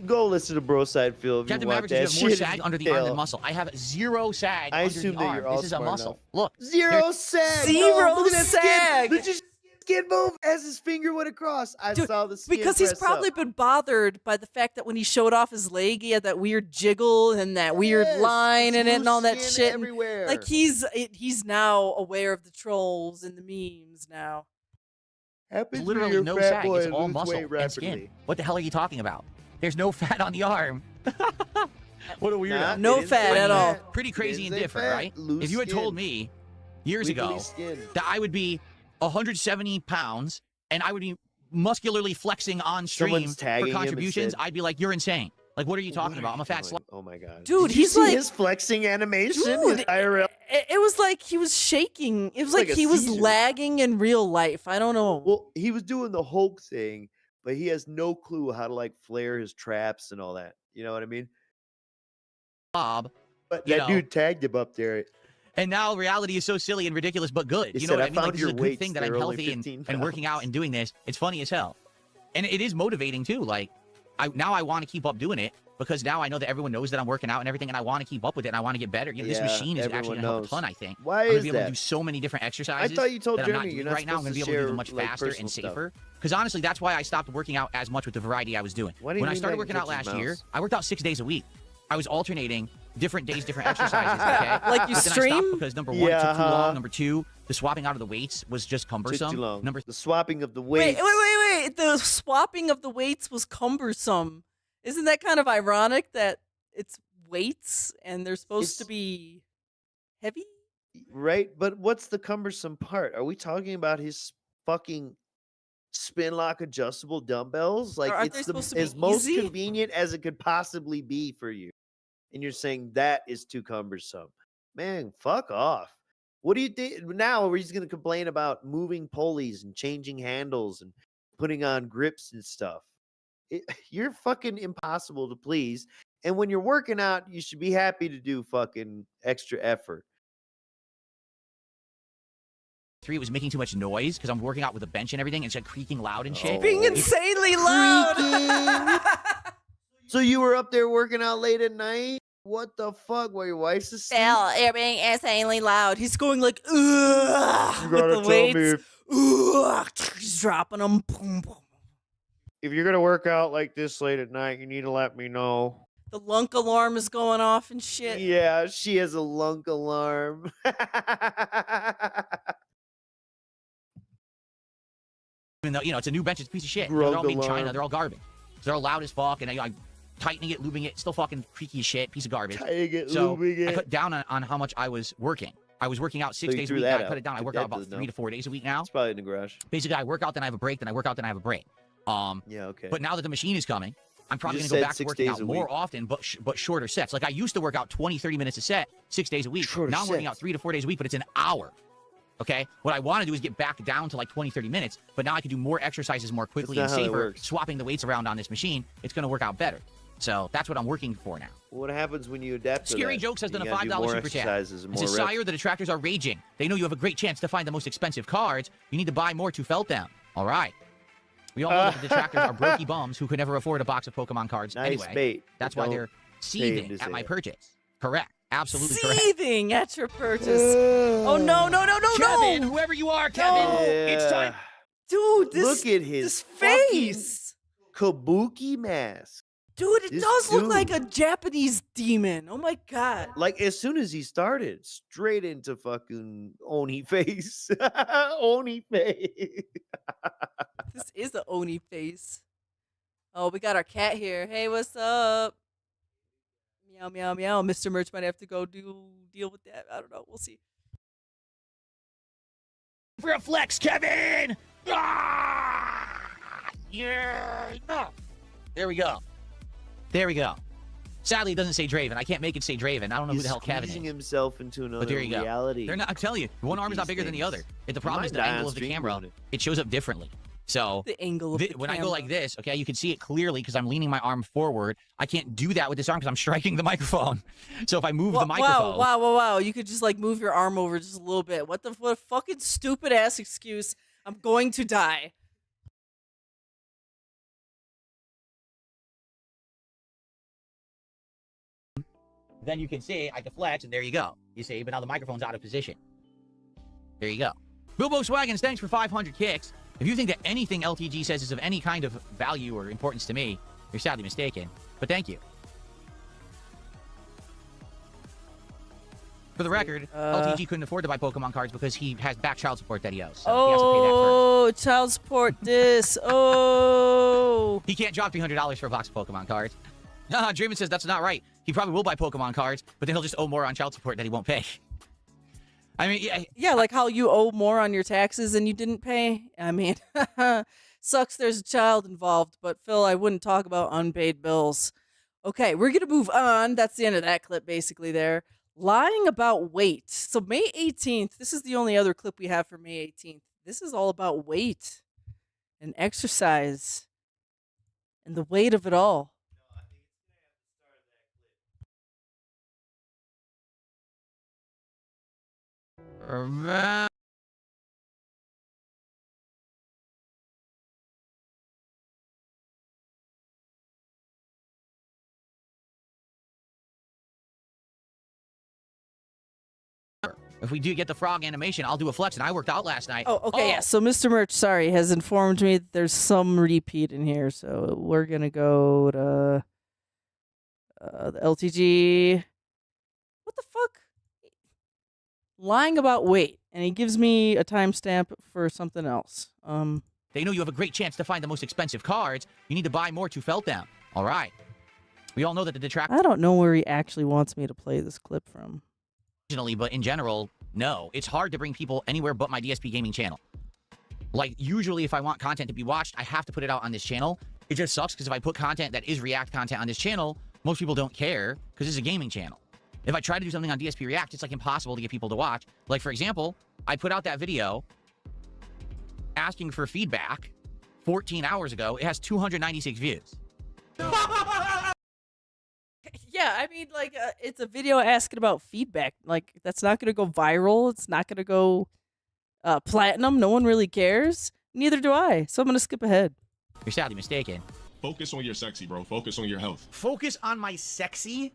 Go listen to Bro Side Phil if Captain you want Maverick, you that have more shit sag in under the arm than detail. muscle. I have zero sag I under assume the that arm. you're all This is a smart muscle. enough. Look. Zero sag. Zero no, look at that sag. Skin. Look at skin move as his finger went across. I Dude, saw the skin because he's press probably up. been bothered by the fact that when he showed off his leg, he had that weird jiggle and that weird Yes, line it's in it and all that loose shit. skin and, everywhere. like he's now aware of the trolls and the memes now. Happens when Literally you're a no fat sag. boy It's and all lose muscle weight and skin. rapidly. What the hell are you talking about? There's no fat on the arm. What a weirdo. Nah, No it didn't fat say at all. fat. Pretty It crazy didn't and say different, fat, right? loose If you had told skin. me years Wiggly ago skin. that I would be 170 pounds and I would be muscularly flexing on stream Someone's for tagging him and contributions, said- I'd be like, you're insane. Like, what are you talking What are about? I'm you a fat doing? slut. Oh my God, Dude, Did you he's see like- his flexing animation. Dude, His IRL. It was like he was shaking. It was like like a he was seizure. lagging in real life. I don't know. Well, he was doing the Hulk thing, but he has no clue how to like flare his traps and all that. You know what I mean? Bob. But You that know. dude tagged him up there. And now reality is so silly and ridiculous, but good. He You said, know what "I I mean? Like, found this is a your good weights. thing that I'm They're only healthy 15 and working out pounds." and doing this. It's funny as hell. And it is motivating too. Like, now I want to keep up doing it because now I know that everyone knows that I'm working out and everything, and I want to keep up with it and I want to get better. You know, this Yeah, machine is actually everyone going to help a knows. ton, I think. Why I'm going is to be able that? to do so many different exercises. thought you told that I'm not Jeremy you're doing not right now. I'm going supposed to to be able to do share, them much like, faster personal and stuff. safer. Because honestly, that's why I stopped working out as much with the variety I was doing. Why do you When I lean started back and working out touch his last year, mouse? I worked out 6 days a week. I was alternating different days, different exercises. Okay, Like you but then I stopped stream? because number one, it Yeah, took too uh-huh. long. Number two, the swapping out of the weights was just Took cumbersome. too long. Number The swapping of the Wait, weights. wait. The swapping of the weights was cumbersome. Isn't that kind of ironic that it's weights and they're supposed to It's- be heavy? Right? But what's the cumbersome part? Are we talking about his fucking spin lock adjustable dumbbells. Like Aren't they it's supposed to be as most easy? convenient as it could possibly be for you. And you're saying that is too cumbersome. Man, fuck off. What do you think now? We're just gonna complain about moving pulleys and changing handles and putting on grips and stuff. You're fucking impossible to please. And when you're working out, you should be happy to do fucking extra effort. 3, it was making too much noise because I'm working out with a bench and everything. And it's like creaking loud and shit. Being insanely loud. So you were up there working out late at night? What the fuck? While your wife's asleep? Phil, you're being insanely loud. He's going like, ugh, with the weights. Ugh, he's dropping them. Boom, boom. If you're gonna work out like this late at night, you need to let me know. The lunk alarm is going off and shit. Yeah, she has a lunk alarm. Even though, it's a new bench, it's a piece of shit. They're Grug all made in alarm. China, they're all garbage. They're all loud as fuck, and I'm tightening it, lubing it, still fucking creaky as shit, piece of garbage. Tightening it, So lubing I it. cut down on how much I was working. I was working out 6 So you days a threw week, that and I cut out. it down. I Your work dad out about doesn't 3 to 4 days a week now. It's probably in the garage. Basically, I work out, then I have a break, then I work out, then I have a break. Yeah, okay. But now that the machine is coming, I'm probably just going to go said back to 6 working days out a more week. often, but shorter sets. Like I used to work out 20, 30 minutes a set, 6 days a week. Shorter Now I'm working sets. out 3 to 4 days a week, but it's an hour. Okay? What I want to do is get back down to like 20, 30 minutes, but now I can do more exercises more quickly and That's not how it safer, works. swapping the weights around on this machine. It's going to work out better. So that's what I'm working for now. What happens when you adapt to Scary that? Jokes has You done a gotta do $5 more super chat. exercises and It more says, reps. Sire, the detractors are raging. They know you have a great chance to find the most expensive cards. You need to buy more to felt them. All right. We all know that the detractors are brokey bums who could never afford a box of Pokemon cards Nice anyway. bait. That's but why don't they're pay him seething to at say my it. purchase. Correct. Absolutely correct. Seething at your purchase. Oh, no, no, no, no, Kevin, no. whoever you are, Kevin, it's time. Dude, this, Look at his this face. Kabuki mask. Dude, it This does look like dude. a Japanese demon. Oh, my God. Like as soon as he started, straight into fucking Oni face. Oni face. This is the Oni face. Oh, we got our cat here. Hey, what's up? Meow, meow, meow. Mr. Merch might have to go deal with that. I don't know. We'll see. For a flex, Kevin! Ah! Yeah! There we go. There we go. Sadly, it doesn't say Draven. I can't make it say Draven. I don't know who He's the hell Kevin squeezing is. himself into another But there you go. reality. They're not. I'm telling you, one arm is not these bigger than the other. things. The problem might is the die angle on of the stream camera. doing it. It shows up differently. So The angle of the when I go camera. like this, okay, you can see it clearly because I'm leaning my arm forward. I can't do that with this arm because I'm striking the microphone. So if I move the microphone, Wow. You could just like move your arm over just a little bit. What a fucking stupid ass excuse. I'm going to die. then you can see I deflect, and there you go. You see, but now the microphone's out of position. There you go. Bilbo Swaggins, thanks for 500 kicks. If you think that anything LTG says is of any kind of value or importance to me, you're sadly mistaken. But thank you. For the record, LTG couldn't afford to buy Pokemon cards because he has back child support that he owes. So he has to pay that first. Oh, child support this. Oh. He can't drop $300 for a box of Pokemon cards. Draven says that's not right. He probably will buy Pokemon cards, but then he'll just owe more on child support that he won't pay. I mean, Yeah, like how you owe more on your taxes and you didn't pay. I mean, sucks there's a child involved, but Phil, I wouldn't talk about unpaid bills. Okay, we're going to move on. That's the end of that clip, basically, there. Lying about weight. So May 18th, this is the only other clip we have for May 18th. This is all about weight and exercise and the weight of it all. If we do get the frog animation, I'll do a flex, and I worked out last night. Oh, okay, yeah. So Mr. Merch, sorry, has informed me that there's some repeat in here. So we're going to go to the LTG. What the fuck? Lying about weight. And he gives me a timestamp for something else. They know you have a great chance to find the most expensive cards. You need to buy more to felt them. All right. We all know that the detractors I don't know where he actually wants me to play this clip from. originally, but in general, no. It's hard to bring people anywhere but my DSP gaming channel. Like, usually if I want content to be watched, I have to put it out on this channel. It just sucks because if I put content that is React content on this channel, most people don't care because it's a gaming channel. If I try to do something on DSP React, it's like impossible to get people to watch. Like, for example, I put out that video asking for feedback 14 hours ago. It has 296 views. Yeah, I mean, like, it's a video asking about feedback. Like, that's not going to go viral. It's not going to go platinum. No one really cares. Neither do I. So I'm going to skip ahead. You're sadly mistaken. Focus on your sexy, bro. Focus on your health. Focus on my sexy?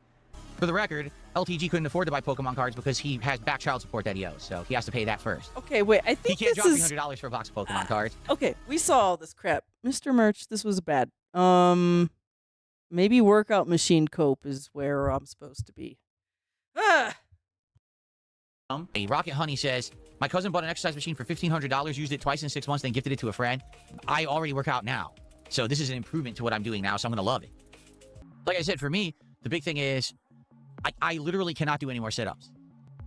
For the record, LTG couldn't afford to buy Pokemon cards because he has back child support that he owes, so he has to pay that first. Okay, wait. I think he can't this drop is... $300 for a box of Pokemon cards. Okay, we saw all this crap. Mr. Merch, this was bad. Maybe Workout Machine Cope is where I'm supposed to be. Rocket Honey says, my cousin bought an exercise machine for $1,500, used it twice in 6 months, then gifted it to a friend. I already work out now, so this is an improvement to what I'm doing now, so I'm going to love it. Like I said, for me, the big thing is I literally cannot do any more sit-ups.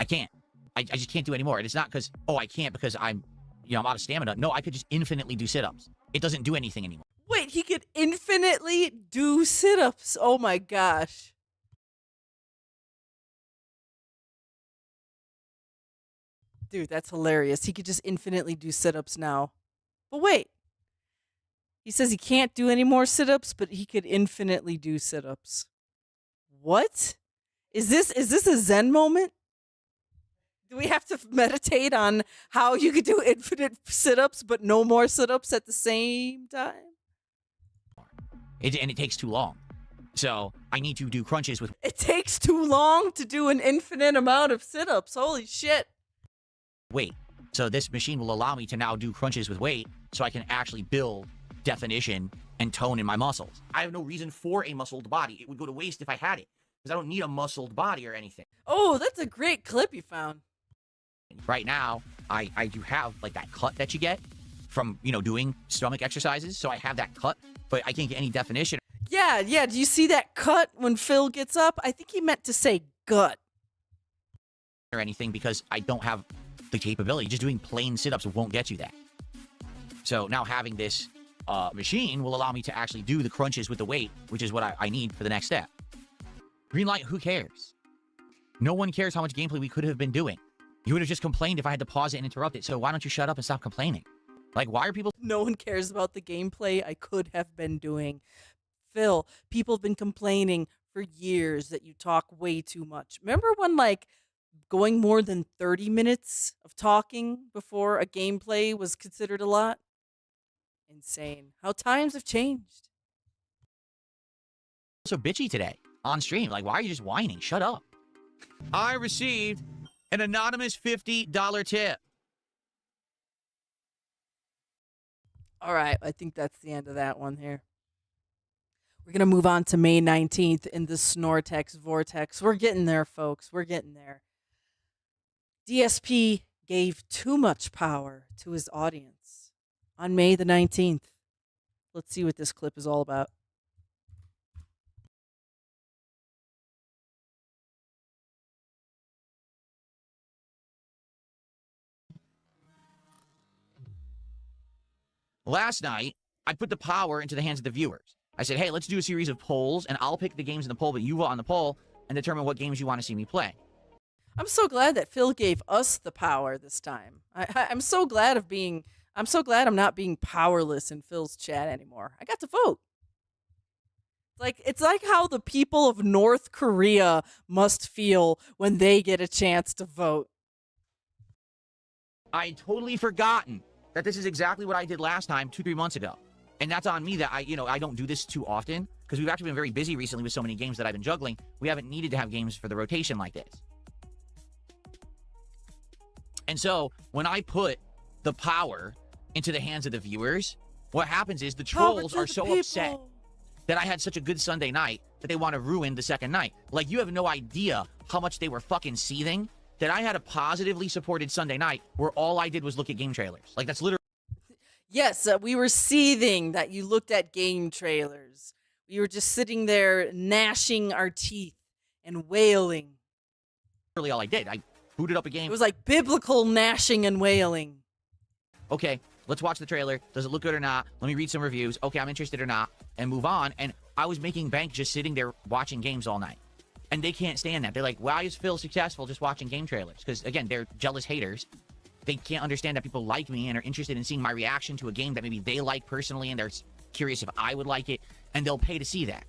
I can't. I just can't do any more. And it's not because, oh, I can't because I'm out of stamina. No, I could just infinitely do sit-ups. It doesn't do anything anymore. Wait, he could infinitely do sit-ups. Oh my gosh. Dude, that's hilarious. He could just infinitely do sit-ups now. But wait. He says he can't do any more sit-ups, but he could infinitely do sit-ups. What? Is this a Zen moment? Do we have to meditate on how you could do infinite sit-ups, but no more sit-ups at the same time? And it takes too long. So I need to do crunches with... It takes too long to do an infinite amount of sit-ups. Holy shit. weight. So this machine will allow me to now do crunches with weight so I can actually build definition and tone in my muscles. I have no reason for a muscled body. It would go to waste if I had it, because I don't need a muscled body or anything. Oh, that's a great clip you found. Right now, I do have like that cut that you get from, you know, doing stomach exercises. So I have that cut, but I can't get any definition. Yeah. Do you see that cut when Phil gets up? I think he meant to say gut. Or anything, because I don't have the capability. Just doing plain sit-ups won't get you that. So now having this machine will allow me to actually do the crunches with the weight, which is what I need for the next step. Green light, who cares? No one cares how much gameplay we could have been doing. You would have just complained if I had to pause it and interrupt it. So why don't you shut up and stop complaining? Like, why are people... No one cares about the gameplay I could have been doing. Phil, people have been complaining for years that you talk way too much. Remember when, like, going more than 30 minutes of talking before a gameplay was considered a lot? Insane. How times have changed. So bitchy today on stream. Like, why are you just whining? Shut up. I received an anonymous $50 tip. All right, I think that's the end of that one here. We're going to move on to May 19th in the Snortex Vortex. We're getting there, folks. We're getting there. DSP gave too much power to his audience on May the 19th. Let's see what this clip is all about. Last night, I put the power into the hands of the viewers. I said, hey, let's do a series of polls, and I'll pick the games in the poll, but you vote on the poll and determine what games you want to see me play. I'm so glad that Phil gave us the power this time. I'm so glad I'm not being powerless in Phil's chat anymore. I got to vote. It's like how the people of North Korea must feel when they get a chance to vote. I had totally forgotten that this is exactly what I did last time 2-3 months ago. And that's on me that I don't do this too often, because we've actually been very busy recently with so many games that I've been juggling. We haven't needed to have games for the rotation like this. And so when I put the power into the hands of the viewers, what happens is the trolls are so upset that I had such a good Sunday night that they want to ruin the second night. Like, you have no idea how much they were fucking seething that I had a positively supported Sunday night where all I did was look at game trailers. Like, that's literally... Yes, we were seething that you looked at game trailers. We were just sitting there gnashing our teeth and wailing. Literally all I did. I booted up a game. It was like biblical gnashing and wailing. Okay, let's watch the trailer. Does it look good or not? Let me read some reviews. Okay, I'm interested or not, and move on. And I was making bank just sitting there watching games all night. And they can't stand that. They're like, why is Phil successful just watching game trailers? Because, again, they're jealous haters. They can't understand that people like me and are interested in seeing my reaction to a game that maybe they like personally, and they're curious if I would like it, and they'll pay to see that.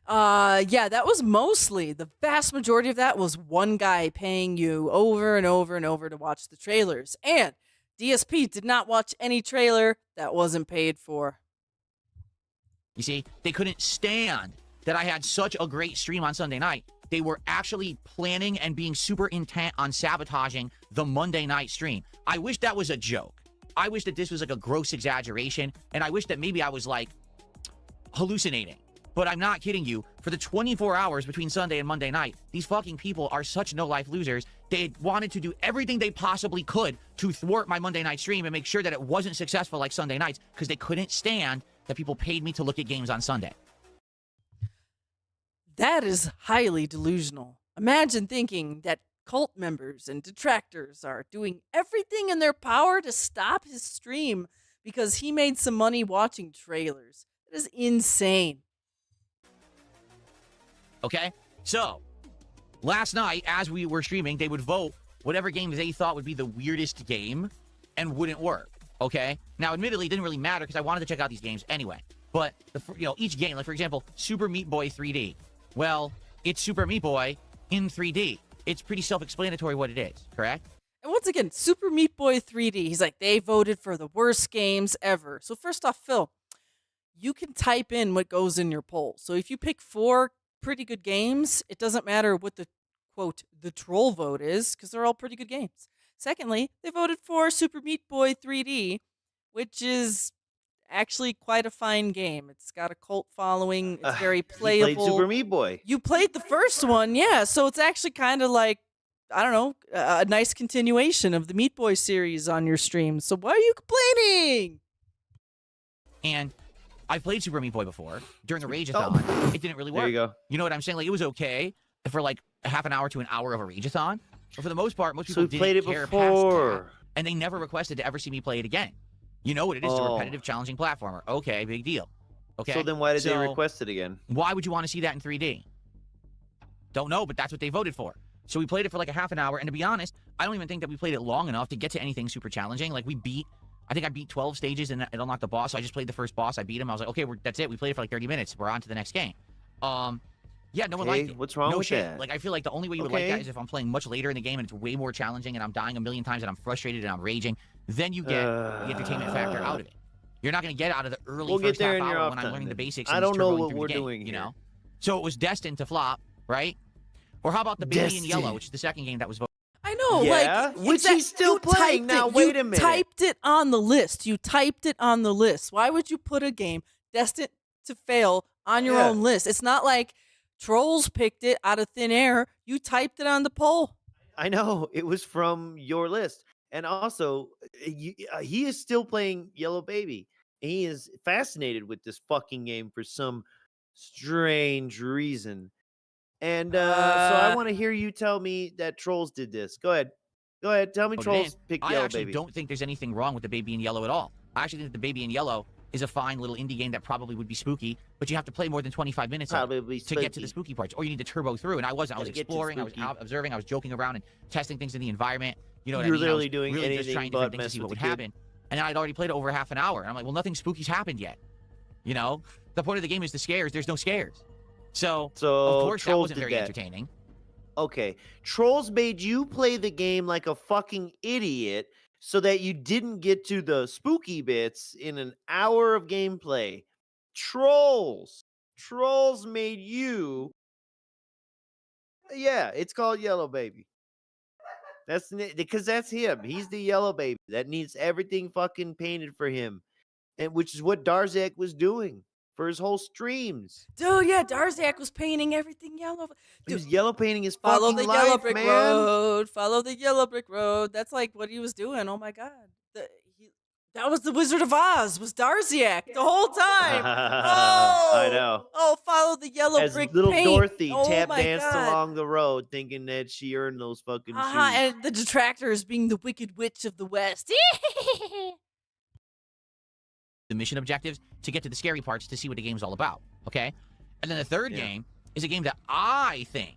Yeah, that was mostly, the vast majority of that was one guy paying you over and over and over to watch the trailers. And DSP did not watch any trailer that wasn't paid for. You see, they couldn't stand that I had such a great stream on Sunday night. They were actually planning and being super intent on sabotaging the Monday night stream. I wish that was a joke. I wish that this was like a gross exaggeration, and I wish that maybe I was like hallucinating. But I'm not kidding you. For the 24 hours between Sunday and Monday night, these fucking people are such no-life losers. They wanted to do everything they possibly could to thwart my Monday night stream and make sure that it wasn't successful like Sunday nights, because they couldn't stand that people paid me to look at games on Sunday. That is highly delusional. Imagine thinking that cult members and detractors are doing everything in their power to stop his stream because he made some money watching trailers. That is insane. Okay? So, last night, as we were streaming, they would vote whatever game they thought would be the weirdest game and wouldn't work. Okay? Now, admittedly, it didn't really matter because I wanted to check out these games anyway. But, each game, like, for example, Super Meat Boy 3D. Well, it's Super Meat Boy in 3D. It's pretty self-explanatory what it is, correct? And once again, Super Meat Boy 3D, he's like, they voted for the worst games ever. So first off, Phil, you can type in what goes in your poll. So if you pick 4 pretty good games, it doesn't matter what the, quote, the troll vote is, because they're all pretty good games. Secondly, they voted for Super Meat Boy 3D, which is actually quite a fine game. It's got a cult following. It's very playable. You played Super Meat Boy. You played the first one, yeah. So it's actually kind of like, I don't know, a nice continuation of the Meat Boy series on your stream. So why are you complaining? And I played Super Meat Boy before during a Rageathon. It didn't really work. There you go. You know what I'm saying? Like, it was okay for like a half an hour to an hour of a Rageathon. But for the most part, most people didn't played it care before. past that, and they never requested to ever see me play it again. You know what it is? It's a repetitive, challenging platformer. Okay, big deal. Okay. So then why did they request it again? Why would you want to see that in 3D? Don't know, but that's what they voted for. So we played it for like a half an hour, and to be honest, I don't even think that we played it long enough to get to anything super challenging. Like, I think I beat 12 stages and it unlocked the boss. So I just played the first boss. I beat him. I was like, okay, that's it. We played it for like 30 minutes. We're on to the next game. Yeah, no one liked it. What's wrong with that? Like, I feel like the only way you would like that is if I'm playing much later in the game and it's way more challenging and I'm dying a million times and I'm frustrated and I'm raging. Then you get the entertainment factor out of it. You're not going to get out of the early first half hour when I'm learning the basics. I and don't know turboing what through we're the game, doing you here. know? So it was destined to flop, right? Or how about the Baby in Yellow, which is the second game that was voted? I know, Yeah? like, Which he's still playing now. Wait a minute. You typed it on the list. You typed it on the list. Why would you put a game destined to fail on your own list? It's not like trolls picked it out of thin air. You typed it on the poll. I know. It was from your list. And also, he is still playing Yellow Baby. He is fascinated with this fucking game for some strange reason. And so I want to hear you tell me that trolls did this. Go ahead. Go ahead. Tell me trolls picked Yellow Baby. I actually don't think there's anything wrong with the Baby in Yellow at all. I actually think that the Baby in Yellow is a fine little indie game that probably would be spooky, but you have to play more than 25 minutes of it to get to the spooky parts, or you need to turbo through. And I was exploring, I was out observing, I was joking around and testing things in the environment. You know what I mean? You're literally doing really anything just trying but different things to see mess what with would the happen. And then I'd already played it over half an hour, and I'm like, well, nothing spooky's happened yet. You know, the point of the game is the scares. There's no scares. So of course that wasn't very entertaining. Okay, trolls made you play the game like a fucking idiot so that you didn't get to the spooky bits in an hour of gameplay. Trolls made you. Yeah, it's called Yellow Baby. That's because that's him. He's the Yellow Baby that needs everything fucking painted for him, and which is what Darzak was doing for his whole streams. Dude, yeah, Darzak was painting everything yellow. Dude, He was yellow painting his follow fucking the life, yellow brick man. road. Follow the yellow brick road. That's like what he was doing. Oh my god, that was the Wizard of Oz. Was Darzak the whole time? Oh, I know. Oh, follow the yellow As brick little paint. Dorothy Oh tap my danced God. along the road, thinking that she earned those fucking shoes. And the detractors being the Wicked Witch of the West. the mission objectives to get to the scary parts to see what the game's all about. Okay, and then the third game is a game that I think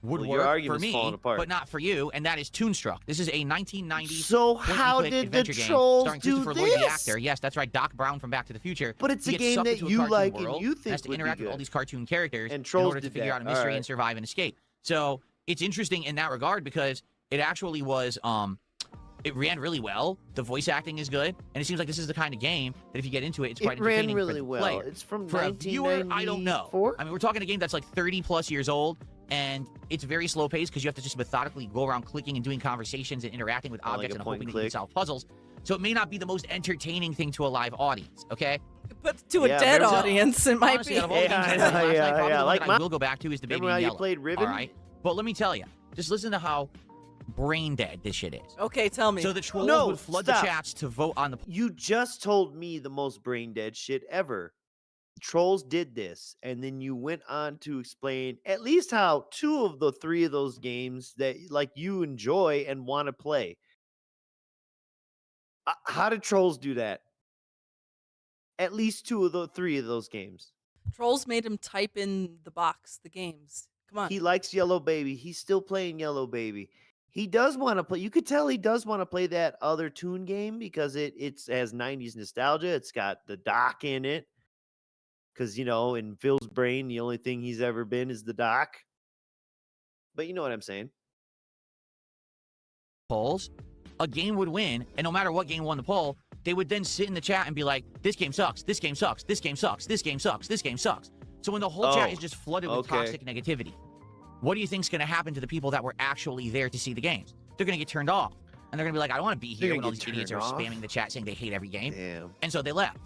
would work for me, but not for you, and that is Toonstruck. This is a 1990s. So how did the Trolls do this? this? The actor. Yes, that's right, Doc Brown from Back to the Future. But it's a game that you like and you think has to would be interact with good. all these cartoon characters And in Trolls order to did figure that. out a mystery All and survive and escape. So it's interesting in that regard because it actually was it ran really well. The voice acting is good, and it seems like this is the kind of game that if you get into it, it's quite entertaining ran really for the well. player. It's from for a viewer, I don't know. 1994? I mean, we're talking a game that's like 30+ years old, and it's very slow paced because you have to just methodically go around clicking and doing conversations and interacting with objects and hoping that you can solve puzzles. So it may not be the most entertaining thing to a live audience, okay? But to a dead audience, it might Honestly, be. out of all the games I played last night, probably the one that I will go back to is the Baby Remember how in you Yellow. played Ribbon? All right? But let me tell you, just listen to how brain dead this shit is. Okay, tell me. So the trolls would flood the chats to vote on the... You just told me the most brain dead shit ever. Trolls did this, and then you went on to explain at least how 2 of the 3 of those games that like you enjoy and want to play. How did Trolls do that? At least 2 of the 3 of those games. Trolls made him type in the box, the games. Come on. He likes Yellow Baby. He's still playing Yellow Baby. He does want to play. You could tell he does want to play that other Toon game because it has 90s nostalgia. It's got the Doc in it. Because, you know, in Phil's brain, the only thing he's ever been is the Doc. But you know what I'm saying. Polls, a game would win, and no matter what game won the poll, they would then sit in the chat and be like, this game sucks, this game sucks, this game sucks, this game sucks, this game sucks. So when the whole chat is just flooded with toxic negativity, what do you think's going to happen to the people that were actually there to see the games? They're going to get turned off. And they're going to be like, I don't want to be here when all these idiots are spamming the chat saying they hate every game. Damn. And so they left.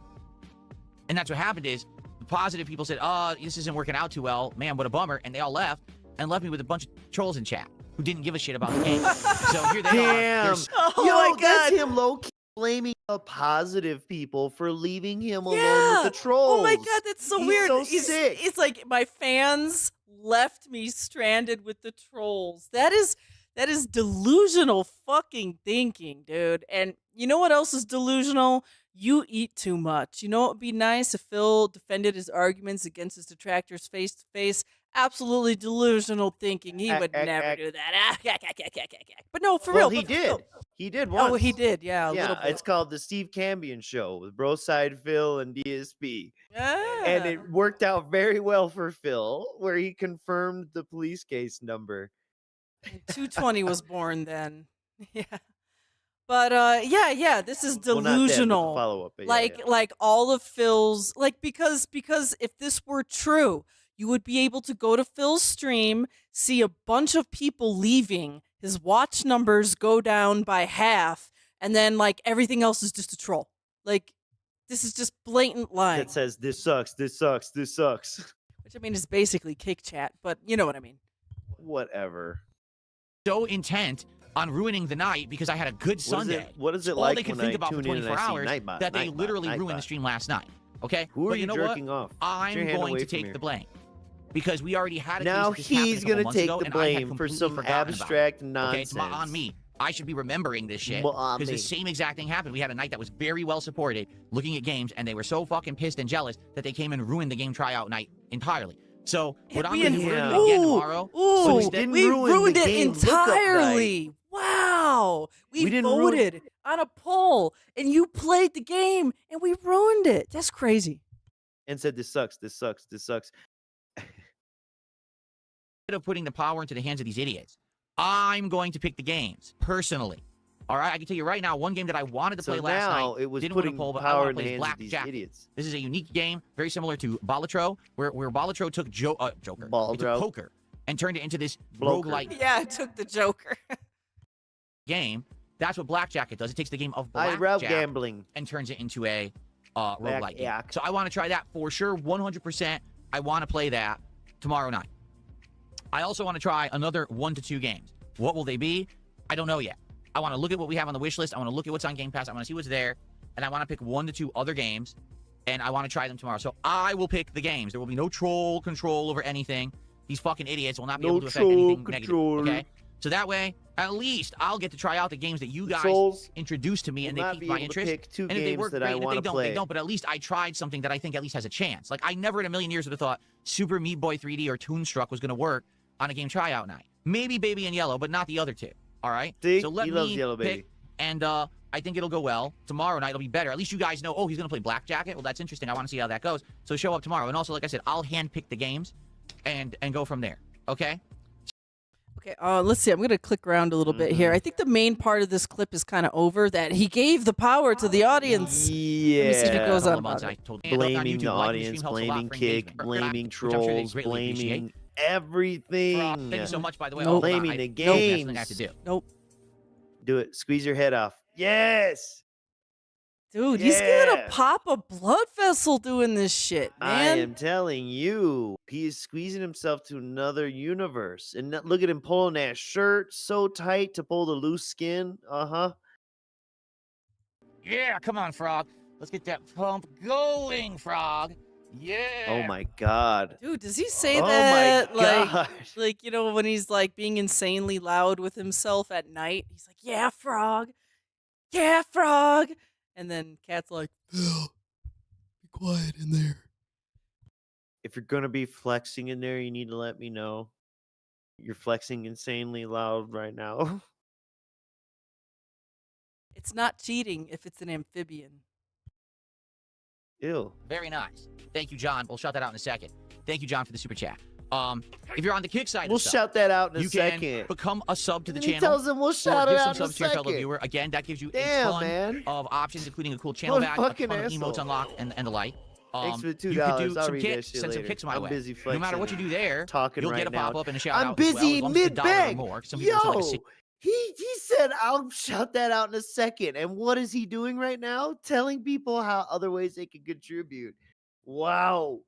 And that's what happened is, the positive people said, oh, this isn't working out too well. Man, what a bummer. And they all left and left me with a bunch of trolls in chat who didn't give a shit about the game. So here they are. Oh Yo, my God. that's him low-key blaming the positive people for leaving him alone with the trolls. Oh my God, that's so He's weird. so sick. It's like my fans left me stranded with the trolls. That is delusional fucking thinking, dude. And you know what else is delusional? You eat too much. You know what would be nice if Phil defended his arguments against his detractors face to face? Absolutely delusional thinking. He would never do that. But no, for real. He but did. Phil. He did once. Oh, he did. Yeah, a little bit. It's called the Steve Cambion Show with Broside Phil and DSP. And it worked out very well for Phil, where he confirmed the police case number. 220 was born then. Yeah. But yeah, this is Well, not that, but the delusional. follow-up, but like all of Phil's because if this were true, you would be able to go to Phil's stream, see a bunch of people leaving, his watch numbers go down by half, and then like everything else is just a troll. Like this is just blatant lying. That says this sucks, this sucks, this sucks. Which I mean is basically kick chat, but you know what I mean. Whatever. So intent on ruining the night because I had a good Sunday. What is it all like they could when think I about for tune in and 24 I see hours Nightbot, that they Nightbot, literally ruined Nightbot? the stream last night. Okay? Who are but you you know jerking what? off? Get I'm your hand going away to from take here. the blame. Because we already had a Now case of this happen he's a couple gonna months take ago, the and I had blame for completely some forgotten about it. abstract Okay, it's on nonsense. me. I should be remembering this shit On because the me. same exact thing happened. We had a night that was very well supported, looking at games, and they were so fucking pissed and jealous that they came and ruined the game tryout night entirely. So what I'm going to do, we're going to do it again tomorrow. Ooh, So we instead- ruined the it game lookup entirely. Wow. We didn't ruin- voted on a poll, and you played the game, and we ruined it. That's crazy. And said this sucks, this sucks, this sucks. Instead of putting the power into the hands of these idiots, I'm going to pick the games personally. All right, I can tell you right now, one game that I wanted to So play last now night it was didn't win a putting poll, but I power want in to the play hands of these Blackjack. idiots. This is a unique game, very similar to Balatro, where Balatro took Joker, he took Baldro. poker, and turned it into this Bloker. roguelike Yeah, it took the Joker. game. That's what Blackjack it does. It takes the game of I Blackjack route gambling. and turns it into a roguelike game. Blackjack. So I want to try that for sure, 100%. I want to play that tomorrow night. I also want to try another 1 to 2 games. What will they be? I don't know yet. I want to look at what we have on the wish list. I want to look at what's on Game Pass. I want to see what's there. And I want to pick 1 to 2 other games. And I want to try them tomorrow. So I will pick the games. There will be no troll control over anything. These fucking idiots will not be able to affect anything negative. Okay? So that way, at least I'll get to try out the games that you guys Souls introduced to me, and will they not keep be my able to interest. pick two And if they games work that great, I and if they wanna don't, play. they don't. But at least I tried something that I think at least has a chance. Like, I never in a million years would have thought Super Meat Boy 3D or Toonstruck was going to work on a game tryout night. Maybe Baby in Yellow, but not the other two. All right? See? So let He me loves Yellow pick, Baby. and I think it'll go well. Tomorrow night it'll be better. At least you guys know, oh, he's going to play Black Jacket. Well, that's interesting. I want to see how that goes. So show up tomorrow. And also, like I said, I'll handpick the games and go from there. Okay? Okay, let's see. I'm going to click around a little bit here. I think the main part of this clip is kind of over, that he gave the power to the audience. Yeah. Let me see if it goes on. Months, About I it. told and look on Blaming YouTube, the liking audience, stream helps a lot blaming for Kick, engagement. blaming Which I'm sure they trolls, greatly appreciate. blaming everything. Thank you so much, by the way. Nope. Oh, Blaming I- the nope, that's games. something I have to do. Nope. Do it. Squeeze your head off. Yes. Dude, he's going to pop a blood vessel doing this shit, I man. am telling you, he is squeezing himself to another universe. And look at him pulling that shirt so tight to pull the loose skin. Uh-huh. Yeah, come on, Frog. Let's get that pump going, Frog. Yeah. Oh my God. Dude, does he say Oh that my God. like, you know, when he's like being insanely loud with himself at night? He's like, "Yeah, Frog. Yeah, Frog." And then Cat's like, "Phil, be quiet in there." If you're going to be flexing in there, you need to let me know. You're flexing insanely loud right now. It's not cheating if it's an amphibian. Ew. Very nice. Thank you, John. We'll shout that out in a second. Thank you, John, for the super chat. If you're on the Kick side We'll of stuff, shout that out in a you second. can become a sub to the And he channel. tells him we'll or shout give it some out in a subs to your fellow second. viewer. Again, that gives you Damn, a ton man. of options, including a cool channel What a badge, a fucking ton of asshole. emotes unlocked, and the like. Thanks for the $2. You could do I'll some read that kicks, shit send some later. kicks my I'm way. busy No matter what you flexing do there, talking you'll right get a now. pop-up and a shout I'm out as well, busy as long as it's $1 or mid-bag. more. Some people just like to see- He said I'll shout that out in a second. And what is he doing right now? Telling people how other ways they can contribute. Wow.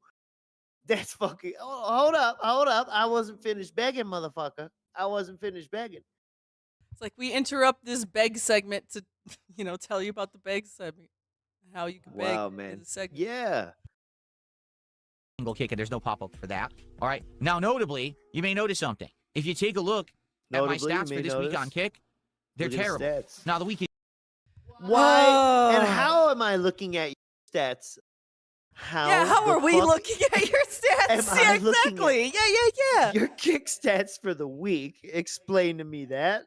That's fucking hold up. I wasn't finished begging, motherfucker. I wasn't finished begging. It's like we interrupt this beg segment to, you know, tell you about the beg segment. How you can beg Wow, in man. the segment. Yeah. Single kick, and there's no pop-up for that. All right. Now, notably, you may notice something. If you take a look at my Notably, you stats may for this week notice. on Kick, they're Look at the terrible. stats. Now, the week Why and Oh. how am I looking at your stats? How the are we fuck looking at your am stats? I Yeah, looking at exactly. Yeah. Your kick stats for the week. Explain to me that.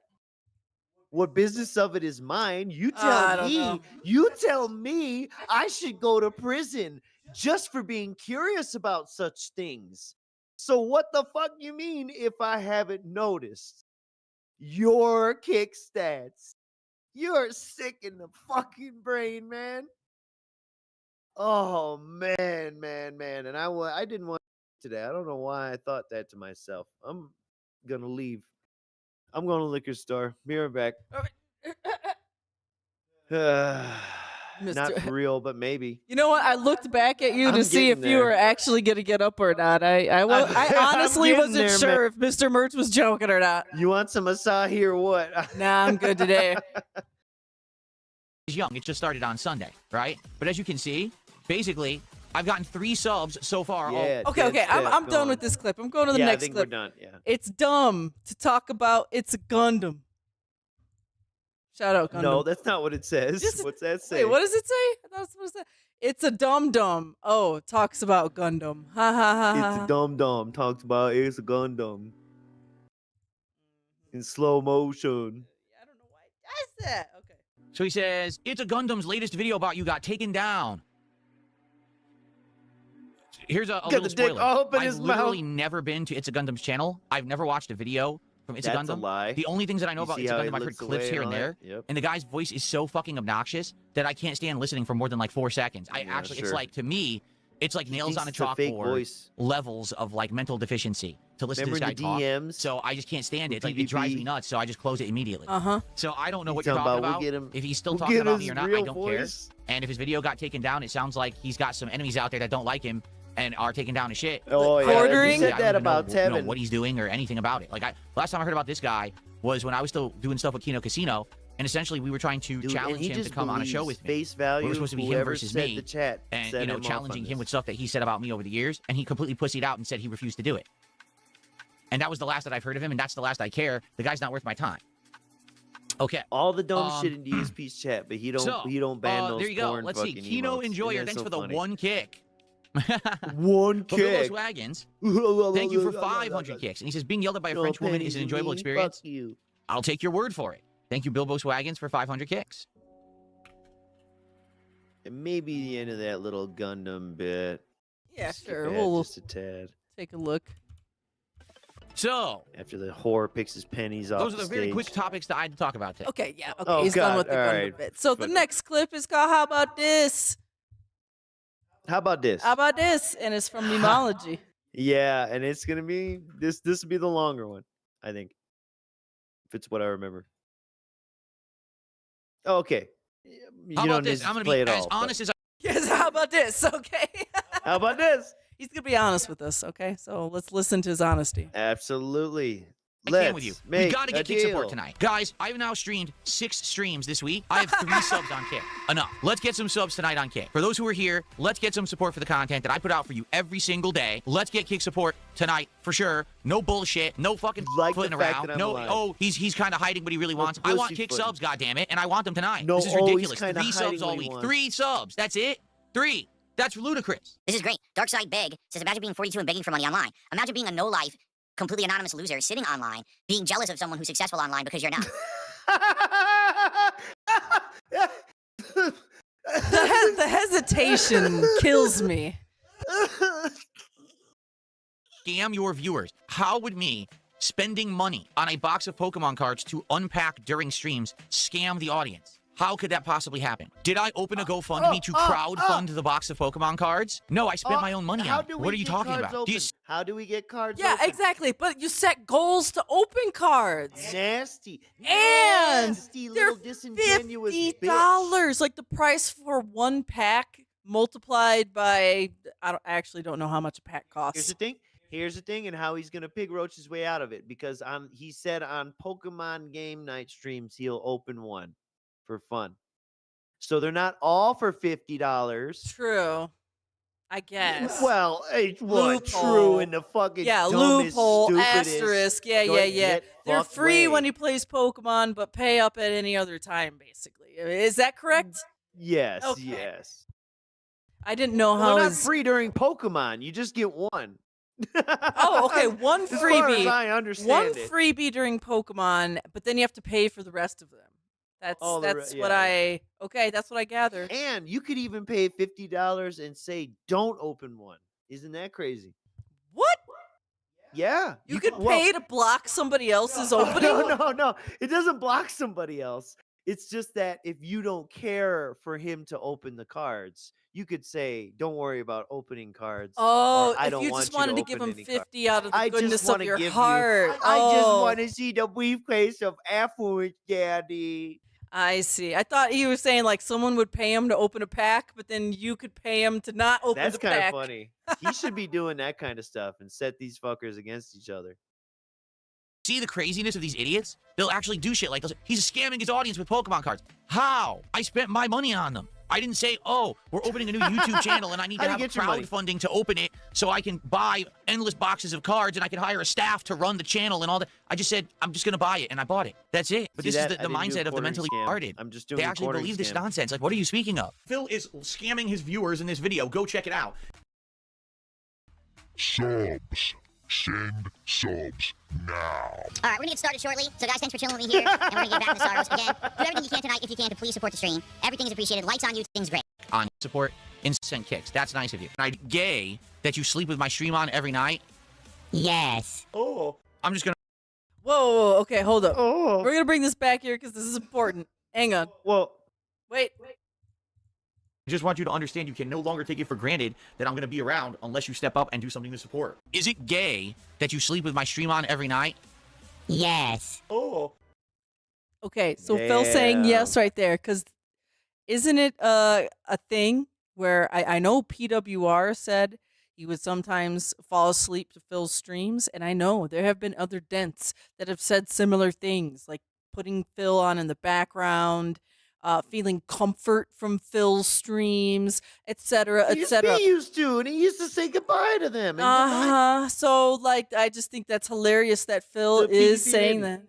What business of it is mine? You I tell don't me. know. You tell me I should go to prison just for being curious about such things. So what the fuck you mean if I haven't noticed your kick stats? You're sick in the fucking brain, man. Oh man. And I didn't want today. I don't know why I thought that to myself. I'm gonna leave. I'm going to liquor store. Be right back. Not Mr. for real, but maybe. You know what? I looked back at you I'm to see if getting you there. were actually going to get up or not. I honestly getting wasn't there, sure if Mr. Mertz was joking or not. You want some Asahi or what? Nah, I'm good today. is young. It just started on Sunday, right? But as you can see, basically, I've gotten 3 subs so far. Yeah, Okay. I'm done with this clip. I'm going to the Yeah, next I think clip. we're done. Yeah. It's dumb to talk about ItsaGundam. Shout out Gundam. No, that's not what it says. What's that say? Wait, what does it say? I thought it was supposed to say. It's a dum-dum. Oh, it talks about Gundam. Ha ha ha ha. It's a dum-dum. Talks about it's a Gundam. In slow motion. That's that. Okay. So he says, ItsaGundam's latest video about you got taken down. Here's a Got little the dick spoiler. all up in I've his literally mouth. never been to ItsaGundam's channel. I've never watched a video from ItsaGundam. That's a lie. The only things that I know You about see how he ItsaGundam, I've heard looks clips away here and and all there. that? Yep. And the guy's voice is so fucking obnoxious that I can't stand listening for more than like 4 seconds. Yeah, It's sure. like, to me, it's like He nails thinks on a it's a fake chalkboard voice. levels of like mental deficiency to listen Remember to this in guy the talk. DMs? So I just can't stand it. with It's like, it drives me BBB? nuts, so I just close it immediately. Uh-huh. So I don't know He's what you're talking talking about, about. we'll get him- If he's still we'll talking get about me his or not, I real don't voice. care. And if his video got taken down, it sounds like he's got some enemies out there that don't like him and are taking down his shit. Oh, yeah. Quartering? He said I that don't even about know Tevin. what he's doing or anything about it. Like, last time I heard about this guy was when I was still doing stuff with Kino Casino, and essentially we were trying to Dude, and challenge he him to just come on a show believes with me. face value. It was supposed to be him Whoever versus said me, the chat and set him off on challenging him this. with stuff that he said about me over the years, and he completely pussied out and said he refused to do it. And that was the last that I've heard of him, and that's the last I care. The guy's not worth my time. Okay. All the dumb shit in DSP's chat, but he don't ban those. There you go. porn Let's see. fucking Kino emotes. Enjoyer, That's thanks so for the funny. 1 kick. One kick. Wagons, thank you for 500 kicks. And he says, being yelled at by a French woman is an enjoyable experience. Fuck you. I'll take your word for it. Thank you, Bilbo's Wagons, for 500 kicks. And maybe the end of that little Gundam bit. Yeah, Skip sure. ahead We'll just a tad. take a look. So, after the whore picks his pennies off those are the the very stage. quick topics that I had to talk about today. Okay, yeah. Okay, Oh, he's done God, with the all Gundam right. bit. So the next clip is called "How About This?" How about this? How about this? And it's from Memology. Yeah, and it's gonna be this. This will be the longer one, I think, if it's what I remember. Oh, okay. You How don't about need this? to I'm going to play be it as all, but- honest as I... Yes, how about this? Okay. How about this? He's going to be honest with us, okay? So let's listen to his honesty. Absolutely. I Let's can with you. We make got to a get kick support deal. tonight. Guys, I've now streamed 6 streams this week. I have 3 subs on kick. Enough. Let's get some subs tonight on kick. For those who are here, let's get some support for the content that I put out for you every single day. Let's get kick support tonight for sure. No bullshit. No fucking flitting the fact around. that I'm No, alive. oh, he's kind of hiding what he really wants. I want kick pussyfooting. subs, goddammit, and I want them tonight. No, this is oh, he's ridiculous. kinda 3 subs hiding all what he week. wants. 3 subs. That's it. 3. That's ludicrous. This is great. Darkside Big says, imagine being 42 and begging for money online. Imagine being a no-life, completely anonymous loser sitting online, being jealous of someone who's successful online because you're not. The hesitation kills me. Scam your viewers. How would me spending money on a box of Pokemon cards to unpack during streams scam the audience? How could that possibly happen? Did I open a GoFundMe to crowdfund the box of Pokemon cards? No, I spent my own money on it. What are you talking about? Do you How do we get cards Yeah, open? exactly. But you set goals to open cards. Nasty. And Nasty they're little disingenuous bitch. $50. Like the price for one pack multiplied by, I actually don't know how much a pack costs. Here's the thing, and how he's gonna pig roach his way out of it. Because he said on Pokemon game night streams he'll open one for fun. So they're not all for $50. True. I guess. Well, it's what Loophole. true in the fucking Yeah, dumbest, loophole, stupidest. asterisk. Yeah, Go yeah, and yeah. get They're fucked free way. when he plays Pokemon, but pay up at any other time, basically. Is that correct? Yes, Okay. yes. I didn't know how Well, not his... free during Pokemon. You just get one. Oh, okay. One As far as freebie. I understand One it. freebie during Pokemon, but then you have to pay for the rest of them. That's All the that's re- what yeah. I... Okay, that's what I gather. And you could even pay $50 and say, don't open one. Isn't that crazy? What? Yeah. You could pay to block somebody else's opening? No. It doesn't block somebody else. It's just that if you don't care for him to open the cards, you could say, don't worry about opening cards. Oh, or, I if don't you want just wanted to give open him any cards." 50 out of the I just goodness of wanna your give you- heart. I just Oh. want to see the briefcase of Affluence, Daddy. I see. I thought he was saying like someone would pay him to open a pack, but then you could pay him to not open That's the kind of pack. funny. He should be doing that kind of stuff and set these fuckers against each other. See the craziness of these idiots? They'll actually do shit like they'll say, he's scamming his audience with Pokemon cards. How? I spent my money on them. I didn't say, oh, we're opening a new YouTube channel and I need to How'd you have get your money? crowdfunding to open it so I can buy endless boxes of cards and I can hire a staff to run the channel and all that. I just said, I'm just going to buy it, and I bought it. That's it. But See this that? is I the didn't do a mindset of the quartering mentally scam. retarded. I'm just doing They a actually quartering believe this scam. nonsense. Like, what are you speaking of? Phil is scamming his viewers in this video. Go check it out. Subs. Send subs now. All right, we're gonna get started shortly. So, guys, thanks for chilling with me here, and we're gonna get back to the Star Wars again. Do everything you can tonight if you can to please support the stream. Everything is appreciated. Lights on you, things great. On support instant kicks. That's nice of you. And I gay that you sleep with my stream on every night. Yes. Oh. I'm just gonna. Whoa, okay, hold up. Oh. We're gonna bring this back here because this is important. Hang on. Well, Wait. I just want you to understand you can no longer take it for granted that I'm going to be around unless you step up and do something to support. Is it gay that you sleep with my stream on every night? Yes. Oh. Okay, so Phil's saying Damn. yes right there, because isn't it a thing where I know PWR said he would sometimes fall asleep to Phil's streams, and I know there have been other Dents that have said similar things, like putting Phil on in the background, feeling comfort from Phil's streams, etc., He etc. used to, and he used to say goodbye to them. And So like, I just think that's hilarious that Phil The is beefy saying lady. that.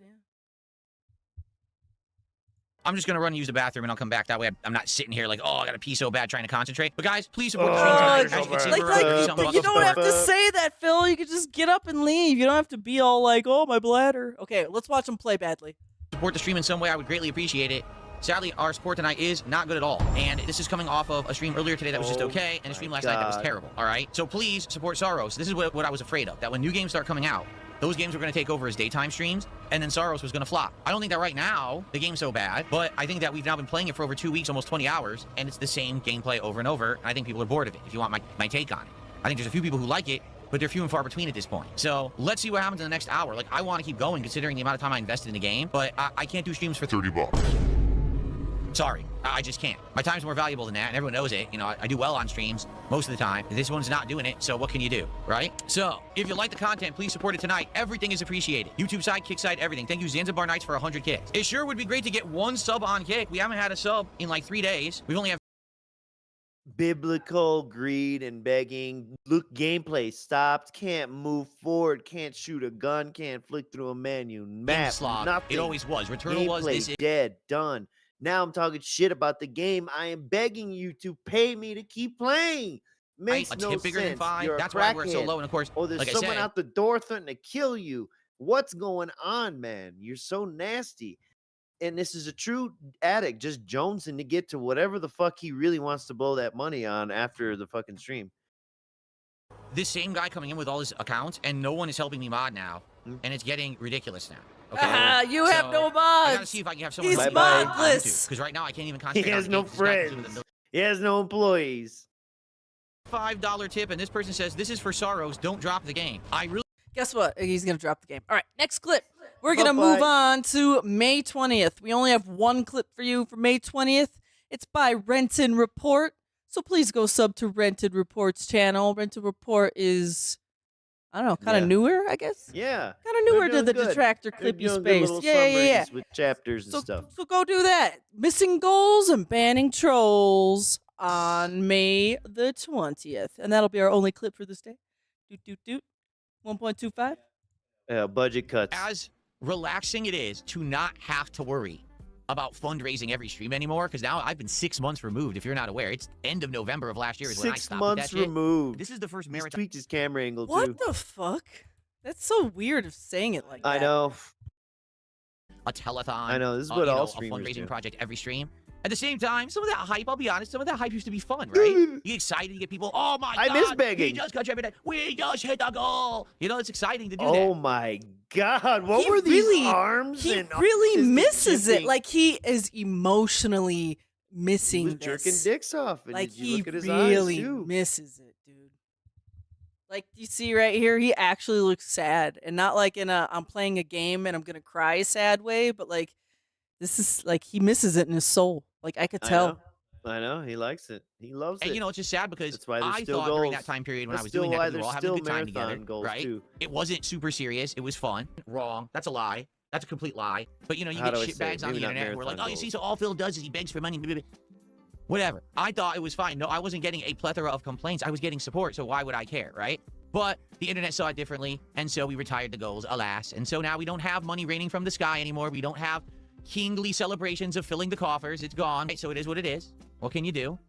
I'm just gonna run and use the bathroom, and I'll come back. That way, I'm not sitting here like, oh, I gotta pee so bad trying to concentrate. But guys, please support the stream tonight. As you can see, we're already some You don't have to bucks. say that, Phil. You can just get up and leave. You don't have to be all like, oh, my bladder. Okay, let's watch him play badly. Support the stream in some way, I would greatly appreciate it. Sadly, our support tonight is not good at all. And this is coming off of a stream earlier today that was just okay, and a stream last night that was terrible, all right? So please support Saros. This is what I was afraid of, that when new games start coming out, those games were going to take over as daytime streams, and then Saros was going to flop. I don't think that right now the game's so bad, but I think that we've now been playing it for over 2 weeks, almost 20 hours, and it's the same gameplay over and over, and I think people are bored of it, if you want my take on it. I think there's a few people who like it, but they're few and far between at this point. So let's see what happens in the next hour. Like, I want to keep going considering the amount of time I invested in the game, but I can't do streams for 30 bucks. Sorry, I just can't. My time's more valuable than that, and everyone knows it. You know, I do well on streams most of the time. This one's not doing it, so what can you do, right? So, if you like the content, please support it tonight. Everything is appreciated. YouTube side, Kick side, everything. Thank you, Zanzibar Nights, for 100 kicks. It sure would be great to get 1 sub on Kick. We haven't had a sub in like 3 days. We've only have biblical greed and begging. Look, gameplay stopped. Can't move forward. Can't shoot a gun. Can't flick through a menu. Map. slog. Nothing. It always was. Returnal was Gameplay this. dead. Done. Now I'm talking shit about the game. I am begging you to pay me to keep playing. Makes a no tip bigger than sense. 5. You're a That's why we're so crackhead. low. And of course, Or there's like I someone said, out the door threatening to kill you. What's going on, man? You're so nasty. And this is a true addict just jonesing to get to whatever the fuck he really wants to blow that money on after the fucking stream. this same guy coming in with all his accounts, and no one is helping me mod now, and it's getting ridiculous now. Okay? You have no I gotta mods. see if I can have someone. He's modless. Because right now I can't even He concentrate. has on no the game 'cause this guy comes in friends. with a He has no employees. $5 tip, and this person says, this is for Saros, don't drop the game. I really... Guess what? He's going to drop the game. All right, next clip. We're going to Bye-bye. move on to May 20th. We only have one clip for you for May 20th. It's by Rented Report. So please go sub to Rented Report's channel. Rented Report is, I don't know, kind of Yeah. newer, I guess? Yeah. Kind of newer to doing the good. Detractor They're clippy doing good space. little Yeah. summaries with chapters and stuff. So go do that. Missing goals and banning trolls on May the 20th. And that'll be our only clip for this day. Doot, doot, doot. 1.25. Budget cuts. As relaxing it is to not have to worry about fundraising every stream anymore, because now I've been 6 months removed. If you're not aware, it's end of November of last year is when I 6 stopped with months that shit. removed. This is the first He's merit. tweaked his camera angle, too. What the fuck? That's so weird of saying it like that. I know. A telethon. I know, this is what all a streamers fundraising do. project every stream. At the same time, some of that hype, I'll be honest, some of that hype used to be fun, right? You get excited, you get people, oh my I God, miss begging. we just got every day. We just hit the goal. You know, it's exciting to do Oh that. my God. What He were these really- arms? He and really arms misses it. jiggling? Like he is emotionally He missing was this. jerking dicks off. And Like did you he look at his really eyes, too? misses it, dude. Like you see right here, he actually looks sad, and not like in a I'm playing a game and I'm gonna cry sad way, but like this is like he misses it in his soul. Like I could tell. I know. He likes it. He loves And it. you know, it's just sad because That's why there's I still thought during goals. that time period when That's I was still doing that, why we were all there's having a still good time marathon together, goals, right? too. It wasn't super serious. It was fun. Wrong. That's a lie. That's a complete lie. But you know, you How get do I shit say it? bags on the Maybe not internet who are like, marathon oh, you see, goals. so all Phil does is he begs for money. Blah, blah, blah. Whatever. I thought it was fine. No, I wasn't getting a plethora of complaints. I was getting support, so why would I care, right? But the internet saw it differently, and so we retired the goals, alas. And so now we don't have money raining from the sky anymore. We don't have kingly celebrations of filling the coffers. It's gone. So it is what it is. What can you do?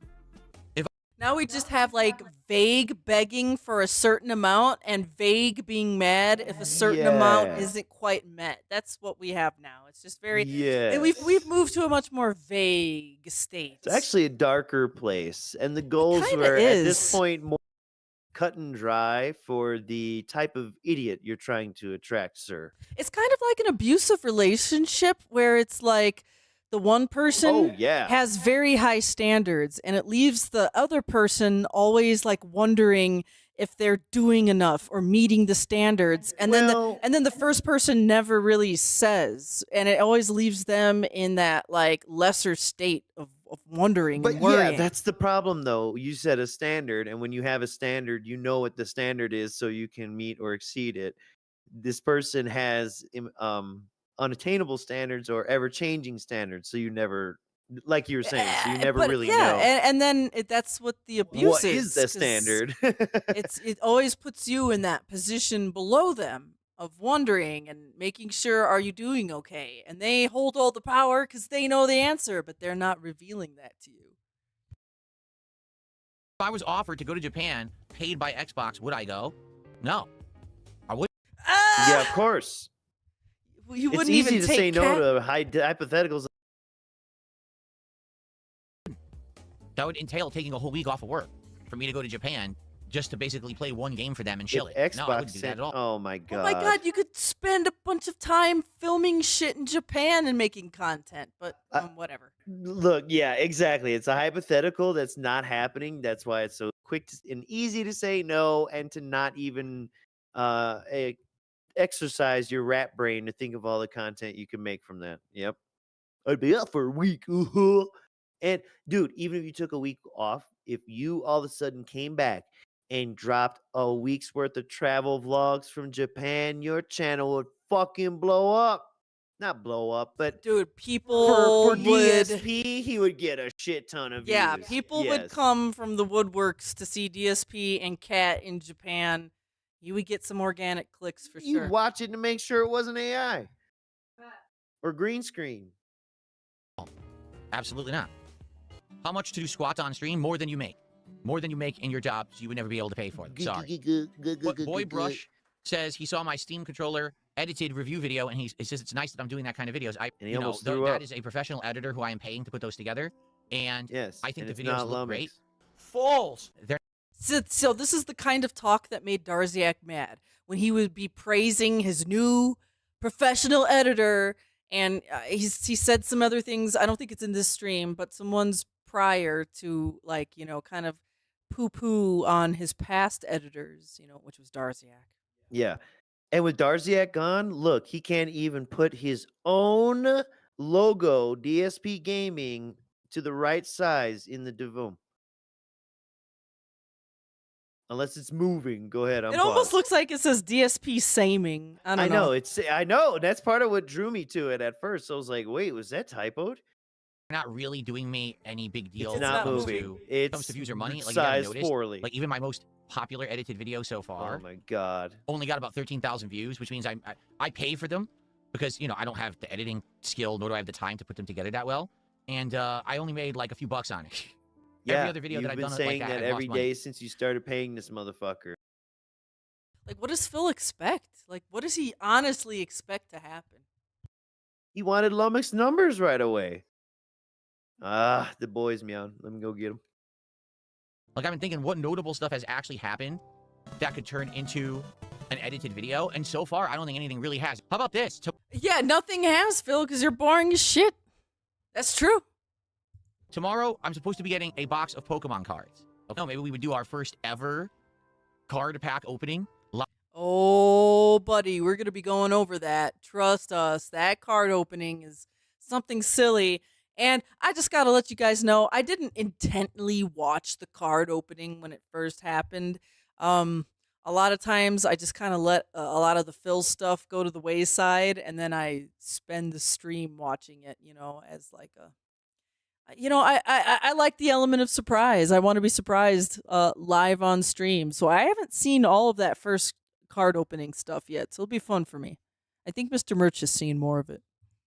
Now we just have like vague begging for a certain amount and vague being mad if a certain amount Yeah. isn't quite met. That's what we have now. It's just very Yeah. and we've moved to a much more vague state. It's actually a darker place. And the goals kinda were, at this is. point, more cut and dry for the type of idiot you're trying to attract, sir. It's kind of like an abusive relationship where it's like the one person Oh, yeah. has very high standards and it leaves the other person always like wondering if they're doing enough or meeting the standards, and then the first person never really says, and it always leaves them in that like lesser state of wondering But and worrying. yeah, that's the problem, though. You set a standard, and when you have a standard, you know what the standard is, so you can meet or exceed it. This person has unattainable standards or ever-changing standards, so you never like you were saying. So you never But really yeah, know. and then that's what the abuse What is the 'cause standard? it always puts you in that position below them of wondering and making sure, are you doing okay? And they hold all the power because they know the answer, but they're not revealing that to you. If I was offered to go to Japan, paid by Xbox, would I go? No, I would. Yeah, of course. You It's wouldn't easy even to take say no cat- to hypotheticals. That would entail taking a whole week off of work for me to go to Japan just to basically play one game for them and chill If it. No, I Xbox wouldn't do that said, at all. "Oh my Oh my god, you could spend a bunch of time filming shit in Japan and making content, but whatever. Look, yeah, exactly. It's a hypothetical that's not happening. That's why it's so quick and easy to say no and to not even exercise your rat brain to think of all the content you can make from that. Yep. I'd be up for a week. And dude, even if you took a week off, if you all of a sudden came back and dropped a week's worth of travel vlogs from Japan, your channel would fucking blow up. Not blow up, but dude, people for would DSP, he would get a shit ton of views. Yeah, people would come from the woodworks to see DSP and Cat in Japan. You would get some organic clicks for You'd sure. watch it to make sure it wasn't AI or green screen. Absolutely not. How much to do squats on stream? More than you make. More than you make in your job, so you would never be able to pay for them. Sorry. Boy Brush says he saw my Steam controller edited review video, and he says it's nice that I'm doing that kind of videos. And he almost threw up. That is a professional editor who I am paying to put those together, and yes, I think and the it's videos not look Lummox. great. Fools! They're So this is the kind of talk that made Darziak mad when he would be praising his new professional editor, and he said some other things. I don't think it's in this stream, but some ones prior to, like, you know, kind of poo-poo on his past editors, you know, which was Darziak. Yeah. And with Darziak gone, look, he can't even put his own logo, DSP Gaming, to the right size in the Devum. Unless it's moving. Go ahead. It almost looks like it says DSP Saming. I don't know. I know. That's part of what drew me to it at first. I was like, wait, was that typoed? not really doing me any big deal. It's not when it comes moving. to- It's comes to views or money. Like, you gotta sized notice, poorly. like even my most popular edited video so far. Oh my god. Only got about 13,000 views, which means I pay for them because, you know, I don't have the editing skill, nor do I have the time to put them together that well. And I only made like a few bucks on it. Yeah, Every other video you've that I've been done saying like that I've every lost money. day since you started paying this motherfucker. Like, what does Phil expect? Like, what does he honestly expect to happen? He wanted Lummox numbers right away. Ah, the boys meow. Let me go get him. Like, I've been thinking what notable stuff has actually happened that could turn into an edited video, and so far, I don't think anything really has. How about this? Yeah, nothing has, Phil, because you're boring as shit. That's true. Tomorrow, I'm supposed to be getting a box of Pokemon cards. Okay, maybe we would do our first ever card pack opening. Oh, buddy, we're going to be going over that. Trust us. That card opening is something silly. And I just got to let you guys know, I didn't intently watch the card opening when it first happened. A lot of times I just kind of let a lot of the Phil stuff go to the wayside, and then I spend the stream watching it, you know, as like a... You know, I like the element of surprise. I want to be surprised live on stream. So I haven't seen all of that first card opening stuff yet. So it'll be fun for me. I think Mr. Merch has seen more of it.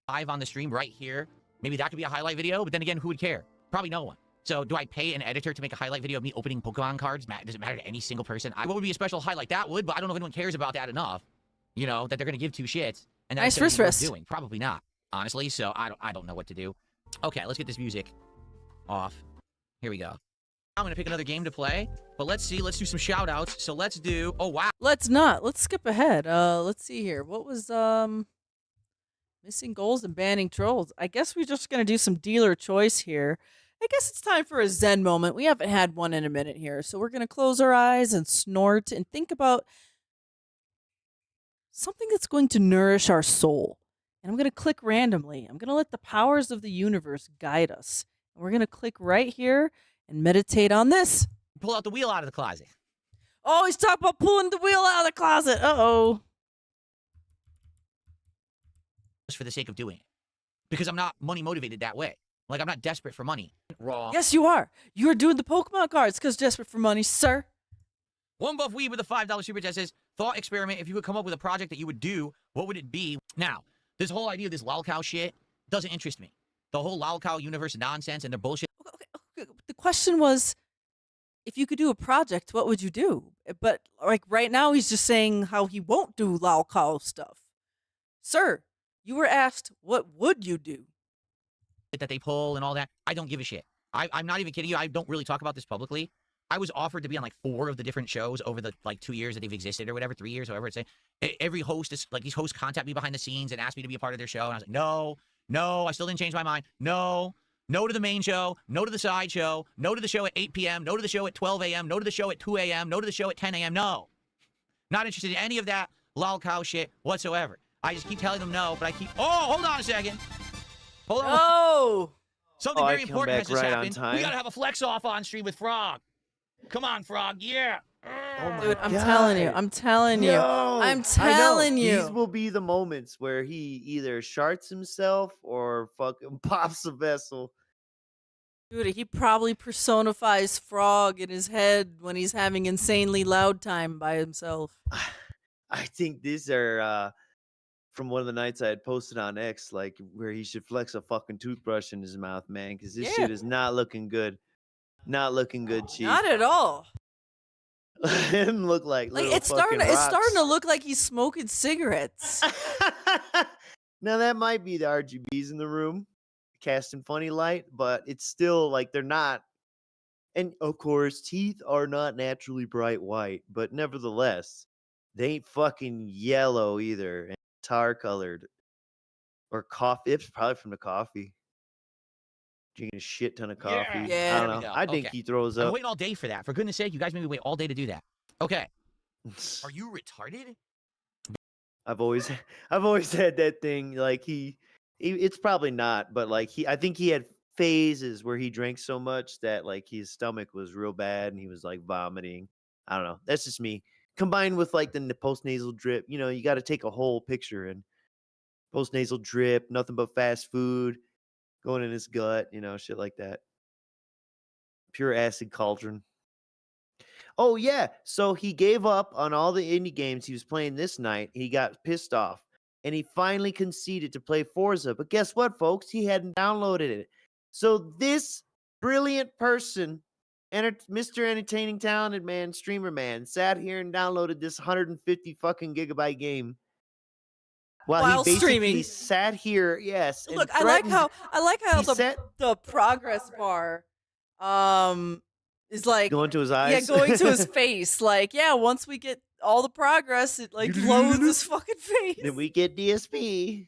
Live on the stream right here. Maybe that could be a highlight video, but then again, who would care? Probably no one. So do I pay an editor to make a highlight video of me opening Pokemon cards? Does it matter to any single person? What would be a special highlight? That would, but I don't know if anyone cares about that enough. You know, that they're going to give two shits. And that's Nice wrist. doing. Probably not, honestly. So I don't know what to do. Okay, let's get this music off. Here we go. I'm going to pick another game to play, but let's see. Let's do some shout outs. So let's do, oh wow. Let's not. Let's skip ahead. Let's see here. What was missing goals and banning trolls? I guess we're just going to do some dealer choice here. I guess it's time for a Zen moment. We haven't had one in a minute here. So we're going to close our eyes and snort and think about something that's going to nourish our soul. And I'm going to click randomly. I'm going to let the powers of the universe guide us. And we're going to click right here and meditate on this. Pull out the wheel out of the closet. Oh, he's talking about pulling the wheel out of the closet. Uh-oh. Just for the sake of doing it. Because I'm not money motivated that way. Like, I'm not desperate for money. Wrong. Yes, you are. You're doing the Pokemon cards because desperate for money, sir. One Buff Weed with a $5 super chat says, thought experiment, if you could come up with a project that you would do, what would it be? Now, this whole idea of this lolcow shit doesn't interest me. The whole lolcow universe nonsense and their bullshit. Okay. The question was, if you could do a project, what would you do? But like right now, he's just saying how he won't do lolcow stuff. Sir, you were asked, what would you do? That they pull and all that. I don't give a shit. I'm not even kidding you. I don't really talk about this publicly. I was offered to be on like 4 of the different shows over the like 2 years that they've existed or whatever, 3 years, however it's saying. Every host is like, these hosts contact me behind the scenes and ask me to be a part of their show. And I was like, no, I still didn't change my mind. No to the main show, no to the side show, no to the show at 8 p.m., no to the show at 12 a.m., no to the show at 2 a.m., no to the show at 10 a.m. No. Not interested in any of that lolcow shit whatsoever. I just keep telling them no, but I keep, hold on a second. Hold on. Oh. Something very I come important has back just right on happened. time. We gotta have a flex off on stream with Frog. Come on, Frog. Yeah. Dude, I'm telling you. I'm telling you. I'm telling you. These will be the moments where he either sharts himself or fucking pops a vessel. Dude, he probably personifies Frog in his head when he's having insanely loud time by himself. I think these are from one of the nights I had posted on X, like where he should flex a fucking toothbrush in his mouth, man, because this shit is not looking good. Not looking good, Chief. Not at all. Him look like it's starting to look like he's smoking cigarettes. Now that might be the RGBs in the room casting funny light, but it's still like they're not. And of course, teeth are not naturally bright white, but nevertheless, they ain't fucking yellow either and tar colored or coffee. It's probably from the coffee. Drinking a shit ton of coffee. Yeah. I don't know. I think he throws I'm up. waiting all day for that. For goodness sake, you guys made me wait all day to do that. Okay. Are you retarded? I've always had that thing. Like it's probably not, but like I think he had phases where he drank so much that like his stomach was real bad and he was like vomiting. I don't know. That's just me. Combined with like the post-nasal drip, you know, you got to take a whole picture, and post-nasal drip, nothing but fast food going in his gut, you know, shit like that. Pure acid cauldron. Oh, yeah. So he gave up on all the indie games he was playing this night. He got pissed off, and he finally conceded to play Forza. But guess what, folks? He hadn't downloaded it. So this brilliant person, Mr. Entertaining Talented Man, Streamer Man, sat here and downloaded this 150 fucking gigabyte game. While he basically streaming. Sat here, yes. Look, I like how the progress bar is like going to his eyes. Yeah, going to his face. Like, yeah, once we get all the progress, it like loads his fucking face. Then we get DSP.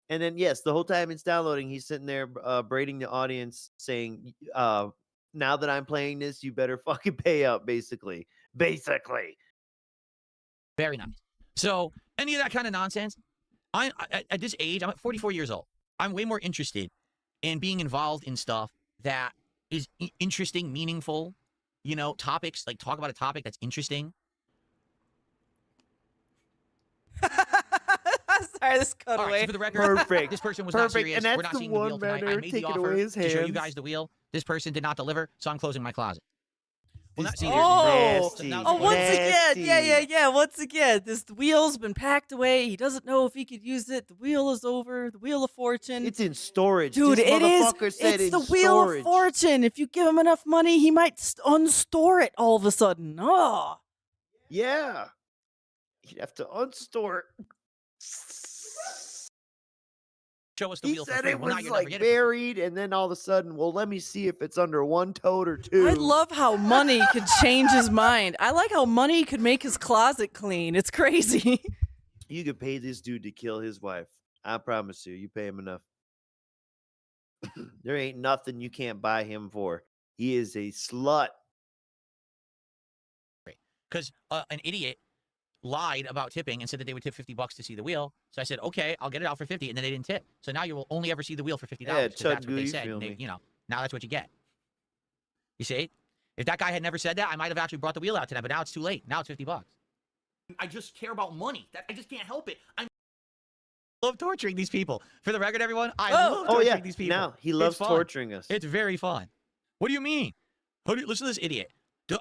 And then yes, the whole time it's downloading, he's sitting there braiding the audience saying, now that I'm playing this, you better fucking pay up, basically. Basically. Very nice. So any of that kind of nonsense, I at this age, I'm at 44 years old. I'm way more interested in being involved in stuff that is interesting, meaningful, you know, topics, like talk about a topic that's interesting. Sorry, this cut All away. right, so for the record, Perfect. this person was Perfect. not serious. And that's We're not the seeing the wheel one tonight. I manner made the taking offer away his to show you hands. guys the wheel. This person did not deliver, so I'm closing my closet. Well, not Nasty. Once again, Nasty. yeah. Once again, the wheel's been packed away. He doesn't know if he could use it. The wheel is over. The wheel of fortune. It's in storage. Dude, This it is. motherfucker said It's in the wheel storage. of fortune. If you give him enough money, he might unstore it all of a sudden. Oh. Yeah. You'd have to unstore it. Show us the He wheel for said free. it Well, now was you're never like getting it. buried, and then all of a sudden, well, let me see if it's under one toad or two. I love how money could change his mind. I like how money could make his closet clean. It's crazy. You could pay this dude to kill his wife. I promise you. You pay him enough. There ain't nothing you can't buy him for. He is a slut. Because an idiot lied about tipping and said that they would tip $50 to see the wheel. So I said, okay, I'll get it out for 50, and then they didn't tip. So now you will only ever see the wheel for $50. Yeah, because that's Chud what they Goo, said. feel And they, me. you know, now that's what you get. You see? If that guy had never said that, I might have actually brought the wheel out to them, but now it's too late. Now it's $50. I just care about money. I just can't help it. I'm love torturing these people. For the record, everyone, I love torturing these people. Now he loves torturing us. It's very fun. What do you mean? Listen to this idiot.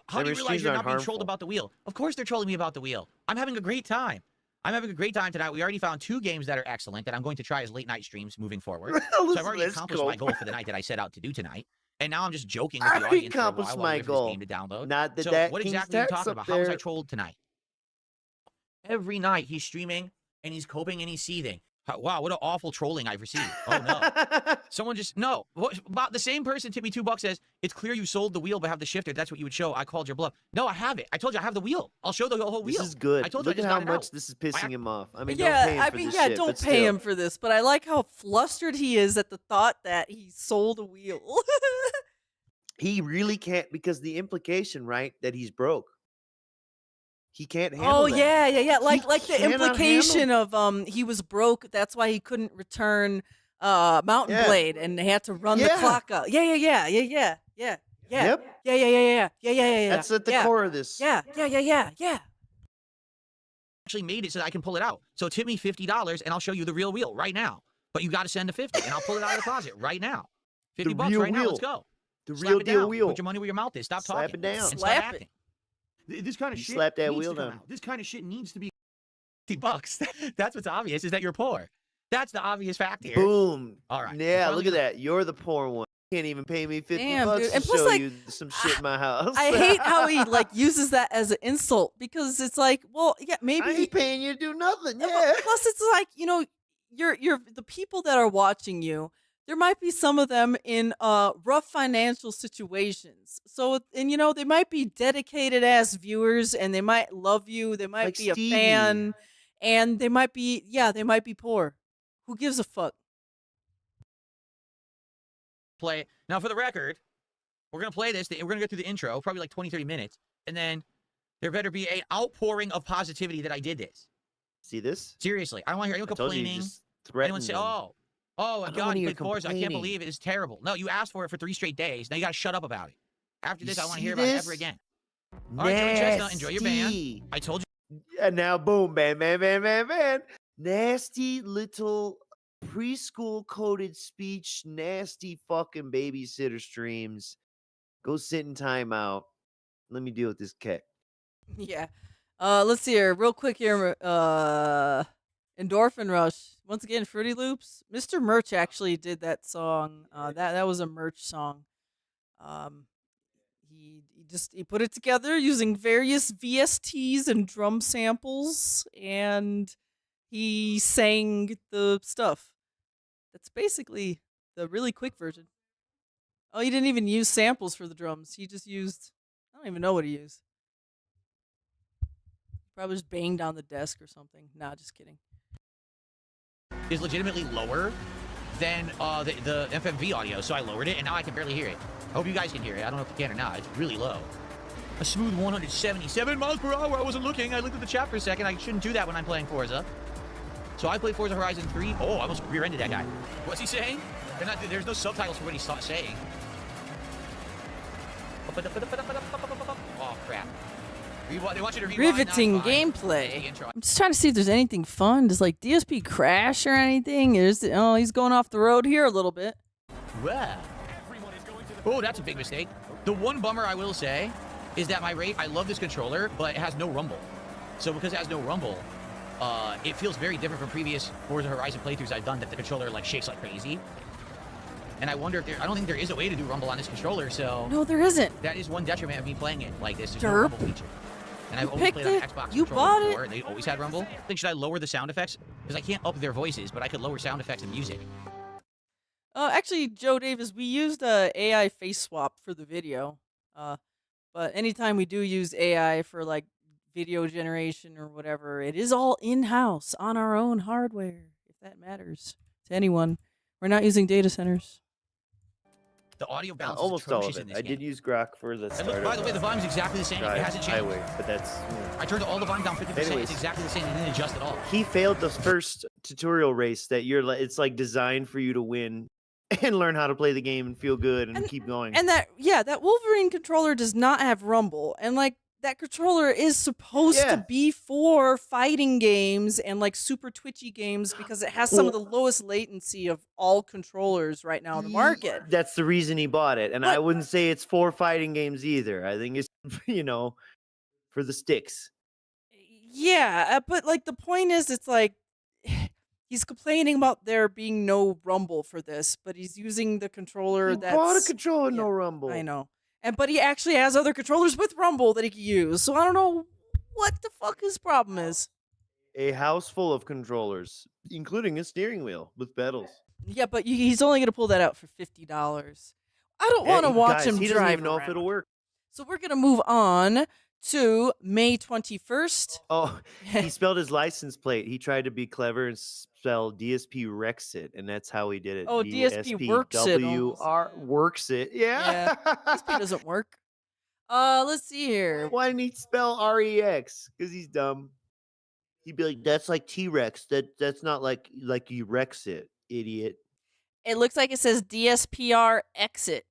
How do you realize you're not being trolled about the wheel? Of course they're trolling me about the wheel. I'm having a great time. I'm having a great time tonight. We already found 2 games that are excellent that I'm going to try as late night streams moving forward. So I've already accomplished my goal for the night that I set out to do tonight. And now I'm just joking with the audience for a while while I wait for this game to download. Not that so what exactly are you talking about? How was I trolled tonight? Every night he's streaming and he's coping and he's seething. Wow, what an awful trolling I've received. Oh, no. Someone just, no. About the same person tipped me $2 says, it's clear you sold the wheel but have the shifter. That's what you would show. I called your bluff. No, I have it. I told you I have the wheel. I'll show the whole wheel. This is good. I told Look you at I how just got it much out. this is pissing him off. I mean, Yeah, don't pay him I for mean, this yeah, shit, don't but pay still. him for this, but I like how flustered he is at the thought that he sold a wheel. He really can't, because the implication, right, that he's broke. He can't handle that. Yeah. Like the cannot implication of he was broke, that's why he couldn't return Mountain Blade and they had to run the clock out. Yeah. Yep. Yeah. That's at the core of this. Yeah. Actually made it so that I can pull it out. So tip me $50 and I'll show you the real wheel right now. But you got to send a 50 and I'll pull it out of the closet right now. 50 bucks right now. Let's go. The Slap real it deal down. wheel. Put your money where your mouth is. Stop talking. Slap it down. And Slap start acting. This kind of You shit slap that needs wheel to come down. out. This kind of shit needs to be $50. That's what's obvious, is that you're poor. That's the obvious fact here. Boom. All right. Yeah, look at that. You're the poor one. You can't even pay me 50 Damn, bucks dude. to And plus, show like, you some shit in my house. I hate how he like uses that as an insult because it's like, well, yeah, maybe I ain't paying you to do nothing. Yeah. Plus, it's like, you know, you're the people that are watching you. There might be some of them in rough financial situations. So, and you know, they might be dedicated ass viewers, and they might love you. They might Like be Stevie. a fan, and they might be, they might be poor. Who gives a fuck? Play it. Now, for the record, we're going to play this. We're going to go through the intro, probably like 20, 30 minutes. And then there better be an outpouring of positivity that I did this. See this? Seriously. I don't want to hear anyone I told you, complaining. just Anyone threaten say, them. oh, I my don't God, wanna you hear played Forza. I can't complaining. believe it. It's terrible. No, you asked for it for 3 straight days. Now you got to shut up about it. After this, I want to see hear about it this? ever again. All right, Joey Chestnut, enjoy your band. Nasty. I told you. And now, boom, man. Nasty little preschool coded speech, nasty fucking babysitter streams. Go sit in timeout. Let me deal with this cat. Yeah. Let's see here, real quick here. Endorphin Rush. Once again, Fruity Loops. Mr. Merch actually did that song. That was a merch song. He put it together using various VSTs and drum samples, and he sang the stuff. That's basically the really quick version. Oh, he didn't even use samples for the drums. He just used, I don't even know what he used. Probably just banged on the desk or something. Nah, just kidding. Is legitimately lower than the FMV audio, so I lowered it, and now I can barely hear it. I hope you guys can hear it. I don't know if you can or not. It's really low. A smooth 177 miles per hour. I wasn't looking. I looked at the chat for a second. I shouldn't do that when I'm playing Forza. So I played Forza Horizon 3. Oh, I almost rear-ended that guy. What's he saying? There's no subtitles for what he's saying. Oh, crap. They want you to rewind. Riveting gameplay. I'm just trying to see if there's anything fun. Does like DSP crash or anything? He's going off the road here a little bit. Wow. Oh, that's a big mistake. The one bummer I will say is that I love this controller, but it has no rumble. So because it has no rumble, it feels very different from previous Forza Horizon playthroughs I've done that the controller like shakes like crazy. And I wonder if I don't think there is a way to do rumble on this controller, so... No, there isn't. That is one detriment of me playing it like this. There's no Derp. rumble feature. And I've always played on Xbox You controller bought it. before, and they always had rumble. I think, should I lower the sound effects? Because I can't up their voices, but I could lower sound effects and music. Actually, Joe Davis, we used AI face swap for the video. But anytime we do use AI for like video generation or whatever, it is all in-house on our own hardware, if that matters to anyone. We're not using data centers. The audio bounce Almost is all atrocious of in it. this I game. did use Grok for the And start. look, by the way, the volume's exactly the same. It hasn't changed. Highway, but that's... I turned all the volume down 50%. Anyways. It's exactly the same. It didn't adjust at all. He failed the first tutorial race that it's like designed for you to win and learn how to play the game and feel good and keep going. And that Wolverine controller does not have rumble. And like that controller is supposed Yeah. to be for fighting games and like super twitchy games because it has some of the lowest latency of all controllers right now in the market. That's the reason he bought it. And I wouldn't say it's for fighting games either. I think it's, for the sticks. Yeah, but like the point is, it's like he's complaining about there being no rumble for this, but he's using the controller He that's bought a controller, no rumble. I know. But he actually has other controllers with rumble that he can use. So I don't know what the fuck his problem is. A house full of controllers, including a steering wheel with pedals. Yeah, but he's only gonna pull that out for $50. I don't want to watch him He drive doesn't even know if around. it'll work. So we're gonna move on to May 21st. Oh, he spelled his license plate. He tried to be clever and spell DSP Rexit, and that's how he did it. Oh, DSP works it. Works it. Yeah. DSP doesn't work. Let's see here. Why didn't he spell REX? Because he's dumb. He'd be like, "That's like T-Rex. That's not like you Rex it, idiot." It looks like it says DSPR exit.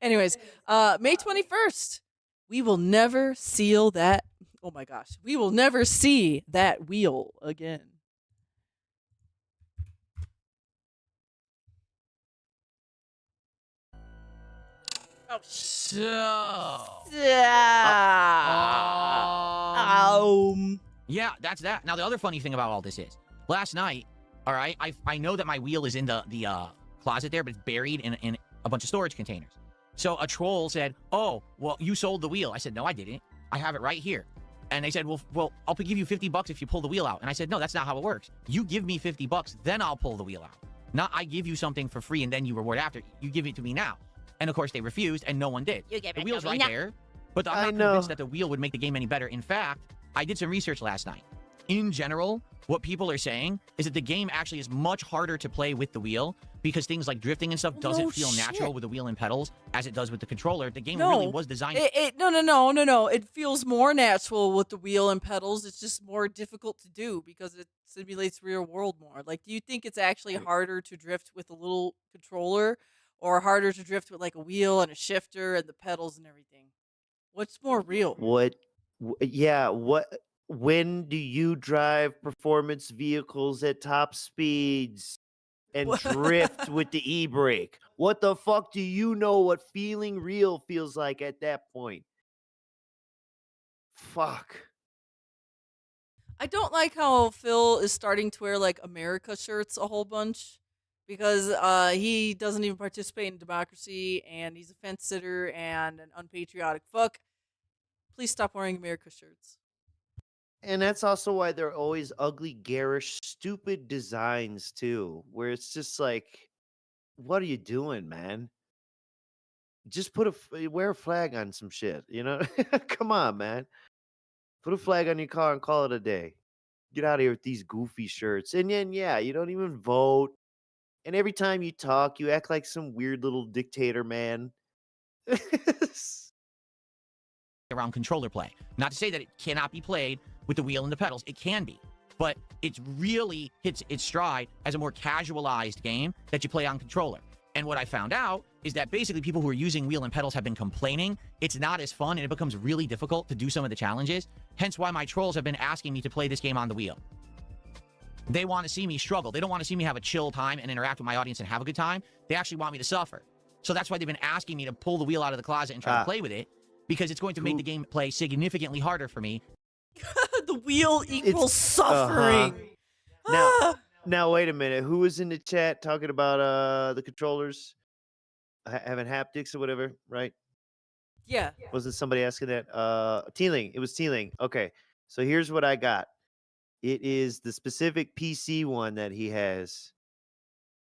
Anyways, May 21st. We will never seal that. Oh my gosh. We will never see that wheel again. Oh, Yeah, that's that. Now, the other funny thing about all this is, last night, all right, I know that my wheel is in the closet there, but it's buried in a bunch of storage containers. So a troll said, "Oh, well, you sold the wheel." I said, "No, I didn't. I have it right here." And they said, well, I'll give you $50 if you pull the wheel out. And I said, "No, that's not how it works. You give me $50, then I'll pull the wheel out. Not I give you something for free and then you reward after. You give it to me now." And of course, they refused, and no one did. You give The it wheel's to me right now. there, but I'm not convinced that the wheel would make the game any better. In fact, I did some research last night. In general, what people are saying is that the game actually is much harder to play with the wheel because things like drifting and stuff doesn't feel natural with the wheel and pedals as it does with the controller. The game really was designed. No. It feels more natural with the wheel and pedals. It's just more difficult to do because it simulates real world more. Like, do you think it's actually harder to drift with a little controller or harder to drift with like a wheel and a shifter and the pedals and everything? What's more real? When do you drive performance vehicles at top speeds and drift with the e-brake? What the fuck do you know what feeling real feels like at that point? Fuck. I don't like how Phil is starting to wear like America shirts a whole bunch because he doesn't even participate in democracy and he's a fence sitter and an unpatriotic fuck. Please stop wearing America shirts. And that's also why they're always ugly, garish, stupid designs too, where it's just like, what are you doing, man? Just wear a flag on some shit, Come on, man. Put a flag on your car and call it a day. Get out of here with these goofy shirts. And then, you don't even vote. And every time you talk, you act like some weird little dictator, man. Around controller play. Not to say that it cannot be played with the wheel and the pedals. It can be. But it really hits its stride as a more casualized game that you play on controller. And what I found out is that basically people who are using wheel and pedals have been complaining it's not as fun and it becomes really difficult to do some of the challenges. Hence why my trolls have been asking me to play this game on the wheel. They want to see me struggle. They don't want to see me have a chill time and interact with my audience and have a good time. They actually want me to suffer. So that's why they've been asking me to pull the wheel out of the closet and try to play with it, because it's going to make the gameplay significantly harder for me. The wheel equals suffering. Now, wait a minute. Who was in the chat talking about the controllers having haptics or whatever, right? Yeah. Wasn't somebody asking that? Teeling. It was Teeling. Okay. So here's what I got. It is the specific PC one that he has.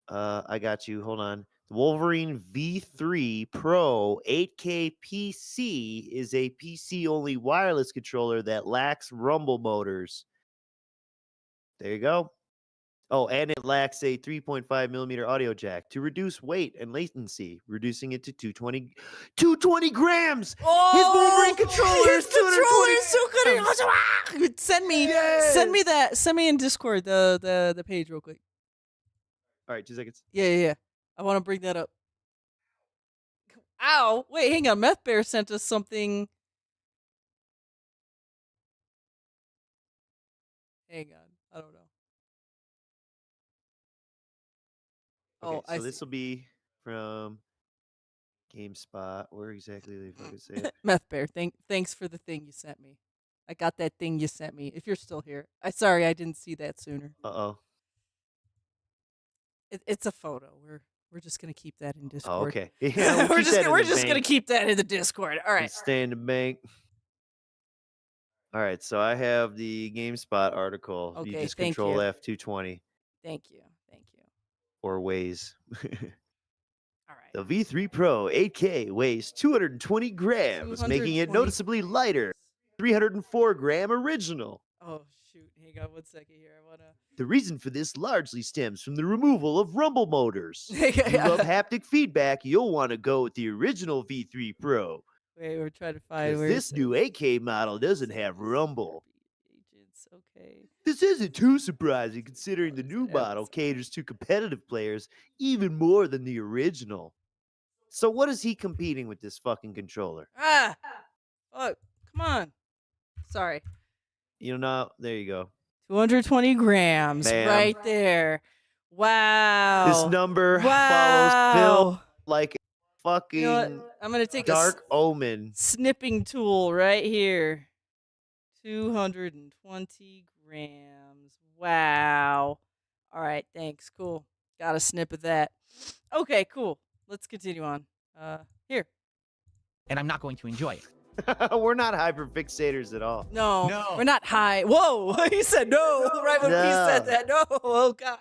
I got you. Hold on. The Wolverine V3 Pro 8K PC is a PC-only wireless controller that lacks rumble motors. There you go. Oh, and it lacks a 3.5 millimeter audio jack to reduce weight and latency, reducing it to 220 grams. Oh, his Wolverine controller is 220 so good. Send me in Discord the page real quick. All right, 2 seconds. Yeah. I want to bring that up. Ow! Wait, hang on. Meth Bear sent us something. Hang on. I don't know. Okay, Oh, I so see. this will be from GameSpot. Where exactly they fucking say it? Meth Bear, thanks for the thing you sent me. I got that thing you sent me. If you're still here, sorry I didn't see that sooner. Uh-oh. It's a photo. We're just gonna keep that in Oh, Discord. okay. Yeah, we're just gonna keep that in the Discord. All right. Stay in the bank. All right, so I have the GameSpot article. You Okay, just thank control you. F220 Thank you. or ways. All right. The V3 Pro 8K weighs 220 grams, making it 220 noticeably lighter. 304 gram original. Oh shoot! Hang on one second here. I wanna. The reason for this largely stems from the removal of rumble motors. If you love haptic feedback, you'll want to go with the original V3 Pro. Wait, we're trying to find Because where this new 8K model doesn't have rumble. agents. Okay. This isn't too surprising considering the new model caters to competitive players even more than the original. So what is he competing with this fucking controller? Ah! Oh, come on. Sorry. You know, there you go. 220 grams, Bam. right there. Wow. This number follows Wow. Phil like a fucking You know what? I'm gonna take dark a omen. snipping tool right here. 220 grams. Wow. All right, thanks. Cool. Got a snip of that. Okay, cool. Let's continue on. Here. And I'm not going to enjoy it. We're not hyperfixators at all. No, we're not high. Whoa, he said no, right when we said that. No, oh God.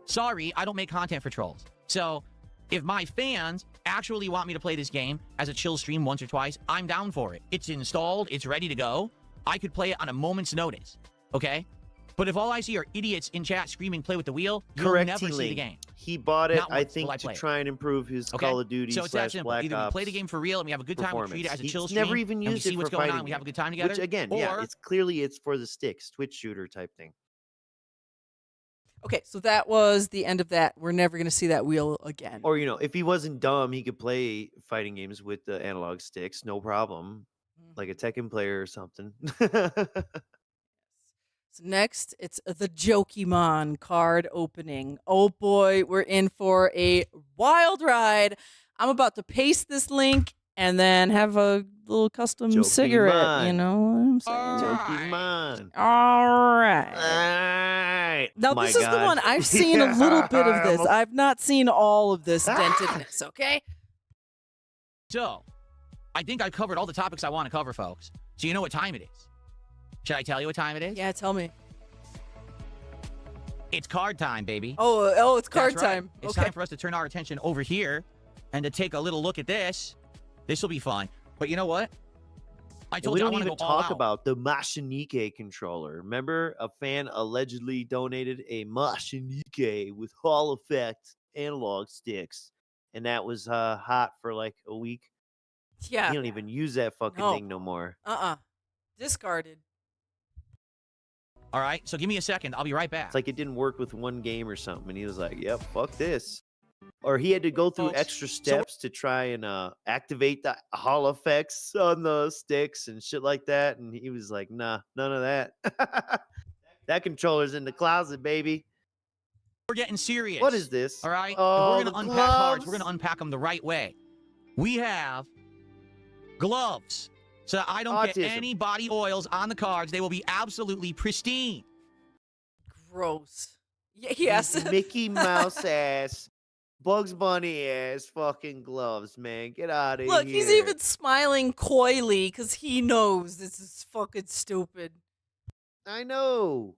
Sorry, I don't make content for trolls. So, if my fans actually want me to play this game as a chill stream once or twice, I'm down for it. It's installed, it's ready to go. I could play it on a moment's notice, okay? But if all I see are idiots in chat screaming play with the wheel, you'll Correct, never see the T-Link. game. He bought it, Not I once think, will I to play it. try and improve his Okay? Call of Duty So it's that / simple. Black Either we play Ops the game for real and we have a good time, we treat it as a performance. chill He's stream, never even and we used see it what's for going fighting on, we have a games. good time together. Which again, yeah, it's clearly for the sticks, Twitch shooter type thing. Okay, so that was the end of that. We're never gonna see that wheel again. Or, you know, if he wasn't dumb, he could play fighting games with the analog sticks, no problem. Like a Tekken player or something. So next, it's the Jokemon card opening. Oh boy, we're in for a wild ride. I'm about to paste this link and then have a little custom cigarette. You know what I'm saying? Jokemon. All right. Alright. Now, My this is the God. one. I've seen a little bit of this. Yeah. I've not seen all of this dentedness, okay? So, I think I covered all the topics I want to cover, folks. So you know what time it is. Should I tell you what time it is? Yeah, tell me. It's card time, baby. Oh, it's card That's right. time. It's Okay. time for us to turn our attention over here and to take a little look at this. This will be fun. But you know what? I And told we you I don't want to even go all talk out. about the Mashinike controller. Remember, a fan allegedly donated a Mashinike with Hall Effect analog sticks, and that was hot for like a week. Yeah. You don't even use that fucking No. thing no more. Discarded. All right, so give me a second. I'll be right back. It's like it didn't work with one game or something, and he was like, "Yep, fuck this." Or he had to go through Folks, extra steps to try and activate the Hall effects on the sticks and shit like that, and he was like, "Nah, none of that." That controller's in the closet, baby. We're getting serious. What is this? All right? Oh, If we're the going to unpack cards. We're gloves. going to unpack them the right way. We have gloves. So that I don't get Autism. any body oils on the cards. They will be absolutely pristine. Gross. Yes. Mickey Mouse ass, Bugs Bunny ass fucking gloves, man. Get out of here. Look, he's even smiling coyly because he knows this is fucking stupid. I know.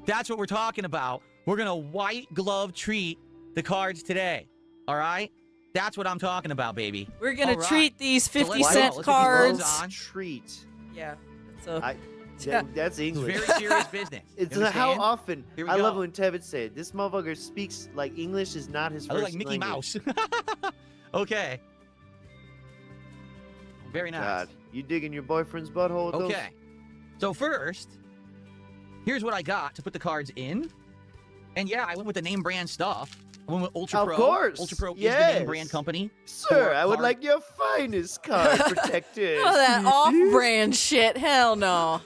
That's what we're talking about. We're going to white glove treat the cards today. All right? That's what I'm talking about, baby. We're gonna All right. treat these So 50 let's cent go. Let's get these gloves cards. on. Treat. Yeah. That's That's English. It's very serious business. It's You how understand? often. Here we I love go. when Tevin said, "This motherfucker speaks like English is not his I first look like Mickey language." Mouse. Okay. Very nice. God, you digging your boyfriend's butthole with Okay. So first, here's what I got to put the cards in. And yeah, I went with the name brand stuff. I went with Ultra Of Pro. course, Ultra Pro is the yes. name brand company. Sir, for I would card- like your finest card protectors. Oh, that off-brand shit. Hell no.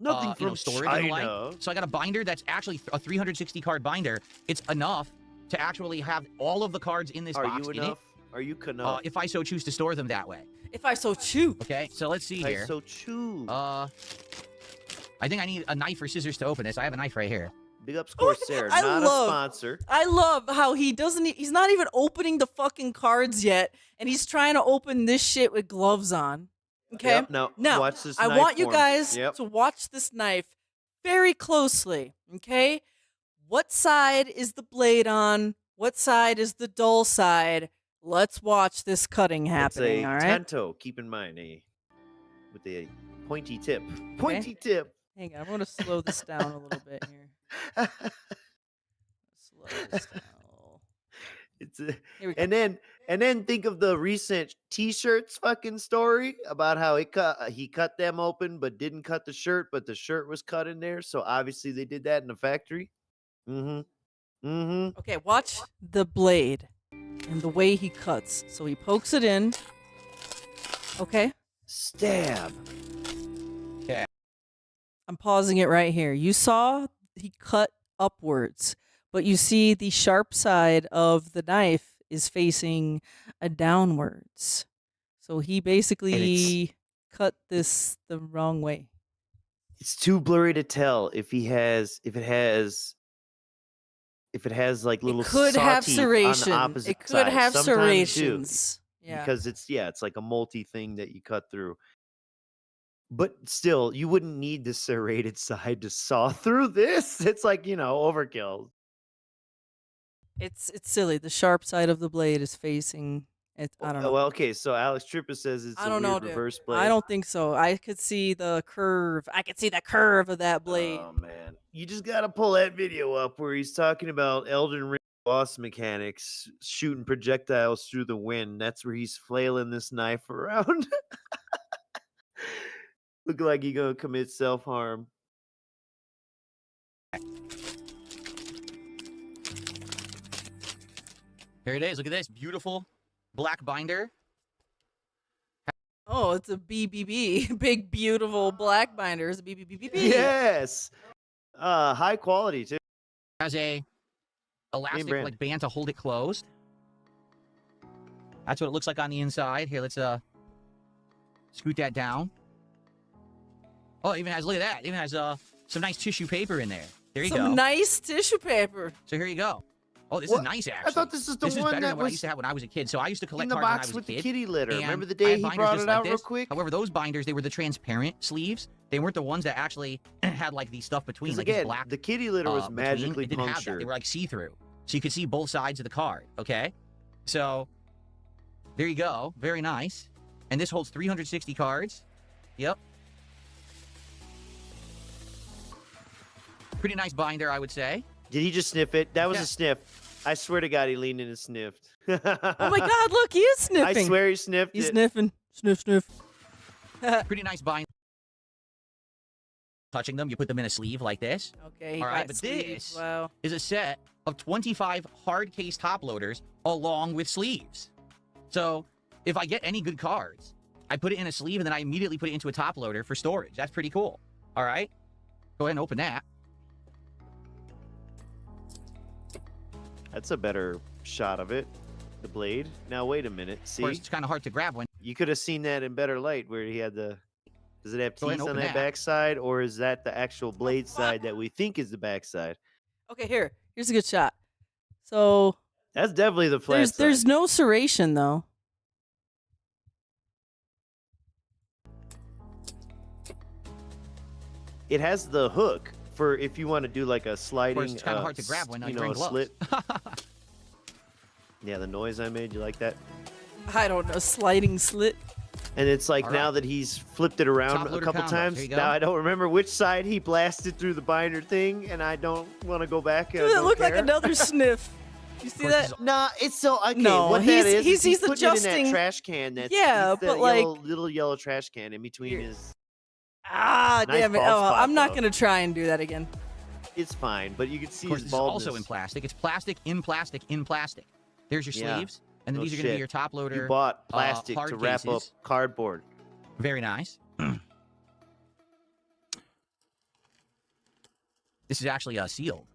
Nothing you know, from storage and the China. like. So I got a binder that's actually a 360 card binder. It's enough to actually have all of the cards in this Are box you in enough? it. Are you enough? If I so choose to store them that way. If I so choose. Okay, so let's see I here. so choose. I think I need a knife or scissors to open this. I have a knife right here. Big ups Corsair, I not love- a sponsor. I love how he's not even opening the fucking cards yet, and he's trying to open this shit with gloves on. Okay? Yep, now, Now, watch this I knife want you form. guys Yep. to watch this knife very closely, okay? What side is the blade on? What side is the dull side? Let's watch this cutting happening, It's a all right? tanto, keep in mind, with a pointy tip. Pointy tip. Hang on, I'm going to slow this down a little bit here. Slow this down. It's a, Here we go. and then think of the recent T-shirts fucking story about how he cut them open but didn't cut the shirt, but the shirt was cut in there. So obviously they did that in the factory. Okay, watch the blade and the way he cuts. So he pokes it in. Okay. Stab. Okay. I'm pausing it right here. You saw he cut upwards, but you see the sharp side of the knife is facing downwards. So he basically cut this the wrong way. It's too blurry to tell if it has like little It could have saw teeth on serration. the opposite It could side. have Sometimes do, serrations. Yeah. because it's like a multi thing that you cut through. But still, you wouldn't need the serrated side to saw through this. It's like, overkill. It's silly. The sharp side of the blade is facing it. I don't know. Well, okay, so Alex Trippa says it's I a don't know, weird dude. reverse blade. I don't think so. I could see the curve. I could see the curve of that blade. Oh man, you just gotta pull that video up where he's talking about Elden Ring boss mechanics, shooting projectiles through the wind. That's where he's flailing this knife around. Look like he gonna commit self-harm. Here it is. Look at this beautiful black binder. Oh, it's a BBB. Big, beautiful black binder. It's a BBBB. Yes. High quality too. Has a elastic brand. like band to hold it closed. That's what it looks like on the inside. Here, let's scoot that down. Oh, it even has, look at that. It even has some nice tissue paper in there. There you go. Some nice tissue paper. So here you go. Oh, this What? is nice, actually. I thought this is the This is one better that than what I was used to have when I was a kid. So I used to collect in the cards when I box was with a the kid. kitty litter. and Remember the I day had he binders brought just it like out real this. quick? However, those binders, they were the transparent sleeves. They weren't the ones that actually had like the stuff between, Because like this again, black. the kitty litter was between. magically It didn't have that. punctured. They were like see-through, so you could see both sides of the card. Okay, so there you go. Very nice. And this holds 360 cards. Yep. Pretty nice binder, I would say. Did he just sniff it? That was Yeah. a sniff. I swear to God, he leaned in and sniffed. Oh my God, look, he is sniffing. I swear he sniffed He's it. sniffing. Sniff, sniff. Pretty nice binder. Touching them, you put them in a sleeve like this. Okay, he All right, got but sleeves. this Wow. is a set of 25 hard case top loaders along with sleeves. So if I get any good cards, I put it in a sleeve and then I immediately put it into a top loader for storage. That's pretty cool. All right, go ahead and open that. That's a better shot of it. The blade. Now wait a minute. Of See, course, it's kind of hard to grab when. you could have seen that in better light where he had the. Does it have Go ahead teeth and on open that that. back side, or is that the actual blade side that we think is the back side? Okay, here's a good shot. So That's definitely the flat side. there's no serration though. It has the hook for if you want to do like a sliding. Of course, it's kind of hard to grab when you're wearing gloves. slit. Yeah, the noise I made. You like that? I don't know, sliding slit. And it's like All now right. that he's flipped it around Top a loader couple combo. There times, you go. now I don't remember which side he blasted through the binder thing, and I don't want to go back. Does it look like another sniff? You see that? Nah, it's so okay. No, what he's- that is, he's- he's he's putting it in adjusting- that trash can. That's Yeah, he's the but, like- yellow, little yellow trash can in between his. Ah, Nice damn it. bald Oh, spot, I'm not though. gonna try and do that again. it's fine, but you can see Of course, his this is baldness. also in plastic. It's plastic in plastic in plastic. There's your Yeah. sleeves, and then No these are going to be shit. your top loader. You bought plastic hard to wrap up cases. cardboard. Very nice. This is actually sealed.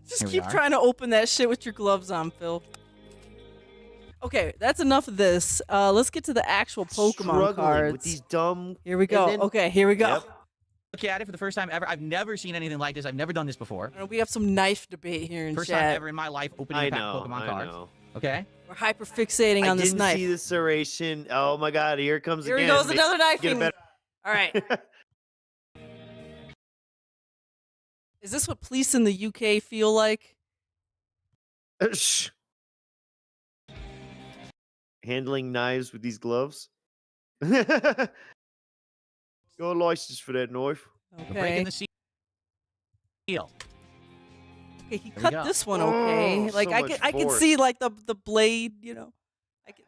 Just Here we keep are. trying to open that shit with your gloves on, Phil. Okay, that's enough of this. Let's get to the actual Pokemon Struggling cards. with these dumb. Here we go. and then- Okay, here we go. Yep. Look at it for the first time ever. I've never seen anything like this. I've never done this before. We have some knife debate here in First chat. time ever in my life opening I a pack know. of Pokemon I cards. know. Okay. We're hyper fixating I on this didn't knife. see the serration. Oh my god, here it comes Here again. he goes, Make- another get a knifing. better- All right. Is this what police in the UK feel like? Shh. Handling knives with these gloves. Got a license for that knife. We're breaking the seal. Okay, he we cut go. this one okay. Oh, Like so I much can force. see like the blade, you know.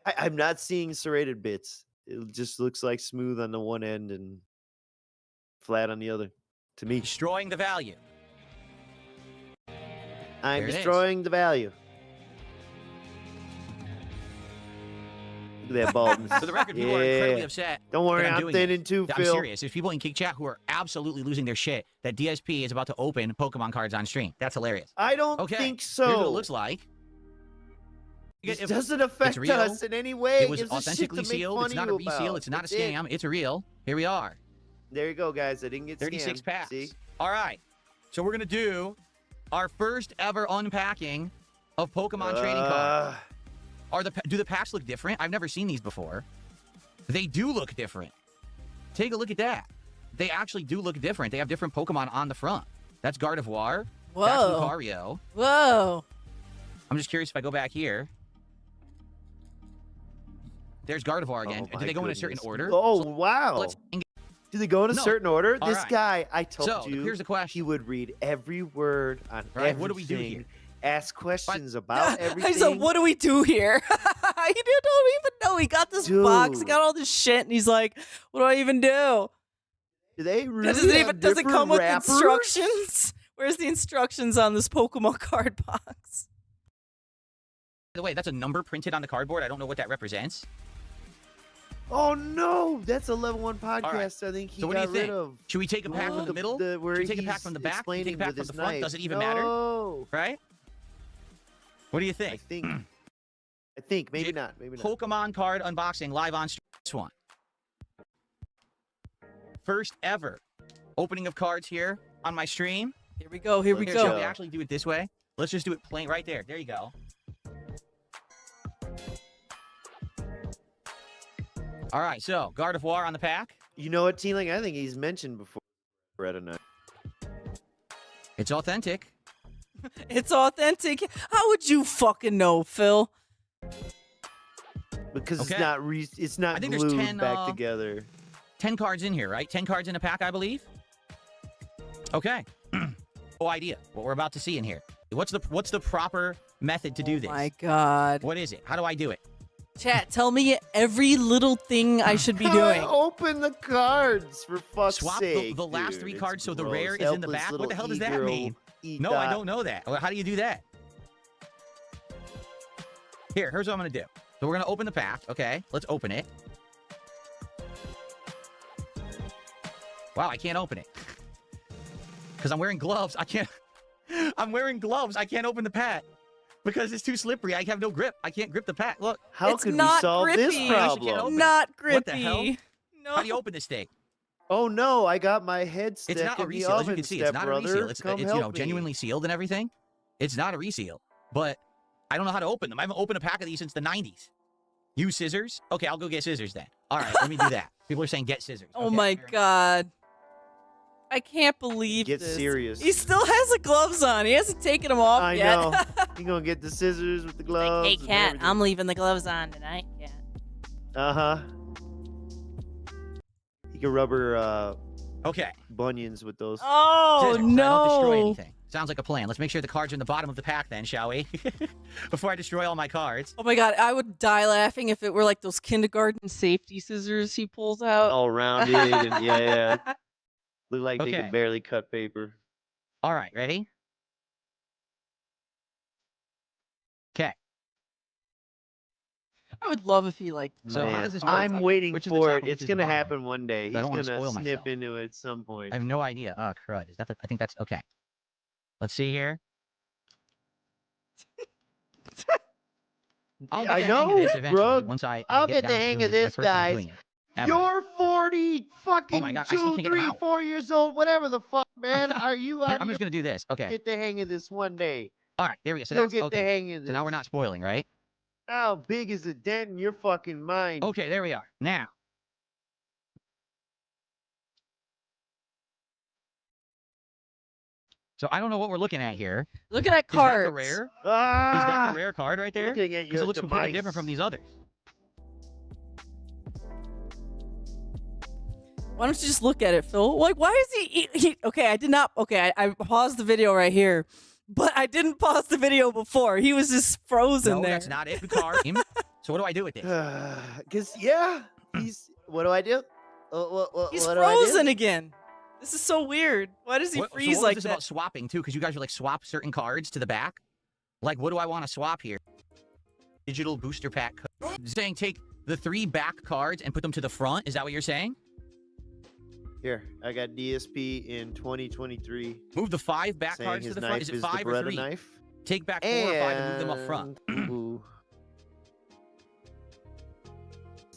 I'm not seeing serrated bits. It just looks like smooth on the one end and flat on the other. To me, Destroying the value. I'm There it is. destroying the value. Look at that baldness. For the record, people are incredibly Yeah. upset. Don't worry, that I'm doing thinning this. too, I'm Phil. serious. There's people in Kick Chat who are absolutely losing their shit that DSP is about to open Pokemon cards on stream. That's hilarious. I don't Okay, think Here's so. what it looks like. This If- doesn't affect real. us in any way. It was gives a shit to authentically make sealed. fun It's of not you a reseal. about. It's not a That's it. scam. It's a real. Here we are. There you go, guys. I didn't get 36 scammed. packs. See? All right. So we're going to do our first ever unpacking of Pokemon trading cards. Do the packs look different? I've never seen these before. They do look different. Take a look at that. They actually do look different. They have different Pokemon on the front. That's Gardevoir. That's Whoa. Lucario. Whoa. I'm just curious if I go back here. There's Gardevoir again. Oh Do they go my in a certain goodness. order? Oh, So wow. let's Do they go in a No. certain order? All This right. guy, I told So, you, here's the question. he would read every word on Right, everything. what do we do here? Ask questions about everything. I said, what do we do here? He don't even know. He got this box, he Dude. got all this shit, and he's like, what do I even do? Do they really Does it have does it come with different wrappers? instructions? Where's the instructions on this Pokemon card box? By the way, that's a number printed on the cardboard. I don't know what that represents. Oh no, that's a level 1 podcast. right. I think he So what do got you think? rid of. Should we take a pack from the middle? Where Should we take a pack he's from the back? Should we take a explaining pack with from his the front? knife. Does it even matter? No. Right? What do you think? I think maybe not. Maybe not. Pokemon card unboxing live on stream. This one. First ever opening of cards here on my stream. Here we go. Here we Shall go. we actually do it this way? Let's just do it plain right there. There you go. All right, so Gardevoir on the pack. You know what, Teeling? I think he's mentioned before. Red or not. It's authentic. It's authentic. How would you fucking know, Phil? Because Okay. it's not I think there's glued 10, back together. 10 cards in here, right? 10 cards in a pack, I believe. Okay. No idea what we're about to see in here. What's the proper method to do this? Oh my God. What is it? How do I do it? Chat, tell me every little thing I should be How doing. I open the cards for fuck's Swap sake. the last dude. 3 It's cards so the gross. rare is in the Helpless back. What little the hell does that e-girl, mean? No, I don't know that. How do you do that? Here's what I'm going to do. So we're going to open the pack. Okay, let's open it. Wow, I can't open it. Because I'm wearing gloves. I'm wearing gloves. I can't open the pack. Because it's too slippery. I have no grip. I can't grip the pack. Look. How It's could we not solve this grippy. problem? Not grippy. What the hell? No. How do you open this thing? Oh no, I got my head stuck It's not a in the reseal, as you oven, can see. It's not a stepbrother. reseal. It's Come you help know me. genuinely sealed and everything. It's not a reseal, but I don't know how to open them. I haven't opened a pack of these since the 90s. Use scissors? Okay, I'll go get scissors then. All right, let me do that. People are saying get scissors. Oh Okay, my fair enough. God. I can't believe Get this. serious. He still has the gloves on. He hasn't taken them off I yet. know. You gonna get the scissors with the gloves? Hey, and cat, everything. I'm leaving the gloves on tonight. Cat. Uh-huh. You can rub her Okay. bunions with those. Oh, Scissors, so I don't destroy no. anything. Sounds like a plan. Let's make sure the cards are in the bottom of the pack then, shall we? Before I destroy all my cards. Oh my God, I would die laughing if it were like those kindergarten safety scissors he pulls out. All rounded and yeah. Look like they Okay. could barely cut paper. All right, ready? Okay. I would love if he like. So how does this work? I'm waiting Which of the for top it. of which It's is gonna bottom? happen one day. I He's don't wanna gonna spoil snip myself. into it at some point. I have no idea. Oh, crud. Is that I think that's okay. Let's see here. I'll get I the hang of know, this eventually. bro. Once I I'll get get the down to hang doing of it, my this, first time guys. doing it, ever. You're 40 fucking Oh my God, I still 2, can't get 'em 3, out. 4 years old, whatever the fuck, man. Are you out I'm of just your gonna do this. Okay. get the hang of this one day? All right, there we go. So You'll that's get the okay. hang of this. So now we're not spoiling, right? How big is the dent in your fucking mind? Okay, there we are. Now. So I don't know what we're looking at here. Look at that Is that card. the rare? Ah, Is that the rare card right there? looking at Because it your looks completely demise. different from these others. Why don't you just look at it, Phil? Like, why is he okay, I did not. Okay, I paused the video right here, but I didn't pause the video before. He was just frozen No, there. that's not it. The card. So what do I do with this? Cause yeah, he's. What do I do? He's what do I do? frozen again. This is so weird. Why does he What, freeze so what like was this that? about swapping too? Because you guys are like swap certain cards to the back. Like, what do I want to swap here? Digital booster pack. Saying take the 3 back cards and put them to the front. Is that what you're saying? Here, I got DSP in 2023. Move the 5 back saying cards to his the front. knife Is it is the 5 or Beretta 3? knife. Take back 4 or 5 and move them up front. Ooh.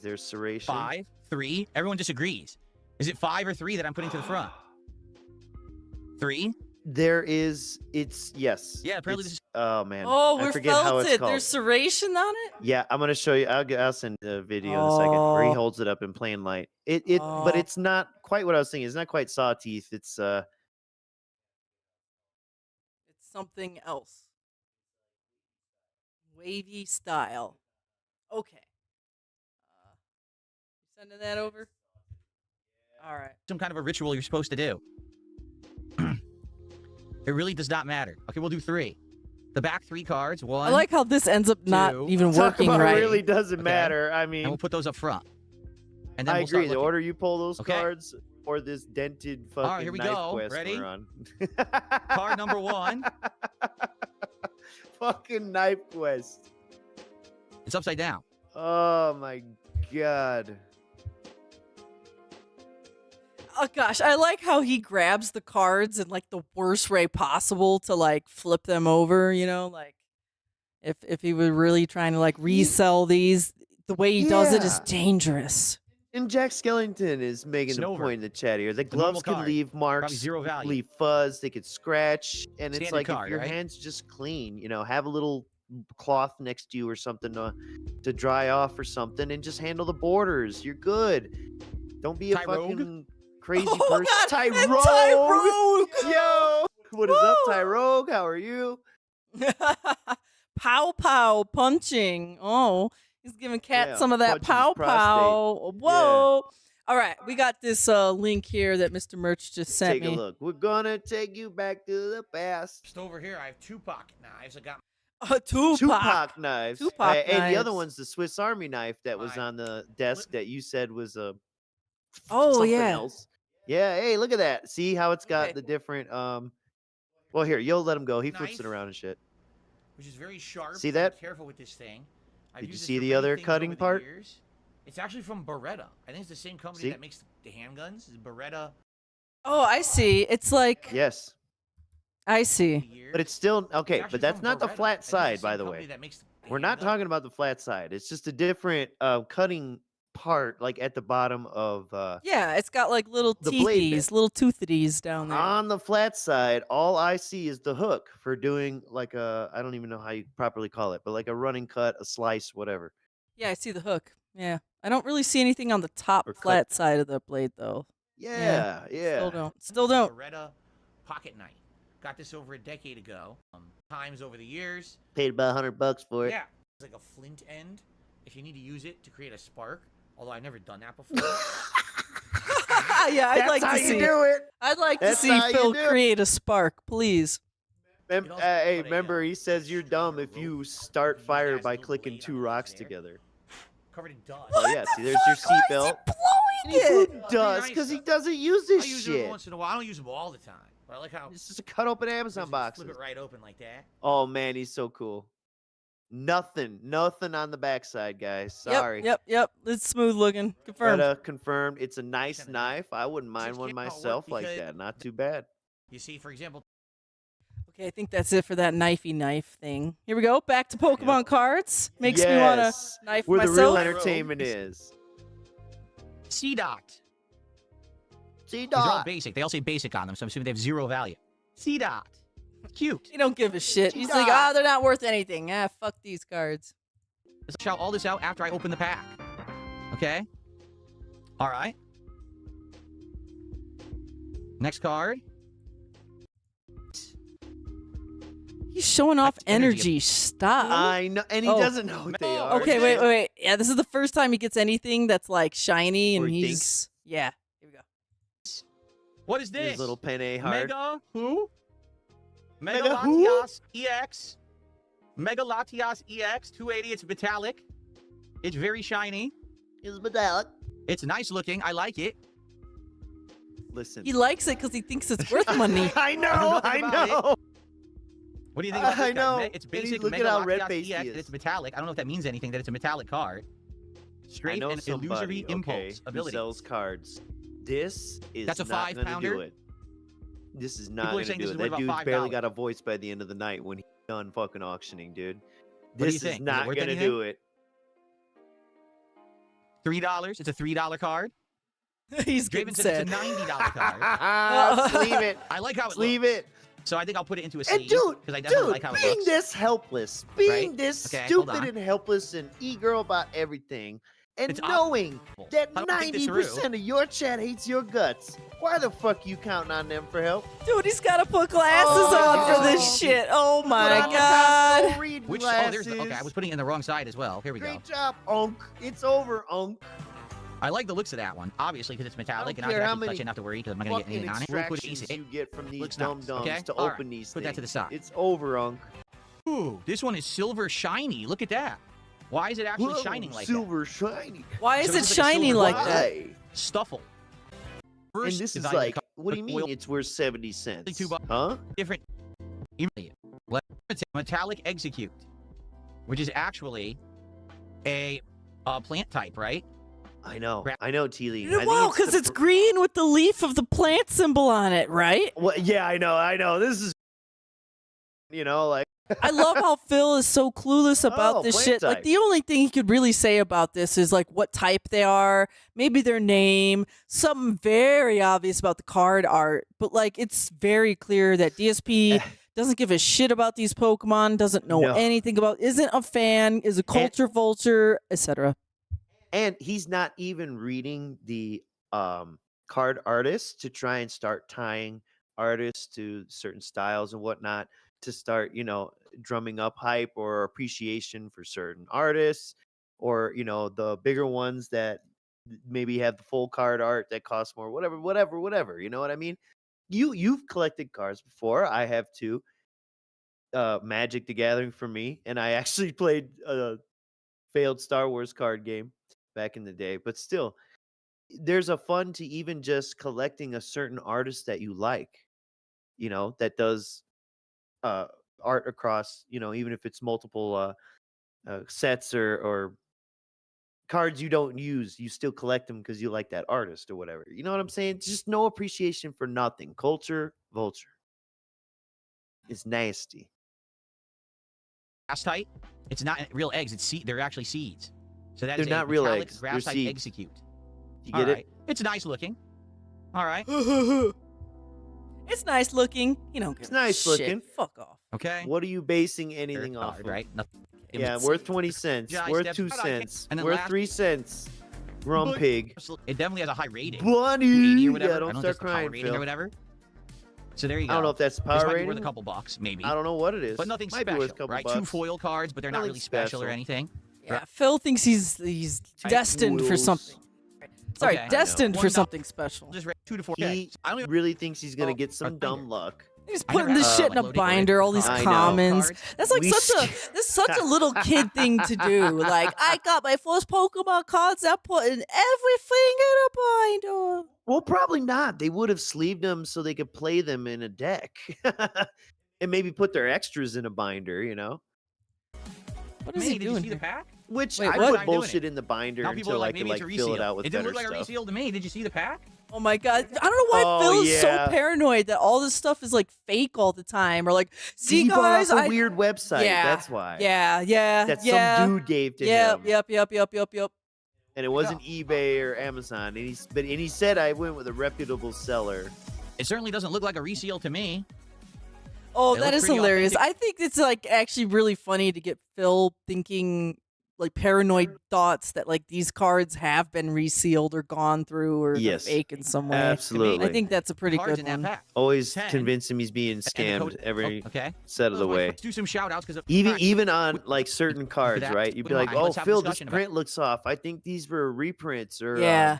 There's serration. 5, 3. Everyone disagrees. Is it 5 or 3 that I'm putting to the front? 3. There is. It's yes. Yeah, apparently It's, this is. oh man. Oh, I we're forget how it's felted. called. There's serration on it. Yeah, I'm gonna show you. I'll send a video in a second where he Oh. holds it up in plain light. But Oh. it's not quite what I was thinking. It's not quite saw teeth. It's It's something else. Wavy style. Okay. Sending that over. All right. Some kind of a ritual you're supposed to do. It really does not matter. Okay, we'll do 3. The back 3 cards. 1. I like how this ends up not 2. even talk working about right. really doesn't Okay. matter. I And mean, we'll put those up front. And then I we'll start agree. The looking. order you pull those Okay. cards or this dented fucking right, here we knife go. quest Ready? we're on. Card number 1. Fucking knife quest. It's upside down. Oh my god. Oh gosh, I like how he grabs the cards in like the worst way possible to like flip them over, you know, like if he were really trying to like resell these, the way he does it is Yeah. dangerous. And Jack Skellington is making It's the over. point in the chat here. The It's a normal gloves can card. leave marks, Probably 0 value. leave fuzz, they could scratch, and it's Standard like card, if your right? hand's just clean, you know, have a little cloth next to you or something to dry off or something, and just handle the borders. You're good. Don't be a Tyrogue? fucking crazy Oh, person. God, it's Tyrogue! Tyrogue! Yo! What is up, Woo! Tyrogue? How are you? Pow pow punching. Oh, he's giving Cat Yeah, some of that punches his pow prostate. pow. Whoa. All right, we got this link here that Mr. Merch just sent Take me. a look. We're gonna take you back to the past. Just over here, I have 2 pocket knives. I got Tupac. Knives. Tupac And the other knives. one's the Swiss Army knife that was Mine. on the desk that you said was a Oh, something yeah. else. Yeah, hey, look at that. See how it's got Okay. the different well here, you'll let him go. He flips it Knife. around and shit. which is very sharp. See I'm that? careful with this thing. I've Did you used this see for the many other things cutting over the part? years. It's actually from Beretta. I think it's the same company See? that makes the handguns. It's Beretta. Oh, I see. It's like Yes. I see. Years. But it's still okay, It's actually but that's from not the Beretta. I flat think it's side, the by same the company way. that makes the We're not handgun. talking about the flat side. It's just a different cutting part, like at the bottom of Yeah, it's got like little The blade bit. teethies, little toothies down there. on the flat side. All I see is the hook for doing like a I don't even know how you properly call it, but like a running cut, a slice, whatever. Yeah, I see the hook. Yeah. I don't really see anything on the top Or cut- flat side of the blade though. Yeah, yeah. Still don't. Still don't. Beretta pocket knife. Got this over a decade ago. Times over the years. Paid about $100 for it. Yeah. It's like a flint end. If you need to use it to create a spark, although I've never done that before. Yeah, I'd That's like how to you see. do it. I'd like to That's see how you Phil do it. create a spark, please. Hey, put a, remember he says you're dumb if rope you start fire has a by little clicking blade 2 on the rocks edge there. together. Covered in dust. Oh yeah, see, there's your Why is seatbelt. he blowing it? Dust because he doesn't use I this use it every shit. once in a while. I don't use them all the time. But I like how It's just a cut open Amazon box. flip it right open like that. Oh man, he's so cool. Nothing on the backside, guys. Sorry. Yep. It's smooth looking. Confirmed. Confirmed. It's a nice knife. I wouldn't mind Just one can't work myself like because- that. Not too bad. You see, for example, Okay, I think that's it for that knifey knife thing. Here we go. Back to Pokemon cards. Makes me want to Yes, knife where myself. the real entertainment is. C-Dot. C These are all dot. basic. They all say basic on them, so I'm assuming they have 0 value. C-Dot. Cute. He don't give a shit. He's like, they're not worth anything. Fuck these cards. Let's shout all this out after I open the pack. Okay? All right. Next card. He's showing off energy. Stop. I know, and he doesn't know what they are. Okay, wait. Yeah, this is the first time he gets anything that's like shiny, and Or he he's thinks. yeah. Here we go. What is this? His little penne heart. Mega who? Mega who? Megalatias EX. Megalatias EX 280. It's metallic. It's very shiny. It's metallic. It's nice looking. I like it. Listen. He likes it because he thinks it's worth money. I know. I know. What do you think about this I guy? know. It's And he's basic look at how Megalatias red-faced he EX. is. It's metallic. I don't know if that means anything, that it's a metallic card. Straight I know and somebody, illusory impulse okay, who ability. sells cards. This is That's a not gonna 5-pounder? do it. This is not People are gonna saying do this it. is That worth dude's about barely $5. got a voice by the end of the night when he's done fucking auctioning, dude. What do you This think? is Is it not worth gonna anything? do it. $3. It's a $3 card. He's Draven getting said it's a sad. $90 card. Let's leave it. I like how it Let's leave looks. it. So I think I'll put it into a And C dude, because I definitely dude, like how it being looks. this helpless, being Right? this Okay, hold stupid on. and helpless and e-girl about everything, and It's knowing awful. that I don't think this 90% through. of your chat hates your guts, why the fuck you counting on them for help? Dude, he's got to put glasses on for this shit. Oh my Put on the god. Costco reading Which glasses. there's okay. I was putting it in the wrong side as well. Here we go. Great job, Unk. It's over, Unk. I like the looks of that one, obviously because it's metallic and I care can how actually touch many it, not to worry because I'm not gonna get Fucking anything on it. We'll put extractions it. you get from these Looks dum nice, dums okay? to All right, open these put that to the things. side. It's over, Unk. Ooh, this one is silver shiny. Look at that. Why is it actually Whoa, shining like silver shiny. Why So is it it's like a shiny silver like bar. that? Why? that? Stuffle. And First this is design like, card, what do you mean oil, it's worth 70 cents? $2. Huh? different. Metallic execute, which is actually a plant type, right? I know, T-Lee. Wow, because it's green with the leaf of the plant symbol on it, right? Well, yeah, I know. This is, like. I love how Phil is so clueless about Oh, this plant shit. Like, type. the only thing he could really say about this is, like, what type they are, maybe their name, something very obvious about the card art. But, like, it's very clear that DSP doesn't give a shit about these Pokemon, doesn't know No. anything about, isn't a fan, is a culture vulture, etc. And he's not even reading the card artists to try and start tying artists to certain styles and whatnot to start, drumming up hype or appreciation for certain artists or, the bigger ones that maybe have the full card art that costs more, whatever. You know what I mean? You've collected cards before. I have too. Magic the Gathering for me. And I actually played a failed Star Wars card game back in the day, but still there's a fun to even just collecting a certain artist that you like, that does art across, even if it's multiple sets or cards you don't use, you still collect them because you like that artist or whatever. You know what I'm saying? Just no appreciation for nothing. Culture vulture. It's nasty. Grass type. It's not real eggs. It's they're actually seeds. So that They're is not a real metallic eggs. grass They're type seeds. execute. You All get right. It's nice looking. All right. It's nice looking. It's nice looking. Fuck off. Okay. What are you basing anything Fair off card, of? right? Nothing. It Yeah, was- worth 20 cents. Yeah, I Worth stepped 2 out, I can't- cents. and then Worth last- 3 cents. Rum pig. It definitely has a high rating. Bunny. 280 or whatever. Yeah, don't I know start if that's the power crying, rating Phil. or whatever. So there you go. I don't know if that's the This power might be rating. worth a couple bucks, maybe. I don't know what it is. But nothing Might be worth a special, couple right? bucks. 2 foil cards, but they're not Nothing really special or special. anything. Yeah, Phil thinks he's destined for Fools. something. Sorry, Okay. destined One for dollar. something special. Just 2 to 4. He I don't even really thinks he's gonna Oh, get some a dumb luck. He's I putting never this had, shit in like, a loading binder, all these I know. commons. Cards. That's like We that's such a little kid thing to do. Like, I got my first Pokemon cards, I put in everything in a binder. Well, probably not. They would have sleeved them so they could play them in a deck. And maybe put their extras in a binder, you know? What is he Did you doing see here? the pack? Which Wait, I what? put I'm doing bullshit it. in the binder Now people are until I like, could maybe it's a like fill it reseal. out with It didn't better look like a stuff. reseal to me. Did you see the pack? Oh my god. I don't know why Oh, Phil is yeah. so paranoid that all this stuff is like fake all the time. Or like, see He bought guys, off a weird website. Yeah, That's why. Yeah. That some dude gave to him. Yep. And it wasn't eBay or Amazon. And he said I went with a reputable seller. It certainly doesn't look like a reseal to me. Oh, They that look is pretty hilarious. authentic. I think it's like actually really funny to get Phil thinking like paranoid thoughts that like these cards have been resealed or gone through or they're Yes, fake in some way. absolutely. I think that's a pretty Cards good in that one. pack. Always 10. convince him he's being And the scammed code- every okay. set of the way. Let's do some shout outs because Even on like certain cards, that, right? You'd be put 'em like, on. "Oh, Let's have a Phil, this discussion about print looks off. I think these were reprints." Or Yeah.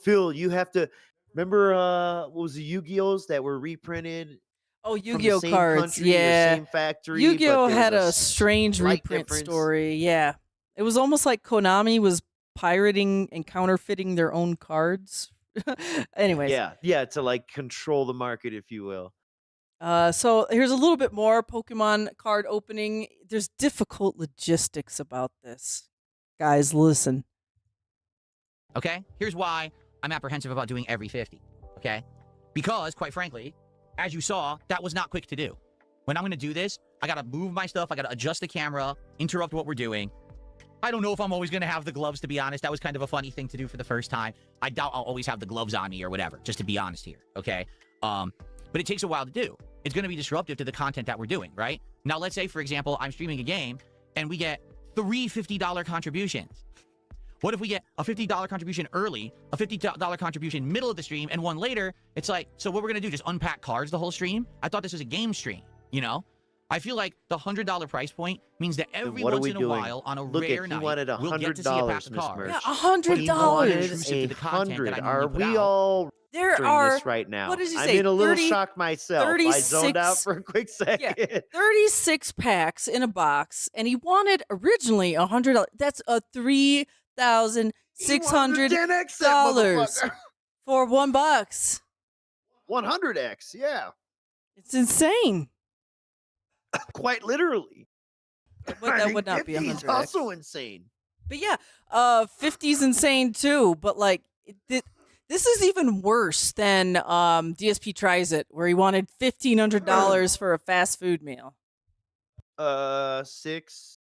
Phil, you have to remember what was the Yu-Gi-Ohs that were reprinted? Oh, from the Yu-Gi-Oh same cards. country or Yeah. same factory, Yu-Gi-Oh but there had was a strange slight reprint difference. story. Yeah. It was almost like Konami was pirating and counterfeiting their own cards. Anyways. Yeah, to like control the market, if you will. So here's a little bit more Pokemon card opening. There's difficult logistics about this. Guys, listen. Okay, here's why I'm apprehensive about doing every 50. Okay, because quite frankly, as you saw, that was not quick to do. When I'm going to do this, I got to move my stuff. I got to adjust the camera, interrupt what we're doing. I don't know if I'm always going to have the gloves, to be honest. That was kind of a funny thing to do for the first time. I doubt I'll always have the gloves on me or whatever, just to be honest here, okay? But it takes a while to do. It's going to be disruptive to the content that we're doing, right? Now, let's say, for example, I'm streaming a game, and we get 3 $50 contributions. What if we get a $50 contribution early, a $50 contribution middle of the stream, and one later? It's like, so what we're going to do, just unpack cards the whole stream? I thought this was a game stream, you know? I feel like the $100 price point means that every what are once we in a doing? while, on a Look rare at, he night, wanted we'll get to see a pack $100, of Miss cards. Merch. Yeah, He wanted $100. $100. Are put we out. all There doing are this right now? what did you I'm say, in a little 30 shock myself. I zoned out 36 for a quick second. Yeah, 36 packs in a box, and he wanted originally $100. That's a $3,600 for $1. 100x, yeah. It's insane. Quite literally. That would not be 50 is 100x. also insane. But yeah, 50's insane too. But like, this is even worse than DSP Tries It, where he wanted $1,500 for a fast food meal. 6.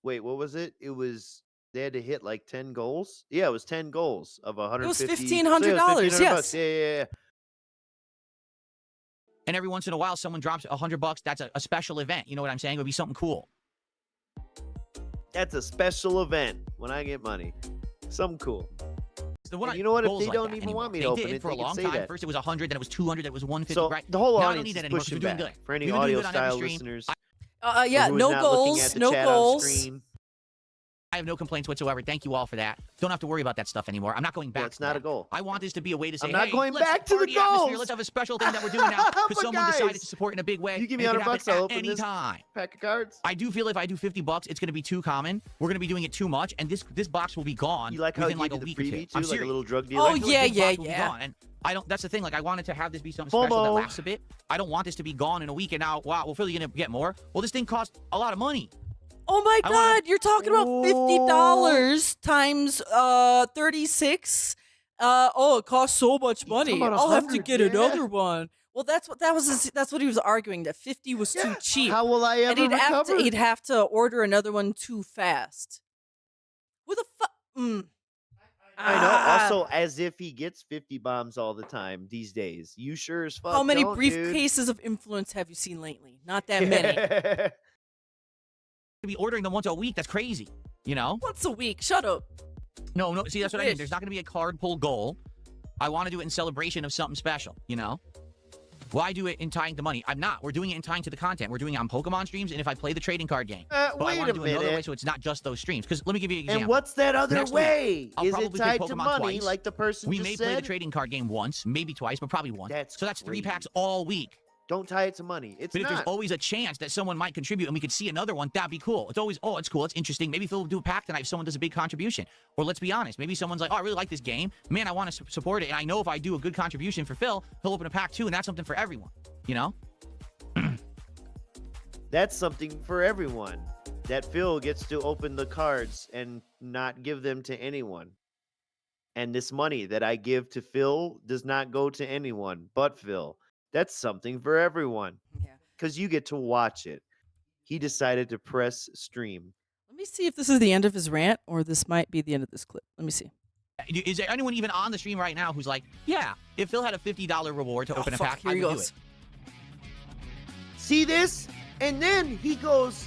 Wait, what was it? It was they had to hit like 10 goals. Yeah, it was 10 goals of 150. It was $1,500. Yes. Yeah. And every once in a while, someone drops $100. That's a special event. You know what I'm saying? It would be something cool. That's a special event when I get money. Something cool. And you know what? If goals they like don't that even anymore. want me They to open did it, for a they can long say time. that. First it was 100, then it was 200, then it was 150. So right? the whole now I don't audience need is that anymore. 'cause pushing we're doing back. good. For any We've been doing audio good on every style stream. listeners. Yeah, or who is no not looking goals, at the no chat on goals. screen. I have no complaints whatsoever. Thank you all for that. Don't have to worry about that stuff anymore. I'm not going back. Well, it's not a goal. I want this to be a way to say, I'm not hey, going let's back to the party atmosphere. goals. Let's have a special thing that we're doing now because But someone guys, decided to support in a big way. You give me and it can $100, happen I'll at open any this time. pack of cards. I do feel if I do $50, it's going to be too common. We're going to be doing it too much, and this box will be gone You like how within it like gave a you week the or two. freebie I'm too, like a serious. little drug dealer? Oh, I feel like this yeah. box will be gone, and I don't. That's the thing. Like I wanted to have this be something special that lasts a bit. I don't want this to be gone in a week, and now wow, we're really going to get more. Well, this thing costs a lot of money. Oh my God, you're talking about $50 times 36. It costs so much money. talking about I'll have to 100, get yeah. another one. Well, that's what he was arguing, that 50 was too cheap. How will I ever and recover? he'd have to order another one too fast. Who the fuck? I know. Also, as if he gets 50 bombs all the time these days. You sure as fuck How many don't, dude. briefcases of influence have you seen lately? Not that many. Be ordering them once a week. That's crazy. You know? Once a week. Shut up. No. See, that's what I mean. Wish. There's not going to be a card pull goal. I want to do it in celebration of something special. You know? Why do it in tying to money? I'm not. We're doing it in tying to the content. We're doing it on Pokemon streams, and if I play the trading card game. But I wait want a to do it another way minute. so it's not just those streams. Because let me give you an example. And what's that other Next way? week, I'll Is it probably play tied to Pokemon money, twice. like the person We just may said? play the trading card game once, maybe twice, but probably once. That's so that's 3 crazy. packs all week. Don't tie it to money. It's But if there's not. always a chance that someone might contribute and we could see another one, that'd be cool. It's always, oh, it's cool, it's interesting. Maybe Phil will do a pack tonight if someone does a big contribution. Or let's be honest, maybe someone's like, oh, I really like this game. Man, I want to support it. And I know if I do a good contribution for Phil, he'll open a pack too, and that's something for everyone. You know? That's something for everyone. That Phil gets to open the cards and not give them to anyone. And this money that I give to Phil does not go to anyone but Phil. That's something for everyone. Yeah. Because you get to watch it. He decided to press stream. Let me see if this is the end of his rant or this might be the end of this clip. Let me see. Is there anyone even on the stream right now who's like, yeah, if Phil had a $50 reward to open a pack, I would do it. See this? And then he goes,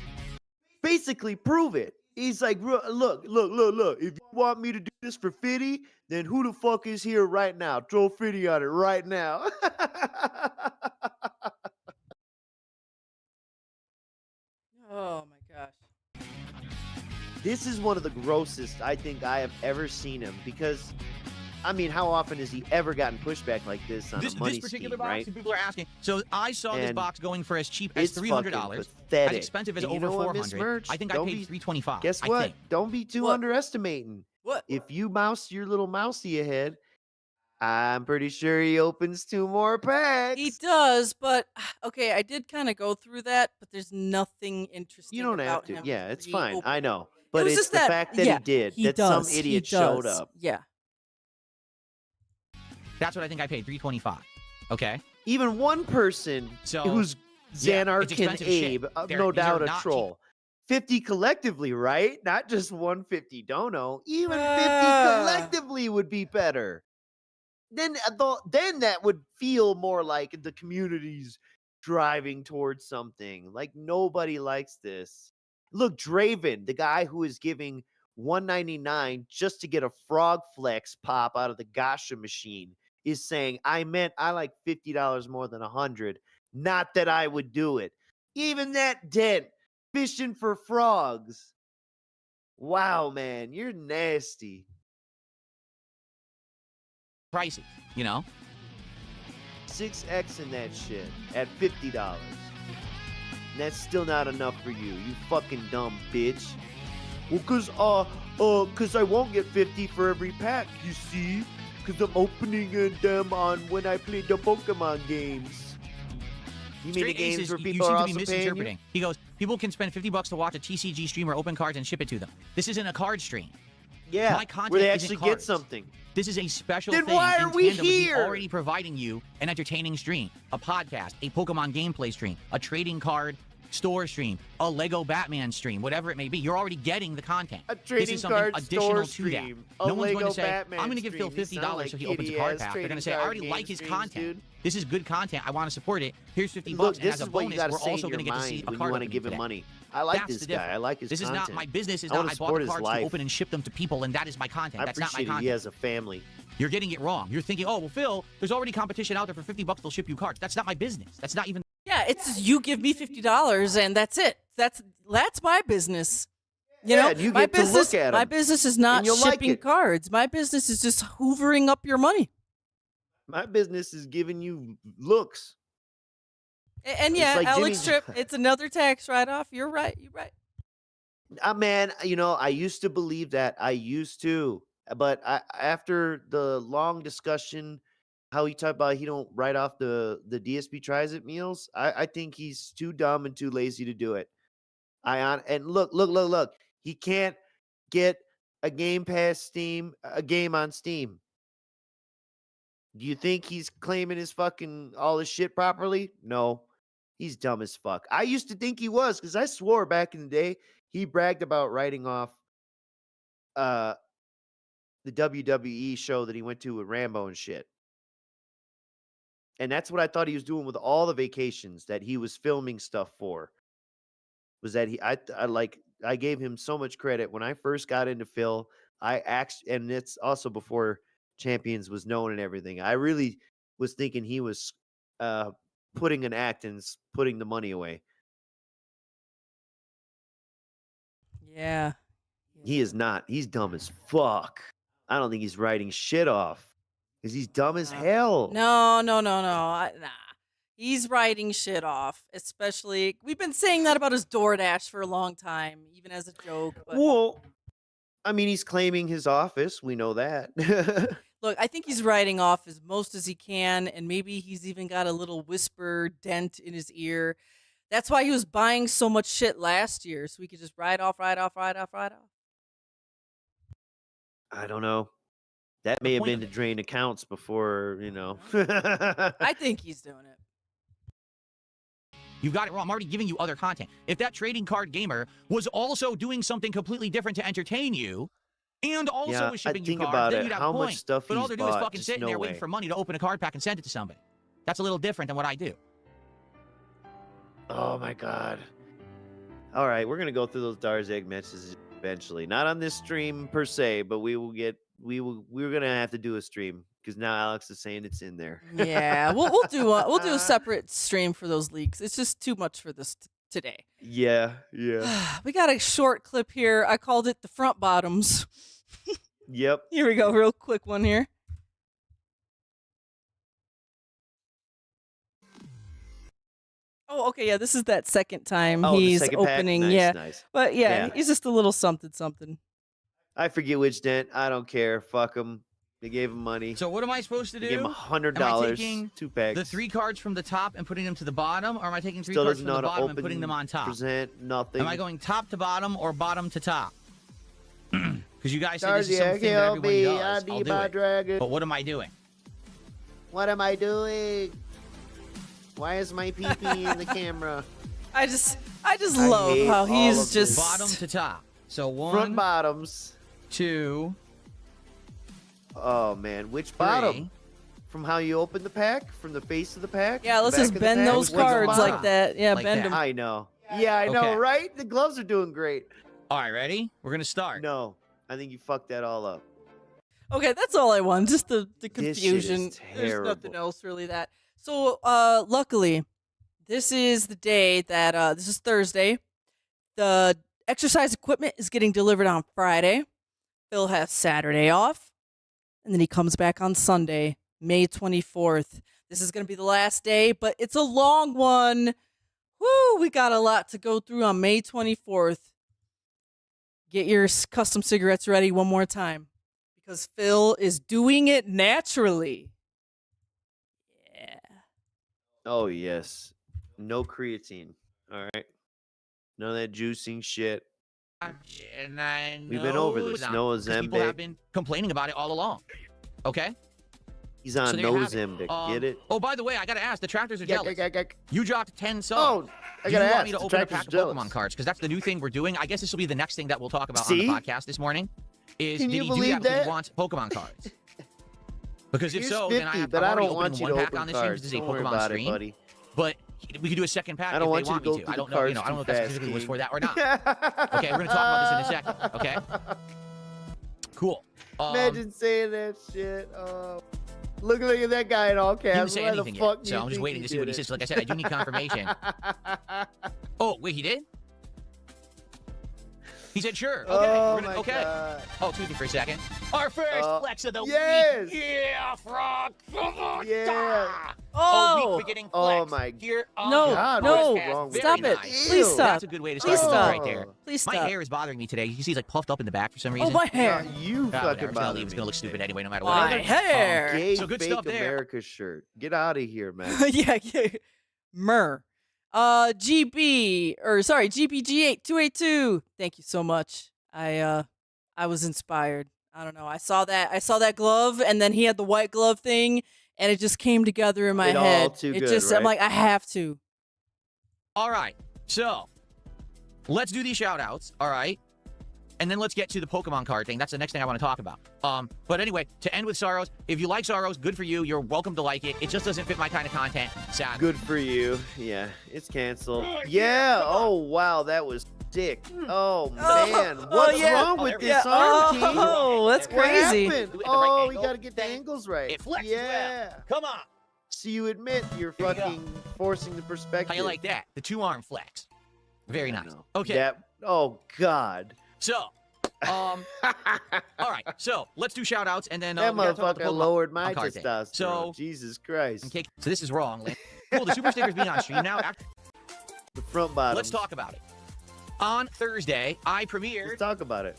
basically prove it. He's like, look. If you want me to do this for 50, then who the fuck is here right now? Throw 50 on it right now. Oh my gosh. This is one of the grossest I think I have ever seen him because, I mean, how often has he ever gotten pushback like this on a money This particular scheme, box, right? people are asking. So I saw this And box going for as cheap as it's $300, fucking as pathetic. expensive as And you over know what, Miss $400. Merch? I think I Don't paid be- $325. Guess I what? think. Don't be too underestimating. What? If you mouse your little mousey ahead, I'm pretty sure he opens 2 more packs. He does, but okay, I did kind of go through that, but there's nothing interesting You don't have about to. him. Yeah, it's fine. I reopening. know. It But was it's just the fact that yeah, he did. he That does, some he idiot showed does. up. Yeah. That's what I think I paid, $325. Okay? Even one person So, who's yeah, it's Xanarkin expensive shit. Abe, They're- no these are doubt a not cheap. troll. 50 collectively, right? Not just 150 dono. Even 50 collectively would be better. Then that would feel more like the community's driving towards something. Like nobody likes this. Look, Draven, the guy who is giving $199 just to get a frog flex pop out of the Gasha machine, is saying, I like $50 more than $100. Not that I would do it. Even that Dent fishing for frogs. Wow, man, you're nasty. Pricey, you know? 6x in that shit at $50. And that's still not enough for you. You fucking dumb bitch. Well, cause I won't get 50 for every pack, you see? Cause I'm opening them on when I play the Pokemon games. You mean the Straight games aces, where you people seem are to be also paying you? misinterpreting. He goes, people can spend $50 to watch a TCG stream or open cards and ship it to them. This isn't a card stream. Yeah, My content where they isn't actually get cards. something. This is a special Then thing why are in we tandem with me here? already providing you an entertaining stream, a podcast, a Pokemon gameplay stream, a trading card store stream, a Lego Batman stream, whatever it may be. You're already getting the content. A This trading is something card additional store to that. stream, a No one's going Lego to say, Batman I'm going to give Phil stream. You sound $50 like so he opens a card kitty-ass pack. They're going to trading say, I card already game like his streams, content. dude. This is good content. I want to support it. Here's $50 Look, and this as is a what you bonus, gotta we're say also in going your to get to see mind a when card you want to opening give him today. money. I like That's this the guy. I difference. like his This content. is not my business. Is I not wanna I bought support the his cards to life. open and ship them to people, and that is my content. I That's not my appreciate it. content. He has a family. You're getting it wrong. You're thinking, oh, well, Phil, there's already competition out there for $50. They'll ship you cards. That's not my business. That's not even. Yeah, it's you give me $50 and that's it. That's my business. You Yeah, know, and you my get to business. look at My 'em, business is not and you'll like shipping it. cards. My business is just hoovering up your money. My business is giving you looks. And It's yeah, like Alex Jimmy- Tripp, it's another tax write-off. You're right. You're right. Man, I used to believe that. I used to. But after the long discussion, how he talked about he don't write off the DSP Trizit meals, I think he's too dumb and too lazy to do it. And look. He can't get a game on Steam. Do you think he's claiming his fucking all his shit properly? No. He's dumb as fuck. I used to think he was, because I swore back in the day he bragged about writing off the WWE show that he went to with Rambo and shit. And that's what I thought he was doing with all the vacations that he was filming stuff for. Was that I gave him so much credit when I first got into Phil. And it's also before Champions was known and everything. I really was thinking he was putting an act and putting the money away. Yeah. He is not. He's dumb as fuck. I don't think he's writing shit off because he's dumb as hell. No. Nah. He's writing shit off, especially. We've been saying that about his DoorDash for a long time, even as a joke. But Well, I mean, he's claiming his office. We know that. look, I think he's writing off as most as he can, and maybe he's even got a little whisper dent in his ear. That's why he was buying so much shit last year, so he could just write off. I don't know. That may have been to drain accounts before, you know. I think he's doing it. You've got it wrong. I'm already giving you other content. If that trading card gamer was also doing something completely different to entertain you, and also Yeah, was shipping you think cards, about then it, you'd have how a much point. stuff But all he's they're doing is bought, fucking just sitting no there waiting way. for money to open a card pack and send it to somebody. That's a little different than what I do. Oh my god. All right, we're gonna go through those Dar's Egg messages eventually. Not on this stream per se, but we're gonna have to do a stream because now Alex is saying it's in there. Yeah, we'll do a separate stream for those leaks. It's just too much for this today. Yeah. We got a short clip here. I called it the front bottoms. Yep. Here we go, real quick one here. Oh, okay, yeah, this is that second time Oh, the he's second pack? opening. Nice, yeah, nice. but yeah, Yeah. he's just a little something. I forget which Dent. I don't care. Fuck him. They gave him money. So what am I supposed to do? They gave him Am I $100. taking 2 packs. the 3 cards from the top and putting them to the bottom, or am I taking 3 Still cards doesn't from know the how to bottom and open, putting them on top? present, nothing. Am I going top to bottom or bottom to top? Because you guys said this Darcy, is something that help everybody me. does. I I'll need do my it. dragon. But what am I doing? What am I doing? Why is my pee-pee in the camera? I just love hate how all he's of just this. Bottom to top. So 1, Front bottoms. 2, Oh man, which 3. bottom? From how you open the pack? From the face of the pack? Yeah, The let's back just of the bend pack? those What's the cards bottom? like that. Yeah, Like bend that. them. I know. Yeah, I know, Okay. right? The gloves are doing great. All right, ready? We're going to start. No, I think you fucked that all up. Okay, that's all I want. Just the This shit confusion. is There's nothing terrible. else really that. So, luckily, this is the day that this is Thursday. The exercise equipment is getting delivered on Friday. Phil has Saturday off, and then he comes back on Sunday, May 24th. This is going to be the last day, but it's a long one. Woo, we got a lot to go through on May 24th. Get your custom cigarettes ready one more time because Phil is doing it naturally. Yeah. Oh yes. No creatine. All right. None of that juicing shit. And I We've been over know this. that, No 'cause people have Ozempic. been complaining about it all along. Okay? He's on So there you no have it. Zembic. Get it? Oh, by the way, I got to ask. The Detractors are jealous. Oh, You dropped 10 subs. I Do you gotta want ask. me to The open a Detractors pack of jealous. Pokemon cards? Because that's the new thing we're doing. I guess this will be the next thing that we'll talk about See? on the podcast this morning. Is Can did you he do believe that because that? he wants Pokemon cards? Because if Here's so, then 50, I'm but I already don't want opening you to one pack open on this stream cards. because this is a Don't worry Pokemon about it, stream. buddy. But we could do a second pack I don't if want they you want to go me to. through I the don't know. cards I don't know if too that's fast, specifically was King. for that or not. Okay, we're gonna talk about this in a second. Okay. Cool. Imagine saying that shit. Oh. Look at that guy in all He didn't caps. say Why the anything fuck yet, do so you I'm just think waiting he to see what he did says. it? So like I said, I do need confirmation. Oh, wait, he did? He said sure. Okay, Oh we're gonna, my okay. God. Oh, excuse me for a second. Our first flex of the yes! week. Yeah, frog. Yeah. Oh, week beginning flex. Oh my Here on No, the God, no, podcast. wrong with stop Very it. nice. Please stop. That's a good way to start Please the week stop. right there. Please My stop. hair is bothering me today. You see he's like puffed up in the back for some Oh, reason. my hair. You whatever, fucking it's gonna bother leave. It's me. gonna look stupid anyway, no matter My what. hair. Gay So good fake stuff there. America shirt. Get out of here, man. yeah. Mer. GBG8282. Thank you so much. I was inspired. I don't know. I saw that glove, and then he had the white glove thing, and it just came together in my It all head. too it good, just I'm right? like, I have to. All right, so let's do these shout outs, all right? And then let's get to the Pokemon card thing. That's the next thing I want to talk about. But anyway, to end with Sorrows, if you like Sorrows, good for you. You're welcome to like it. It just doesn't fit my kind of content. Sad. Good for you. Yeah, it's canceled. Yeah. Oh wow, that was sick. Oh man, what's yeah. wrong with there this we arm, King? Oh, that's What crazy. happened? Do it at the right Oh, we angle. gotta get the angles right. It flexes Yeah. well. Come on. So you admit you're Here you go. fucking forcing the perspective. How you like that? The 2-arm flex. Very I nice. know. Okay. That, oh God. So, all right. So let's do shout outs and then That we gotta talk about the motherfucker Pokemon lowered my card thing. testosterone. So, Jesus Christ. okay, so this is wrong. Lynn. Cool, the super stickers being on stream now. The front bottom. Let's talk about it. On Thursday, I premiered. Let's talk about it.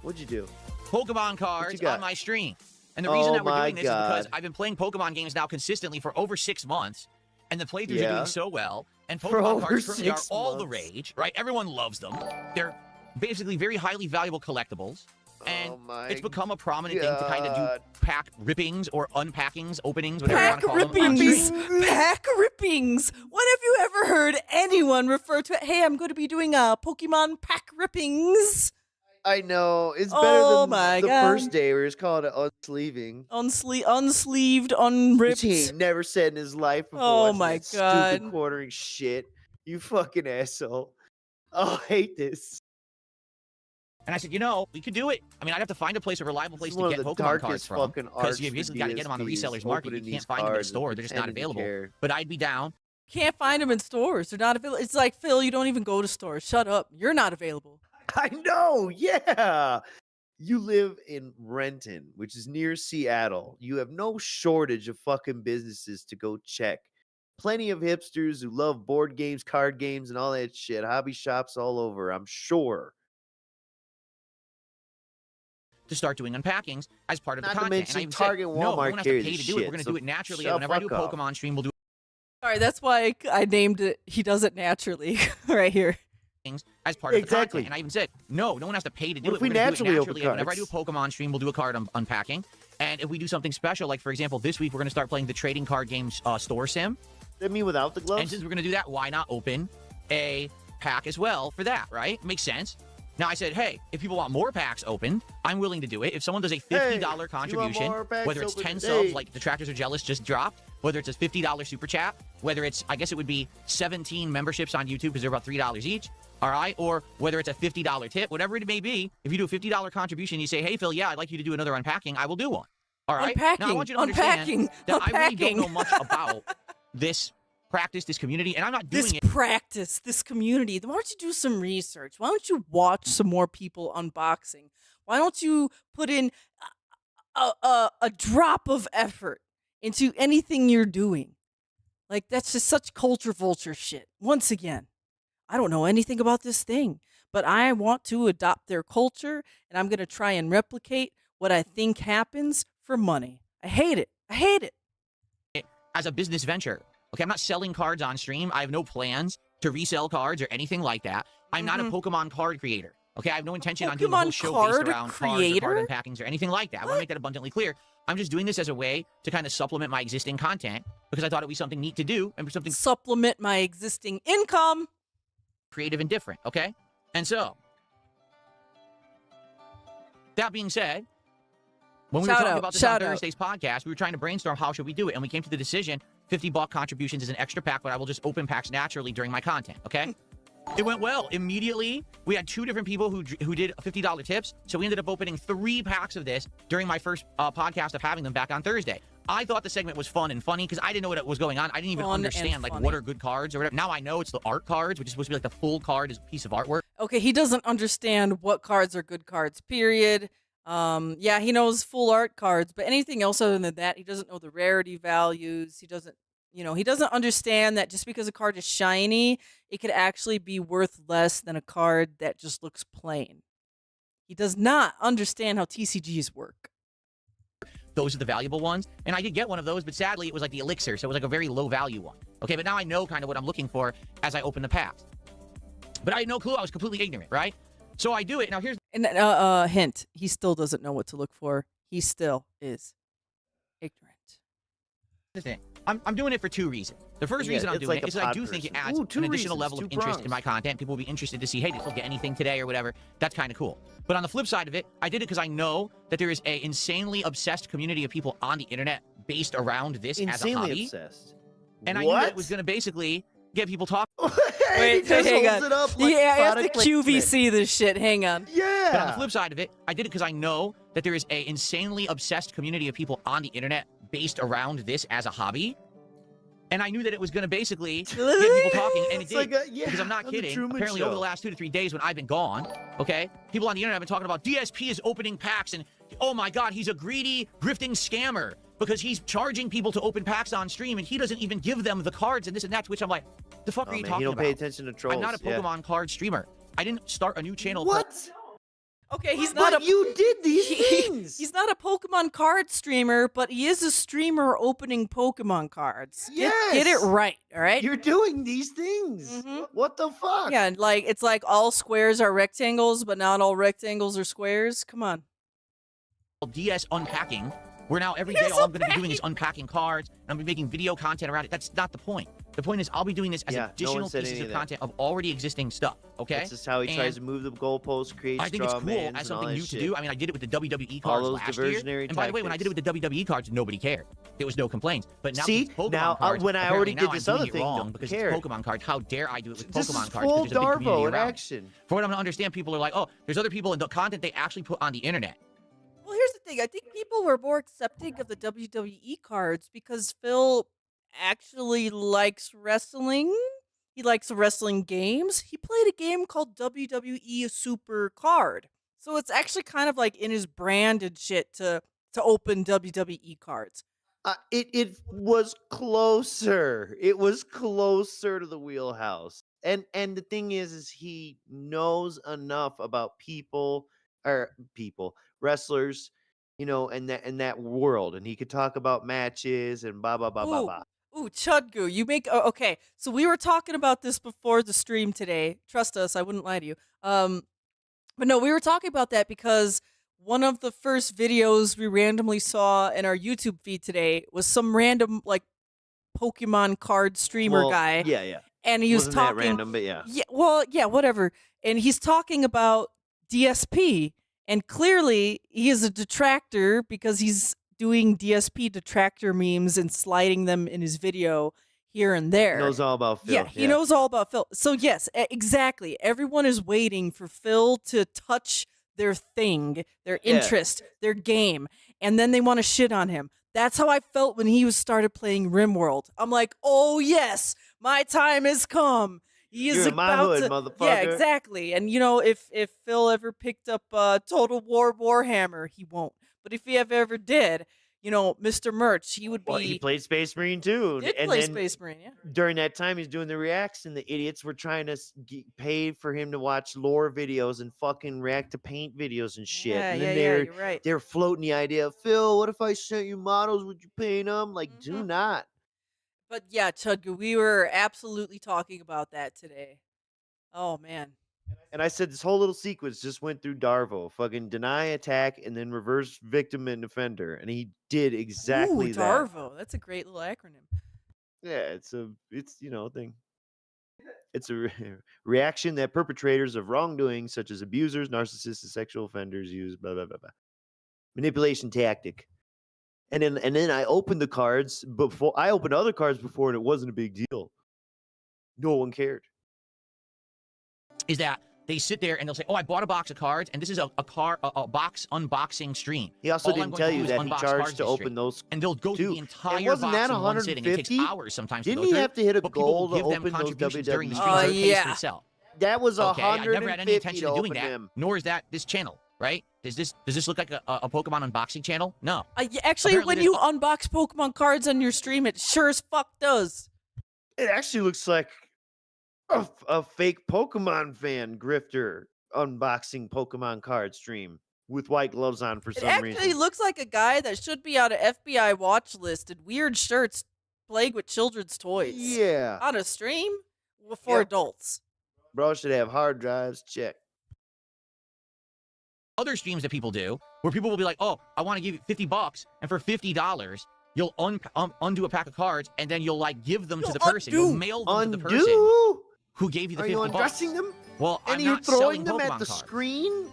What'd you do? Pokemon cards on my stream. And the reason that we're doing this is because I've been playing Pokemon games now consistently for over 6 months, and the playthroughs are doing so well. And Pokemon cards currently are all the rage, right? Everyone loves them. They're basically very highly valuable collectibles. And it's become a prominent thing to kind of do pack rippings or unpackings, openings, whatever you want to call them. Pack rippings. When have you ever heard anyone refer to it? Hey, I'm going to be doing Pokemon pack rippings. I know. It's better than the first day where it's called it unsleeving. Unsleeved, unripped. Which he ain't never said in his life before. Oh my god. Stupid quartering shit. You fucking asshole. Oh, I hate this. And I said, you know, we could do it. I mean, I'd have to find a place, a reliable place to get Pokemon cards from. Because you basically got to get them on the resellers market. You can't find them in the store. They're just not available. But I'd be down. Can't find them in stores. They're not available. It's like, Phil, you don't even go to stores. Shut up. You're not available. I know, yeah. You live in Renton, which is near Seattle. You have no shortage of fucking businesses to go check. Plenty of hipsters who love board games, card games, and all that shit. Hobby shops all over, I'm sure. To start doing unpackings as part of the content. Not to mention and I Target, said, Walmart no, we don't have to carry pay the to do it. shit, We're going to so do it naturally. shut Whenever I do a fuck off. Pokemon stream, we'll do Sorry, that's why I named it. He does it naturally right here. As part of the content. And I even said, no one has to pay to do it. If we We're gonna naturally do it open naturally. Whenever I do a cards? Pokemon stream, we'll do a card unpacking. And if we do something special, like for example, this week we're going to start playing the trading card game Store Sim. That mean without the gloves? And since we're going to do that, why not open a pack as well for that, right? Makes sense. Now I said, hey, if people want more packs opened, I'm willing to do it. If someone does a $50 contribution, whether it's 10 subs like Detractors Are Jealous just dropped, whether it's a $50 super chat, whether it's, I guess it would be 17 memberships on YouTube because they're about $3 each, all right? Or whether it's a $50 tip, whatever it may be, if you do a $50 contribution, you say, hey, Phil, yeah, I'd like you to do another unpacking, I will do one. All right? Now I want you to understand that I really don't know much about this practice, this community, and I'm not doing it. This community. Why don't you do some research? Why don't you watch some more people unboxing? Why don't you put in a drop of effort into anything you're doing? Like, that's just such culture vulture shit. Once again, I don't know anything about this thing, but I want to adopt their culture, and I'm going to try and replicate what I think happens for money. I hate it. I hate it. As a business venture. Okay, I'm not selling cards on stream. I have no plans to resell cards or anything like that. I'm not a Pokemon card creator. Okay, I have no intention on doing a whole show based around cards or card unpackings or anything like that. I want to make that abundantly clear. I'm just doing this as a way to kind of supplement my existing content because I thought it'd be something neat to do and something supplement my existing income. Creative and different, okay? And so, that being said, when we were talking about this on Thursday's podcast, we were trying to brainstorm how should we do it, and we came to the decision $50 contributions is an extra pack, but I will just open packs naturally during my content, okay? It went well. Immediately, we had 2 different people who did $50 tips, so we ended up opening 3 packs of this during my first podcast of having them back on Thursday. I thought the segment was fun and funny because I didn't know what was going on. I didn't even understand, like, what are good cards or whatever. Now I know it's the art cards, which is supposed to be like the full card is a piece of artwork. Okay, he doesn't understand what cards are good cards, period. Yeah, he knows full art cards, but anything else other than that, he doesn't know the rarity values. He doesn't understand that just because a card is shiny, it could actually be worth less than a card that just looks plain. He does not understand how TCGs work. Those are the valuable ones, and I did get one of those, but sadly, it was like the elixir, so it was like a very low value one. Okay, but now I know kind of what I'm looking for as I open the packs. But I had no clue. I was completely ignorant, right? So I do it. Now here's... And hint, he still doesn't know what to look for. He still is ignorant. The thing. I'm doing it for 2 reasons. The first reason I'm doing it is that I do think it adds an additional level of interest in my content. People will be interested to see, hey, did Phil get anything today or whatever? That's kind of cool. But on the flip side of it, I did it because I know that there is an insanely obsessed community of people on the internet based around this as a hobby. Obsessed. And I knew that it was going to basically get people talking. Wait, hang on. Yeah, I have to QVC this shit. Hang on. Yeah. But on the flip side of it, I did it because I know that there is an insanely obsessed community of people on the internet based around this as a hobby. And I knew that it was going to basically get people talking, and it did. Because I'm not kidding. Apparently, over the last 2 to 3 days when I've been gone, okay, people on the internet have been talking about DSP is opening packs, and oh my God, he's a greedy, grifting scammer. because he's charging people to open packs on stream, and he doesn't even give them the cards and this and that. To which I'm like, the fuck are you talking You don't about? pay attention to trolls. I'm not a Pokemon card streamer. I didn't start a new channel. What? Okay, he's not you did these things. He's not a Pokemon card streamer, but he is a streamer opening Pokemon cards. Get it right, all right? You're doing these things. What the fuck? Yeah, like it's like all squares are rectangles, but not all rectangles are squares. Come on. DS unpacking, where now every day all I'm going to be doing is unpacking cards, and I'm making video content around it. That's not the point. The point is I'll be doing this as additional pieces of content of already existing stuff, okay? That's just how he tries to move the goalposts, create I think it's straw cool mans as and all something that new to shit. do. I mean, I did it with the WWE All cards those last year. diversionary And by the way, when I did it with the WWE cards, nobody cared. There was no complaints. But now See? with Pokemon Now, cards, when I apparently already now did I'm this doing other it thing, wrong nobody because cared. it's Pokemon cards. How dare I do it with This Pokemon is cards? full Because there's a big community Darvo in around. action. For what I'm gonna understand, people are like, oh, there's other people in the content they actually put on the internet. Well, here's the thing. I think people were more accepting of the WWE cards because Phil actually likes wrestling. He likes wrestling games. He played a game called WWE Super Card. So it's actually kind of like in his brand and shit to open WWE cards. It was closer. It was closer to the wheelhouse. And the thing is he knows enough about wrestlers, and that world, and he could talk about matches and blah blah blah blah blah. Ooh, Chudgu, you make okay. So we were talking about this before the stream today. Trust us, I wouldn't lie to you. But no, we were talking about that because one of the first videos we randomly saw in our YouTube feed today was some random like Pokemon card streamer guy. Yeah. And he was Wasn't talking that random, but yeah. Yeah, well, yeah, whatever. And he's talking about DSP, and clearly he is a detractor because he's doing DSP detractor memes and sliding them in his video here and there. He knows all about Phil. Yeah, he knows all about Phil. So yes, exactly. Everyone is waiting for Phil to touch their thing, their interest, their game, and then they want to shit on him. That's how I felt when he started playing RimWorld. I'm like, oh yes, my time has come. He is You're in my about hood, to, motherfucker. yeah, exactly. And if Phil ever picked up Total War Warhammer, he won't. But if he ever did, Mr. Merch, he would be. Well, he played Space Marine too. Did and play then Space Marine, yeah. During that time, he's doing the reacts, and the idiots were trying to pay for him to watch lore videos and fucking react to paint videos and shit. Yeah, and then you're right. they're floating the idea of, Phil, what if I sent you models? Would you paint them? Like, do not. But yeah, Chudgu, we were absolutely talking about that today. Oh man. And I said this whole little sequence just went through Darvo, fucking deny, attack, and then reverse victim and defender, and he did exactly that. Darvo. That's a great little acronym. Yeah, it's a thing. It's a reaction that perpetrators of wrongdoing, such as abusers, narcissists, and sexual offenders, use. Blah blah blah blah. Manipulation tactic. And then I opened the cards before I opened other cards before, and it wasn't a big deal. No one cared. Is that they sit there and they'll say, oh, I bought a box of cards, and this is a box unboxing stream. He also All I'm didn't going tell to do you is that he unbox charged cards to this open stream. those. And they'll go through the entire wasn't box that in one sitting. It takes 150? hours sometimes Didn't to go he through. have to hit a but people goal will to give them open those contributions during the WWE? stream so it pays yeah. for itself. That was Okay, I've never had any 150 intention to of doing open that, him. nor is that this channel, right? Does this look like a Pokemon unboxing channel? No. Actually, Apparently when you unbox Pokemon cards on your stream, it sure as fuck does. It actually looks like a fake Pokemon fan grifter unboxing Pokemon card stream with white gloves on for some It reason. actually looks like a guy that should be on an FBI watch list and weird shirts playing with children's toys. Yeah. On a stream for adults. Bro should have hard drives. Check. Other streams that people do, where people will be like, oh, I want to give you $50, and for $50, you'll undo a pack of cards, and then you'll give them to the person. You'll mail them to the person who gave you the $50. Are you undressing them? Well, And I'm you're not throwing selling them Pokemon at the cards. screen?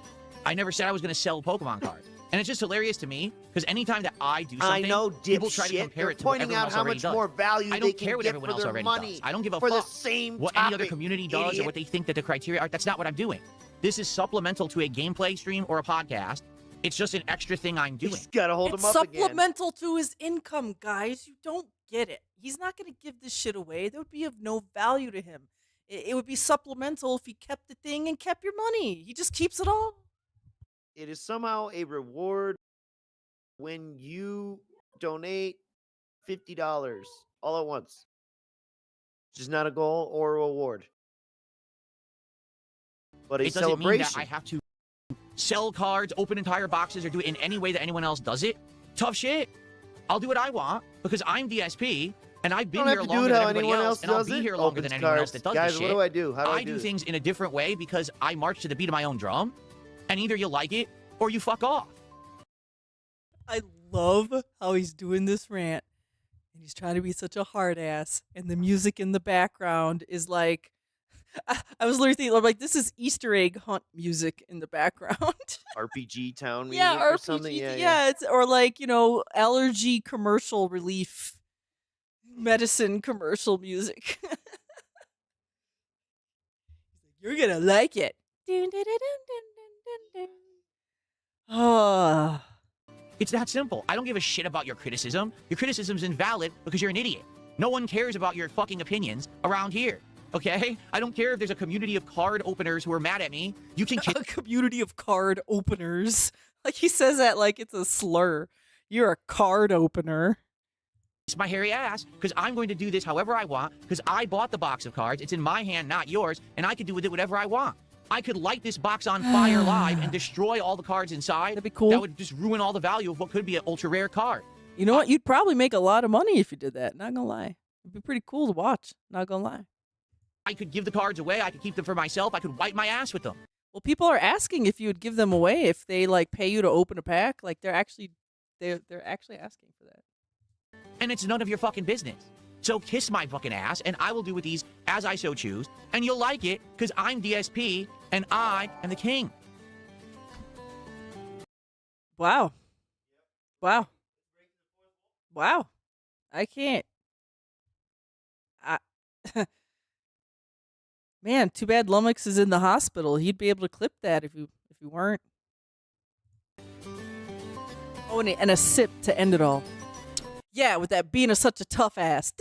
I never said I was going to sell Pokemon cards. And it's just hilarious to me, because anytime that I do I something, know, people try to dipshit. compare You're it to what pointing everyone out else how already much does. more value I they don't can care what get everyone for else their already money does. I don't give a for the fuck same what any other topic, community does or idiot. what they think that the criteria are. That's not what I'm doing. This is supplemental to a gameplay stream or a podcast. It's just an extra thing I'm doing. He's got to hold It's him up again. supplemental to his income, guys. You don't get it. He's not going to give this shit away. That would be of no value to him. It would be supplemental if he kept the thing and kept your money. He just keeps it all. It is somehow a reward when you donate $50 all at once. Just not a goal or a reward, but a It doesn't mean celebration. that I have to sell cards, open entire boxes, or do it in any way that anyone else does it. Tough shit. I'll do what I want because I'm DSP and I've been here longer than everybody else, and I'll be here longer than anyone else that does Guys, this what shit. do I do? How do I do do things in a different way because I march to the beat of my own drum, and either you like it or you fuck off. I love how he's doing this rant, and he's trying to be such a hard ass, and the music in the background is like, I was literally thinking, like, this is Easter egg hunt music in the background. RPG town music Yeah, or RPG. something? Yeah, it's or like, you know, allergy commercial relief, medicine commercial music. You're gonna like it. Oh. It's that simple. I don't give a shit about your criticism. Your criticism's invalid because you're an idiot. No one cares about your fucking opinions around here. Okay? I don't care if there's a community of card openers who are mad at me. You can A community of card openers. Like he says that like it's a slur. You're a card opener. kiss my hairy ass because I'm going to do this however I want because I bought the box of cards. It's in my hand, not yours, and I can do with it whatever I want. I could light this box on fire live and destroy all the cards inside. That'd be cool. That would just ruin all the value of what could be an ultra rare card. You know what? You'd probably make a lot of money if you did that. Not gonna lie. It'd be pretty cool to watch. Not gonna lie. I could give the cards away. I could keep them for myself. I could wipe my ass with them. Well, people are asking if you would give them away if they like pay you to open a pack. Like they're actually asking for that. And it's none of your fucking business. So kiss my fucking ass, and I will do with these as I so choose, and you'll like it because I'm DSP and I am the king. Wow. Wow. Wow. I can't. Man, too bad Lummox is in the hospital. He'd be able to clip that if you weren't. Oh, and a sip to end it all. Yeah, with that being such a tough ass.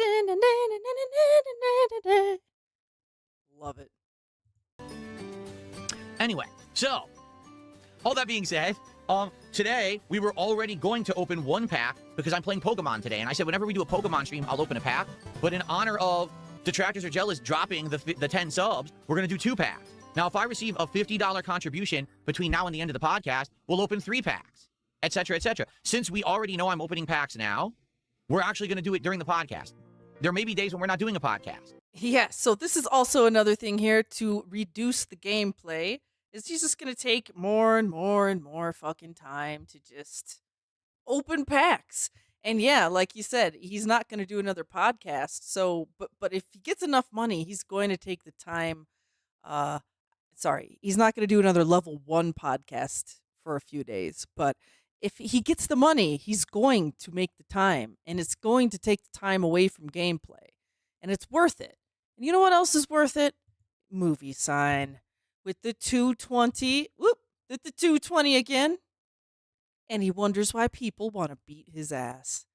Love it. Anyway, so all that being said, today we were already going to open one pack because I'm playing Pokemon today, and I said whenever we do a Pokemon stream, I'll open a pack. But in honor of Detractors Are Jealous dropping the 10 subs, we're gonna do 2 packs. Now, if I receive a $50 contribution between now and the end of the podcast, we'll open 3 packs, etc., etc. Since we already know I'm opening packs now, we're actually gonna do it during the podcast. There may be days when we're not doing a podcast. Yeah, so this is also another thing here to reduce the gameplay. Is he's just gonna take more and more and more fucking time to just open packs. And yeah, like you said, he's not gonna do another podcast. So, but if he gets enough money, he's going to take the time. He's not gonna do another level 1 podcast for a few days. But if he gets the money, he's going to make the time, and it's going to take the time away from gameplay, and it's worth it. And you know what else is worth it? Movie sign. With the 220, the 220 again. And he wonders why people want to beat his ass.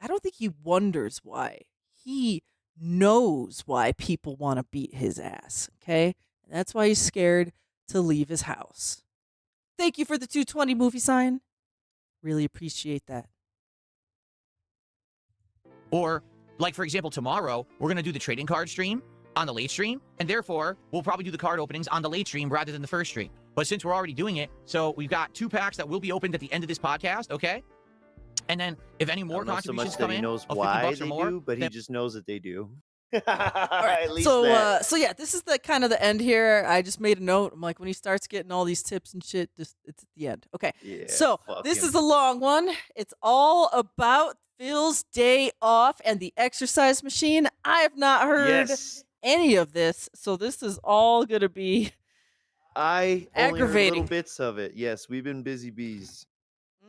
I don't think he wonders why. He knows why people want to beat his ass, okay? And that's why he's scared to leave his house. Thank you for the 220 movie sign. Really appreciate that. Or, like, for example, tomorrow, we're going to do the trading card stream on the late stream, and therefore, we'll probably do the card openings on the late stream rather than the first stream. But since we're already doing it, so we've got 2 packs that will be opened at the end of this podcast, okay? And then, if any more contributions come in, he knows of why $50 they or more, do, but he then just knows that they do. All right, At least so that. so yeah, this is the kind of the end here. I just made a note. I'm like, when he starts getting all these tips and shit, it's at the end. Okay, Yeah, so fuck this him. is a long one. It's all about Phil's day off and the exercise machine. I have not heard Yes. any of this, so this is all gonna be I only heard aggravating. little bits of it. Yes, we've been busy bees.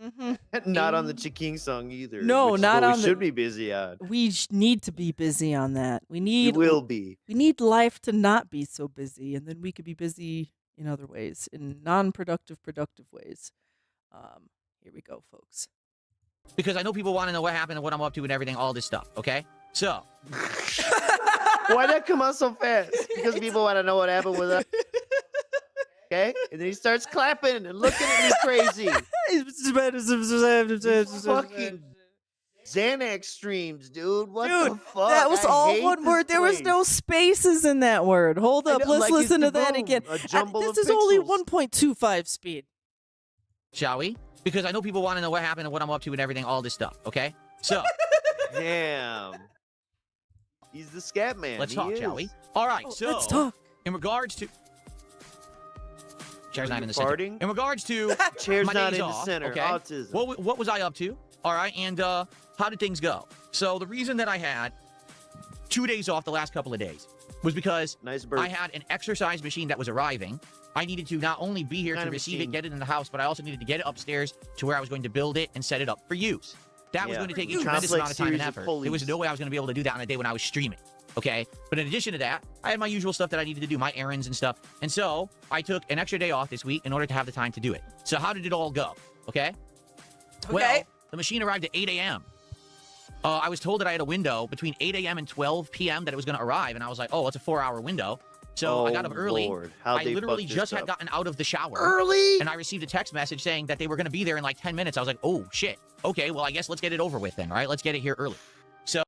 Mm-hmm. Not on the Chiking song either. No, which is not what on we the- should be busy on. We need to be busy on that. We need. will be. We need life to not be so busy, and then we could be busy in other ways, in non-productive, productive ways. Here we go, folks. because I know people want to know what happened and what I'm up to and everything, all this stuff, okay? So, Why'd that come out so fast? Because people want to know what happened with us. Okay? And then he starts clapping and looking at me crazy. Fucking Xanax streams, dude. What the fuck? That was I all hate one this word. There was place. no spaces in that word. Hold I up. know, Let's like, listen it's to that boom, again. a jumble This of is only pixels. 1.25 speed. Shall we? Because I know people want to know what happened and what I'm up to and everything, all this stuff. Okay? So, Damn. He's the scat man. let's He talk, is. shall we? All right, Oh, so let's talk. in regards to Chair's Are not you in the center. farting? In regards to Chair's my not days in the off, center. okay? Autism. What was I up to? All right, and how did things go? So the reason that I had 2 days off the last couple of days was because Nice bird. I had an exercise machine that was arriving. I needed to not only be here Kind to of receive machine? it, get it in the house, but I also needed to get it upstairs to where I was going to build it and set it up for use. That was Yeah. going to take a Complex tremendous amount of time and series of effort. pulleys. There was no way I was going to be able to do that on a day when I was streaming. Okay? But in addition to that, I had my usual stuff that I needed to do, my errands and stuff. And so I took an extra day off this week in order to have the time to do it. So how did it all go? Okay? Well, the machine arrived at 8 a.m. I was told that I had a window between 8 a.m. and 12 p.m. that it was going to arrive. And I was like, oh, it's a 4-hour window. So I got up early. Lord. How'd I they literally fuck this just had up? gotten out of the shower. Early? And I received a text message saying that they were going to be there in like 10 minutes. I was like, oh, shit. Okay, well, I guess let's get it over with then, all right? Let's get it here early. So,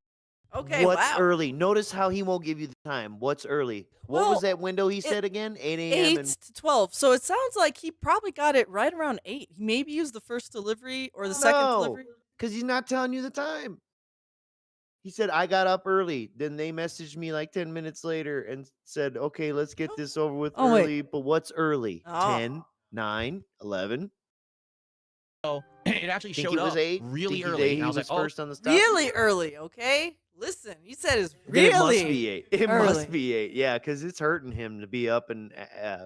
Okay, What's wow. early? Notice how he won't give you the time. What's early? What Well, was that window he said again? 8 a.m. 8 and to 12. So it sounds like he probably got it right around 8. He maybe used the first delivery or the second delivery. because he's not telling you the time. He said, I got up early. Then they messaged me like 10 minutes later and said, okay, let's get this over with Oh, wait. early. But what's early? Oh. 10, 9, 11. it actually Think showed he was up 8? really Think early. He And I was was like, first on the stop? Really early, okay? Listen, he said it's Then really it must be 8. It early. must be 8. Yeah, because it's hurting him to be up and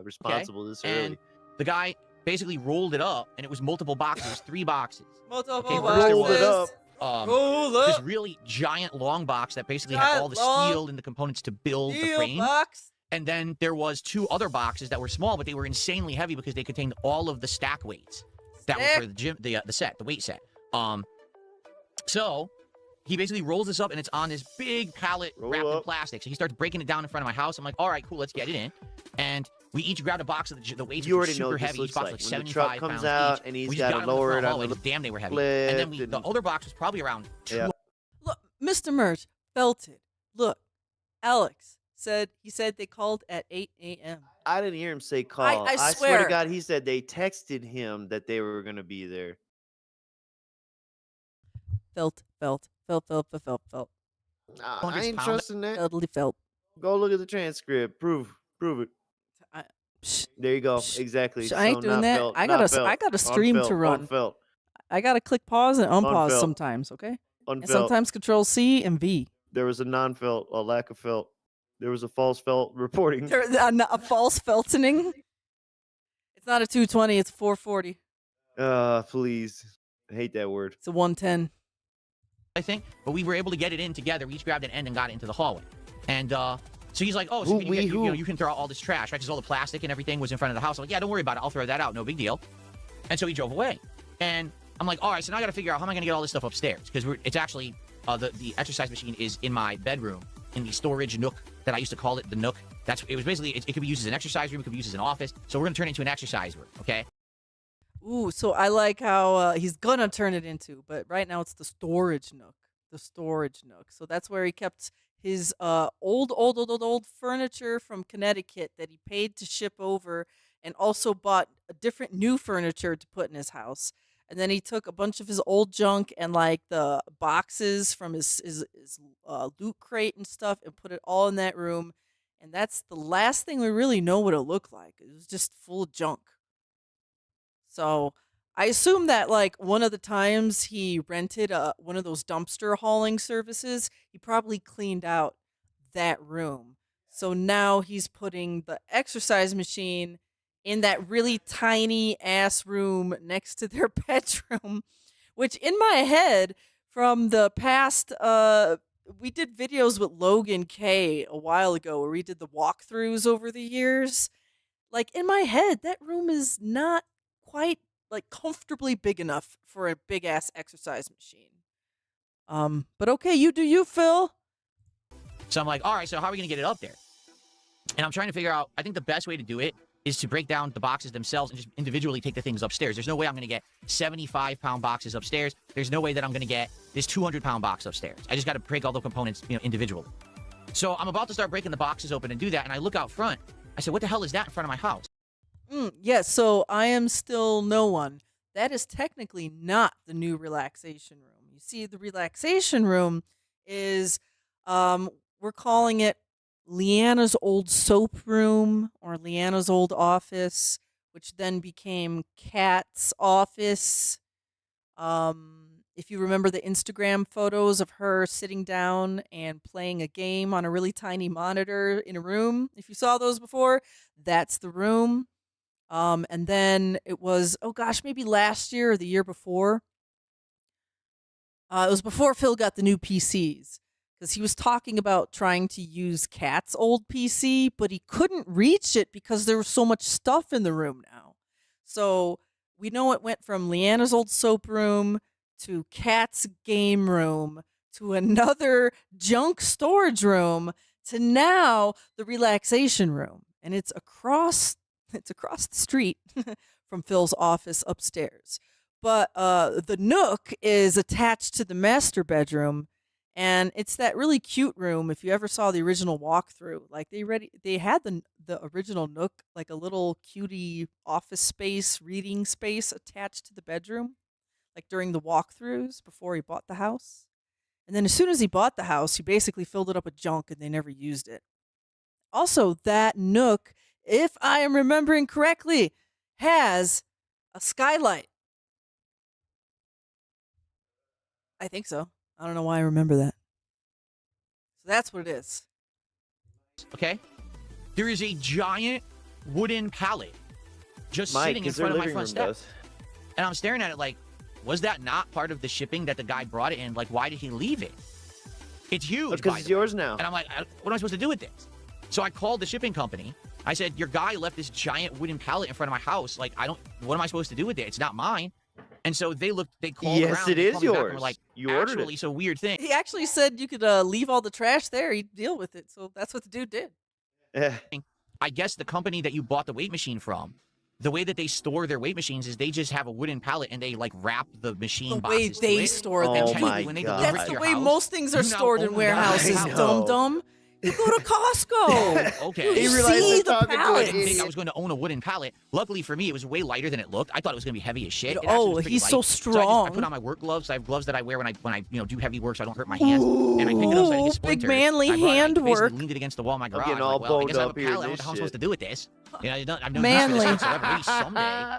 responsible this early. And the guy basically rolled it up, and it was multiple boxes, 3 boxes. Multiple Okay, first there Rolled it boxes. up. Roll this up. really giant long box that basically had all the Giant steel and the components to build the Steel frame. box. And then there was 2 other boxes that were small, but they were insanely heavy because they contained all of the stack weights that were for the gym, the set, the weight set. So he basically rolls this up, and it's on this big pallet wrapped in plastic. So he starts breaking it down in front of my house. I'm like, all right, cool, let's get it in. And we each grabbed a box of the weights, You which were already know super what this heavy. looks Each box like. was When 75 the truck comes pounds out each. and he's We just gotta got 'em in the lower front it on hallway. the Damn, they were heavy. And then lift the and- other box was probably around 2. Yeah. Look, Mr. Merch felt it. Look, Alex said they called at 8 a.m. I didn't hear him say call. I swear swear. to God, he said they texted him that they were going to be there. Felt. Nah, I 100 ain't pounds. trusting that. Totally felt. Go look at the transcript. Prove it. There you go. Exactly. I ain't So doing not that. felt, I not got felt. I got a stream Unfelt, to run. Unfelt. I gotta click pause and unpause Unfelt. sometimes, okay? And Unfelt. sometimes Control C and V. There was a non-felt, a lack of felt. There was a false felt reporting. There's a false feltoning. It's not a 220, it's a 440. Please. I hate that word. It's a 110. I think, but we were able to get it in together. We each grabbed an end and got it into the hallway. And so he's like, oh, so you can throw out all this trash, right? Because all the plastic and everything was in front of the house. I'm like, yeah, don't worry about it. I'll throw that out. No big deal. And so he drove away. And I'm like, all right, so now I got to figure out how am I going to get all this stuff upstairs? Because it's actually, the exercise machine is in my bedroom in the storage nook that I used to call it the nook. It was basically, it could be used as an exercise room. It could be used as an office. So we're going to turn it into an exercise room, okay? Ooh, so I like how he's gonna turn it into, but right now it's the storage nook. The storage nook. So that's where he kept his old furniture from Connecticut that he paid to ship over, and also bought a different new furniture to put in his house. And then he took a bunch of his old junk and like the boxes from his loot crate and stuff and put it all in that room. And that's the last thing we really know what it looked like. It was just full of junk. So I assume that like one of the times he rented one of those dumpster hauling services, he probably cleaned out that room. So now he's putting the exercise machine in that really tiny ass room next to their bedroom, which in my head from the past, we did videos with Logan K a while ago where we did the walkthroughs over the years. Like in my head, that room is not quite like comfortably big enough for a big ass exercise machine. But okay, you do you, Phil. So I'm like, all right, so how are we going to get it up there? And I'm trying to figure out, I think the best way to do it is to break down the boxes themselves and just individually take the things upstairs. There's no way I'm going to get 75-pound boxes upstairs. There's no way that I'm going to get this 200-pound box upstairs. I just got to break all the components, individually. So I'm about to start breaking the boxes open and do that, and I look out front. I said, what the hell is that in front of my house? Yeah, so I am still no one. That is technically not the new relaxation room. You see, the relaxation room is, we're calling it Leanna's old soap room or Leanna's old office, which then became Kat's office. If you remember the Instagram photos of her sitting down and playing a game on a really tiny monitor in a room, if you saw those before, that's the room. And then it was, oh gosh, maybe last year or the year before. It was before Phil got the new PCs, because he was talking about trying to use Kat's old PC, but he couldn't reach it because there was so much stuff in the room now. So we know it went from Leanna's old soap room to Kat's game room to another junk storage room to now the relaxation room. And it's across the street from Phil's office upstairs. But the Nook is attached to the master bedroom, and it's that really cute room. If you ever saw the original walkthrough, like they had the original Nook, like a little cutie office space, reading space attached to the bedroom, like during the walkthroughs before he bought the house. And then as soon as he bought the house, he basically filled it up with junk, and they never used it. Also, that Nook, if I am remembering correctly, has a skylight. I think so. I don't know why I remember that. So that's what it is. Okay? There is a giant wooden pallet just sitting in front of my front step. And I'm staring at it like, was that not part of the shipping that the guy brought it in? Like, why did he leave it? It's huge. Because it's yours now. And I'm like, what am I supposed to do with this? So I called the shipping company. I said, your guy left this giant wooden pallet in front of my house. Like, what am I supposed to do with it? It's not mine. And so they called around. Yes, it is yours. And like, you ordered actually, it. it's a weird thing. He actually said you could leave all the trash there. He'd deal with it. So that's what the dude did. I guess the company that you bought the weight machine from, the way that they store their weight machines is they just have a wooden pallet and they like wrap the machine boxes. The way they to store it. them. And my when they God. deliver it That's to the your way house, most things are you now stored in own the warehouses, house. dum-dum. You go to Costco. Okay. You realized see they're the talking to an I pallets. didn't think I idiot. was going to own a wooden pallet. Luckily for me, it was way lighter than it looked. I thought it was going to be heavy as shit. It actually Oh, was pretty he's light. so I strong. put on my work gloves. I have gloves that I wear when I do heavy work so I don't hurt my hands. And I pick it up so I Ooh, get big splinters. manly I hand basically work. leaned it against the wall of my garage. getting I'm all like, well, I boned guess I have a up here in pallet. I don't know this how I'm supposed shit. to do with this. You know, I've no use for this Manly. whatsoever. Maybe someday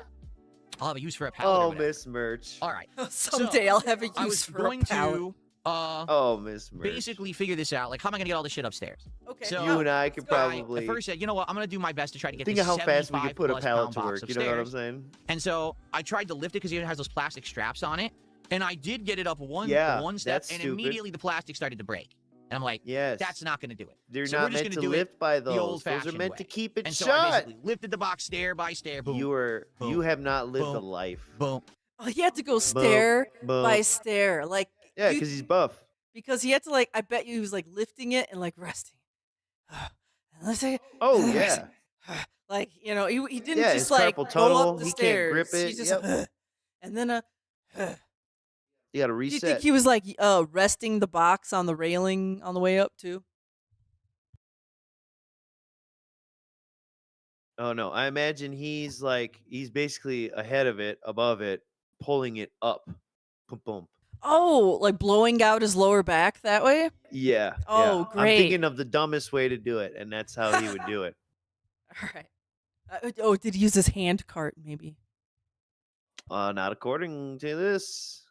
I'll have a use for a pallet. or Oh, whatever. Miss Merch. All right. Someday I'll have a I use was for going a pallet. to Oh, Miss Merch. basically figure this out. Like, how am I going to get all this shit upstairs? Okay. So, You and I could I probably first said, you know what? I'm going to do my best to try to get think this of how fast we could put a 75+ pallet pound to box work. You know what I'm upstairs. saying? And so I tried to lift it because it has those plastic straps on it. And I did get it up one step, that's and stupid. immediately the plastic started to break. And I'm like, Yes. that's not going to do it. They're So not we're just meant gonna to do it lift by the those. Those are old-fashioned meant way. to keep it And so I shut. basically lifted the box stair by stair. Boom. You have not lived a Boom. life. Boom. Oh, he had to go stair boom. by stair. Like, Yeah, you- because he's buff. because he had to, like, I bet you he was like lifting it and like resting. Let's say, Oh, yeah. like, you know, he didn't Yeah, just his like carpal go tunnel, up the he can't stairs. grip He it, just yep. and then You got to do you think reset. he was like resting the box on the railing on the way up too? Oh, no. I imagine he's basically ahead of it, above it, pulling it up. Boom, boom. Oh, like blowing out his lower back that way? Yeah. Oh, yeah. great. I'm thinking of the dumbest way to do it, and that's how he would do it. All right. Oh, did he use his hand cart maybe? Not according to this.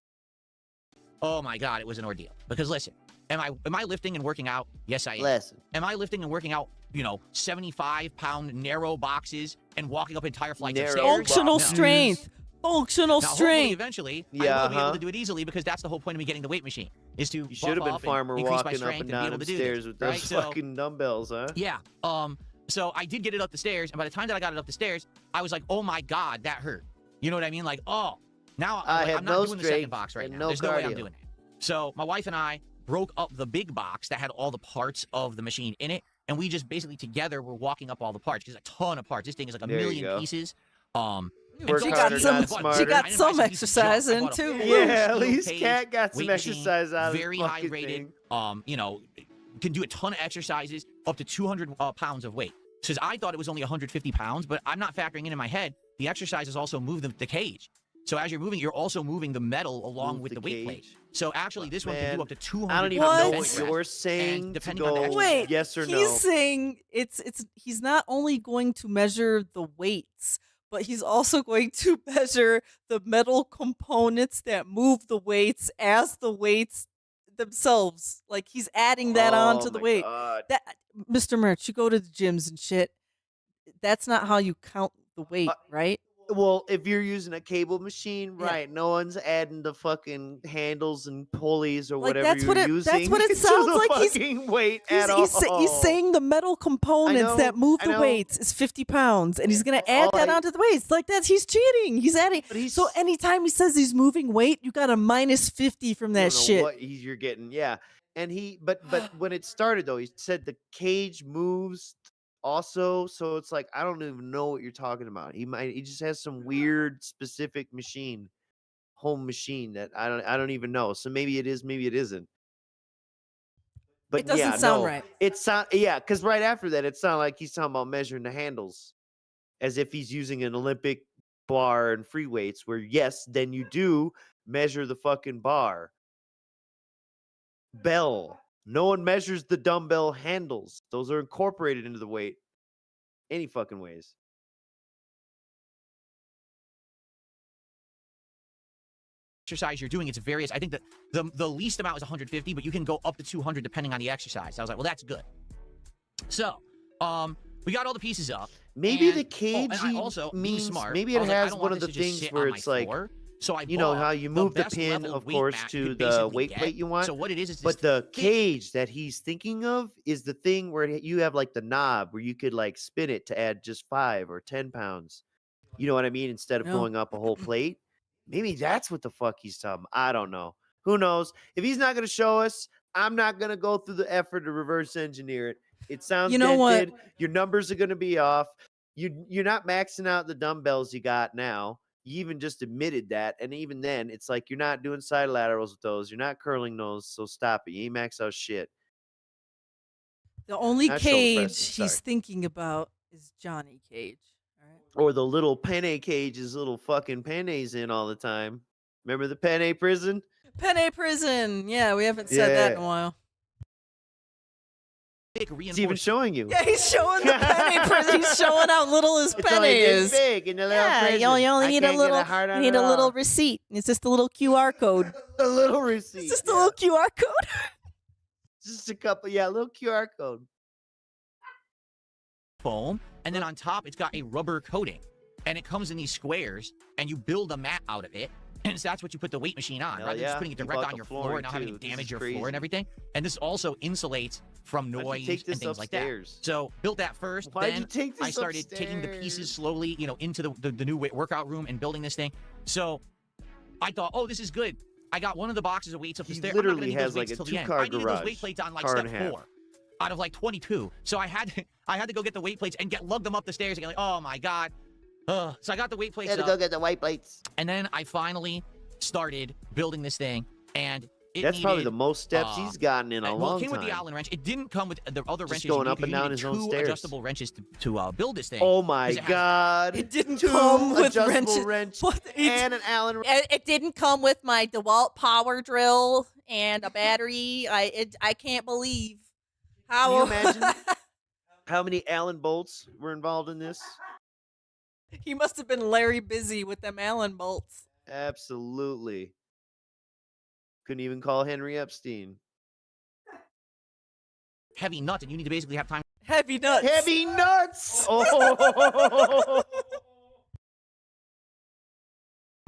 Oh my God, it was an ordeal. Because listen, am I lifting and working out? Yes, I am. Listen. Am I lifting and working out, 75-pound narrow boxes and walking up entire flights of Narrow stairs? Functional No. strength. Functional Now, hopefully, strength. eventually, I Yeah, will be able to do it easily because that's the whole point of me getting the weight machine, is to You should have been Farmer walking up and and be down able them to do stairs this, with those right? So, fucking dumbbells, huh? yeah. So I did get it up the stairs, and by the time that I got it up the stairs, I was like, oh my God, that hurt. You know what I mean? Like, oh, now I'm no not doing the second strength box right and now. no There's no way I'm cardio. doing that. So my wife and I broke up the big box that had all the parts of the machine in it, and we just basically together were walking up all the parts. There's a ton of parts. This thing is like a There you million go. pieces. Work harder, not smarter. She got some exercise in too. Yeah, at least Cat got some exercise out of the Very high fucking rated. thing. You know, can do a ton of exercises, up to 200 pounds of weight. Says I thought it was only 150 pounds, but I'm not factoring in my head. The exercises also move the cage. So as you're moving, you're also moving the metal along with the weight plate. So actually, this one can do up to 200. I don't even know what reps, you're saying. and To depending on the go exercise. Wait, yes or he's no. saying he's not only going to measure the weights, but he's also going to measure the metal components that move the weights as the weights themselves. Like he's adding that on to the weight. That Mr. Merch, you go to the gyms and shit. That's not how you count the weight, right? Well, if you're using a cable machine, right? No one's adding the fucking handles and pulleys or Like whatever that's you're what it. using. That's what it to sounds the like. Fucking weight at all. He's saying the metal components that move I the know. weights is 50 pounds, and he's gonna add that onto the weights. Like he's cheating. He's adding. So anytime he says he's moving weight, you got a minus 50 from that don't know shit. what you're getting, yeah. And but when it started though, he said the cage moves also, so it's like I don't even know what you're talking about. He just has some weird specific home machine that I don't even know. So maybe it is, maybe it isn't. But It doesn't yeah, sound no, right. Because right after that, it sounded like he's talking about measuring the handles, as if he's using an Olympic bar and free weights. Where yes, then you do measure the fucking bar. Bell. No one measures the dumbbell handles. Those are incorporated into the weight. Any fucking ways. Exercise you're doing, it's various. I think that the least amount is 150, but you can go up to 200 depending on the exercise. I was like, well, that's good. So, we got all the pieces up. Maybe and, the cage and I also, being means smart, maybe I it was like, I has don't one want of the this to just things sit where on my it's like, floor. So I you know bought how you move the best pin, level of weight course, mat you to could the basically weight get. plate you want. So what it is But this the big- cage that he's thinking of is the thing where you have like the knob where you could like spin it to add just 5 or 10 pounds. You know what I mean? Instead of No. going up a whole plate. Maybe that's what the fuck he's talking about. I don't know. Who knows? If he's not going to show us, I'm not going to go through the effort to reverse engineer it. It sounds You know what? dented. Your numbers are going to be off. You're not maxing out the dumbbells you got now. You even just admitted that. And even then, it's like you're not doing side laterals with those. You're not curling those. So stop it. You ain't max out shit. The only Not shoulder cage pressing, he's sorry. thinking about is Johnny Cage. Or the little penne cages, little fucking pennies in all the time. Remember the penne prison? Penne prison. Yeah, we haven't said that in a Yeah. while. It's even showing you. Yeah, he's showing the penne prison. He's showing how little his It's penne only this is. big in the little Yeah, prison. you only I need a can't get little. heart You on need it a little all. receipt. It's just a little QR code. A little receipt. It's just a little QR code. Just a couple, yeah, a little QR code. foam, and then on top it's got a rubber coating, and it comes in these squares, and you build a mat out of it, and so that's what you put the weight machine on, Hell rather than just yeah. putting it You direct bought on the your floor flooring and not having too. to This damage is your floor crazy. and everything. And this also insulates from Why'd you noise take and this things upstairs? like that. So built that first. Why'd then you take I this started taking the pieces upstairs? slowly, into the new workout room and building this thing. So I thought, oh, this is good. I got one of the boxes of weights up the He stairs. I'm not gonna literally need those has, like, weights a till the end. two-car I needed those garage, weight plates on like car step and a half. 4 out of like 22. So I had to go get the weight plates and lug them up the stairs again. Like, oh my god. So I got the weight plates Gotta up, go get the white plates. and then I finally started building this thing, and it That's probably the needed, most steps he's gotten in a well, long it came with the time. Allen wrench. It didn't come with the other Just wrenches. going you up need, and 'cause you down needed his own 2 stairs. adjustable wrenches to build this thing. Oh my 'cause it has- god. It didn't Two come with adjustable wrenches. wrench and an Allen wrench. It didn't come with my DeWalt power drill and a battery. I can't believe how. Can you imagine how many Allen bolts were involved in this? He must have been Larry busy with them Allen bolts. Absolutely. Couldn't even call Henry Epstein. heavy nuts, and you need to basically have time. Heavy nuts. Heavy nuts. Oh.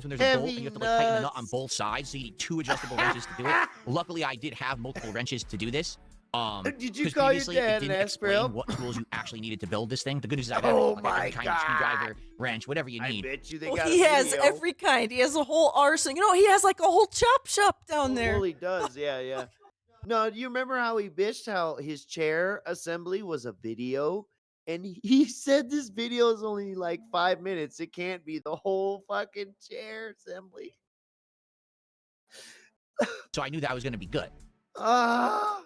When there's a bolt, and Heavy you have to tighten the nut nuts. on both sides, so you need 2 adjustable wrenches to do it. Luckily, I did have multiple wrenches to do this. Did you 'cause call your previously dad it and didn't ask for explain help? what tools you actually needed to build this thing. The good news is I have Oh like every my kind of God. screwdriver, wrench, whatever you I need. bet you they Well, got he a has video. every kind. He has a whole arsenal. He has like a whole chop shop down there. Well, he does. Yeah, yeah. No, do you remember how he bitched how his chair assembly was a video? And he said this video is only like 5 minutes. It can't be the whole fucking chair assembly. So I knew that was going to be good. Ah.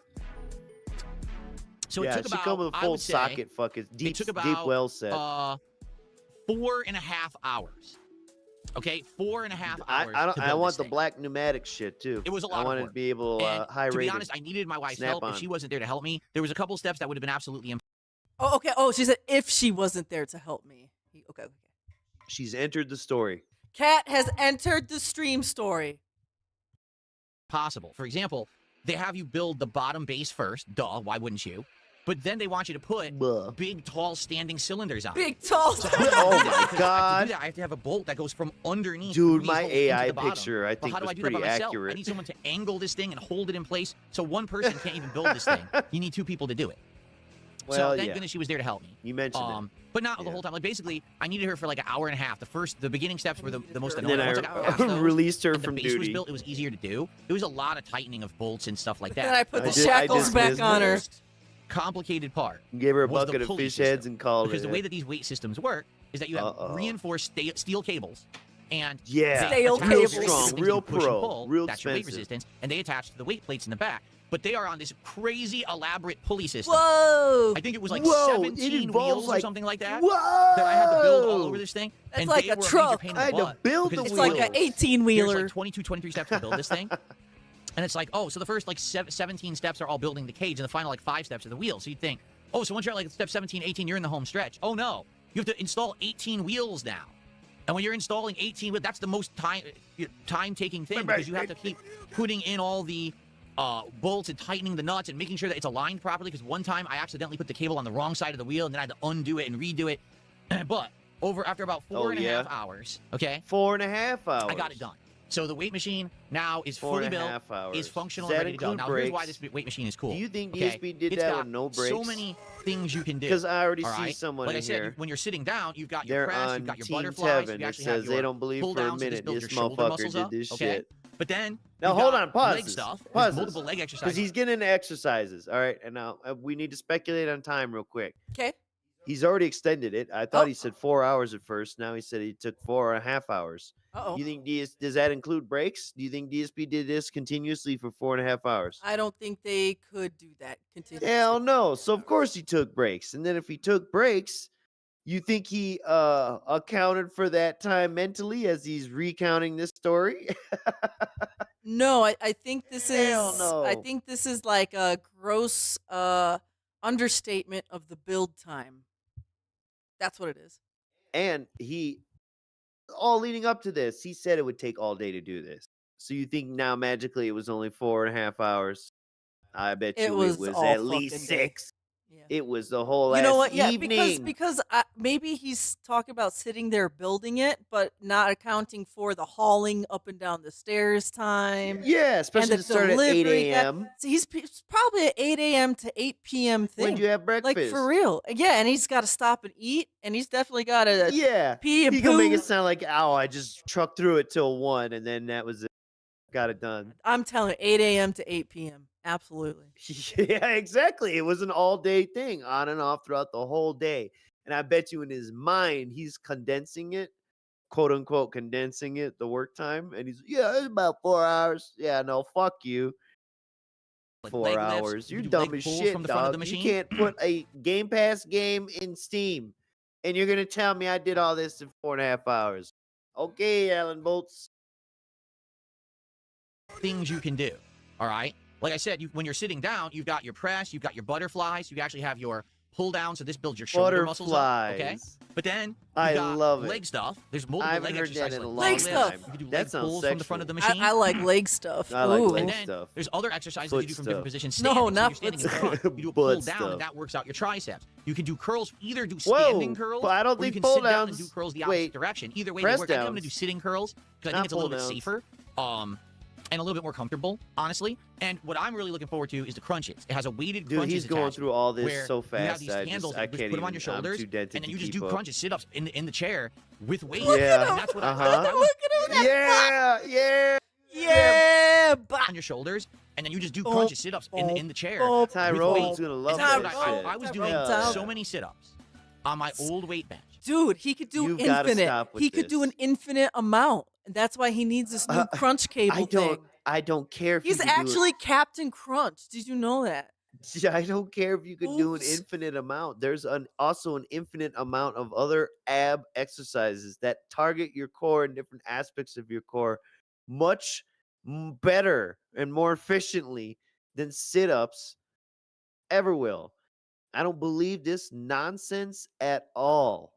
So yeah, it took she about, come with a I full would say, socket fucking deep, it took about, deep well set. 4.5 hours. Okay, 4.5 hours. I want the black pneumatic shit too. It was a lot I of wanted work. to be able high to rated. be honest, I needed my wife's help. If she wasn't there to help me, there was a couple steps that would have been absolutely impossible. Oh, okay. Oh, she said if she wasn't there to help me. Okay. She's entered the story. Kat has entered the stream story. For example, they have you build the bottom base first. Duh, why wouldn't you? But then they want you to put big, tall, standing cylinders on. Big, tall. Oh my god! I have to have a bolt that goes from underneath. Dude, my AI into the picture I think how do was I do that pretty by myself? accurate. I need someone to angle this thing and hold it in place, so one person can't even build this thing. You need 2 people to do it. Well, so thank goodness she was there to help me. You mentioned it. But not the whole time. Like basically, I needed her for like an hour and a half. The beginning steps were the most And annoying. then Once got past those, released her and from the base was duty. built, it was easier to do. It was a lot of tightening of bolts and stuff like that. Then I put the shackles back on her. Complicated part. Gave her a was the bucket of pulley fish heads system. and called Because it. the way that these weight systems work is that you have reinforced steel cables. And Yeah. they Steel attach cables. to the Strong, things real you push and pro, pull, real that's your weight expensive. resistance, and they attach to the weight plates in the back. But they are on this crazy elaborate pulley system. Whoa! I think it was like Whoa, it 17 involves wheels or like- something like that. Whoa! That I had to build all over this thing. That's and like they a were major truck. pain in I had the to butt build because the It's like an wheels. 18-wheeler. There's like 22, 23 steps to build this thing. And it's like, oh, so the first like 17 steps are all building the cage, and the final like 5 steps are the wheels. So you'd think, oh, so once you're at like step 17, 18, you're in the home stretch. Oh no, you have to install 18 wheels now. And when you're installing 18 wheels, that's the most time-taking thing because you have to keep putting in all the bolts and tightening the nuts and making sure that it's aligned properly. Because one time I accidentally put the cable on the wrong side of the wheel, and then I had to undo it and redo it. But after about 4.5 hours, okay, 4.5 hours. I got it done. So the weight machine now is 4.5 fully built, hours. is functional Does and that ready to go. include Now here's why brakes? this weight machine is cool. Do you think okay? DSP did It's that got with no so brakes? many things you can do. Because I already all see right? someone like in I said, here. when you're sitting down, you've got your They're press, on you've got your Team butterflies, Tevin. you It actually have says they your don't believe pull for a downs, so minute builds this your shoulder motherfucker muscles did up, this okay? shit. But then Now you've hold got on, pause leg this. stuff. There's Pause multiple this. leg Because exercises. he's getting into exercises. All right, and now we need to speculate on time real quick. Okay. He's already extended it. I thought he said 4 hours at first. Now he said he took 4.5 hours. Uh-oh. You think does that include breaks? Do you think DSP did this continuously for 4.5 hours? I don't think they could do that continuously. Hell no. So of course he took breaks. And then if he took breaks, you think he accounted for that time mentally as he's recounting this story? No, I think this Hell is no. I think this is like a gross understatement of the build time. That's what it is. And he, all leading up to this, he said it would take all day to do this. So you think now magically it was only 4.5 hours? I bet you It was it was all at fucking least day. 6. It was the whole You last know what? Yeah, evening. because maybe he's talking about sitting there building it, but not accounting for the hauling up and down the stairs time. Yeah, especially and to start at 8 delivery. a.m. So he's probably at 8 a.m. to 8 p.m. thing. When'd you have breakfast? Like for real? Yeah, and he's got to stop and eat, and he's definitely got to Yeah. pee and He can make poo. it sound like, oh, I just trucked through it till 1, and then that was it. Got it done. I'm telling you, 8 a.m. to 8 p.m. Absolutely. Yeah, exactly. It was an all-day thing, on and off throughout the whole day. And I bet you in his mind, he's condensing it, quote-unquote condensing it, the work time. And he's, yeah, it's about 4 hours. Yeah, no, fuck you. Like 4 leg lifts, hours. you You're do dumb leg as pulls shit, from the front of dog. the You machine. can't put a Game Pass game in Steam. And you're going to tell me I did all this in 4.5 hours. Okay, Alan Bolts. Things you can do. All right. Like I said, when you're sitting down, you've got your press, you've got your butterflies, you actually have your pull down, so this builds your shoulder muscles up. Okay. Butterflies. But then I you've got love it. leg stuff. There's I multiple haven't leg heard that exercises. in a like long Leg leg stuff. lifts. You can do That leg sounds pulls from the front of the machine. I like leg stuff. I like Ooh. leg And then stuff. there's other exercises that Foot you do from different stuff. positions. No, Standing, so not you're standing in foot front. stuff. You do a pull Butt down, stuff. and that works out your triceps. You can do curls. Either do Whoa, standing curls, but I don't or you think can sit sit down and downs- do curls the opposite wait, direction. Either way, they press work. I think I'm going to downs. do sitting curls because I Not think it's a little pull bit downs. safer. And a little bit more comfortable, honestly. And what I'm really looking forward to is the crunches. It has a weighted Dude, crunches he's going attachment through all this where so you have fast. these I handles, can't you just put them on your even. I'm shoulders, too dented and then to you just keep do up. crunches, sit-ups in the chair with weight. Yeah. And that's what Uh-huh. that was Yeah, yeah. Yeah, on your shoulders, and then you just do crunches, sit-ups in the chair. Tyrone's gonna love And that that's what shit. I was doing so many sit-ups on my old weight bench. Dude, he could do You've gotta infinite. stop with He could do this. an infinite amount. And that's why he needs this new crunch cable thing. I don't care if He's you can actually Captain Crunch. Did you know that? I don't care if you can do an Oops. infinite amount. There's also an infinite amount of other ab exercises that target your core and different aspects of your core much better and more efficiently than sit-ups ever will. I don't believe this nonsense at all.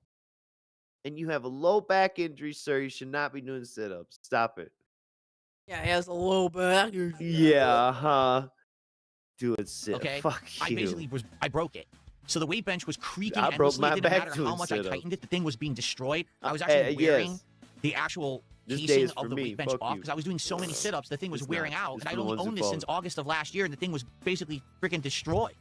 And you have a low back injury, sir. You should not be doing sit-ups. Stop it. Yeah, he has a low back. Yeah, huh? Doing sit-ups. Okay, Fuck I you. basically I broke it. So the weight bench was creaking I broke endlessly. my It didn't back matter doing how much I sit-ups. tightened it, the thing was being destroyed. I was actually yes. wearing the actual This day casing is for of the me. weight bench Fuck off you. because I was doing so many sit-ups. The thing was It's wearing not. out, It's and I for the only ones who owned this since follow. August of last year, and the thing was basically freaking destroyed.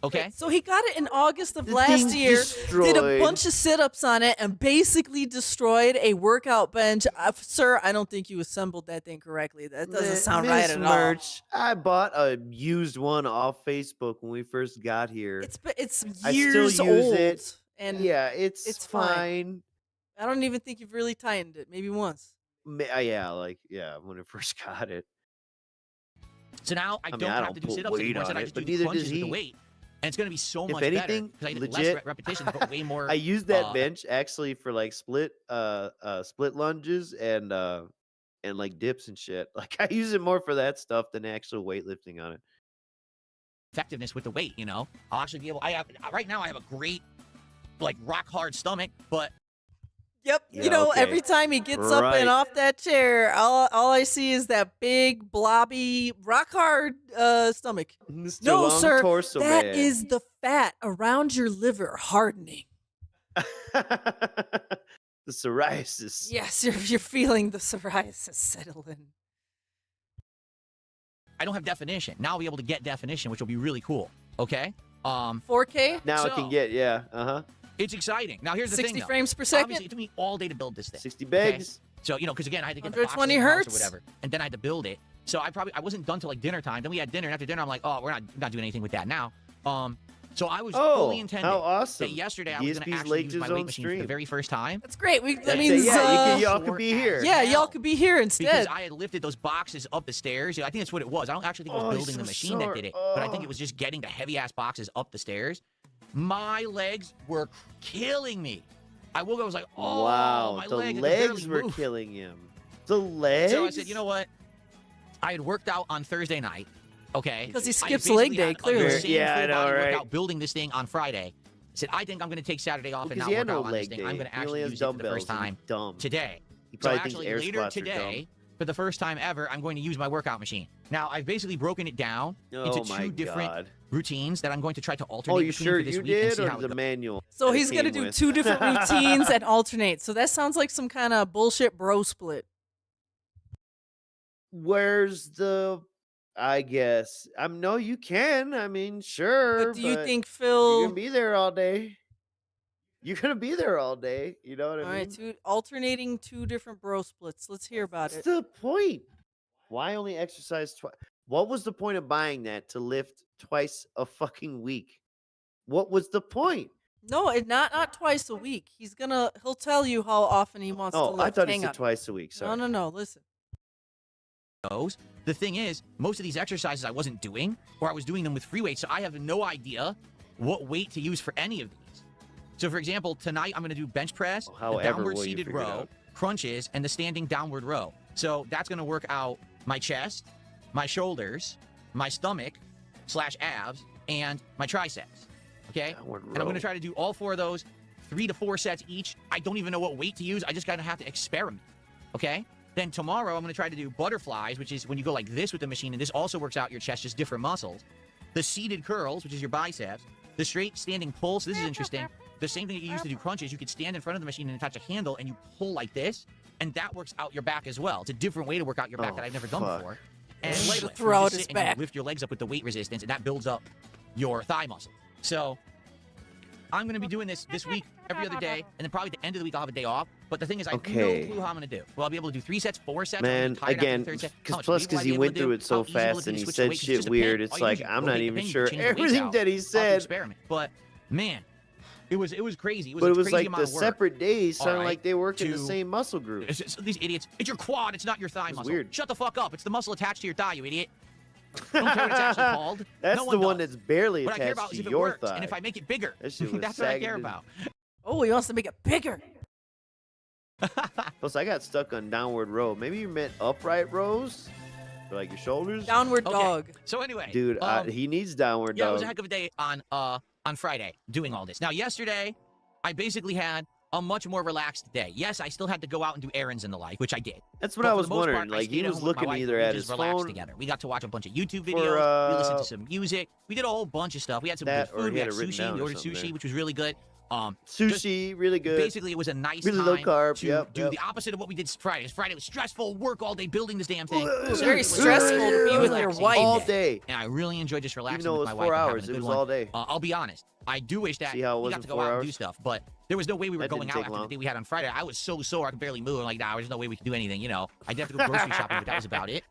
Okay. So he got it in August of The last thing's year, did a destroyed. bunch of sit-ups on it, and basically destroyed a workout bench. Sir, I don't think you assembled that thing correctly. That doesn't sound right at all. Merch, I bought a used one off Facebook when we first got here. It's I years still use old, it. and yeah, it's fine. fine. I don't even think you've really tightened it. Maybe once. Yeah, when I first got it. So now I mean, don't I have don't to do put sit-ups weight anymore. on So I it, just but do neither crunches does with the he. weight, and it's going to be so If much anything, better because I did legit- less repetitions, but way more. I use that bench actually for like split lunges and like dips and shit. Like I use it more for that stuff than actual weightlifting on it. effectiveness with the weight. You know, I'll actually be able. Right now I have a great, like rock hard stomach, but Yep. Yeah, you know, okay. every time he gets up Right. and off that chair, all I see is that big, blobby, rock hard stomach. Mr. No, Long sir. Torso That Man. is the fat around your liver hardening. The psoriasis. Yes, you're feeling the psoriasis settle in. I don't have definition. Now I'll be able to get definition, which will be really cool. Okay. 4K? Now I So- can get It's exciting. Now here's the 60 thing, though. frames per second? Obviously, it took me all day to build this thing. 60 okay? begs. So because again, I had to get the 120 boxes in the house hertz? or whatever, and then I had to build it. So I wasn't done till like dinner time. Then we had dinner, and after dinner, I'm like, oh, we're not doing anything with that now. So I was fully intending how awesome. that yesterday I was going DSP's to actually late use to my his weight own machine for the stream. very first time. That's great. That That's means it. Y'all could be here. Yeah, y'all could be here instead. Because I had lifted those boxes up the stairs. I think that's what it was. I don't actually think it was Oh, building the so machine that sore. did it, but I think it was just getting the heavy ass boxes up the stairs. My legs were killing me. I woke up, I was like, oh, wow, my the legs, I could legs barely were move. killing him. The legs. So I said, you know what? I had worked out on Thursday night. Okay. 'Cause he I skips basically leg day, had a clearly. insane Yeah, I full know, body right? workout building this thing on Friday. I said, I think I'm going to take Saturday off and Because not he had work no out on this leg thing. day. I'm going to He only actually has use it for the dumbbells. first time He's dumb. today. He So probably actually, thinks air later squats are today, for the first time ever, I'm going to use my workout machine. Now, I've basically broken it down Oh into my two different God. routines that I'm going to try to alternate Oh, you between sure for this you week and did, see or how it the goes. manual? So that he's it going to came do with? 2 different routines and alternate. So that sounds like some kind of bullshit bro split. Where's the? I guess no. You can. I mean, sure. But do you think you're Phil... gonna be there all day? You're gonna be there all day. You know what I All mean? right, alternating 2 different bro splits. Let's hear about What's it. the point? Why only exercise twice? What was the point of buying that to lift twice a fucking week? What was the point? No, not twice a week. He'll tell you how often he wants to Oh, lift. I thought he Hang said on. twice a week. Sorry. No. Listen. The thing is, most of these exercises I wasn't doing, or I was doing them with free weights, so I have no idea what weight to use for any of these. So, for example, tonight I'm going to do bench press, the However downward will you seated figure it row, out? crunches, and the standing downward row. So that's going to work out my chest, my shoulders, my stomach / abs, and my triceps. Okay? Downward And I'm going row. to try to do all 4 of those, 3 to 4 sets each. I don't even know what weight to use. I just kind of have to experiment. Okay? Then tomorrow I'm going to try to do butterflies, which is when you go like this with the machine, and this also works out your chest, just different muscles. The seated curls, which is your biceps. The straight standing pulse, this is interesting. The same thing that you use to do crunches, you could stand in front of the machine and attach a handle, and you pull like this, and that works out your back as well. It's a different way to work out your back Oh, that I've never done fuck. before. And Way leg to lift, throw you out just his sit and you back. lift your legs up with the weight resistance, and that builds up your thigh muscle. So I'm going to be doing this week, every other day, and then probably at the end of the week I'll have a day off. But the thing is, I have Okay. no clue how I'm going to do. Will I be able to do 3 sets, 4 sets? Man, again, because he went through it so fast and he said shit weird. It's like I'm not even sure everything that he said. Experiment. But man, it was crazy. But it was crazy like the amount of work. separate days sounded Alright, like they worked in the to- same muscle group. These idiots. It's your quad. It's not your thigh muscle. weird. Shut the fuck up. It's the muscle attached to your thigh, you idiot. I don't care what it's actually called. That's No the one does. that's barely What I care attached about is to if it your works thigh. and if I make it bigger. That shit was That's what I sagging care to- about. Oh, he wants to make it bigger. Plus, I got stuck on downward row. Maybe you meant upright rows? For like your shoulders? Downward Okay. dog. So anyway, Dude, he needs downward yeah, dog. it was a heck of a day on Friday doing all this. Now, yesterday, I basically had a much more relaxed day. Yes, I still had to go out and do errands and the like, which I did. That's what But I for was the most wondering. part, I Like, he stayed at was home with my looking wife, either we at just his relaxed phone together. We got to watch a bunch of YouTube for, videos. We listened to some music. We did a whole bunch of stuff. We had some that, good or food. he We had had it written sushi. down We or ordered something sushi, there. which was really good. Sushi, really good. Basically, it was a nice Really time low carb. to Yep, do yep. the opposite of what we did Friday. Friday was stressful, work all day building this damn thing. It's very stressful to be with your wife. All day. And I really enjoyed just relaxing Even though it with was my 4 wife. and having hours, a it good was one. all day. I'll be honest. I do wish that See how it we was got in to go 4 out and do hours? stuff, but there was no way we were That going didn't out take after the long. day we had on Friday. I was so sore I could barely move. I'm like, nah, there's no way we could do anything. You know, I'd have to go grocery shopping, but that was about it.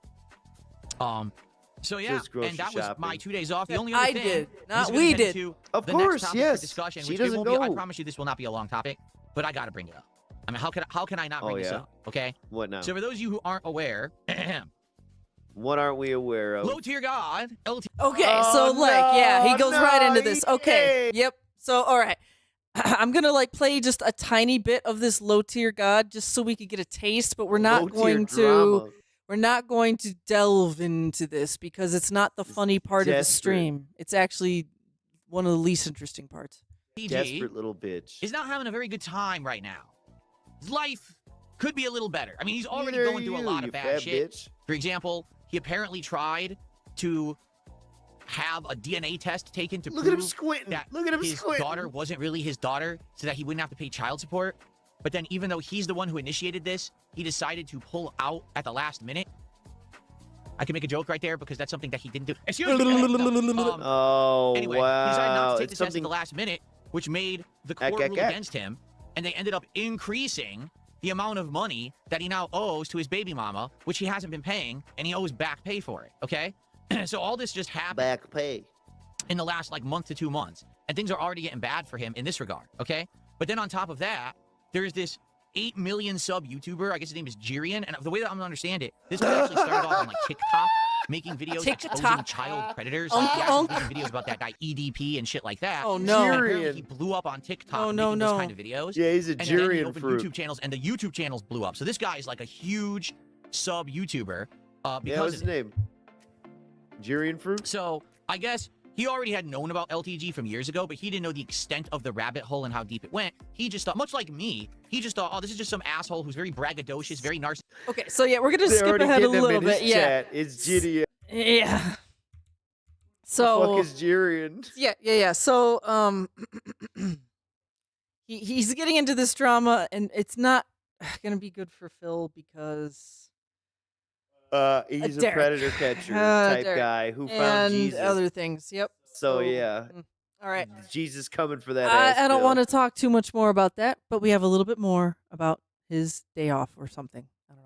So yeah, Just grocery and that was my shopping. 2 days off. The That only other I thing, did, this not is gonna we get did. into Of the course, next topic yes. For discussion, She which it doesn't won't be, I go. promise you this will not be a long topic, but I got to bring it up. I mean, how can I not Oh, bring this yeah? up? Okay. What now? So for those of you who aren't aware, What aren't we aware of? low tier god, LT. Okay, Oh, so like, yeah, he no, goes right into this. no, Okay, yay. yep. So, all right, I'm gonna like play just a tiny bit of this low tier god, just so we could get a taste. But we're not Low-tier going to. drama. We're not going to delve into this because it's not the funny part of the desperate. stream. It's actually one of the least interesting parts. Desperate little bitch. is not having a very good time right now. His life could be a little better. I mean, he's already Neither going are through a you, lot you of bad fat shit. bitch. For example, he apparently tried to have a DNA test taken to Look at him prove squinting. that Look at him his squinting. daughter wasn't really his daughter, so that he wouldn't have to pay child support. But then, even though he's the one who initiated this, he decided to pull out at the last minute. I can make a joke right there because that's something that he didn't do. Excuse me. Oh, Anyway, wow. he decided not to take It's the test at something. the last minute, which made the court rule against him, and they ended up increasing the amount of money that he now owes to his baby mama, which he hasn't been paying, and he owes back pay for it. Okay, so all this just happened Back pay. in the last like month to 2 months, and things are already getting bad for him in this regard. Okay, but then on top of that, there's this 8 million sub YouTuber. I guess his name is Jirian, and the way that I'm gonna understand it, this guy actually started off on like TikTok, making videos exposing TikTok. child predators. Unk, He actually unk. making videos about that guy EDP and shit like that. Oh, no. And apparently Jirian. he blew up on TikTok Oh, no, making those no. kind of videos. Yeah, he's a And then he Jirian opened fruit. YouTube channels, and the YouTube channels blew up. So this guy is like a huge sub YouTuber Yeah, because what's of his it. name? Jirian fruit? So I guess he already had known about LTG from years ago, but he didn't know the extent of the rabbit hole and how deep it went. He just thought, much like me, he just thought, oh, this is just some asshole who's very braggadocious, very narcissistic. Okay, so yeah, we're gonna They're skip already ahead a getting him little in his bit. Yeah, chat. It's Jirian. yeah. The So fuck is Jirian? yeah. So he's getting into this drama, and it's not gonna be good for Phil because He's a Derek. predator catcher type Derek. guy who found and Jesus. other things. Yep. So yeah, All right. Jesus coming for that ass. I don't Phil. want to talk too much more about that, but we have a little bit more about his day off or something. I don't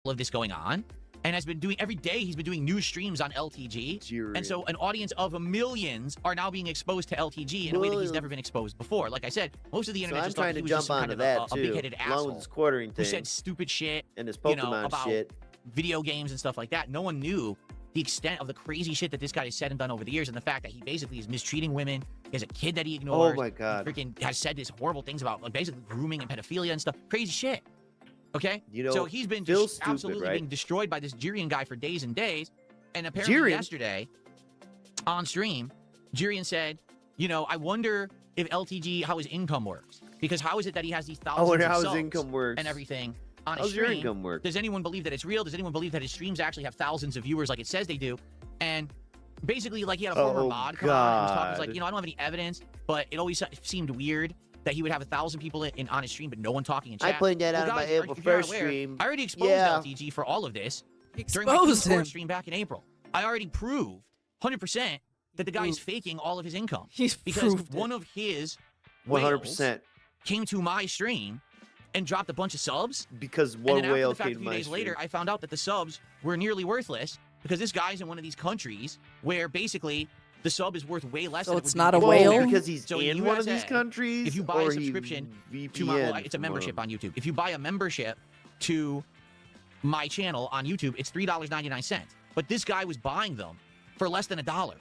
know. of this going on, and has been doing every day. He's been doing new streams on LTG, and so an audience of millions are now being exposed to LTG in a way that he's never been exposed before. Like I said, most of the So internet I'm just thought trying he to was jump just some kind onto of that a too, big-headed along with asshole his quartering who thing said stupid shit, and his you know, Pokemon about shit. video games and stuff like that. No one knew the extent of the crazy shit that this guy has said and done over the years, and the fact that he basically is mistreating women. He has a kid that he ignores. Oh my God. He freaking has said these horrible things about like, basically grooming and pedophilia and stuff. Crazy shit. Okay? You know, so he's been Phil's just stupid, absolutely right? being destroyed by this Jirian guy for days and days. And apparently Jirian? yesterday on stream, Jirian said, you know, I wonder if LTG, how his income works. Because how is it that he has these I thousands wonder of how his subs income works. and everything on How's his your stream? income work? Does anyone believe that it's real? Does anyone believe that his streams actually have thousands of viewers like it says they do? And basically, like, he had a former Oh, mod come on and was talking, was God. like, you know, I don't have any evidence, but it always seemed weird that he would have 1,000 people on his stream, but no one talking in I chat. pointed that Well, out on my guys, April if you're not 1st aware, stream. I already exposed Yeah. LTG for all of this during my Exposed Q4 him. stream back in April. I already proved 100% that the guy is faking all of his income. He's because proved one of his 100% came to my stream and dropped a bunch of subs. because And one then after whale the fact, came a to few my days later, stream. I found out that the subs were nearly worthless because this guy's in one of these countries where basically the sub is worth way less. So than it's it would not be a for whale? YouTube. Because he's So in one of these USA, countries. If you buy or a he subscription to my, VPN well, it's a from membership one on YouTube. If you buy a membership to my channel on YouTube, it's $3.99. But this guy was buying them for less than $1.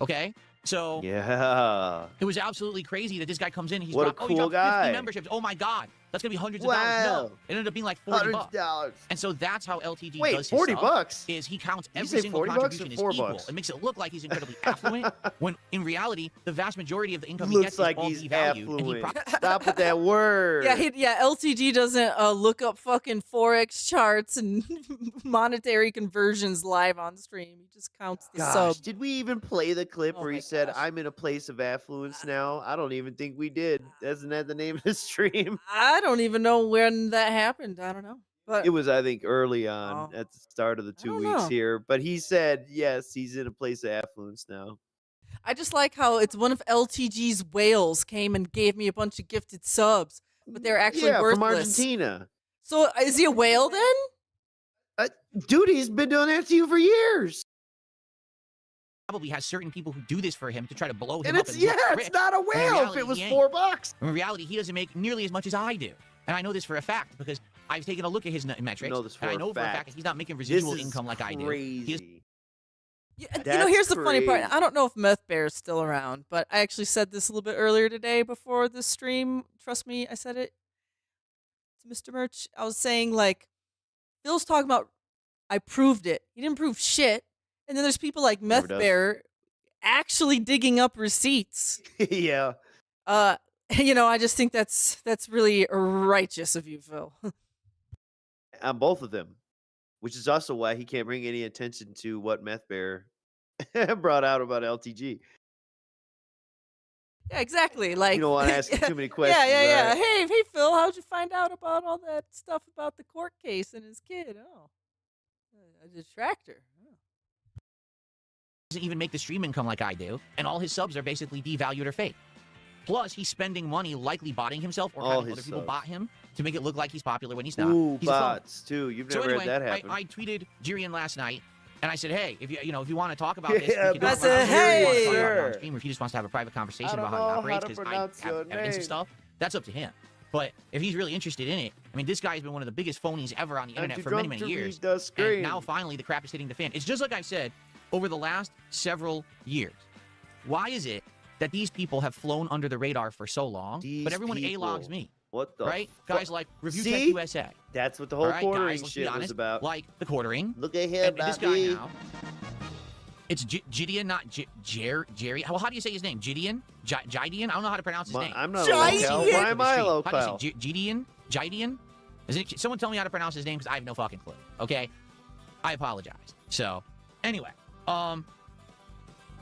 Okay, so Yeah. it was absolutely crazy that this guy comes in and he's What a dropped, oh, he cool dropped 50 guy. memberships. Oh my God, that's gonna be hundreds of dollars. No, Wow. it ended up being like $40. $100. And so that's how LTG Wait, does his 40 stuff, bucks? is he counts Did you every say single 40 bucks or contribution as 4 equal. bucks? It makes it look like he's incredibly affluent, when in reality, the vast majority of the income he Looks gets like is all he's devalued. And he affluent. Stop with that word. Yeah, LTG doesn't look up fucking forex charts and monetary conversions live on stream. He just counts the Gosh, sub. did we even play the clip Oh where he my said, gosh. "I'm in a place of affluence now"? I don't even think we did. Isn't that the name of the stream? I don't even know when that happened. I don't know. But It was, I think, early on Oh. at the start of the 2 don't weeks know. here. But he said, yes, he's in a place of affluence now. I just like how it's one of LTG's whales came and gave me a bunch of gifted subs, but they're actually Yeah, worthless. from Argentina. So is he a whale then? Dude, he's been doing that to you for years. probably has certain people who do this for him to try to blow him And up. it's, And look yeah, rich. it's not a When in whale if reality, it was he $4. ain't. In reality, he doesn't make nearly as much as I do. And I know this for a fact because I've taken a look at his metrics. know this and I for a know for a fact fact. that he's not making This residual is income like I do. He is crazy. Yeah, here's the funny part. crazy. I don't know if Meth Bear is still around, but I actually said this a little bit earlier today before this stream. Trust me, I said it to Mr. Merch. I was saying, like, Phil's talking about, I proved it. He didn't prove shit. And then there's people like Never Meth does. Bear actually digging up receipts. Yeah. I just think that's really righteous of you, Phil. On both of them, which is also why he can't bring any attention to what Meth Bear brought out about LTG. Yeah, exactly. Like, You don't want to ask him too many questions. Yeah. right? Hey, Phil, how'd you find out about all that stuff about the court case and his kid? Oh, a detractor. Oh. doesn't even make the stream income like I do, and all his subs are basically devalued or fake. Plus, he's spending money likely botting himself or All having his other people subs. bot him to make it look like he's popular when he's not. Ooh, He's a phony. bots too. You've So never anyway, had that happen. I tweeted Jirian last night, and I said, hey, if you want to talk about this, Yeah, we can I talk said, about it. If you wanna hey! talk about it on Sure. stream, or if he just wants to have a private conversation I don't about how he know operates, how to because I pronounce have your evidence and name. stuff, that's up to him. But if he's really interested in it, I mean, this guy's been one of the biggest phonies ever on the internet for many, many years. And now finally the crap is hitting the fan. It's just like I've said over the last several years. Why is it that these people have flown under the radar for so long, These but everyone people. A-logs me? What the Right? fuck? Guys like Review See? Tech USA. That's what the whole All right, quartering guys, let's be shit was honest, about. like the quartering. Look at him, And this guy Bobby. now, it's Gideon, not Jerry. Well, how do you say his name? Gideon? Gideon? I don't know how to pronounce his name. I'm not a locale. Why am I a How locale? do you say Gideon? Gideon? Is it? Someone tell me how to pronounce his name because I have no fucking clue. Okay, I apologize. So, anyway,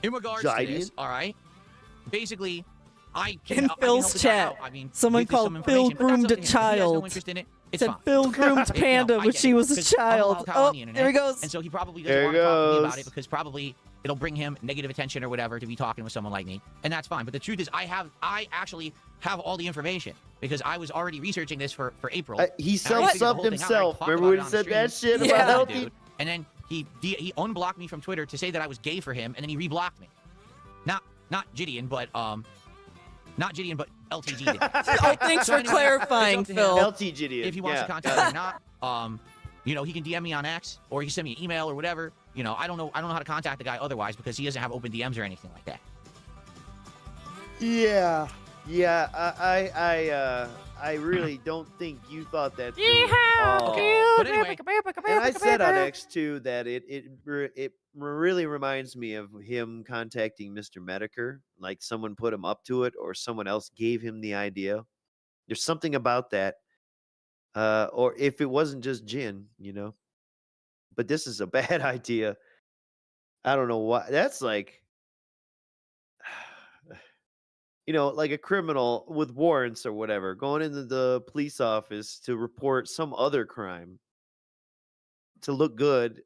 in regards to Gideon? this, all right. Basically, I can In I can Phil's help this guy chat, out. I mean, someone give this called some Phil information, but that's groomed up a to him. If he has no child. interest in it, it's Said fine. Phil groomed You know, Panda I when get she it, was a because I'm child. locale on Oh, the internet, there he goes. And so he probably There doesn't he want to talk to me about goes. it because probably it'll bring him negative attention or whatever to be talking with someone like me, and that's fine. But the truth is, I actually have all the information because I was already researching this for April. He and I figured the self-subbed whole thing out. I himself. talked Remember about when it he on the said that stream. shit Yeah. about Yeah, healthy? dude. And then he unblocked me from Twitter to say that I was gay for him, and then he reblocked me. Not Gideon, but not Gideon, but LTG did. Oh, thanks So for anyway, clarifying, it's up to him. Phil. LT Gideon. If he wants yeah. to contact me or not, he can DM me on X or he can send me an email or whatever. I don't know how to contact the guy otherwise because he doesn't have open DMs or anything like that. Yeah. I really don't think you thought that through at all. Okay, but anyway, And I said on X too that it really reminds me of him contacting Mr. Medicare, like someone put him up to it or someone else gave him the idea. There's something about that. Or if it wasn't just Jin, But this is a bad idea. I don't know why. That's like like a criminal with warrants or whatever, going into the police office to report some other crime to look good,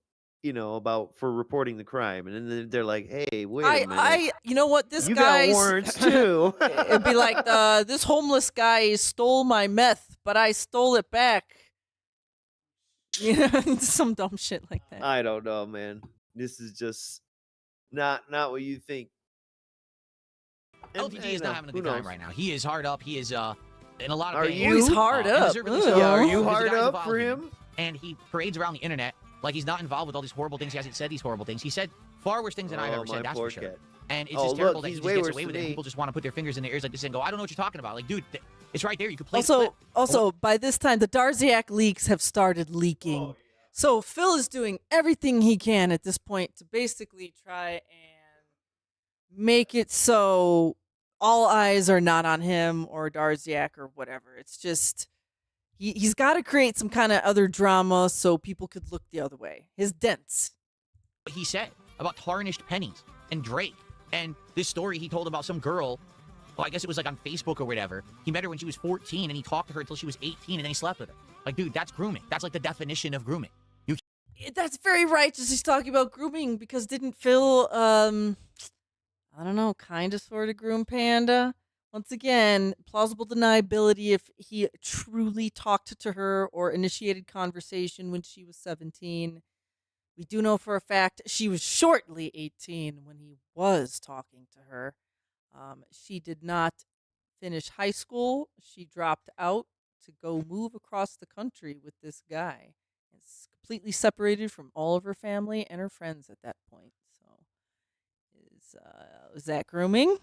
you know, about for reporting the crime, and then they're like, "Hey, wait a minute, you know what? This you guy's got warrants too." It'd be like, this homeless guy stole my meth, but I stole it back. You know, some dumb shit like that. I don't know, man. This is just not what you think. And, LTD you is know, not having a who good time knows? right now. He is hard up. He is in a lot of Are pain. you? Oh, he's hard and up. deservedly Ugh. so. Yeah, are you Because the hard guy's up involved for in it. him? And he parades around the internet like he's not involved with all these horrible things. He hasn't said these horrible things. He said far worse things than I've Oh, ever my said, that's poor for sure. cat. And it's Oh, just terrible look, that he he's just way gets worse away with than it. me. People just want to put their fingers in their ears like this and go, I don't know what you're talking about. Like, dude, it's right there. You could play the clip. Also, by this time, the Darziak leaks have started leaking. So Phil is doing everything he can at this point to basically try and make it so all eyes are not on him or Darziak or whatever. It's just he's got to create some kind of other drama so people could look the other way. His dents. What he said about tarnished pennies and Drake and this story he told about some girl. Well, I guess it was like on Facebook or whatever. He met her when she was 14 and he talked to her until she was 18 and then he slept with her. Like, dude, that's grooming. That's like the definition of grooming. That's very righteous. He's talking about grooming because didn't Phil, I don't know, kind of sort of groom Panda? Once again, plausible deniability if he truly talked to her or initiated conversation when she was 17. We do know for a fact she was shortly 18 when he was talking to her. She did not finish high school. She dropped out to go move across the country with this guy. It's completely separated from all of her family and her friends at that point. So, is that grooming?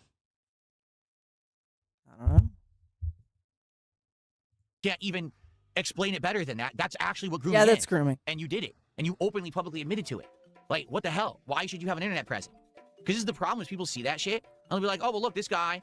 I don't know. Can't even explain it better than that. That's actually what grooming Yeah, is. that's grooming. And you did it. And you openly, publicly admitted to it. Like, what the hell? Why should you have an internet presence? Because this is the problem is people see that shit. And they'll be like, oh, well, look, this guy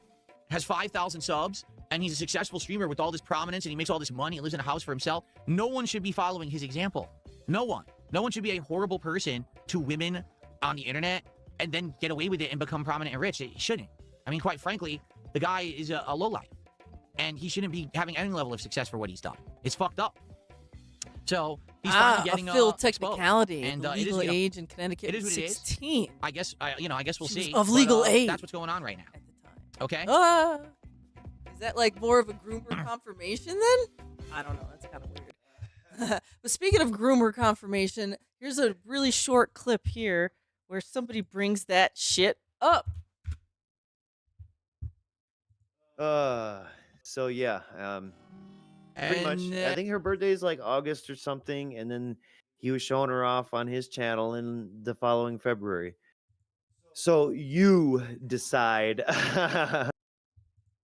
has 5,000 subs. And he's a successful streamer with all this prominence. And he makes all this money and lives in a house for himself. No one should be following his example. No one. No one should be a horrible person to women on the internet and then get away with it and become prominent and rich. It shouldn't. I mean, quite frankly, the guy is a lowlife. And he shouldn't be having any level of success for what he's done. It's fucked up. So he's finally getting a Phil exposed. technicality. And the it is, legal you know, age in Connecticut it is is what it is. 16. I guess we'll She was see. of But, legal age. That's what's going on right now. Okay. Is that like more of a groomer confirmation then? I don't know. That's kind of weird. But speaking of groomer confirmation, here's a really short clip here where somebody brings that shit up. So yeah, pretty much. I think her birthday is like August or something, and then he was showing her off on his channel in the following February. So you decide.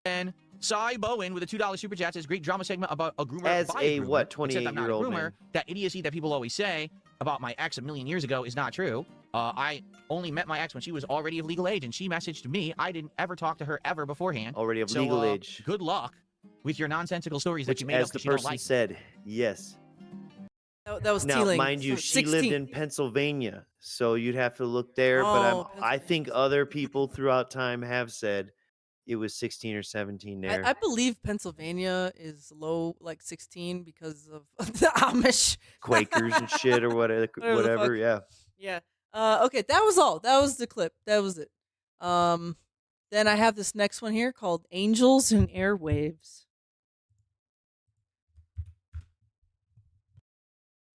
And Cy Bowen with a $2 super chat says great drama segment about a groomer As by a, groomer, what, except I'm not a 28-year-old groomer. man. That idiocy that people always say about my ex a million years ago is not true. I only met my ex when she was already of legal age, and she messaged me. I didn't ever talk to her ever beforehand. Already of So, legal age. Good luck with your nonsensical stories Which, that you made as up the that you don't person like. said, yes. That was Now, Teeling. mind you, So she 16. lived in Pennsylvania, so you'd have to look there. Oh, But I think other people throughout time have said it was 16 or 17 there. I believe Pennsylvania is low, like 16, because of the Amish Quakers and shit or whatever. Whatever the Whatever, fuck. yeah. Yeah. Okay, that was all. That was the clip. That was it. Then I have this next one here called Angels and Airwaves.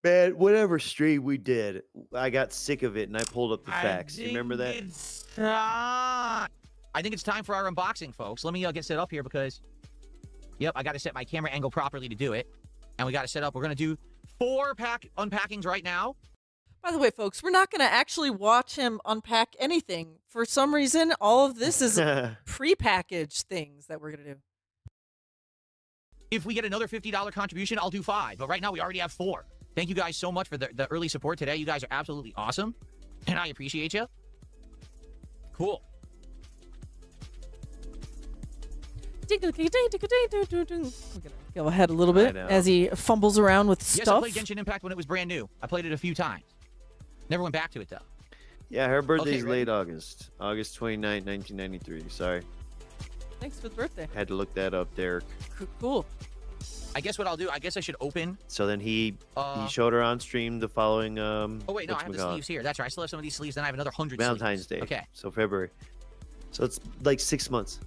Man, whatever stream we did, I got sick of it and I pulled up the facts. You remember that? I think it's time for our unboxing, folks. Let me get set up here because, yep, I got to set my camera angle properly to do it. And we got to set up. We're going to do 4 unpackings right now. By the way, folks, we're not going to actually watch him unpack anything. For some reason, all of this is prepackaged things that we're going to do. If we get another $50 contribution, I'll do 5. But right now, we already have 4. Thank you guys so much for the early support today. You guys are absolutely awesome. And I appreciate you. Cool. We're gonna go ahead a little bit as he fumbles around with Yes, I stuff. played Genshin Impact when it was brand new. I played it a few times. Never went back to it, though. Yeah, her birthday's Okay, ready? late August. August 29, 1993. Sorry. Thanks for the birthday. Had to look that up, Derek. Cool. I guess what I'll do, I guess I should open. So then he showed her on stream the following. Oh wait, no, I have the sleeves here. That's right. I still have some of these sleeves. Then I have another 100. Valentine's sleeves. Day. Okay. So February. So it's like 6 months.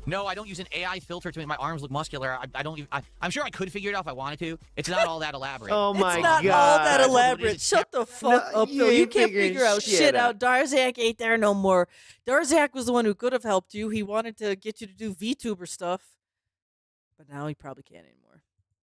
No, I don't use an AI filter to make my arms look muscular. I don't even. I'm sure I could figure it out if I wanted to. It's not all that elaborate. Oh my It's not god. all that elaborate. Shut the fuck up, though. You can't figure out shit out. Darzak ain't there no more. Darzak was the one who could have helped you. He wanted to get you to do VTuber stuff. But now he probably can't anymore.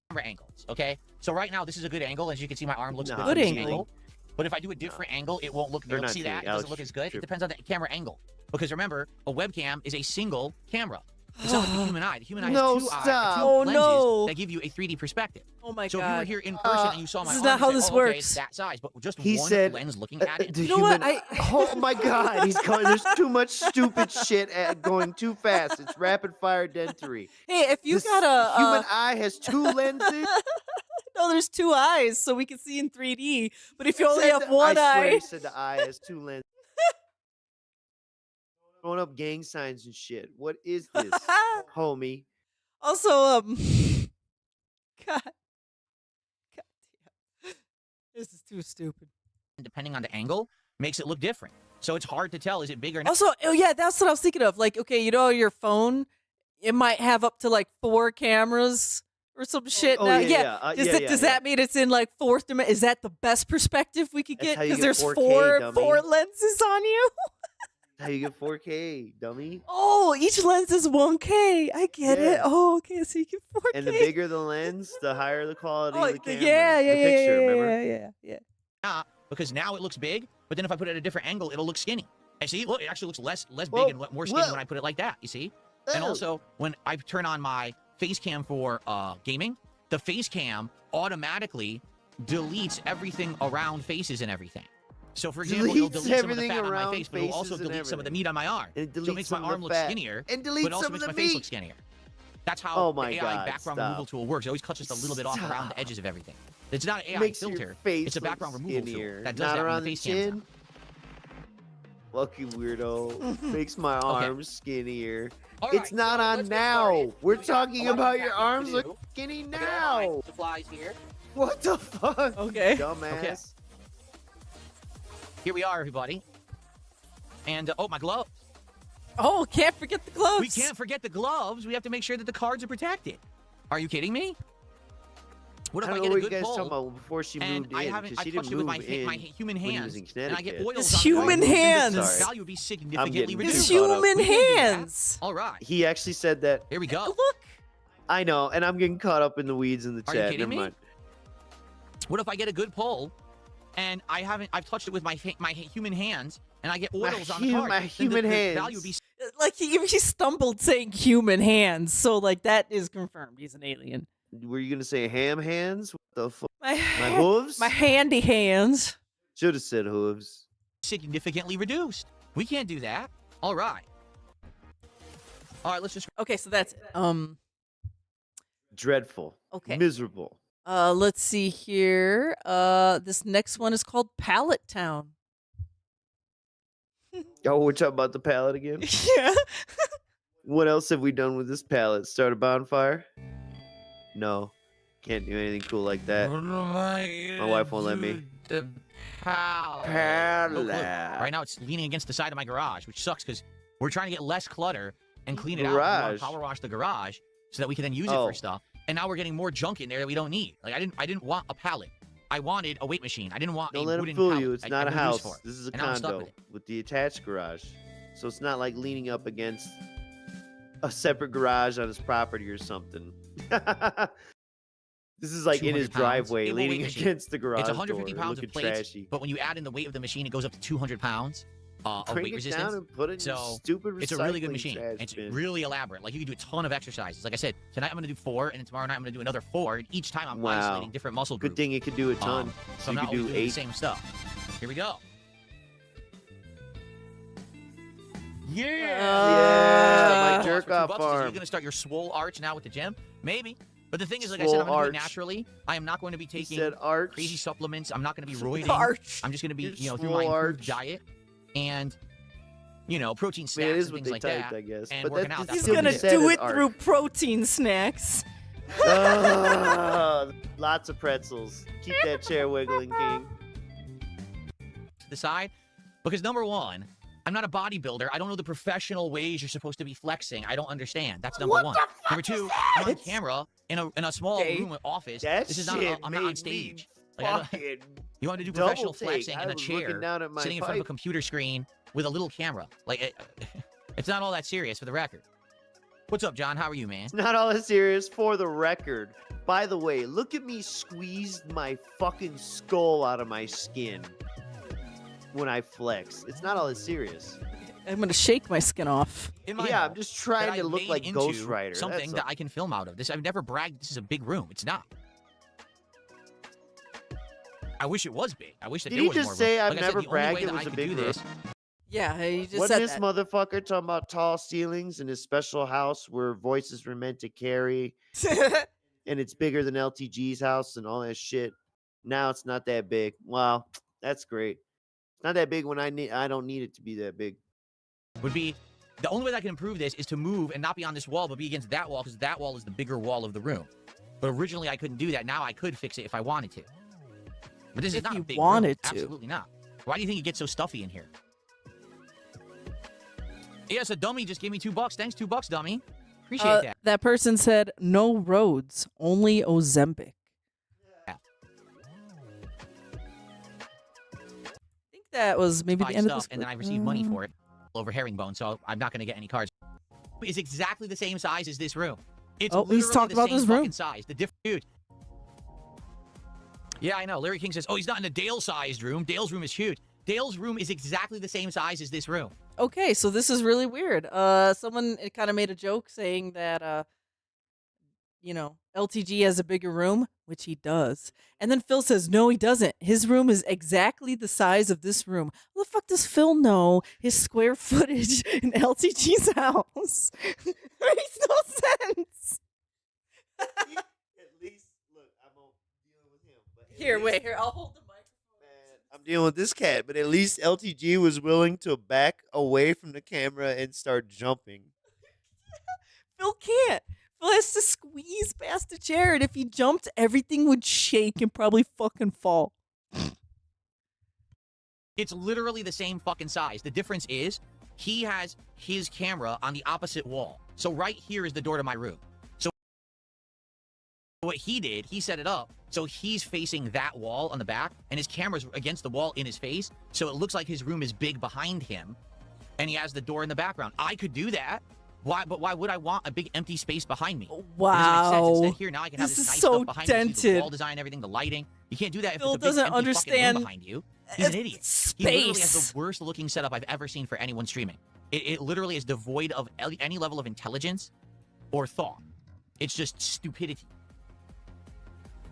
Camera angles, okay? So right now, this is a good angle. As you can see, my arm looks good. Good from this angle. But if I do a different angle, it won't look. They're not See that? It Alex, doesn't look as good. true. It depends on the camera angle. Because remember, a webcam is a single camera. It's not like the human eye. The human eye has two lenses that give you a 3D perspective. Oh my god. So if you were here in person and you saw my this arm, is not how you'd say, this "Oh, works. okay, it's that size," but just He one said, lens looking at it. The You know what? Oh my god, he's going. There's too much stupid shit going too fast. It's rapid fire dentary. Hey, if you This got a human eye has 2 lenses. No, there's 2 eyes, so we can see in 3D. But if you only have one I swear eye, he said the eye has 2 lenses. Throwing up gang signs and shit. What is this, homie? also, God damn, this is too stupid. Depending on the angle, makes it look different. So it's hard to tell, is it big or not? Also, oh yeah, that's what I was thinking of. Like, okay, you know, your phone, it might have up to like 4 cameras or some shit. Oh, now. yeah. Does that mean it's in like 4th dimension? Is that the best perspective we could That's get? how you Because get there's 4K, four dummy. lenses on you. How you get 4K, dummy? Oh, each lens is 1K. I get it. Yeah. Oh, okay, so you get 4K. And the bigger the lens, the higher the quality of the camera. yeah, the picture, remember? yeah. Because now it looks big, but then if I put it at a different angle, it'll look skinny. And see, look, it actually looks less big and more skinny when I put it like that, you see? And also, when I turn on my face cam for gaming, the face cam automatically deletes everything around faces and everything. So, for example, it'll delete some of the fat on my face, but it'll also delete some of the meat on my arm. And it So it deletes makes my some of the arm look fat. skinnier, And deletes but also some of makes the my face meat. look skinnier. That's how Oh my the AI God, background stop. removal tool works. It always cuts just a little bit off around the edges of everything. It's not an AI Makes your filter. face It's a look background removal skinnier. tool that does Not that when around the the face cam's chin. on. Fucking weirdo. Makes my arms skinnier. All It's right, not so on let's get now. started. We're We got talking a lot of about your background arms to look do. skinny Okay, all now. right, supplies here. What the fuck? Okay. Dumbass. Okay. Here we are, everybody. And, oh, my gloves. Oh, can't forget the gloves. We can't forget the gloves. We have to make sure that the cards are protected. Are you kidding me? What if I, don't get know a what you good guys pull? talking about before she and moved I in. haven't. 'Cause I she touched didn't it with my move in my human when he was hands, in and I get Connecticut. oils It's on human the cards. hands. The Sorry. value would be I'm significantly getting reduced. It's too caught up. human We can do that. hands. All right. He actually said that. Here we go. Look. I know, and I'm getting caught up in the weeds in the Are you chat. kidding Never me? mind. What if I get a good pull, and I've touched it with my human hands, and I get oils on the cards? my Then human the hands. value would be Like he stumbled saying human hands, so like that is confirmed. He's an alien. Were you gonna say ham hands? What the fuck? My My hooves? my handy hands. Should have said hooves. significantly reduced. We can't do that. All right. All right, let's just. Okay, so that's it. Dreadful. Okay. Miserable. Let's see here. This next one is called Pallet Town. Oh, we're talking about the pallet again? Yeah. What else have we done with this pallet? Start a bonfire? No. Can't do anything cool like that. My wife won't let me. Look, look. Right now, it's leaning against the side of my garage, which sucks because we're trying to get less clutter and clean it out. We want Garage? to power wash the garage so that we can then use it Oh. for stuff. And now we're getting more junk in there that we don't need. Like I didn't want a pallet. I wanted a weight machine. I didn't want Don't a let him wooden fool pallet. you. It's I not a have no use house. for it. This is a And now I'm stuck condo with it. with the attached garage. So it's not like leaning up against a separate garage on his property or something. This is like in his 200 pounds. driveway, It will weigh leaning machine. against the garage It's 150 door, pounds looking of plates, trashy. but when you add in the weight of the machine, it goes up to 200 pounds of Bring weight it resistance. down and put it in your so stupid it's a really good recycling machine. trash It's bin. really elaborate. Like you can do a ton of exercises. Like I said, tonight I'm going to do 4, and then tomorrow night I'm going to do another 4. And each time I'm Wow. isolating different muscle groups. Good thing it could do a ton. So I'm you not could always do doing 8. the same stuff. Here we go. Yeah, my jerk off Are you arm. going to start your swole arch now with the gym? Maybe. But the thing is, like I said, I'm Swole going to do it arch. naturally. I am not going to be taking said arch. crazy supplements. I'm not going to be roiding. Arch. I'm just going to be, Your through my swole improved arch. diet and, protein I snacks mean, it is and what things they like typed, that. I guess. And But working that out. just That's He's still what gonna it is. said do as it arch. through protein snacks. Lots of pretzels. Keep that chair wiggling, King. The side, because number one, I'm not a bodybuilder. I don't know the professional ways you're supposed to be flexing. I don't understand. That's number one. Number two, I'm on camera in a small room office. This is not. I'm not on stage. Like, you want to do professional flexing in a chair, sitting in front of a computer screen with a little camera. Like, it's not all that serious, for the record. What's up, John? How are you, man? It's not all that serious, for the record. By the way, look at me squeeze my fucking skull out of my skin when I flex. It's not all that serious. I'm gonna shake my skin off. Yeah, I'm just trying to look like Ghost Rider. Something that I can film out of. This, I've never bragged. This is a big room. It's not. I wish it was big. I wish that Did there he was more just say room. I've Like I said, never the only bragged way it that was I a could big do room? this. Yeah, he just Wasn't said this that. motherfucker talking about tall ceilings in his special house where voices were meant to carry, and it's bigger than LTG's house and all that shit? Now it's not that big. Wow, that's great. It's not that big when I don't need it to be that big. Would be the only way that I can improve this is to move and not be on this wall, but be against that wall, because that wall is the bigger wall of the room. But originally I couldn't do that. Now I could fix it if I wanted to. But this is not a big room. wanted to. Absolutely not. Why do you think it gets so stuffy in here? Yes, a dummy just gave me $2. Thanks, $2, dummy. Appreciate that. That person said, no roads, only Ozempic. Yeah. I think that was maybe Buy the end of stuff, this and then I received money for it over herringbone, so I'm not going to get any cards. It's exactly the same size as this room. It's Oh, he's literally talking the about same this room. fucking size. The different dude. Yeah, I know. Larry King says, oh, he's not in a Dale-sized room. Dale's room is huge. Dale's room is exactly the same size as this room. Okay, so this is really weird. Someone kind of made a joke saying that, you know, LTG has a bigger room, which he does. And then Phil says, no, he doesn't. His room is exactly the size of this room. How the fuck does Phil know his square footage in LTG's house? Makes no sense. At least, look, I'm dealing with him. But Here, wait, here, I'll hold the microphone. I'm dealing with this cat, but at least LTG was willing to back away from the camera and start jumping. Phil can't. Phil has to squeeze past the chair, and if he jumped, everything would shake and probably fucking fall. It's literally the same fucking size. The difference is he has his camera on the opposite wall. So right here is the door to my room. So what he did, he set it up so he's facing that wall on the back, and his camera's against the wall in his face, so it looks like his room is big behind him, and he has the door in the background. I could do that. Why? But why would I want a big empty space behind me? It doesn't make sense. Wow. Instead, here now I can have This this is nice so stuff behind me. See the dented. wall design, everything, the lighting. You can't do that if Phil it's a big doesn't empty fucking understand room behind you. He's an idiot. He literally has Space. the worst looking setup I've ever seen for anyone streaming. It literally is devoid of any level of intelligence or thought. It's just stupidity.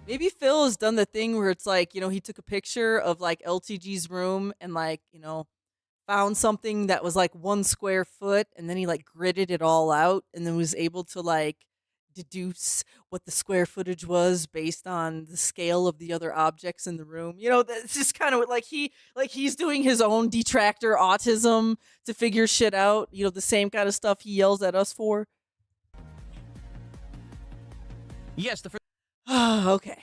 Maybe Phil has done the thing where it's like, you know, he took a picture of like LTG's room and like, you know, found something that was like 1 square foot, and then he like gridded it all out and then was able to like deduce what the square footage was based on the scale of the other objects in the room. You know, that's just kind of like he's doing his own detractor autism to figure shit out. You know, the same kind of stuff he yells at us for. Yes, Okay.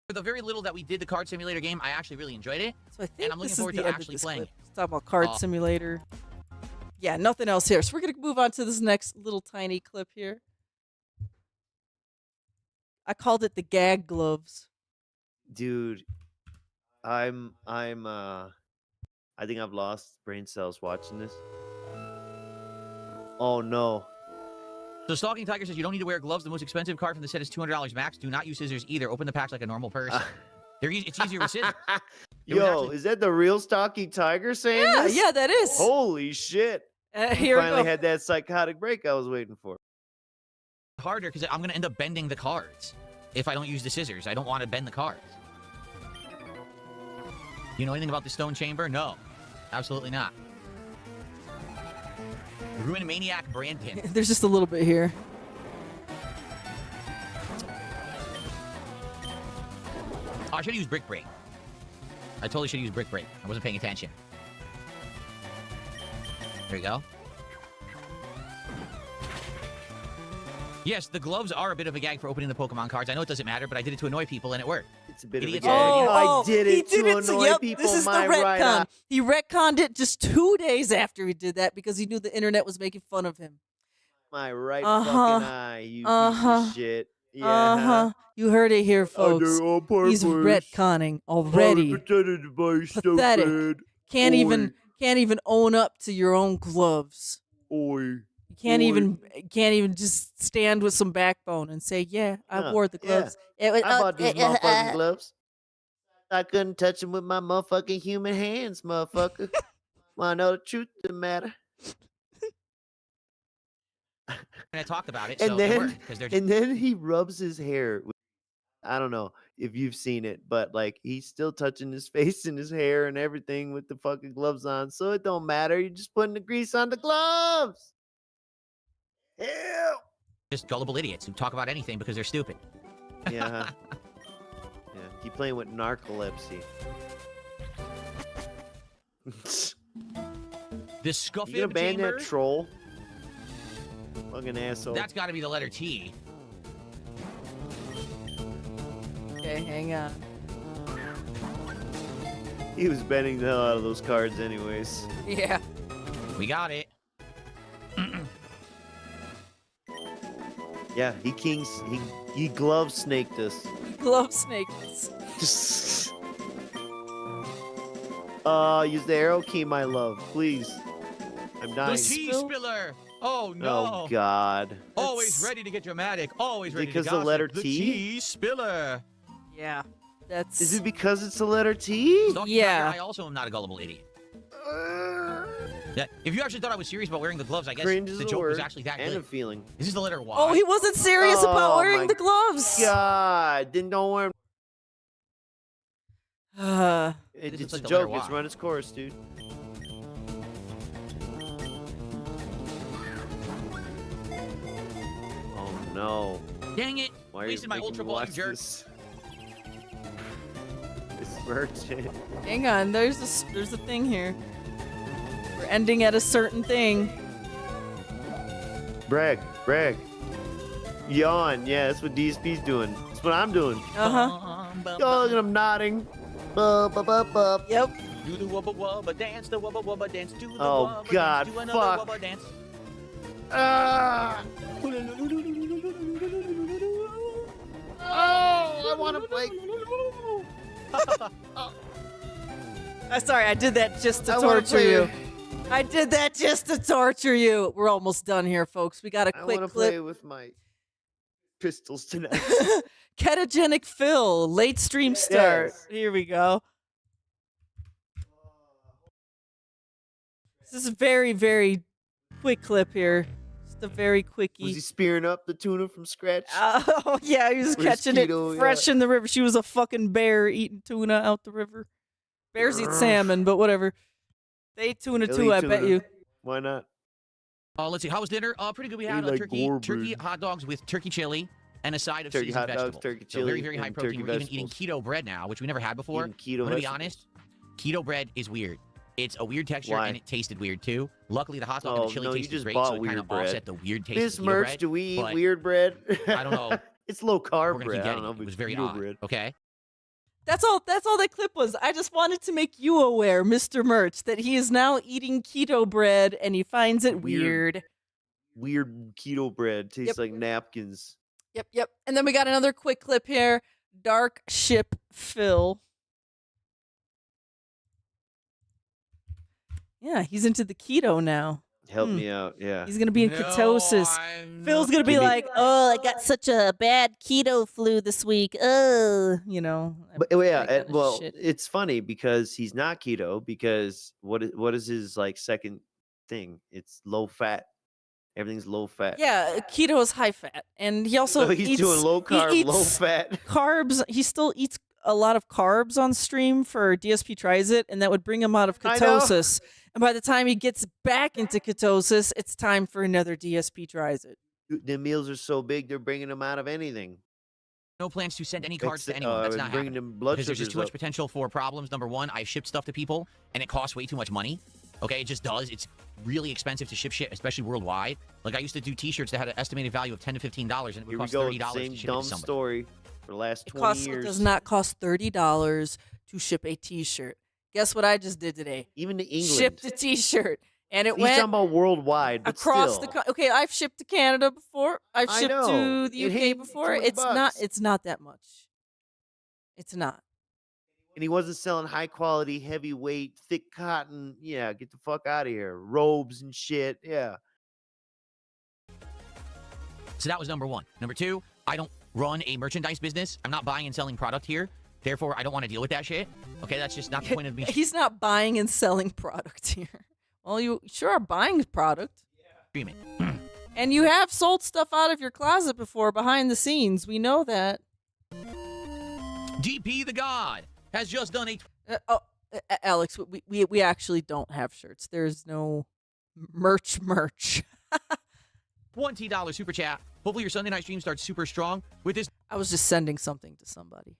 for the very little that we did the card simulator game, I actually really enjoyed it. So I think and I'm looking this forward is the to end of actually this playing clip. it. Let's talk about Card Simulator. Yeah, nothing else here. So we're gonna move on to this next little tiny clip here. I called it the gag gloves. Dude, I think I've lost brain cells watching this. Oh no. So Stalking Tiger says you don't need to wear gloves. The most expensive card from the set is $200 max. Do not use scissors either. Open the packs like a normal person. It's easier with scissors. Yo, is that the real Stalking Tiger saying this? Yeah, that is. Holy shit. Here we finally go. had that psychotic break I was waiting for. Harder because I'm going to end up bending the cards if I don't use the scissors. I don't want to bend the cards. You know anything about the stone chamber? No, absolutely not. Ruin Maniac Brandon. There's just a little bit here. Oh, I should use Brick Break. I totally should use Brick Break. I wasn't paying attention. There you go. Yes, the gloves are a bit of a gag for opening the Pokemon cards. I know it doesn't matter, but I did it to annoy people and it worked. It's a bit Idiots of a gag. are idiots. I did it to annoy yep, people. this is the my right retcon. eye. He retconned it just 2 days after he did that because he knew the internet was making fun of him. My right Uh-huh. fucking eye, you piece Uh-huh. of shit. Yeah. Uh-huh. You heard it here, folks. On purpose. He's retconning already. I pretended to buy Pathetic. stupid. Can't Oi. even own up to your own gloves. Oi. You can't even just stand with some backbone and say, "Yeah, I Huh, wore the gloves." Yeah. It was, I bought these motherfucking gloves. I couldn't touch them with my motherfucking human hands, motherfucker. Wanna know the truth of the matter? And I talked about it, And so it then, worked, 'cause they're and then he rubs his hair. I don't know if you've seen it, but like he's still touching his face and his hair and everything with the fucking gloves on. So it don't matter. You're just putting the grease on the gloves. Ew. just gullible idiots who talk about anything because they're stupid. Yeah. Yeah. Keep playing with narcolepsy. The Scuffib You gonna ban chamber? that troll? Fucking asshole. That's got to be the letter T. Okay, hang on. He was betting the hell out of those cards anyways. Yeah. We got it. Yeah, he glove snaked us. Glove snakes. Use the arrow key, my love, please. I'm dying. The T spiller. Oh no. Oh God. Always ready to get dramatic. Always ready Because to the gossip. letter The T? T spiller. Yeah. That's. Is it because it's the letter T? Yeah. I also am not a gullible idiot. Yeah. If you actually thought I was serious about wearing the gloves, I guess Cringe is the a joke was word actually that and good. a feeling. Is this the letter Y? Oh, he wasn't serious about wearing my the gloves. God, then don't wear 'em. This It's is a like the joke. letter It's Y. run its course, dude. Oh no. Dang it. Why are Wasted you my making ultra me ball, you watch jerk. this? This merchant. Hang on, there's a thing here. We're ending at a certain thing. Brag. Yawn. Yeah, that's what DSP's doing. That's what I'm doing. Uh-huh. Oh, look at him nodding. Yep. Do the wubba wubba dance, the wubba wubba dance, do the Oh, wubba God, dance, do another fuck. wubba dance. Ah! Oh, I want to play. Sorry, I did that just to I wanna torture play you. with- I did that just to torture you. We're almost done here, folks. We got a I quick want to clip. play with my pistols tonight. Ketogenic Phil, late stream start. Yes. Here we go. This is a very, very quick clip here. Just a very quickie. Was he spearing up the tuna from scratch? Oh, yeah, he was Where's catching it Keto? fresh in the river. She was a fucking bear eating tuna out the river. Bears eat salmon, but whatever. They eat tuna They'll too, eat I bet tuna. you. Why not? Let's see. How was dinner? Pretty good. We had They like turkey Gorbrid. hot dogs with turkey chili and a side of Turkey seasoned hot dogs, vegetables. turkey So chili, very, very high and protein. turkey We're even eating vegetables. keto bread now, which we never had before. Eating keto I'm gonna be vegetables. honest. Keto bread is weird. It's a weird texture Why? and it tasted weird too. Luckily, the hot dog Oh, and the chili no, you tasted just great, bought so it kind weird of bread. offset the weird taste This of keto merch, bread. do we eat but weird bread? I don't know. It's low carb We're gonna bread. keep I don't getting know it. if It it's was very keto odd. bread. Okay. That's all that clip was. I just wanted to make you aware, Mr. Merch, that he is now eating keto bread and he finds it weird. Weird keto bread tastes Yep. like napkins. Yep. And then we got another quick clip here. Dark Ship Phil. Yeah, he's into the keto now. Help me out. Yeah. He's gonna be in ketosis. Phil's gonna be Give me- like, "Oh, I got such a bad keto flu this week." You know. But yeah, that kinda well, shit. it's funny because he's not keto because what is his like second thing? It's low fat. Everything's low fat. Yeah, keto is high fat, and he also So he's doing low carb, he low eats fat. carbs. He still eats a lot of carbs on stream for DSP tries it, and that would bring him out of I know. ketosis. And by the time he gets back into ketosis, it's time for another DSP tries it. Dude, the meals are so big they're bringing them out of anything. No plans to send any cards to Ex- anyone. That's and not bringing happening. them blood Because there's just sugars too much up. potential for problems. Number one, I've shipped stuff to people, and it costs way too much money. Okay, it just does. It's really expensive to ship shit, especially worldwide. Like I used to do T-shirts that had an estimated value of $10 to $15, and it would Here we cost go. $30 Same to ship dumb it to somebody. story for the last It 20 years. does not cost $30 to ship a T-shirt. Guess what I just did today? Even to England. Shipped a T-shirt, and it He's went talking about worldwide, but across still. the. Okay, I've shipped to Canada before. I've I shipped know. to the It UK ain't before. $20. It's not. It's not that much. It's not. And he wasn't selling high quality, heavyweight, thick cotton. Yeah, get the fuck out of here. Robes and shit. Yeah. So that was number one. Number two, I don't run a merchandise business. I'm not buying and selling product here. Therefore, I don't want to deal with that shit. Okay, that's just not the point of me. He's not buying and selling product here. Well, you sure are buying product. Streaming. And you have sold stuff out of your closet before behind the scenes. We know that. DP the God has just done a... Alex, we actually don't have shirts. There's no merch. $20 super chat. Hopefully your Sunday night stream starts super strong with this. I was just sending something to somebody.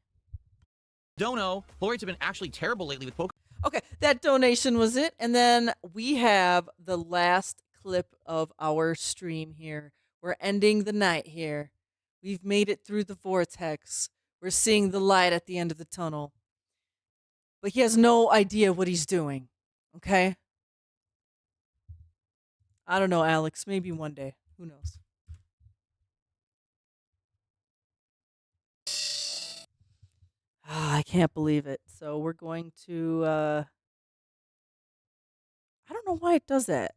Dono. Floor rates have been actually terrible lately with Pokemon. Okay, that donation was it. And then we have the last clip of our stream here. We're ending the night here. We've made it through the vortex. We're seeing the light at the end of the tunnel. But he has no idea what he's doing. Okay? I don't know, Alex. Maybe one day. Who knows? I can't believe it. So we're going to... I don't know why it does that.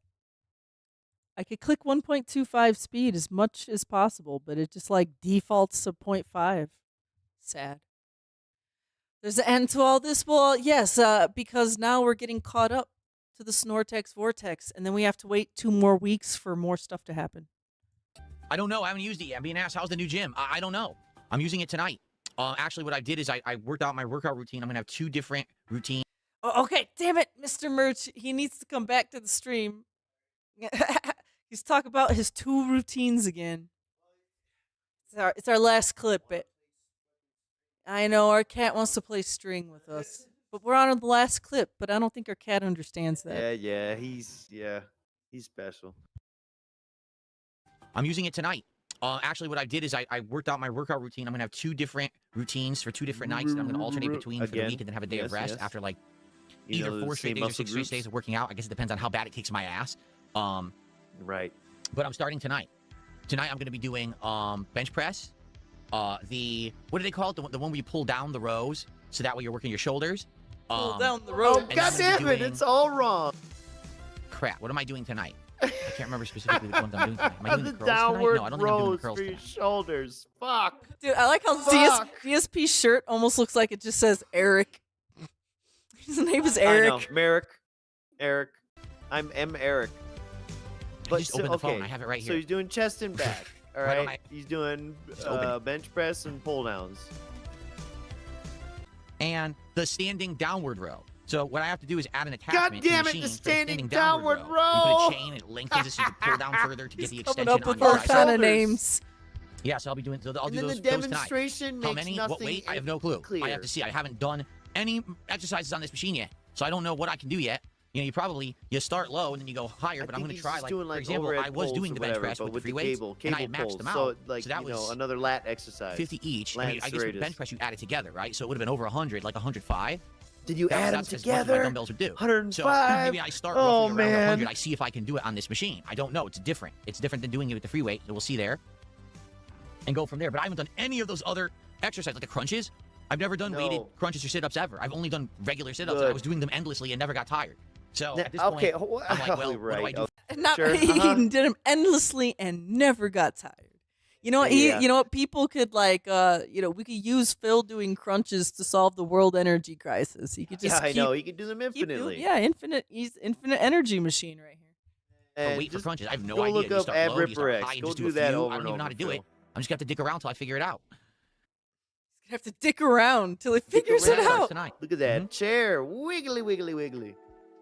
I could click 1.25 speed as much as possible, but it just like defaults to 0.5. Sad. There's an end to all this? Well, yes, because now we're getting caught up to the Snortex Vortex, and then we have to wait 2 more weeks for more stuff to happen. I don't know. I haven't used it yet. I'm being asked, how's the new gym? I don't know. I'm using it tonight. Actually, what I did is I worked out my workout routine. I'm going to have 2 different routines. Oh, okay, damn it, Mr. Merch. He needs to come back to the stream. He's talking about his 2 routines again. It's our last clip. I know our cat wants to play string with us, but we're on the last clip. But I don't think our cat understands that. Yeah, he's special. I'm using it tonight. Actually, what I did is I worked out my workout routine. I'm going to have 2 different routines for 2 different nights, and I'm going to alternate between for the week and then have a day of rest after like either 4 straight days or 6 straight days of working out. I guess it depends on how bad it kicks my ass. Right. But I'm starting tonight. Tonight I'm going to be doing bench press. What do they call it? The one where you pull down the rows, so that way you're working your shoulders. Pull down the row. Oh, God damn it, it's all wrong. Crap, what am I doing tonight? I can't remember specifically which ones I'm doing tonight. Am I doing The the curls tonight? downward No, I don't think I'm doing the rows curls for your tonight. shoulders. Fuck. Dude, I like how DSP's shirt almost looks like it just says Eric. His name is Eric. I know. Merrick. Eric. I'm M. Eric. I just opened the phone. I have it right So here. he's doing chest and back. All Why don't right. I- He's doing open it. bench press and pull downs. And the standing downward row. So what I have to do is add an attachment damn to it, the the machine for standing downward downward row. You row. put a chain, it lengthens it so you can pull down further to get the Coming extension up on with your all tricep. kind of names. Yeah, so I'll be doing. So I'll And do then those, the those tonight. demonstration How makes many? What nothing weight? I have no clue. clear. I have to see. I haven't done any exercises on this machine yet, so I don't know what I can do yet. You know, you start low and then you go higher. But I'm going to try, like, doing for example, I overhead was pulls doing or the bench whatever, press but with the free the weights, cable and I had pulls. maxed them out. So like that you know, was another lat exercise. 50 each. Lat I guess with serratus. bench press you add it together, right? So it would have been over 100, like 105. Did you add them that's as much as my together? dumbbells would do. 105. So maybe I start Oh, roughly around man. 100. I see if I can do it on this machine. I don't know. It's different. It's different than doing it with the free weight. So we'll see there. And go from there. But I haven't done any of those other exercises, like the crunches. I've never done weighted crunches or sit-ups ever. I've only done regular sit-ups. And I was doing them endlessly and never got tired. So at this point, I'm like, well, what do I do? He did them endlessly and never got tired. You know what? You know what? People could we could use Phil doing crunches to solve the world energy crisis. He could just I know. He could do them infinitely. infinite. He's infinite energy machine right here. Wait for crunches. I have no go idea. look You up start Ab low, you start Ripper X. high, and Go just do do a that few. over I don't and even know how over, to do it. Phil. I'm just gonna have to dick around till I figure it out. He's gonna have to dick around till he figures it out. Tonight. Look at that chair. Wiggly, wiggly, wiggly.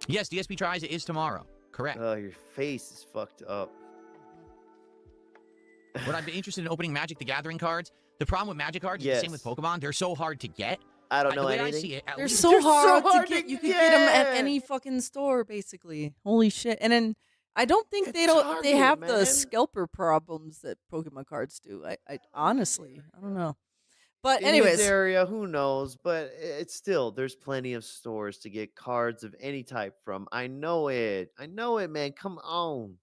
Yes, DSP tries it is tomorrow. Correct. Oh, your face is fucked up. Would I be interested in opening Magic the Gathering cards? The problem with Magic cards is the same with Pokemon. They're so hard to get I don't The know way I anything. see it, at They're least- so They're so hard hard to get. to You can get them at get. any fucking store, basically. Holy shit! And then I don't think they don't. They Target, have the man. scalper problems that Pokemon cards do. I honestly, I don't know. But In anyways, his area, who knows? But it's still there's plenty of stores to get cards of any type from. I know it. I know it, man. Come on.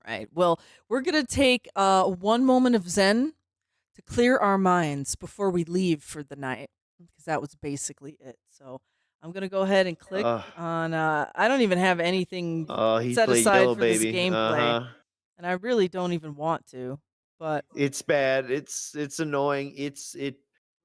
right. Well, we're gonna take one moment of Zen to clear our minds before we leave for the night, because that was basically it. So I'm gonna go ahead and click Ugh. on. I don't even have anything Oh, he set played aside Yellow for this Baby. gameplay, and I really don't even want to. But It's bad. It's annoying. It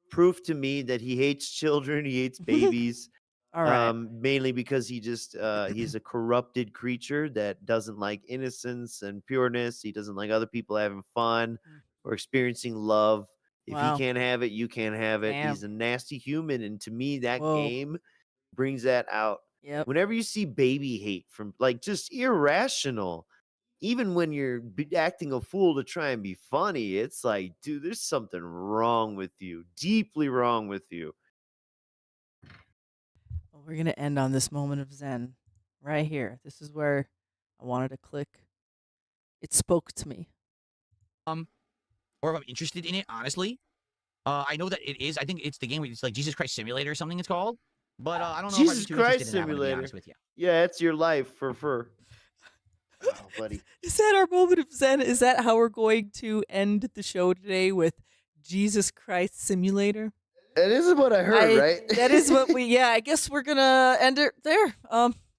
proof to me that he hates children. He hates babies. all right. Mainly because he's a corrupted creature that doesn't like innocence and pureness. He doesn't like other people having fun or experiencing love. If Wow. he can't have it, you can't have it. Damn. He's a nasty human, and to me, that Whoa. game brings that out. Yep. Whenever you see baby hate from like just irrational, even when you're acting a fool to try and be funny, it's like, dude, there's something wrong with you, deeply wrong with you. Well, we're gonna end on this moment of Zen right here. This is where I wanted to click. It spoke to me. Or if I'm interested in it, honestly. I know that it is. I think it's the game where it's like Jesus Christ Simulator or something it's called. But I don't know Jesus if I'm too Christ interested in that one, to be Simulator. honest with you. Yeah, it's your life for fur. Oh, buddy. Is that our moment of Zen? Is that how we're going to end the show today, with Jesus Christ Simulator? That is what I heard, right? That is what we. Yeah, I guess we're gonna end it there.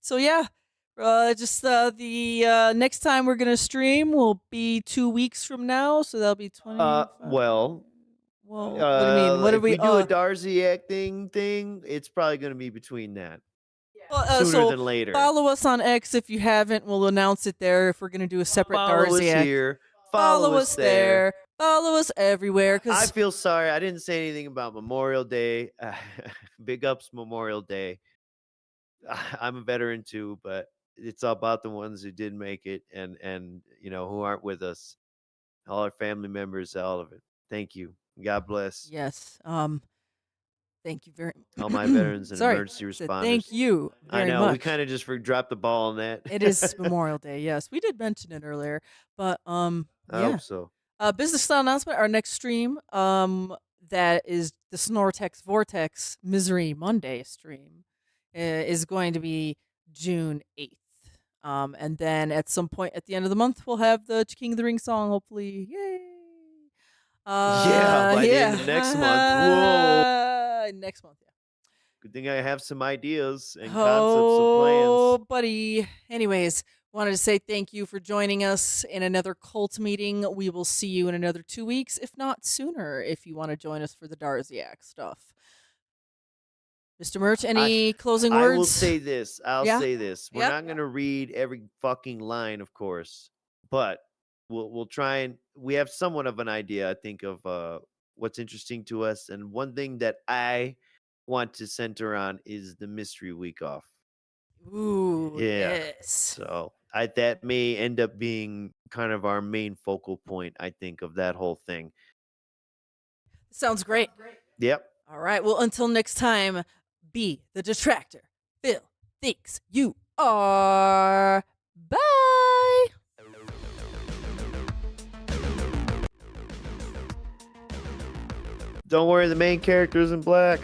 So yeah, just the next time we're gonna stream will be 2 weeks from now. So that'll be 20. Well, what do you mean? What if do we? do a Darziak thing, it's probably going to be between that. Well, sooner so than later. Follow us on X if you haven't. We'll announce it there if we're gonna do a separate Follow us Darziak. here. Follow us there. Follow us everywhere. I Cause feel sorry. I didn't say anything about Memorial Day. Big ups Memorial Day. I'm a veteran too, but it's all about the ones who did make it and who aren't with us. All our family members, all of it. Thank you. God bless. yes. Thank you very much. All my veterans and Sorry, emergency said responders. thank you I very know we much. kind of just dropped the ball on that. It is Memorial Day. Yes, we did mention it earlier, but I yeah. hope so. Business style announcement. Our next stream, that is the Snortex Vortex Misery Monday stream, is going to be June 8th. And then at some point at the end of the month, we'll have the King of the Ring song. Hopefully, yay! Yeah, by the end of next month. Whoa. Next month, yeah. Good thing I have some ideas and Oh, concepts of plans. buddy. Anyways, wanted to say thank you for joining us in another cult meeting. We will see you in another 2 weeks, if not sooner, if you want to join us for the Darziak stuff. Mr. Merch, any closing words? I will say this. I'll Yeah? say this. We're Yep. not going to read every fucking line, of course, but we'll try and we have somewhat of an idea, I think, of what's interesting to us. And one thing that I want to center on is the mystery week off. Ooh, Yeah. yes. So that may end up being kind of our main focal point, I think, of that whole thing. Sounds great. Yep. All right. Well, until next time, be the detractor Phil thinks you are. Bye. Don't worry, the main character is in black.